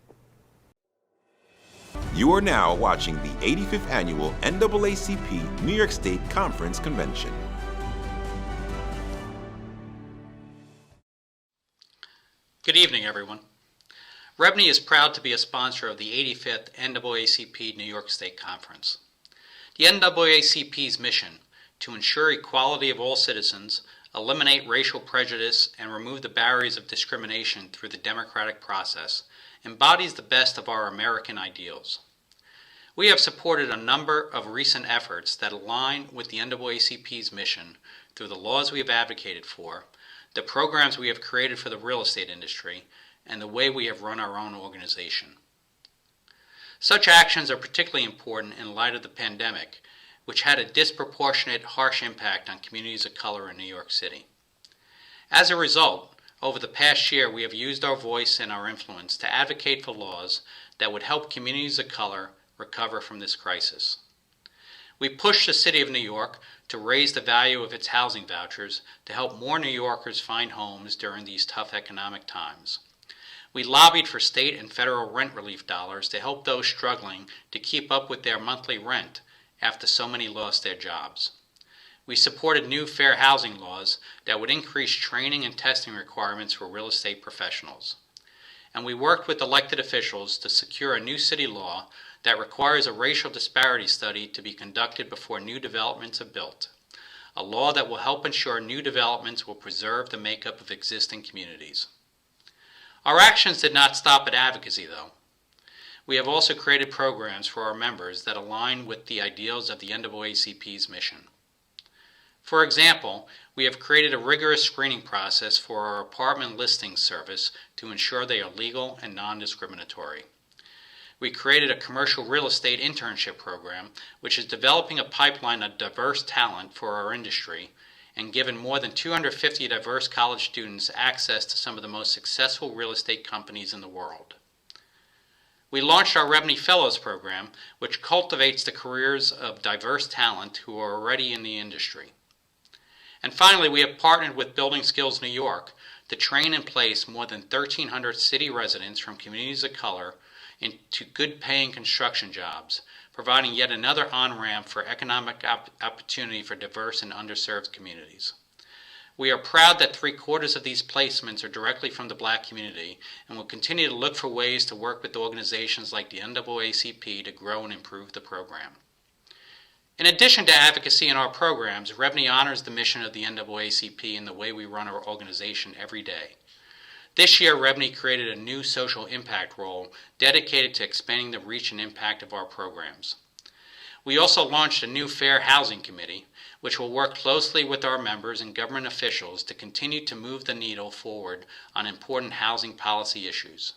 You are now watching the 85th Annual NAACP New York State Conference Convention. Good evening, everyone. REBNY is proud to be a sponsor of the 85th NAACP New York State Conference. The NAACP's mission, to ensure equality of all citizens, eliminate racial prejudice, and remove the barriers of discrimination through the democratic process, embodies the best of our American ideals. We have supported a number of recent efforts that align with the NAACP's mission through the laws we have advocated for, the programs we have created for the real estate industry, and the way we have run our own organization. Such actions are particularly important in light of the pandemic, which had a disproportionate, harsh impact on communities of color in New York City. As a result, over the past year, we have used our voice and our influence to advocate for laws that would help communities of color recover from this crisis. We pushed the City of New York to raise the value of its housing vouchers to help more New Yorkers find homes during these tough economic times. We lobbied for state and federal rent relief dollars to help those struggling to keep up with their monthly rent after so many lost their jobs. We supported new fair housing laws that would increase training and testing requirements for real estate professionals. And we worked with elected officials to secure a new city law that requires a racial disparity study to be conducted before new developments are built, a law that will help ensure new developments will preserve the makeup of existing communities. Our actions did not stop at advocacy, though. We have also created programs for our members that align with the ideals of the NAACP's mission. For example, we have created a rigorous screening process for our apartment listing service to ensure they are legal and non-discriminatory. We created a commercial real estate internship program, which is developing a pipeline of diverse talent for our industry and given more than 250 diverse college students access to some of the most successful real estate companies in the world. We launched our REBNY Fellows program, which cultivates the careers of diverse talent who are already in the industry. And finally, we have partnered with Building Skills New York to train and place more than 1,300 city residents from communities of color into good-paying construction jobs, providing yet another on-ramp for economic opportunity for diverse and underserved communities. We are proud that 3/4 of these placements are directly from the Black community and will continue to look for ways to work with organizations like the NAACP to grow and improve the program. In addition to advocacy in our programs, REBNY honors the mission of the NAACP in the way we run our organization every day. This year, REBNY created a new social impact role dedicated to expanding the reach and impact of our programs. We also launched a new Fair Housing Committee, which will work closely with our members and government officials to continue to move the needle forward on important housing policy issues.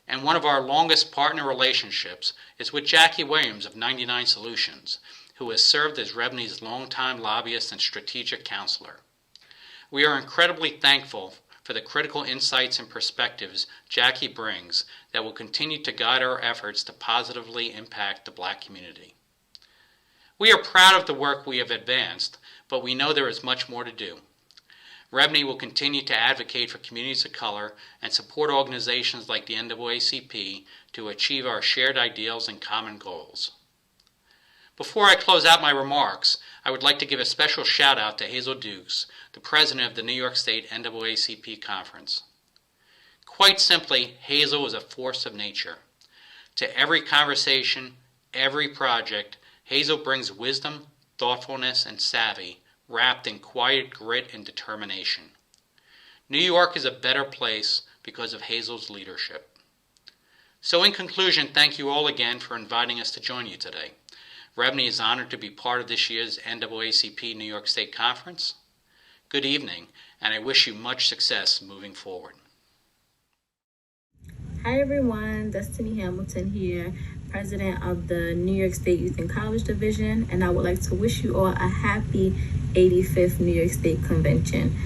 And one of our longest partner relationships is with Jackie Williams of 99 Solutions, who has served as REBNY's longtime lobbyist and strategic counselor. We are incredibly thankful for the critical insights and perspectives Jackie brings that will continue to guide our efforts to positively impact the Black community. We are proud of the work we have advanced, but we know there is much more to do. REBNY will continue to advocate for communities of color and support organizations like the NAACP to achieve our shared ideals and common goals. Before I close out my remarks, I would like to give a special shout out to Hazel Dukes, the president of the New York State NAACP Conference. Quite simply, Hazel is a force of nature. To every conversation, every project, Hazel brings wisdom, thoughtfulness, and savvy, wrapped in quiet grit and determination. New York is a better place because of Hazel's leadership. So in conclusion, thank you all again for inviting us to join you today. REBNY is honored to be part of this year's NAACP New York State Conference. Good evening, and I wish you much success moving forward. Hi everyone, Destiny Hamilton here, President of the New York State Youth and College Division, and I would like to wish you all a happy 85th New York State Convention.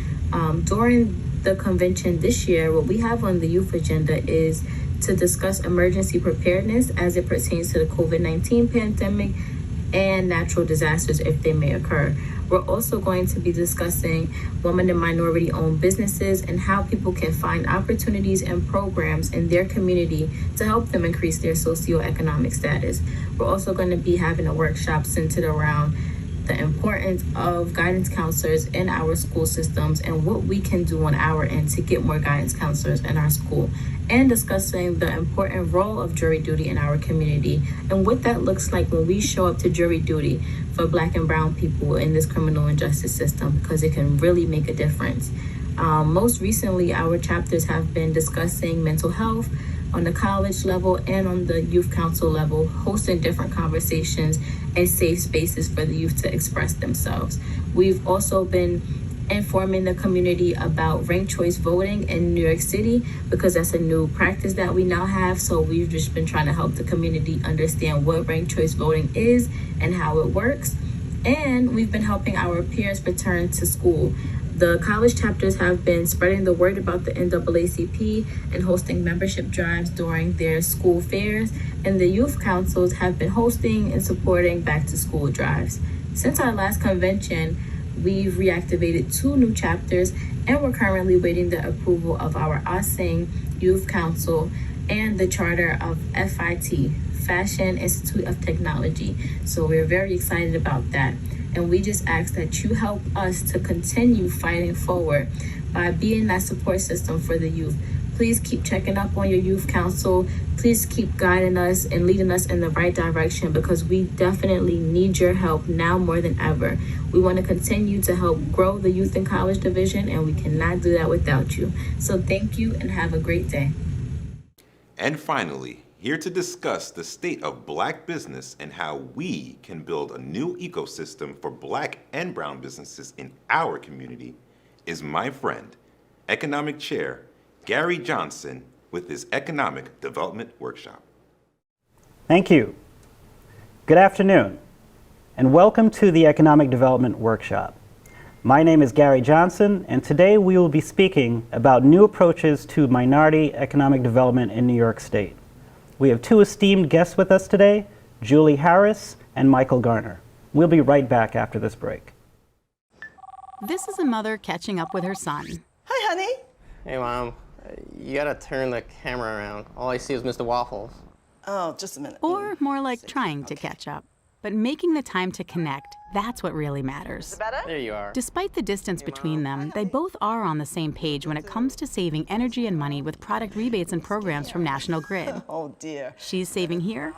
During the convention this year, what we have on the youth agenda is to discuss emergency preparedness as it pertains to the COVID-19 pandemic and natural disasters if they may occur. We're also going to be discussing women and minority-owned businesses and how people can find opportunities and programs in their community to help them increase their socioeconomic status. We're also going to be having a workshop centered around the importance of guidance counselors in our school systems and what we can do on our end to get more guidance counselors in our school, and discussing the important role of jury duty in our community and what that looks like when we show up to jury duty for Black and brown people in this criminal injustice system, because it can really make a difference. Most recently, our chapters have been discussing mental health on the college level and on the youth council level, hosting different conversations and safe spaces for the youth to express themselves. We've also been informing the community about ranked choice voting in New York City, because that's a new practice that we now have. So we've just been trying to help the community understand what ranked choice voting is and how it works. And we've been helping our peers return to school. The college chapters have been spreading the word about the NAACP and hosting membership drives during their school fairs, and the youth councils have been hosting and supporting back to school drives. Since our last convention, we've reactivated 2 new chapters, and we're currently waiting the approval of our OSING Youth Council and the charter of FIT, Fashion Institute of Technology. So we're very excited about that. And we just ask that you help us to continue fighting forward by being that support system for the youth. Please keep checking up on your youth council. Please keep guiding us and leading us in the right direction, because we definitely need your help now more than ever. We want to continue to help grow the Youth and College Division, and we cannot do that without you. So thank you and have a great day. And finally, here to discuss the state of Black business and how we can build a new ecosystem for Black and brown businesses in our community is my friend, Economic Chair Gary Johnson, with his Economic Development Workshop. Thank you. Good afternoon, and welcome to the Economic Development Workshop. My name is Gary Johnson, and today we will be speaking about new approaches to minority economic development in New York State. We have 2 esteemed guests with us today, Julie Harris and Michael Garner. We'll be right back after this break. This is a mother catching up with her son. Hi, honey. Hey, Mom. You gotta turn the camera around. All I see is Mr. Waffles. Oh, just a minute. Or more like trying to catch up. But making the time to connect, that's what really matters. Is it better? There you are. Despite the distance between them, they both are on the same page when it comes to saving energy and money with product rebates and programs from National Grid. Oh, dear. She's saving here,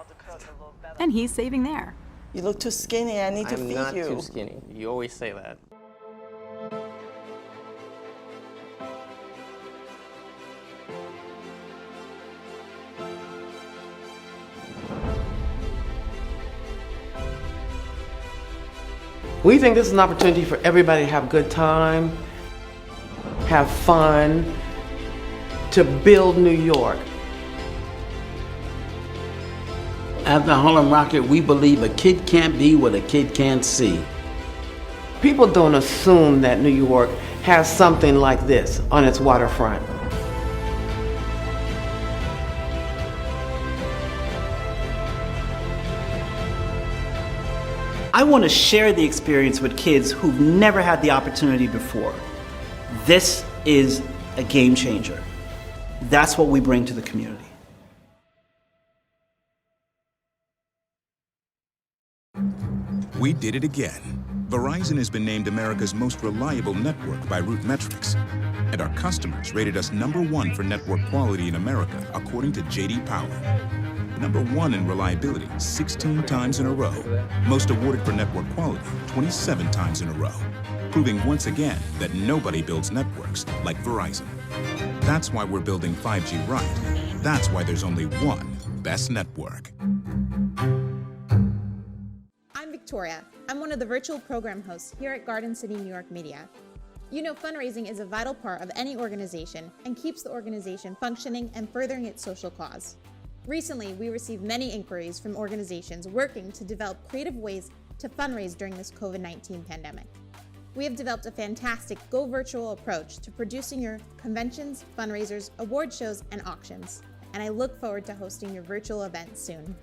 and he's saving there. You look too skinny. I need to feed you. I'm not too skinny. You always say that. We think this is an opportunity for everybody to have a good time, have fun, to build New York. At the Harlem Rocket, we believe a kid can't be what a kid can't see. People don't assume that New York has something like this on its waterfront. I want to share the experience with kids who've never had the opportunity before. This is a game changer. That's what we bring to the community. We did it again. Verizon has been named America's most reliable network by Root Metrics. And our customers rated us #1 for network quality in America, according to J.D. Power. #1 in reliability, 16 times in a row. Most awarded for network quality, 27 times in a row. Proving once again that nobody builds networks like Verizon. That's why we're building 5G right. That's why there's only one best network. I'm Victoria. I'm one of the virtual program hosts here at Garden City New York Media. You know, fundraising is a vital part of any organization and keeps the organization functioning and furthering its social cause. Recently, we received many inquiries from organizations working to develop creative ways to fundraise during this COVID-19 pandemic. We have developed a fantastic Go Virtual approach to producing your conventions, fundraisers, award shows, and auctions. And I look forward to hosting your virtual event soon.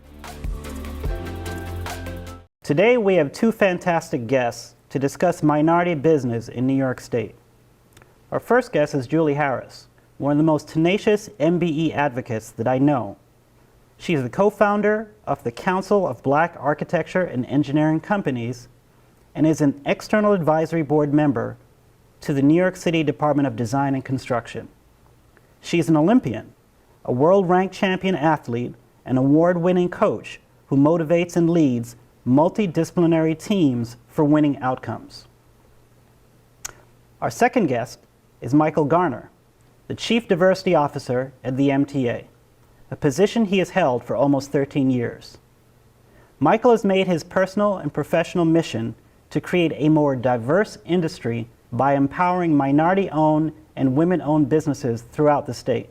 Today we have two fantastic guests to discuss minority business in New York State. Our first guest is Julie Harris, one of the most tenacious MBE advocates that I know. She is the co-founder of the Council of Black Architecture and Engineering Companies and is an external advisory board member to the New York City Department of Design and Construction. She's an Olympian, a world-ranked champion athlete, and award-winning coach who motivates and leads multidisciplinary teams for winning outcomes. Our second guest is Michael Garner, the Chief Diversity Officer at the MTA, a position he has held for almost 13 years. Michael has made his personal and professional mission to create a more diverse industry by empowering minority-owned and women-owned businesses throughout the state.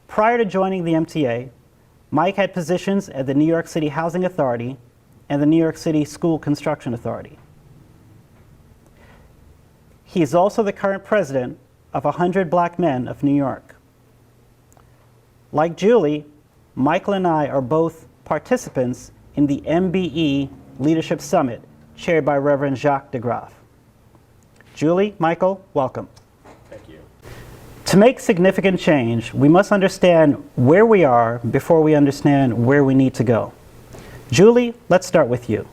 Prior to joining the MTA, Mike had positions at the New York City Housing Authority and the New York City School Construction Authority. He is also the current president of 100 Black Men of New York. Like Julie, Michael and I are both participants in the MBE Leadership Summit, chaired by Reverend Jacques DeGraff. Julie, Michael, welcome. Thank you. To make significant change, we must understand where we are before we understand where we need to go. Julie, let's start with you.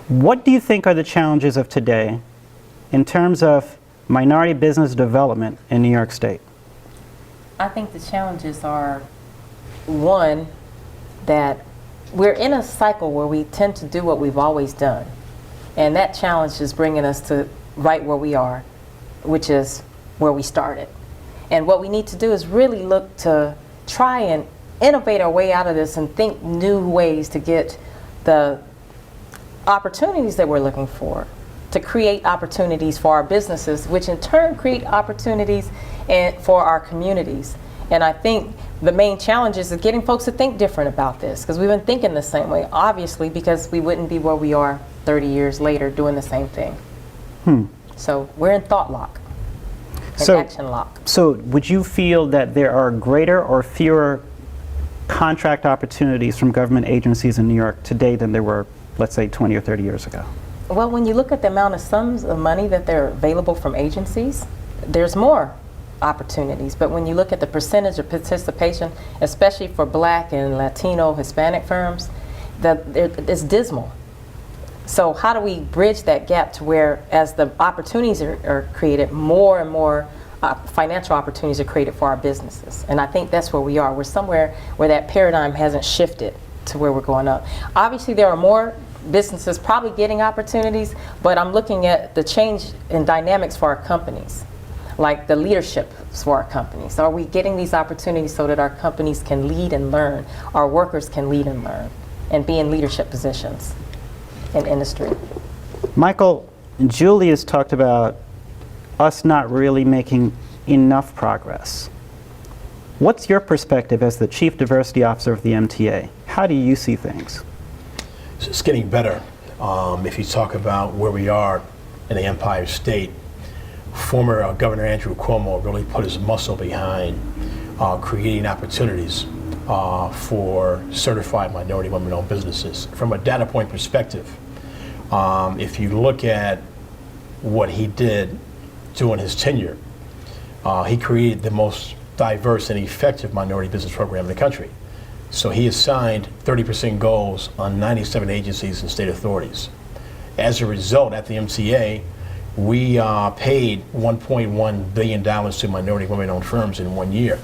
What do you think are the challenges of today in terms of minority business development in New York State? I think the challenges are, one, that we're in a cycle where we tend to do what we've always done. And that challenge is bringing us to right where we are, which is where we started. And what we need to do is really look to try and innovate our way out of this and think new ways to get the opportunities that we're looking for, to create opportunities for our businesses, which in turn create opportunities for our communities. And I think the main challenge is getting folks to think different about this, because we've been thinking the same way, obviously, because we wouldn't be where we are 30 years later doing the same thing. So we're in thought lock and action lock. So would you feel that there are greater or fewer contract opportunities from government agencies in New York today than there were, let's say, 20 or 30 years ago? Well, when you look at the amount of sums of money that they're available from agencies, there's more opportunities. But when you look at the percentage of participation, especially for Black and Latino, Hispanic firms, it's dismal. So how do we bridge that gap to where, as the opportunities are created, more and more financial opportunities are created for our businesses? And I think that's where we are. We're somewhere where that paradigm hasn't shifted to where we're going up. Obviously, there are more businesses probably getting opportunities, but I'm looking at the change in dynamics for our companies, like the leadership for our companies. Are we getting these opportunities so that our companies can lead and learn, our workers can lead and learn, and be in leadership positions? in industry. Michael, Julius talked about us not really making enough progress. What's your perspective as the Chief Diversity Officer of the MTA? How do you see things? It's getting better. If you talk about where we are in the Empire State, former Governor Andrew Cuomo really put his muscle behind creating opportunities for certified minority women-owned businesses. From a data point perspective, if you look at what he did during his tenure, he created the most diverse and effective minority business program in the country. So he assigned 30% goals on 97 agencies and state authorities. As a result, at the MTA, we paid $1.1 billion to minority women-owned firms in 1 year.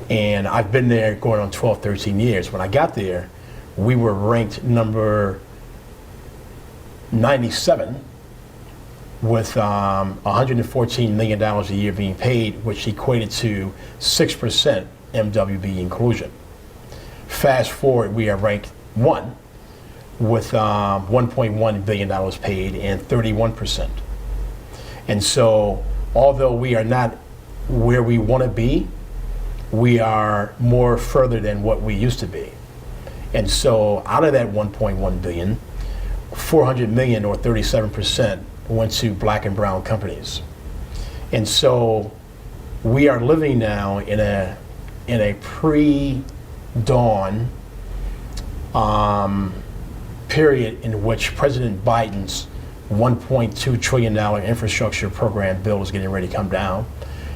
And I've been there going on 12, 13 years. When I got there, we were ranked number 97 with $114 million a year being paid, which equated to 6% MWB inclusion. Fast forward, we are ranked 1 with $1.1 billion paid and 31%. And so, although we are not where we want to be, we are more further than what we used to be. And so, out of that 1.1 billion, 400 million or 37% went to black and brown companies. And so, we are living now in a pre-dawn period in which President Biden's $1.2 trillion infrastructure program bill is getting ready to come down,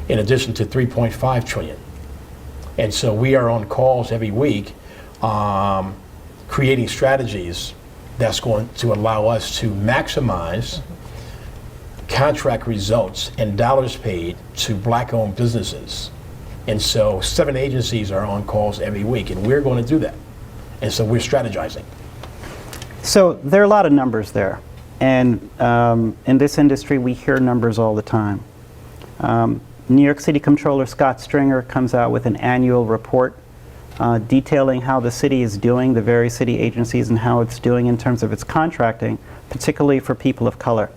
in addition to $3.5 trillion. And so we are on calls every week creating strategies that's going to allow us to maximize contract results and dollars paid to black-owned businesses. And so 7 agencies are on calls every week, and we're going to do that. And so we're strategizing. So there are a lot of numbers there. And in this industry, we hear numbers all the time. New York City Comptroller Scott Stringer comes out with an annual report detailing how the city is doing, the various city agencies, and how it's doing in terms of its contracting, particularly for people of color.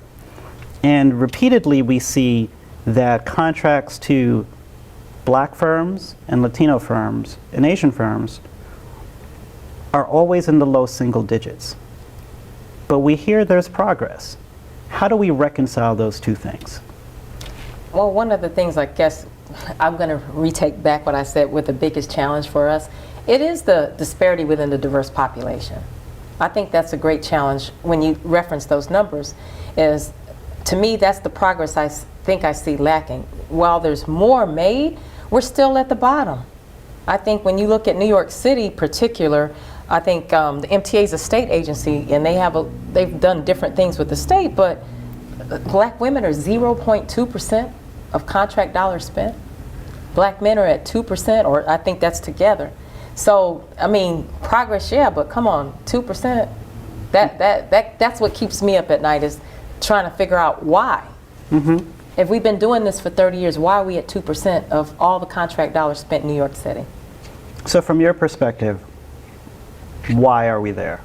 And repeatedly we see that contracts to black firms and Latino firms and Asian firms are always in the low single digits. But we hear there's progress. How do we reconcile those two things? Well, one of the things, I guess, I'm going to retake back what I said with the biggest challenge for us. It is the disparity within the diverse population. I think that's a great challenge when you reference those numbers. Is, to me, that's the progress I think I see lacking. While there's more made, we're still at the bottom. I think when you look at New York City particular, I think the MTA is a state agency, and they've done different things with the state, but black women are 0.2% of contract dollars spent. Black men are at 2%, or I think that's together. So, I mean, progress, yeah, but come on, 2%, that's what keeps me up at night, is trying to figure out why. Mm-hmm. If we've been doing this for 30 years, why are we at 2% of all the contract dollars spent in New York City? So from your perspective, why are we there?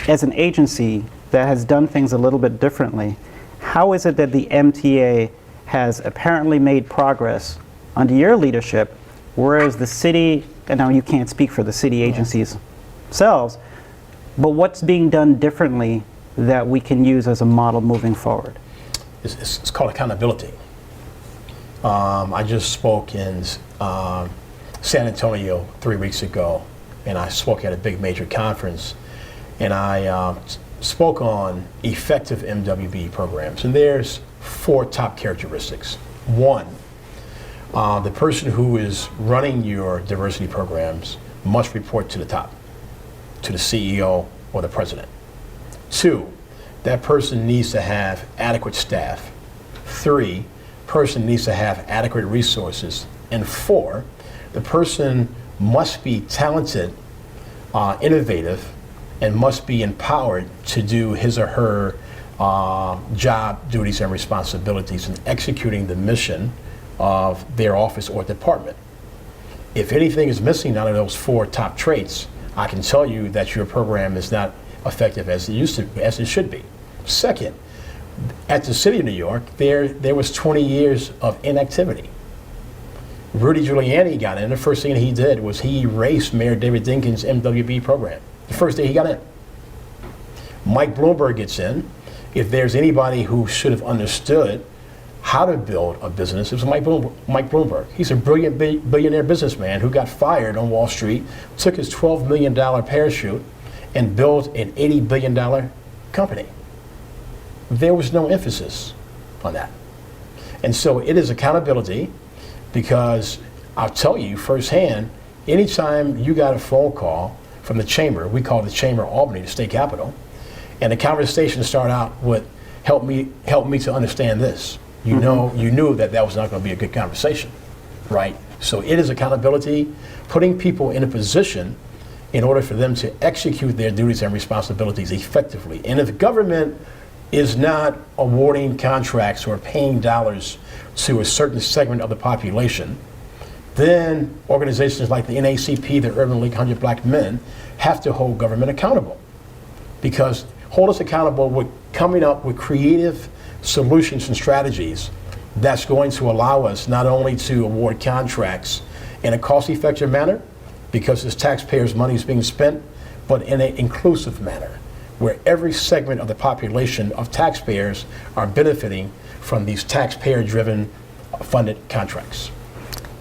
As an agency that has done things a little bit differently, how is it that the MTA has apparently made progress under your leadership, whereas the city, and now you can't speak for the city agencies themselves, but what's being done differently that we can use as a model moving forward? It's called accountability. I just spoke in San Antonio 3 weeks ago, and I spoke at a big major conference, and I spoke on effective MWB programs. And there's 4 top characteristics. 1, the person who is running your diversity programs must report to the top, to the CEO or the president. 2, that person needs to have adequate staff. 3, person needs to have adequate resources. And 4, the person must be talented, innovative, and must be empowered to do his or her job, duties, and responsibilities in executing the mission of their office or department. If anything is missing out of those 4 top traits, I can tell you that your program is not effective as it should be. Second, at the City of New York, there was 20 years of inactivity. Rudy Giuliani got in. The first thing he did was he erased Mayor David Dinkins' MWB program. The first day he got in. Mike Bloomberg gets in. If there's anybody who should have understood how to build a business, it was Mike Bloomberg. He's a brilliant billionaire businessman who got fired on Wall Street, took his $12 million parachute, and built an $80 billion company. There was no emphasis on that. And so it is accountability, because I'll tell you firsthand, anytime you got a phone call from the chamber, we call the Chamber of Albany, the state capitol, and the conversation started out with, help me to understand this. You knew that was not going to be a good conversation, right? So it is accountability, putting people in a position in order for them to execute their duties and responsibilities effectively. And if government is not awarding contracts or paying dollars to a certain segment of the population, then organizations like the NAACP, the Urban League 100 Black Men, have to hold government accountable. Because hold us accountable with coming up with creative solutions and strategies that's going to allow us not only to award contracts in a cost-effective manner, because it's taxpayers' money is being spent, but in an inclusive manner, where every segment of the population of taxpayers are benefiting from these taxpayer-driven funded contracts.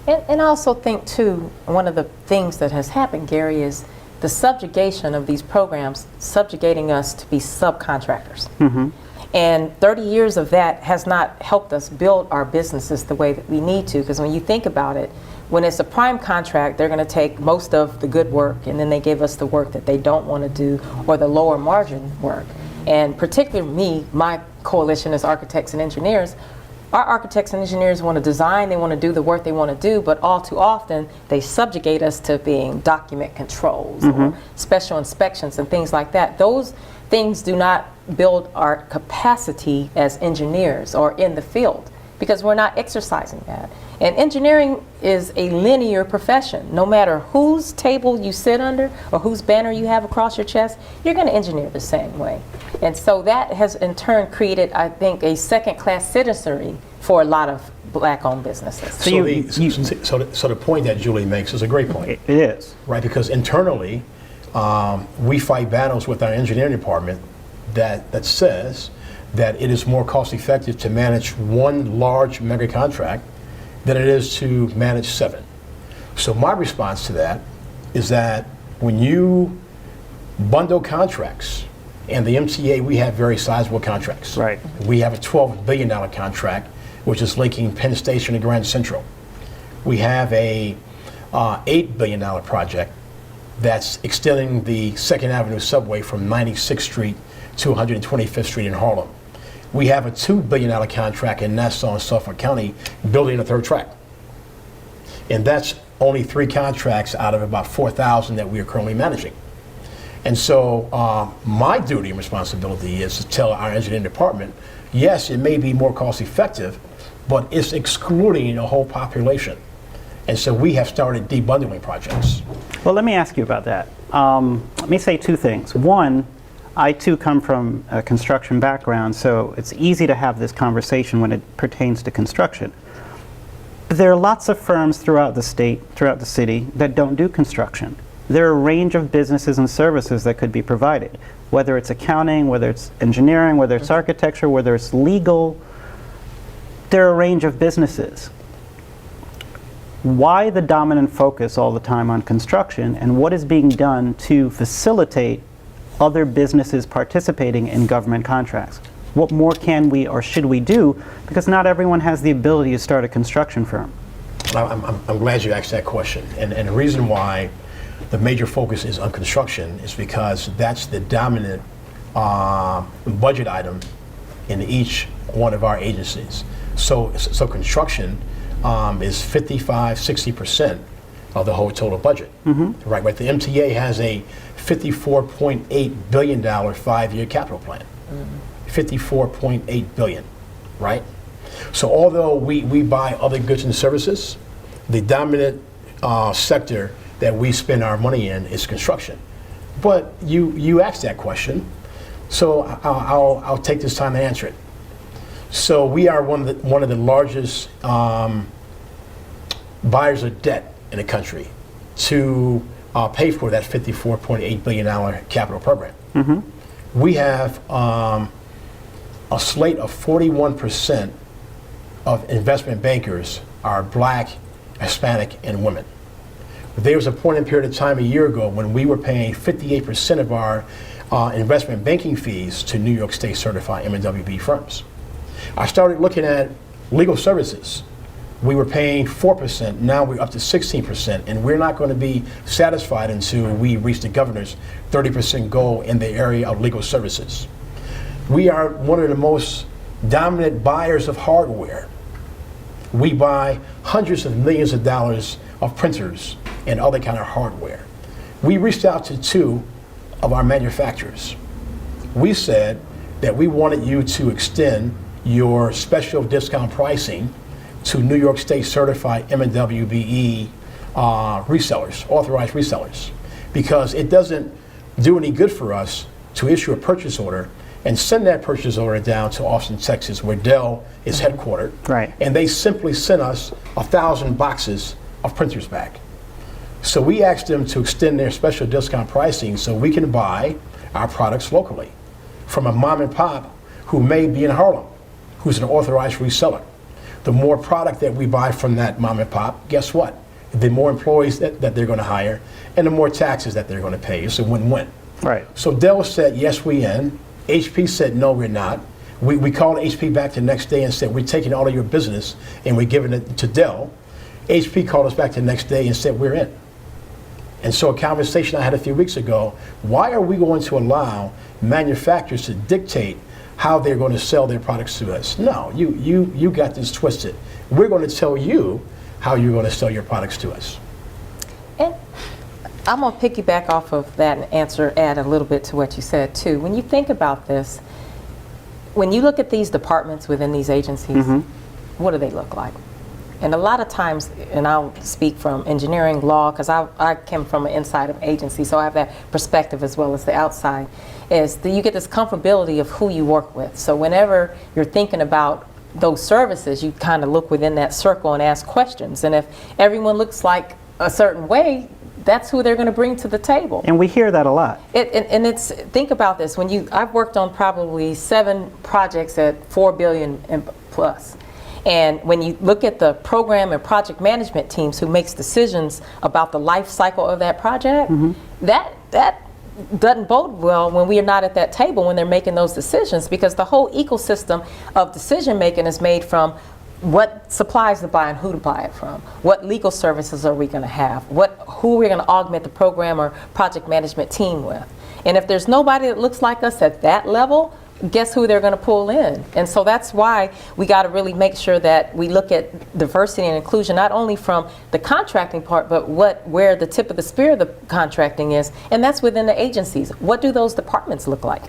And I also think, too, one of the things that has happened, Gary, is the subjugation of these programs, subjugating us to be subcontractors. Mm-hmm. And 30 years of that has not helped us build our businesses the way that we need to, because when you think about it, when it's a prime contract, they're going to take most of the good work, and then they give us the work that they don't want to do, or the lower margin work. And particularly me, my coalition is architects and engineers. Our architects and engineers want to design, they want to do the work they want to do, but all too often they subjugate us to being document controls or special inspections and things like that. Those things do not build our capacity as engineers or in the field, because we're not exercising that. And engineering is a linear profession. No matter whose table you sit under or whose banner you have across your chest, you're going to engineer the same way. And so that has in turn created, I think, a second-class citizenry for a lot of black-owned businesses. So the point that Julie makes is a great point. It is. Right, because internally, we fight battles with our engineering department that says that it is more cost-effective to manage one large mega contract than it is to manage 7. So my response to that is that when you bundle contracts, and the MTA, we have very sizable contracts. Right. We have a $12 billion contract, which is linking Penn Station and Grand Central. We have a $8 billion project that's extending the 2nd Avenue subway from 96th Street to 125th Street in Harlem. We have a $2 billion contract in Nassau and Suffolk County building a 3rd track. And that's only 3 contracts out of about 4,000 that we are currently managing. And so my duty and responsibility is to tell our engineering department, yes, it may be more cost effective, but it's excluding a whole population. And so we have started debundling projects. Well, let me ask you about that. Let me say 2 things. One, I too come from a construction background, so it's easy to have this conversation when it pertains to construction. But there are lots of firms throughout the state, throughout the city, that don't do construction. There are a range of businesses and services that could be provided, whether it's accounting, whether it's engineering, whether it's architecture, whether it's legal. There are a range of businesses. Why the dominant focus all the time on construction, and what is being done to facilitate other businesses participating in government contracts? What more can we or should we do? Because not everyone has the ability to start a construction firm. I'm glad you asked that question. And the reason why the major focus is on construction is because that's the dominant budget item in each one of our agencies. So construction is 55-60% of the whole total budget. Right, but the MTA has a $54.8 billion 5-year capital plan. $54.8 billion, right? So although we buy other goods and services, the dominant sector that we spend our money in is construction. But you asked that question, so I'll take this time to answer it. So we are one of the largest buyers of debt in the country to pay for that $54.8 billion capital program. We have a slate of 41% of investment bankers are Black, Hispanic, and women. There was a point in period of time a year ago when we were paying 58% of our investment banking fees to New York State certified M&WB firms. I started looking at legal services. We were paying 4%, now we're up to 16%, and we're not going to be satisfied until we reach the governor's 30% goal in the area of legal services. We are one of the most dominant buyers of hardware. We buy hundreds of millions of dollars of printers and other kind of hardware. We reached out to 2 of our manufacturers. We said that we wanted you to extend your special discount pricing to New York State certified M&WBE resellers, authorized resellers, because it doesn't do any good for us to issue a purchase order and send that purchase order down to Austin, Texas, where Dell is headquartered. Right. And they simply sent us 1,000 boxes of printers back. So we asked them to extend their special discount pricing so we can buy our products locally from a mom and pop who may be in Harlem, who's an authorized reseller. The more product that we buy from that mom and pop, guess what? The more employees that they're going to hire and the more taxes that they're going to pay. It's a win-win. Right. So Dell said, yes, we in. HP said, no, we're not. We called HP back the next day and said, we're taking all of your business and we're giving it to Dell. HP called us back the next day and said, we're in. And so a conversation I had a few weeks ago, why are we going to allow manufacturers to dictate how they're going to sell their products to us? No, you got this twisted. We're going to tell you how you're going to sell your products to us. And I'm going to piggyback off of that and add a little bit to what you said too. When you think about this, when you look at these departments within these agencies, what do they look like? And a lot of times, and I'll speak from engineering, law, because I came from an inside of agency, so I have that perspective as well as the outside, is that you get this comfortability of who you work with. So whenever you're thinking about those services, you kind of look within that circle and ask questions. And if everyone looks like a certain way, that's who they're going to bring to the table. And we hear that a lot. And it's, think about this, I've worked on probably 7 projects at $4 billion and plus. And when you look at the program and project management teams who makes decisions about the life cycle of that project, that doesn't bode well when we are not at that table when they're making those decisions, because the whole ecosystem of decision making is made from what supplies to buy and who to buy it from, what legal services are we going to have, who are we going to augment the program or project management team with. And if there's nobody that looks like us at that level, guess who they're going to pull in? And so that's why we got to really make sure that we look at diversity and inclusion, not only from the contracting part, but where the tip of the spear of the contracting is, and that's within the agencies. What do those departments look like?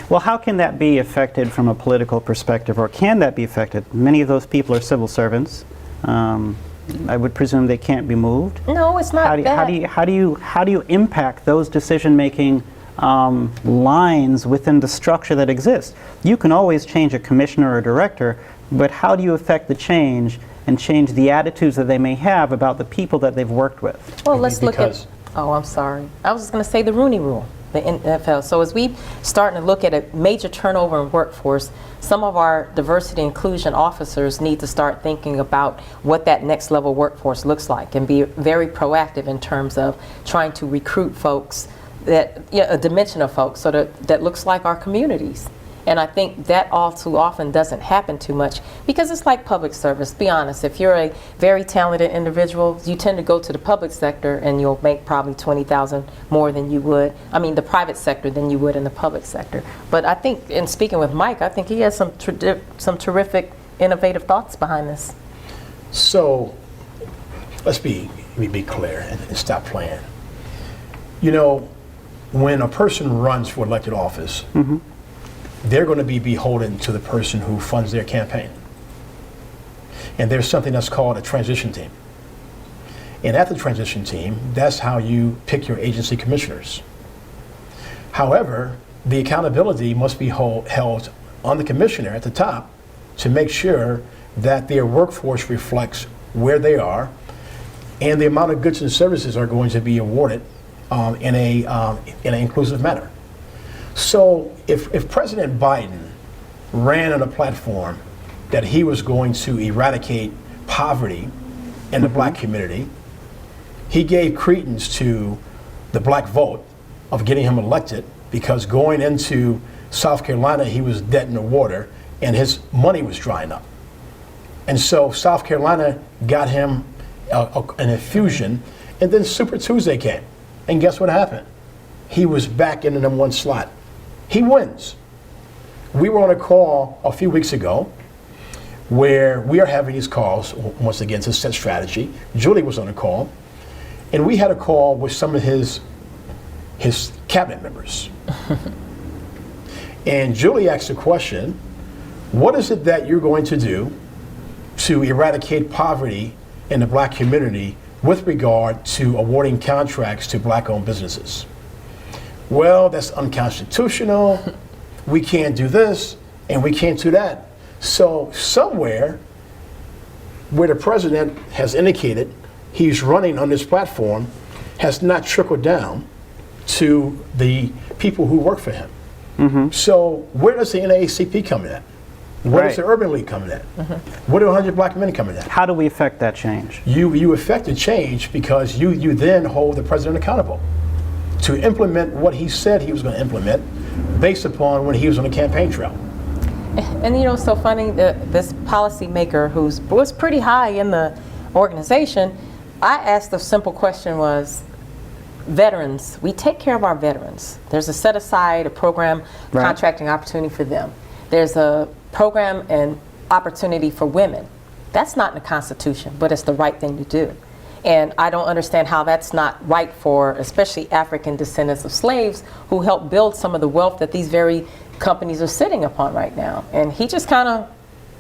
Well, how can that be affected from a political perspective, or can that be affected? Many of those people are civil servants. I would presume they can't be moved. No, it's not How do you impact those decision-making lines within the structure that exists? You can always change a commissioner or a director, but how do you affect the change and change the attitudes that they may have about the people that they've worked with? Well, let's look at, oh, I'm sorry. I was just going to say the Rooney Rule, the NFL. So as we starting to look at a major turnover in workforce, some of our diversity inclusion officers need to start thinking about what that next level workforce looks like and be very proactive in terms of trying to recruit folks a dimension of folks so that looks like our communities. And I think that all too often doesn't happen too much, because it's like public service. Be honest, if you're a very talented individual, you tend to go to the public sector and you'll make probably $20,000 more than you would, the private sector than you would in the public sector. But I think, in speaking with Mike, I think he has some terrific, innovative thoughts behind this. So let's be clear and stop playing. When a person runs for elected office, they're going to be beholden to the person who funds their campaign. And there's something that's called a transition team. And at the transition team, that's how you pick your agency commissioners. However, the accountability must be held on the commissioner at the top to make sure that their workforce reflects where they are and the amount of goods and services are going to be awarded in an inclusive manner. So if President Biden ran on a platform that he was going to eradicate poverty in the black community, he gave credence to the black vote of getting him elected, because going into South Carolina, he was dead in the water and his money was drying up. And so South Carolina got him an infusion, and then Super Tuesday came. And guess what happened? He was back in the #1 slot. He wins. We were on a call a few weeks ago where we are having these calls, once again, to set strategy. Julie was on a call, and we had a call with some of his cabinet members. And Julie asked the question, what is it that you're going to do to eradicate poverty in the black community with regard to awarding contracts to black-owned businesses? Well, that's unconstitutional. We can't do this, and we can't do that. So somewhere where the president has indicated he's running on this platform has not trickled down to the people who work for him. So where does the NAACP come in at? Where does the Urban League come in at? Where do 100 Black Men come in at? How do we affect that change? You affect the change because you then hold the president accountable to implement what he said he was going to implement based upon when he was on the campaign trail. And you know, it's so funny that this policymaker was pretty high in the organization, I asked the simple question was, veterans, we take care of our veterans. There's a set aside, a program, contracting opportunity for them. There's a program and opportunity for women. That's not in the Constitution, but it's the right thing to do. And I don't understand how that's not right for especially African descendants of slaves who helped build some of the wealth that these very companies are sitting upon right now. And he just kind of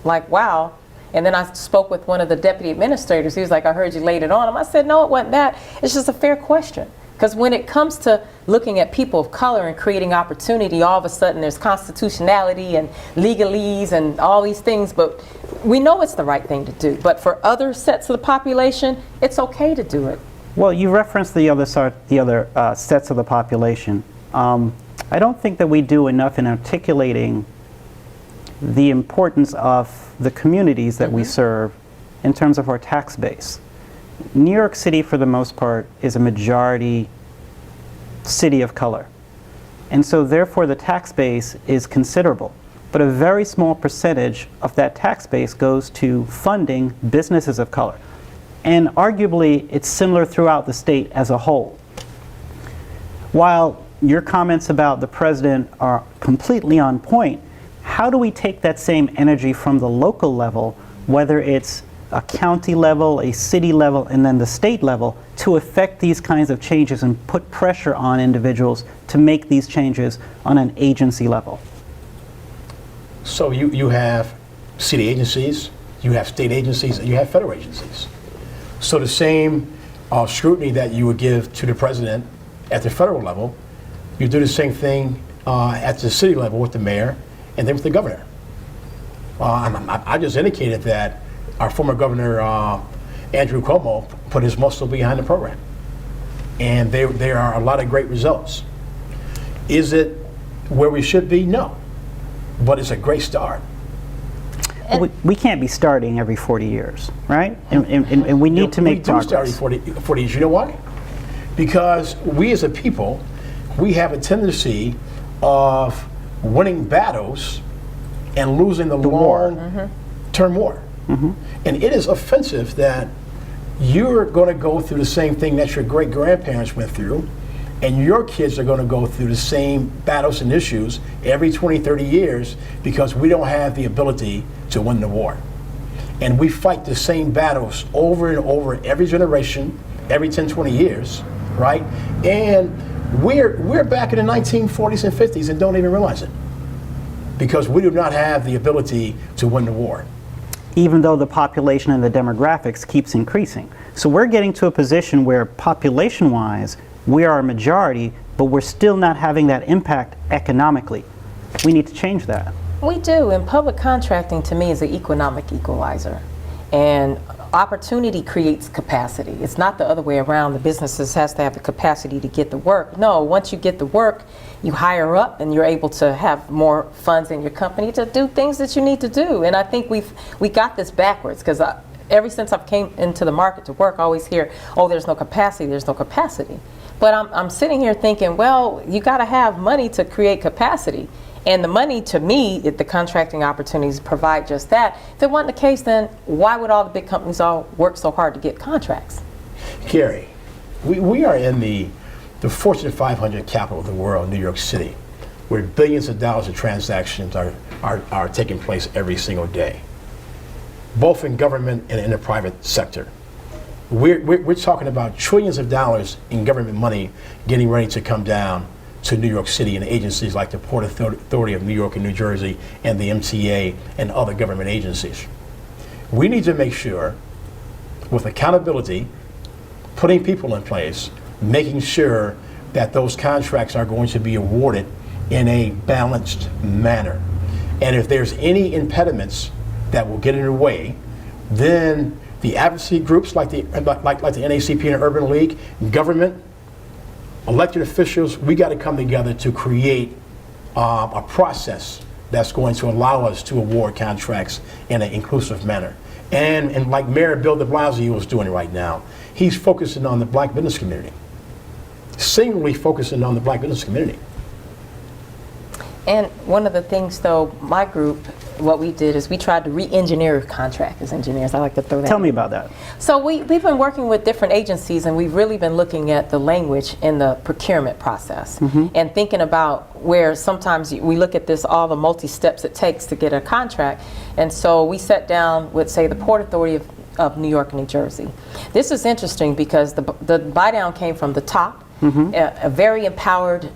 like, wow. And then I spoke with one of the deputy administrators. He was like, I heard you laid it on him. I said, no, it wasn't that. It's just a fair question. Because when it comes to looking at people of color and creating opportunity, all of a sudden there's constitutionality and legalese and all these things, but we know it's the right thing to do. But for other sets of the population, it's okay to do it. Well, you referenced the other sets of the population. I don't think that we do enough in articulating the importance of the communities that we serve in terms of our tax base. New York City, for the most part, is a majority city of color. And so therefore the tax base is considerable. But a very small percentage of that tax base goes to funding businesses of color. And arguably, it's similar throughout the state as a whole. While your comments about the president are completely on point, how do we take that same energy from the local level, whether it's a county level, a city level, and then the state level, to affect these kinds of changes and put pressure on individuals to make these changes on an agency level? So you have city agencies, you have state agencies, and you have federal agencies. So the same scrutiny that you would give to the president at the federal level, you do the same thing at the city level with the mayor and then with the governor. I just indicated that our former governor, Andrew Cuomo, put his muscle behind the program. And there are a lot of great results. Is it where we should be? No. But it's a great start. We can't be starting every 40 years, right? And we need to make progress. We do start every 40 years. You know why? Because we as a people, we have a tendency of winning battles and losing the long-term war. And it is offensive that you're going to go through the same thing that your great-grandparents went through, and your kids are going to go through the same battles and issues every 20, 30 years because we don't have the ability to win the war. And we fight the same battles over and over every generation, every 10, 20 years, right? And we're back in the 1940s and 50s and don't even realize it because we do not have the ability to win the war. Even though the population and the demographics keeps increasing. So we're getting to a position where population-wise, We are a majority, but we're still not having that impact economically. We need to change that. We do, and public contracting to me is an economic equalizer. And opportunity creates capacity. It's not the other way around. The businesses has to have the capacity to get the work. No, once you get the work, you hire up and you're able to have more funds in your company to do things that you need to do. And I think we got this backwards, because ever since I've came into the market to work, I always hear, oh, there's no capacity, there's no capacity. But I'm sitting here thinking, well, you got to have money to create capacity. And the money, to me, if the contracting opportunities provide just that. If it wasn't the case, then why would all the big companies all work so hard to get contracts? Gary, we are in the Fortune 500 capital of the world, New York City, where billions of dollars of transactions are taking place every single day, both in government and in the private sector. We're talking about trillions of dollars in government money getting ready to come down to New York City and agencies like the Port Authority of New York and New Jersey and the MTA and other government agencies. We need to make sure, with accountability, putting people in place, making sure that those contracts are going to be awarded in a balanced manner. And if there's any impediments that will get in the way, then the advocacy groups like the NAACP and the Urban League, government, elected officials, we got to come together to create a process that's going to allow us to award contracts in an inclusive manner. And like Mayor Bill de Blasio is doing right now, he's focusing on the black business community, singularly focusing on the black business community. And one of the things, though, my group, what we did is we tried to re-engineer contract as engineers. I like to throw that. Tell me about that. So we've been working with different agencies, and we've really been looking at the language in the procurement process and thinking about where sometimes we look at this, all the multi-steps it takes to get a contract. And so we sat down with, say, the Port Authority of New York and New Jersey. This is interesting because the buy-down came from the top, a very empowered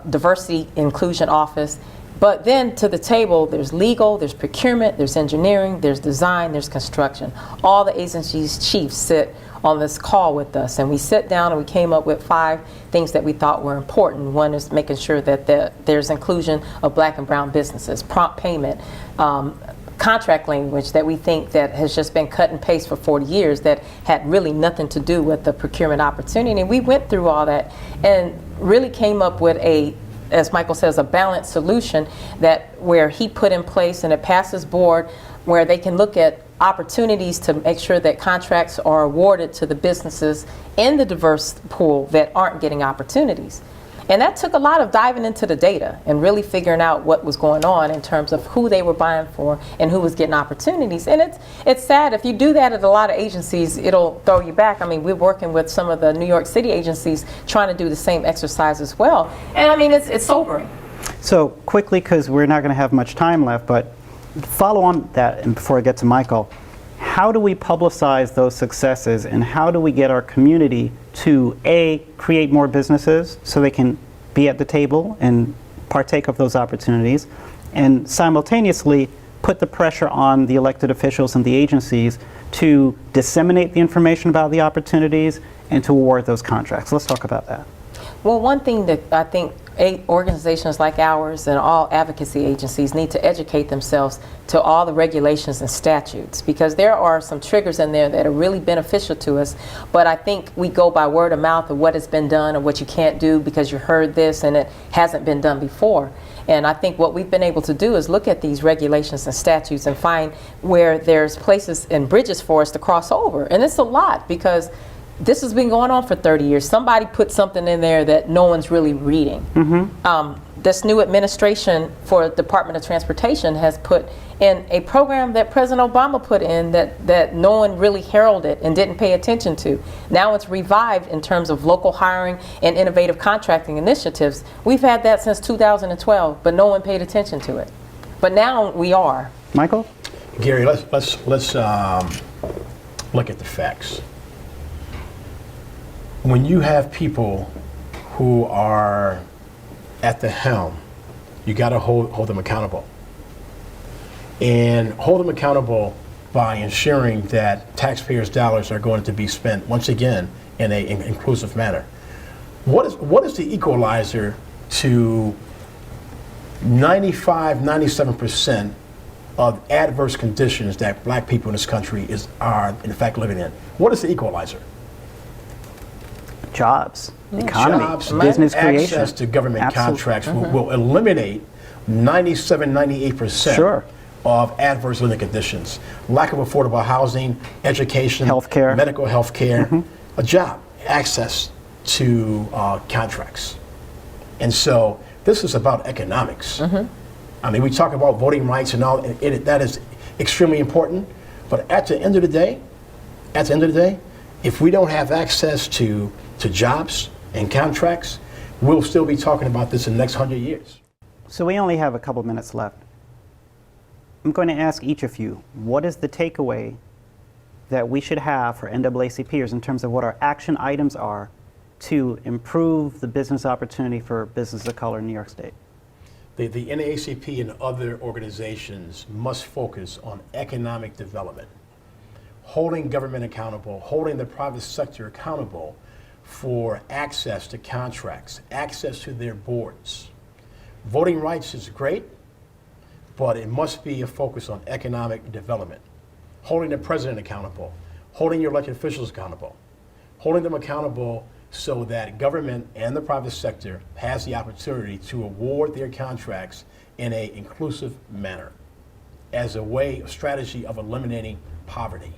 diversity inclusion office, but then to the table there's legal, there's procurement, there's engineering, there's design, there's construction. All the agencies chiefs sit on this call with us, and we sit down and we came up with 5 things that we thought were important. One is making sure that there's inclusion of black and brown businesses, prompt payment, contract language that we think that has just been cut and paste for 40 years that had really nothing to do with the procurement opportunity. And we went through all that and really came up with a, as Michael says, a balanced solution that where he put in place, and it passes board, where they can look at opportunities to make sure that contracts are awarded to the businesses in the diverse pool that aren't getting opportunities. And that took a lot of diving into the data and really figuring out what was going on in terms of who they were buying for and who was getting opportunities. And it's sad, if you do that at a lot of agencies, it'll throw you back. I mean, we're working with some of the New York City agencies trying to do the same exercise as well. And I mean, it's sobering. So quickly, because we're not going to have much time left, but follow on that, and before I get to Michael, how do we publicize those successes, and how do we get our community to A, create more businesses so they can be at the table and partake of those opportunities, and simultaneously put the pressure on the elected officials and the agencies to disseminate the information about the opportunities and to award those contracts? Let's talk about that. Well, one thing that I think organizations like ours and all advocacy agencies need to educate themselves to all the regulations and statutes, because there are some triggers in there that are really beneficial to us, but I think we go by word of mouth of what has been done or what you can't do because you heard this and it hasn't been done before. And I think what we've been able to do is look at these regulations and statutes and find where there's places and bridges for us to cross over. And it's a lot, because this has been going on for 30 years. Somebody put something in there that no one's really reading. This new administration for the Department of Transportation has put in a program that President Obama put in that no one really heralded and didn't pay attention to. Now it's revived in terms of local hiring and innovative contracting initiatives. We've had that since 2012, but no one paid attention to it. But now we are. Michael? Gary, let's look at the facts. When you have people who are at the helm, you got to hold them accountable. And hold them accountable by ensuring that taxpayers' dollars are going to be spent, once again, in an inclusive manner. What is the equalizer to 97% of adverse conditions that black people in this country are in fact living in? What is the equalizer? Jobs, economy, Jobs, business creation. access to government Absolutely. contracts will eliminate 97, 98% of adverse living conditions. Lack of affordable housing, education, healthcare, medical health care, a job, access to contracts. And so this is about economics. I mean, we talk about voting rights and all, and that is extremely important. But at the end of the day, if we don't have access to jobs and contracts, we'll still be talking about this in the next 100 years. So we only have a couple minutes left. I'm going to ask each of you, what is the takeaway that we should have for NAACPers in terms of what our action items are to improve the business opportunity for businesses of color in New York State? The NAACP and other organizations must focus on economic development, holding government accountable, holding the private sector accountable for access to contracts, access to their boards. Voting rights is great, but it must be a focus on economic development, holding the president accountable, holding your elected officials accountable, holding them accountable so that government and the private sector has the opportunity to award their contracts in an inclusive manner as a way, a strategy of eliminating poverty.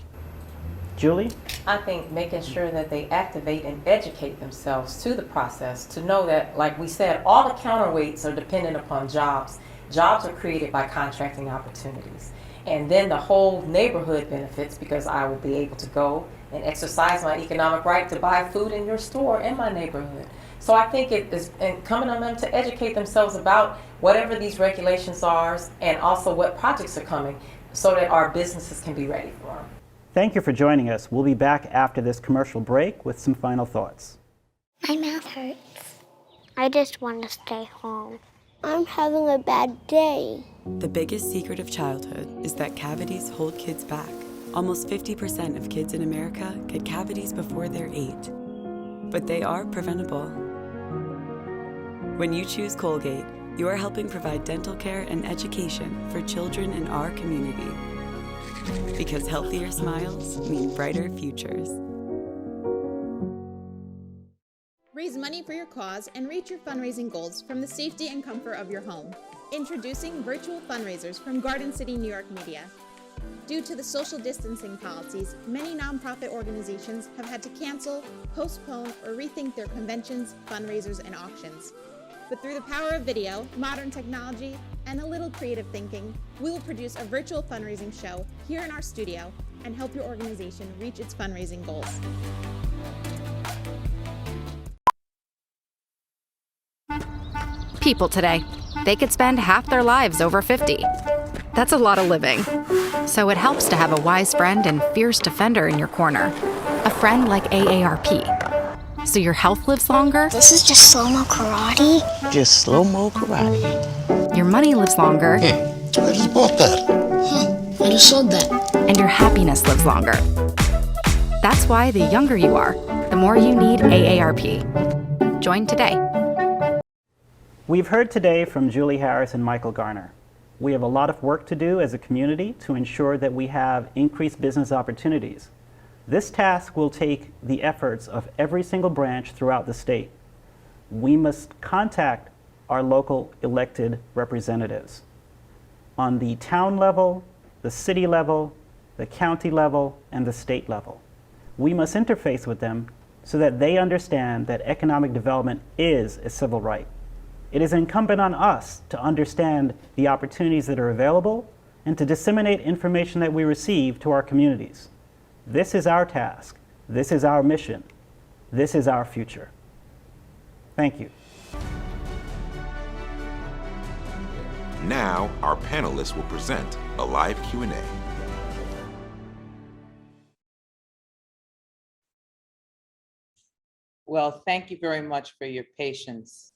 Julie? I think making sure that they activate and educate themselves to the process to know that, like we said, all the counterweights are dependent upon jobs. Jobs are created by contracting opportunities. And then the whole neighborhood benefits because I will be able to go and exercise my economic right to buy food in your store in my neighborhood. So I think it is incumbent on them to educate themselves about whatever these regulations are and also what projects are coming so that our businesses can be ready for them. Thank you for joining us. We'll be back after this commercial break with some final thoughts. My mouth hurts. I just want to stay home. I'm having a bad day. The biggest secret of childhood is that cavities hold kids back. Almost 50% of kids in America get cavities before they're 8. But they are preventable. When you choose Colgate, you are helping provide dental care and education for children in our community. Because healthier smiles mean brighter futures. Raise money for your cause and reach your fundraising goals from the safety and comfort of your home. Introducing virtual fundraisers from Garden City, New York Media. Due to the social distancing policies, many nonprofit organizations have had to cancel, postpone, or rethink their conventions, fundraisers, and auctions. But through the power of video, modern technology, and a little creative thinking, we will produce a virtual fundraising show here in our studio and help your organization reach its fundraising goals. People today, they could spend half their lives over 50. That's a lot of living. So it helps to have a wise friend and fierce defender in your corner. A friend like AARP. So your health lives longer. This is just slow-mo karate? Just slow-mo karate. Your money lives longer. I just bought that. I just sold that. And your happiness lives longer. That's why the younger you are, the more you need AARP. Join today. We've heard today from Julie Harris and Michael Garner. We have a lot of work to do as a community to ensure that we have increased business opportunities. This task will take the efforts of every single branch throughout the state. We must contact our local elected representatives on the town level, the city level, the county level, and the state level. We must interface with them so that they understand that economic development is a civil right. It is incumbent on us to understand the opportunities that are available and to disseminate information that we receive to our communities. This is our task. This is our mission. This is our future. Thank you. Now, our panelists will present a live Q&A. Well, thank you very much for your patience,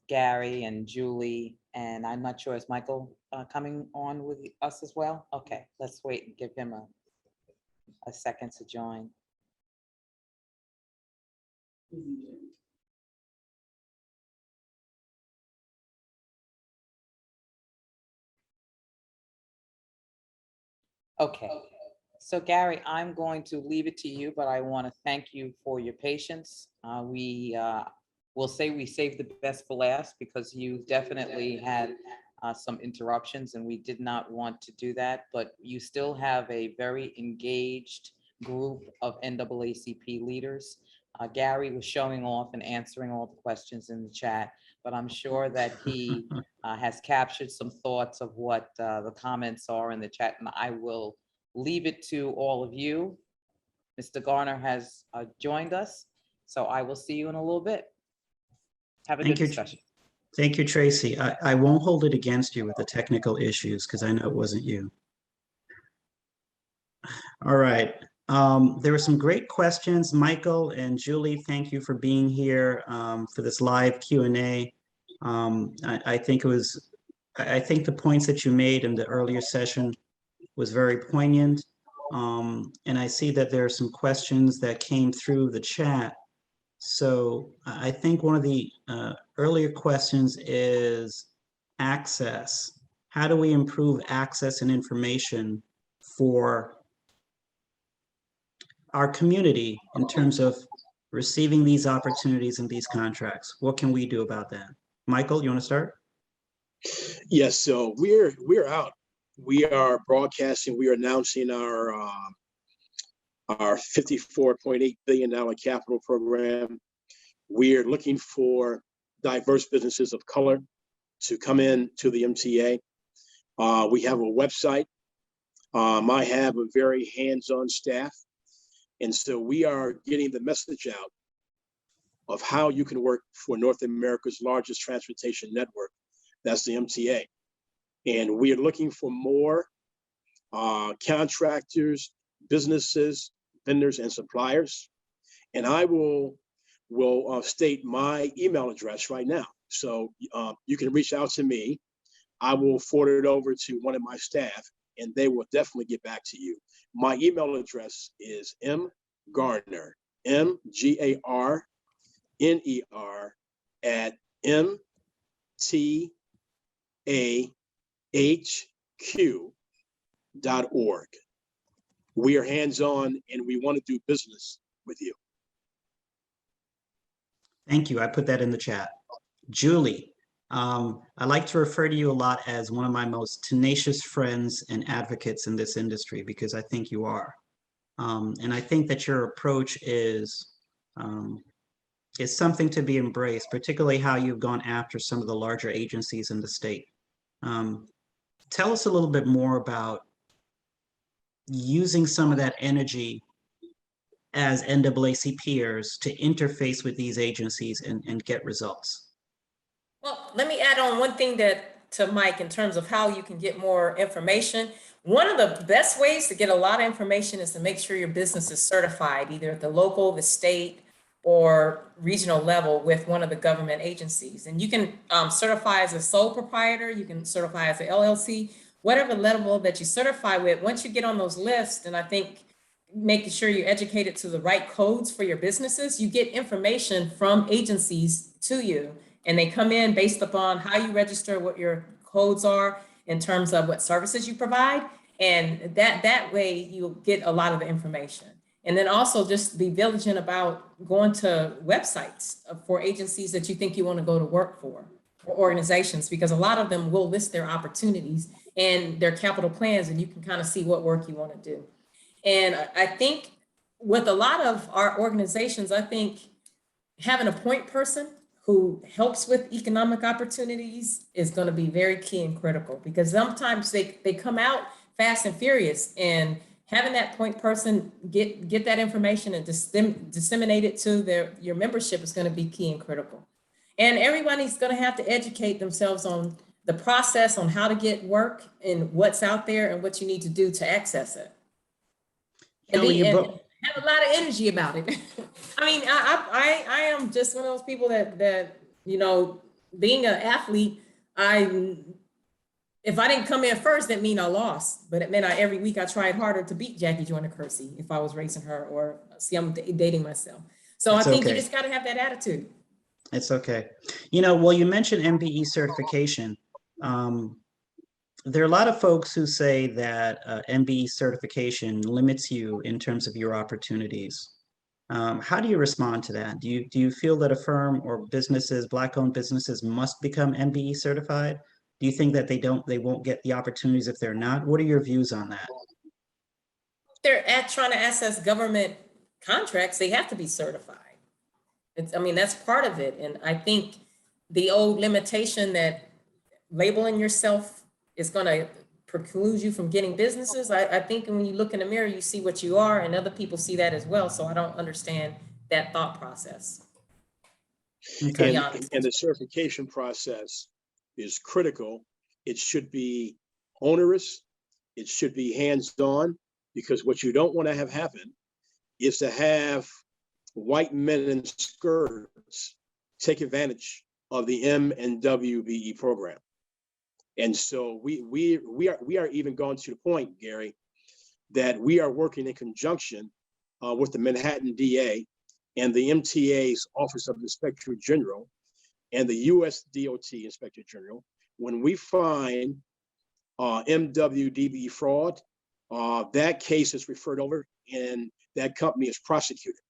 Gary and Julie, and I'm not sure, is Michael coming on with us as well? Okay, let's wait and give him a second to join. Okay. So Gary, I'm going to leave it to you, but I want to thank you for your patience. We will say we saved the best for last because you definitely had some interruptions and we did not want to do that, but you still have a very engaged group of NAACP leaders. Gary was showing off and answering all the questions in the chat, but I'm sure that he has captured some thoughts of what the comments are in the chat, and I will leave it to all of you. Mr. Garner has joined us, so I will see you in a little bit. Have a good discussion. Thank you, Tracy. I won't hold it against you with the technical issues because I know it wasn't you. All right. There were some great questions. Michael and Julie, thank you for being here for this live Q&A. I think the points that you made in the earlier session was very poignant. And I see that there are some questions that came through the chat. So I think one of the earlier questions is access. How do we improve access and information for our community in terms of receiving these opportunities and these contracts? What can we do about that? Michael, you want to start? Yes, so we're out. We are broadcasting, we are announcing our $54.8 billion capital program. We're looking for diverse businesses of color to come in to the MTA. We have a website. I have a very hands-on staff. And so we are getting the message out of how you can work for North America's largest transportation network. That's the MTA. And we are looking for more contractors, businesses, vendors, and suppliers. And I will state my email address right now. So you can reach out to me. I will forward it over to one of my staff, and they will definitely get back to you. My email address is mgarner, MGARNER, at mtahq.org. We are hands-on and we want to do business with you. Thank you. I put that in the chat. Julie, I like to refer to you a lot as one of my most tenacious friends and advocates in this industry because I think you are. And I think that your approach is something to be embraced, particularly how you've gone after some of the larger agencies in the state. Tell us a little bit more about using some of that energy as NAACPers to interface with these agencies and get results. Well, let me add on one thing to Mike in terms of how you can get more information. One of the best ways to get a lot of information is to make sure your business is certified, either at the local, the state, or regional level with one of the government agencies. And you can certify as a sole proprietor, you can certify as an LLC, whatever level that you certify with. Once you get on those lists, and I think making sure you're educated to the right codes for your businesses, you get information from agencies to you. And they come in based upon how you register, what your codes are in terms of what services you provide. And that way you'll get a lot of the information. And then also just be diligent about going to websites for agencies that you think you want to go to work for, or organizations, because a lot of them will list their opportunities and their capital plans, and you can kind of see what work you want to do. And I think with a lot of our organizations, I think having a point person who helps with economic opportunities is going to be very key and critical, because sometimes they come out fast and furious, and having that point person get that information and disseminate it to your membership is going to be key and critical. And everybody's going to have to educate themselves on the process, on how to get work and what's out there and what you need to do to access it. And have a lot of energy about it. I mean, I am just one of those people that you know, being an athlete, if I didn't come in first, that mean I lost. But it meant every week I tried harder to beat Jackie Joyner-Kersee if I was racing her, or see, I'm dating myself. So I think you just got to have that attitude. It's okay. You know, well, you mentioned MBE certification. there are a lot of folks who say that MBE certification limits you in terms of your opportunities. How do you respond to that? Do you feel that a firm or businesses, Black-owned businesses, must become MBE certified? Do you think that they won't get the opportunities if they're not? What are your views on that? They're trying to access government contracts, they have to be certified. I mean, that's part of it. And I think the old limitation that labeling yourself is going to preclude you from getting businesses. I think when you look in the mirror, you see what you are, and other people see that as well. So I don't understand that thought process. Okay. And the certification process is critical. It should be onerous. It should be hands-on, because what you don't want to have happen is to have white men in skirts take advantage of the MWBE program. And so we are even gone to the point, Gary, that we are working in conjunction with the Manhattan DA and the MTA's Office of Inspector General and the US DOT Inspector General. When we find MWDB fraud, that case is referred over and that company is prosecuted.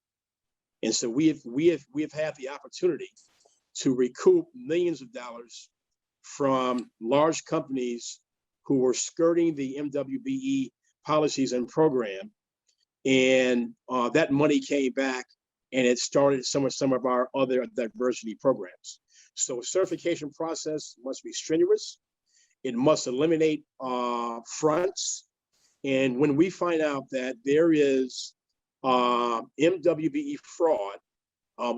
And so we have had the opportunity to recoup millions of dollars from large companies who were skirting the MWBE policies and program. And that money came back and it started some of our other diversity programs. So certification process must be strenuous. It must eliminate fronts. And when we find out that there is MWBE fraud,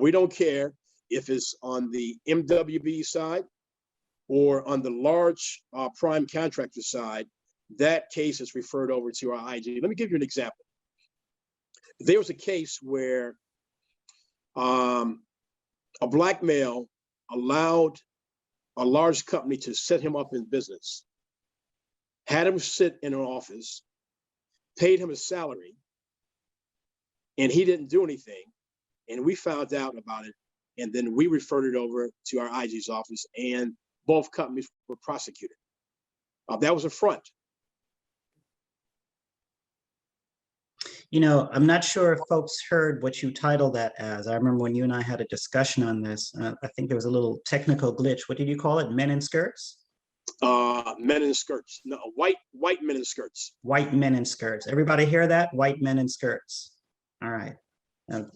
we don't care if it's on the MWBE side or on the large prime contractor side. That case is referred over to our IG. Let me give you an example. There was a case where a Black male allowed a large company to set him up in business, had him sit in an office, paid him a salary, and he didn't do anything. And we found out about it, and then we referred it over to our IG's office, and both companies were prosecuted. That was a front. You know, I'm not sure if folks heard what you titled that as. I remember when you and I had a discussion on this. I think there was a little technical glitch. What did you call it? Men in skirts? Men in skirts. No, white men in skirts. White men in skirts. Everybody hear that? White men in skirts. All right. Well,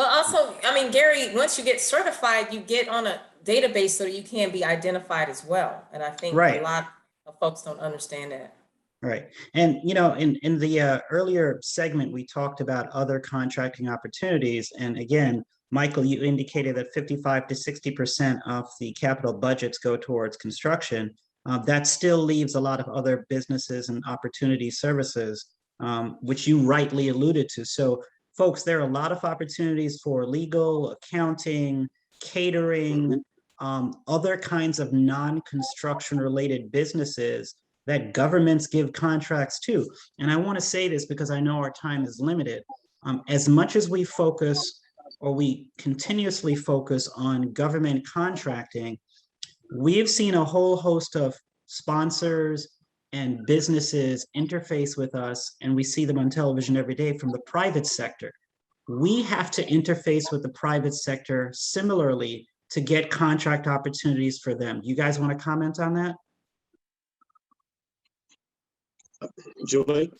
also, I mean, Gary, once you get certified, you get on a database so that you can be identified as well. And I think a lot of folks don't understand that. Right. And, you know, in the earlier segment, we talked about other contracting opportunities. And again, Michael, you indicated that 55 to 60% of the capital budgets go towards construction. That still leaves a lot of other businesses and opportunity services, which you rightly alluded to. So, folks, there are a lot of opportunities for legal, accounting, catering, other kinds of non-construction related businesses that governments give contracts to. And I want to say this because I know our time is limited. As much as we focus or we continuously focus on government contracting, we've seen a whole host of sponsors and businesses interface with us, and we see them on television every day from the private sector. We have to interface with the private sector similarly to get contract opportunities for them. You guys want to comment on that? Julie,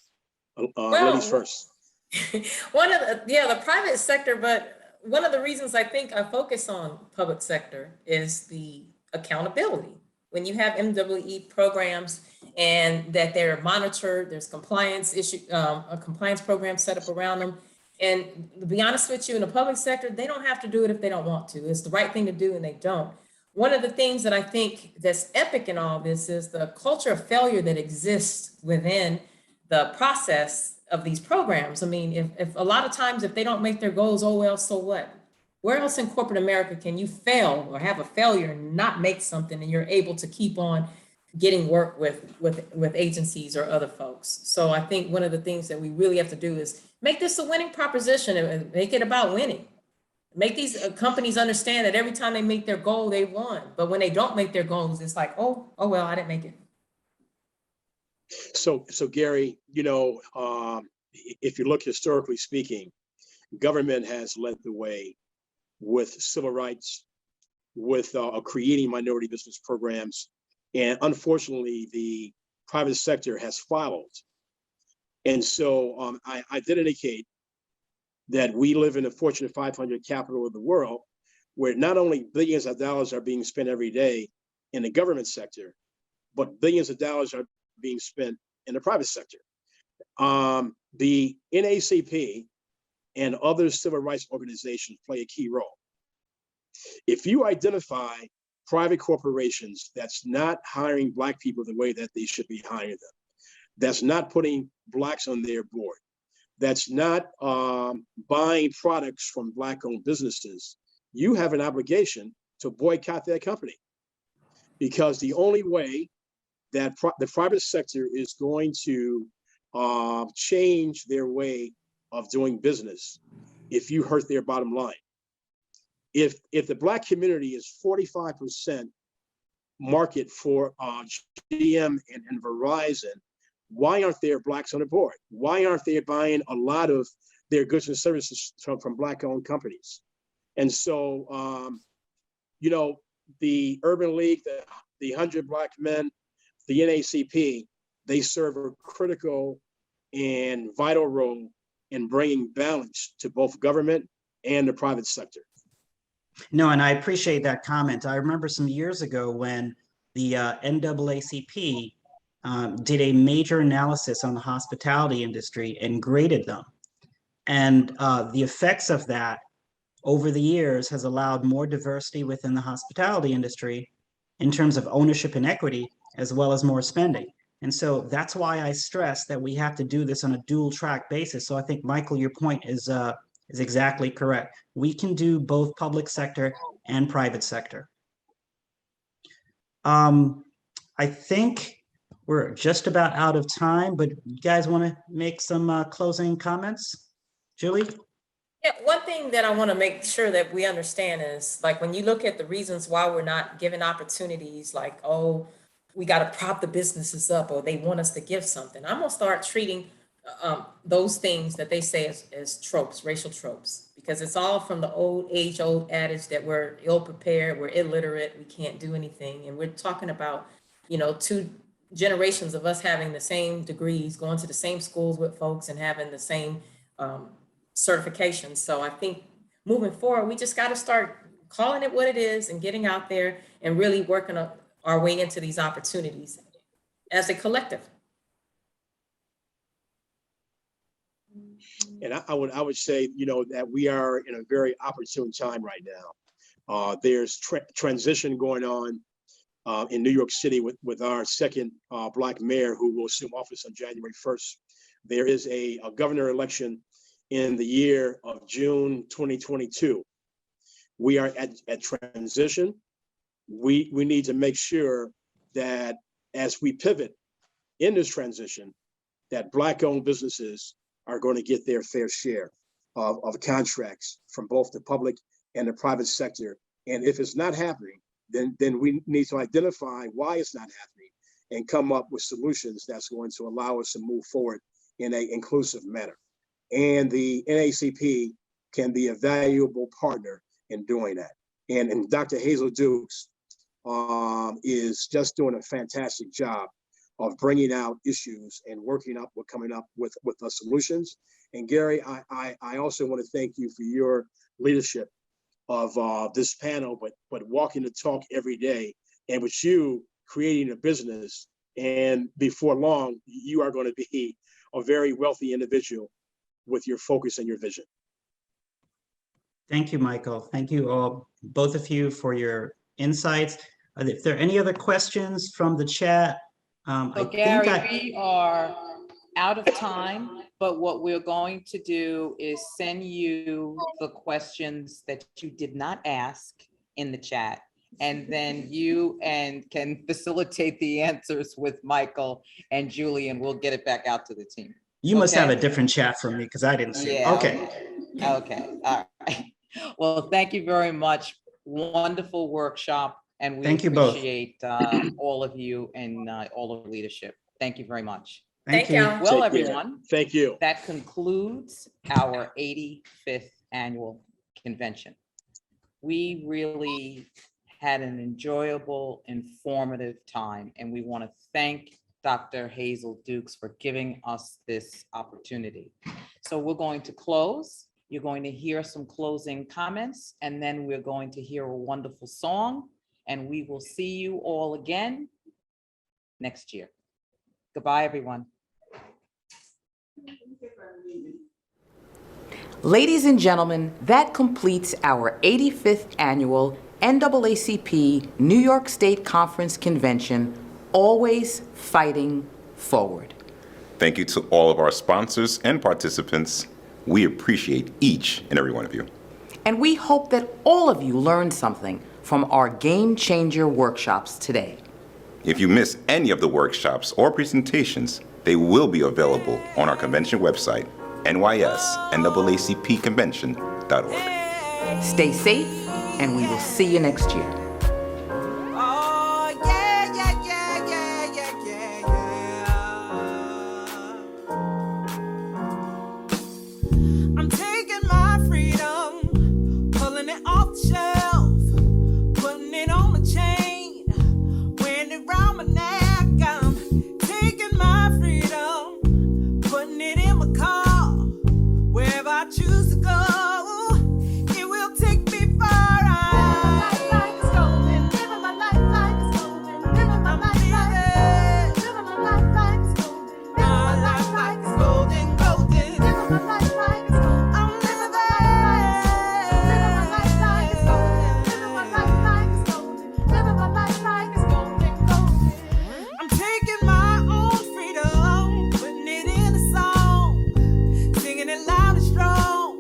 ladies first. The private sector, but one of the reasons I think I focus on public sector is the accountability. When you have MWE programs and that they're monitored, there's compliance a compliance program set up around them. And to be honest with you, in the public sector, they don't have to do it if they don't want to. It's the right thing to do and they don't. One of the things that I think that's epic in all this is the culture of failure that exists within the process of these programs. I mean, if a lot of times, if they don't make their goals, oh, well, so what? Where else in corporate America can you fail or have a failure and not make something and you're able to keep on getting work with agencies or other folks? So I think one of the things that we really have to do is make this a winning proposition and make it about winning. Make these companies understand that every time they make their goal, they won. But when they don't make their goals, it's like, oh well, I didn't make it. So Gary, if you look historically speaking, government has led the way with civil rights, with creating minority business programs, and unfortunately, the private sector has followed. And so I did indicate that we live in the Fortune 500 capital of the world, where not only billions of dollars are being spent every day in the government sector, but billions of dollars are being spent in the private sector. The NAACP and other civil rights organizations play a key role. If you identify private corporations that's not hiring Black people the way that they should be hiring them, that's not putting Blacks on their board, that's not buying products from Black-owned businesses, you have an obligation to boycott that company. Because the only way that the private sector is going to change their way of doing business if you hurt their bottom line. If the Black community is 45% market for GM and Verizon, why aren't there Blacks on the board? Why aren't they buying a lot of their goods and services from Black-owned companies? And so, the Urban League, the 100 Black Men, the NAACP, they serve a critical and vital role in bringing balance to both government and the private sector. No, and I appreciate that comment. I remember some years ago when the NAACP did a major analysis on the hospitality industry and graded them. And the effects of that over the years has allowed more diversity within the hospitality industry in terms of ownership and equity, as well as more spending. And so that's why I stress that we have to do this on a dual track basis. So I think, Michael, your point is exactly correct. We can do both public sector and private sector. I think we're just about out of time, but you guys want to make some closing comments? Julie? Yeah, one thing that I want to make sure that we understand is, like, when you look at the reasons why we're not given opportunities, like, oh, we got to prop the businesses up, or they want us to give something. I'm going to start treating those things that they say as tropes, racial tropes, because it's all from the old adage that we're ill-prepared, we're illiterate, we can't do anything. And we're talking about, 2 generations of us having the same degrees, going to the same schools with folks and having the same certifications. So I think moving forward, we just got to start calling it what it is and getting out there and really working our way into these opportunities as a collective. And I would say, that we are in a very opportune time right now. There's transition going on in New York City with our second Black mayor, who will assume office on January 1st. There is a governor election in the year of June 2022. We are at transition. We need to make sure that as we pivot in this transition, that Black-owned businesses are going to get their fair share of contracts from both the public and the private sector. And if it's not happening, then we need to identify why it's not happening and come up with solutions that's going to allow us to move forward in an inclusive manner. And the NAACP can be a valuable partner in doing that. And Dr. Hazel Dukes is just doing a fantastic job of bringing out issues and coming up with the solutions. And Gary, I also want to thank you for your leadership of this panel, but walking the talk every day, and with you creating a business, and before long, you are going to be a very wealthy individual with your focus and your vision. Thank you, Michael. Thank you all, both of you, for your insights. If there are any other questions from the chat, So Gary, we are out of time, but what we're going to do is send you the questions that you did not ask in the chat, and then you can facilitate the answers with Michael and Julie, and we'll get it back out to the team. You must have a different chat from me because I didn't see it. Okay. Okay. All right. Well, thank you very much. Wonderful workshop. And we Thank you both. appreciate all of you and all of the leadership. Thank Thank you very much. Thank you. Well, Take care. everyone. Thank you. That concludes our 85th annual convention. We really had an enjoyable, informative time, and we want to thank Dr. Hazel Dukes for giving us this opportunity. So we're going to close. You're going to hear some closing comments, and then we're going to hear a wonderful song, and we will see you all again next year. Goodbye, everyone. Ladies and gentlemen, that completes our 85th annual NAACP New York State Conference Convention, Always Fighting Forward. Thank you to all of our sponsors and participants. We appreciate each and every one of you. And we hope that all of you learned something from our Game Changer workshops today. If you miss any of the workshops or presentations, they will be available on our convention website, NYS-NAACPconvention.org. Stay safe, and we will see you next year. I'm taking my freedom, pulling it off the shelf, putting it on my chain, wearing it around my neck. I'm taking my freedom, putting it in my car, wherever I choose to go. It will take me far. Living my life like it's golden, living my life like it's golden, living my life like it's golden, living my life like it's golden, living my life like it's golden, golden, living my life like it's golden. I'm living my life like it's golden, living my life like it's golden, living my life like it's golden, golden. I'm taking my own freedom, putting it in a song, singing it loud and strong,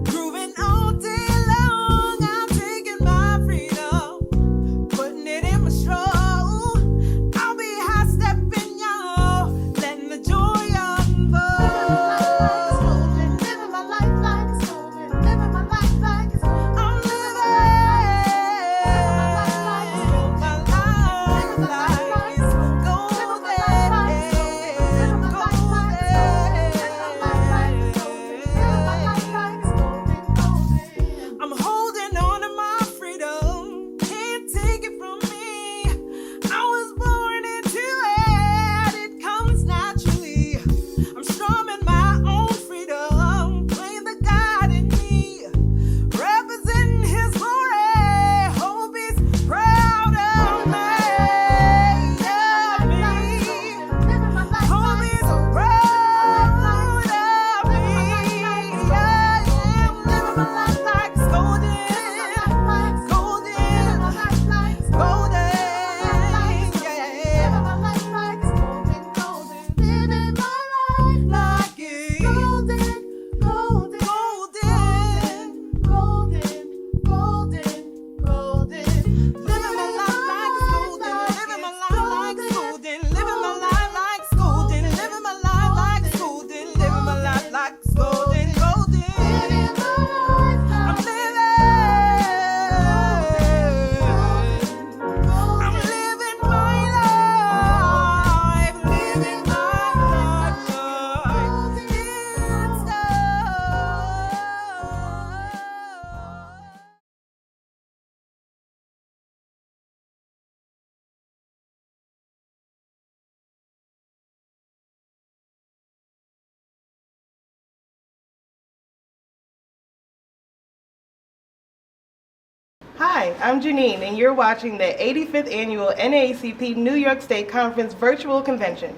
grooving all day long. I'm taking my freedom, putting it in my stroll. I'll be high stepping, y'all, letting the joy unfold. Living my life like it's golden, living my life like it's golden. I'm living my life like it's golden, living my life like it's golden, living my life like it's golden, living my life like it's golden, living my life like it's golden, golden. I'm holding on to my freedom, can't take it from me. I was born into it, it comes naturally. I'm strumming my own freedom, playing the God in me, representing His glory. Hope He's proud of me, living my life. Hope He's proud of me. Yeah, I'm living my life like it's golden, golden, living my life like it's golden. Yeah, living my life like it's golden, golden, living my life like it's golden, golden, golden, golden, golden, living my life like it's golden, living my life like it's golden, living my life like it's golden, living my life like it's golden, living my life like it's golden, golden. I'm living my life, living my life. Hi, I'm Janine, and you're watching the 85th Annual NAACP New York State Conference Virtual Convention.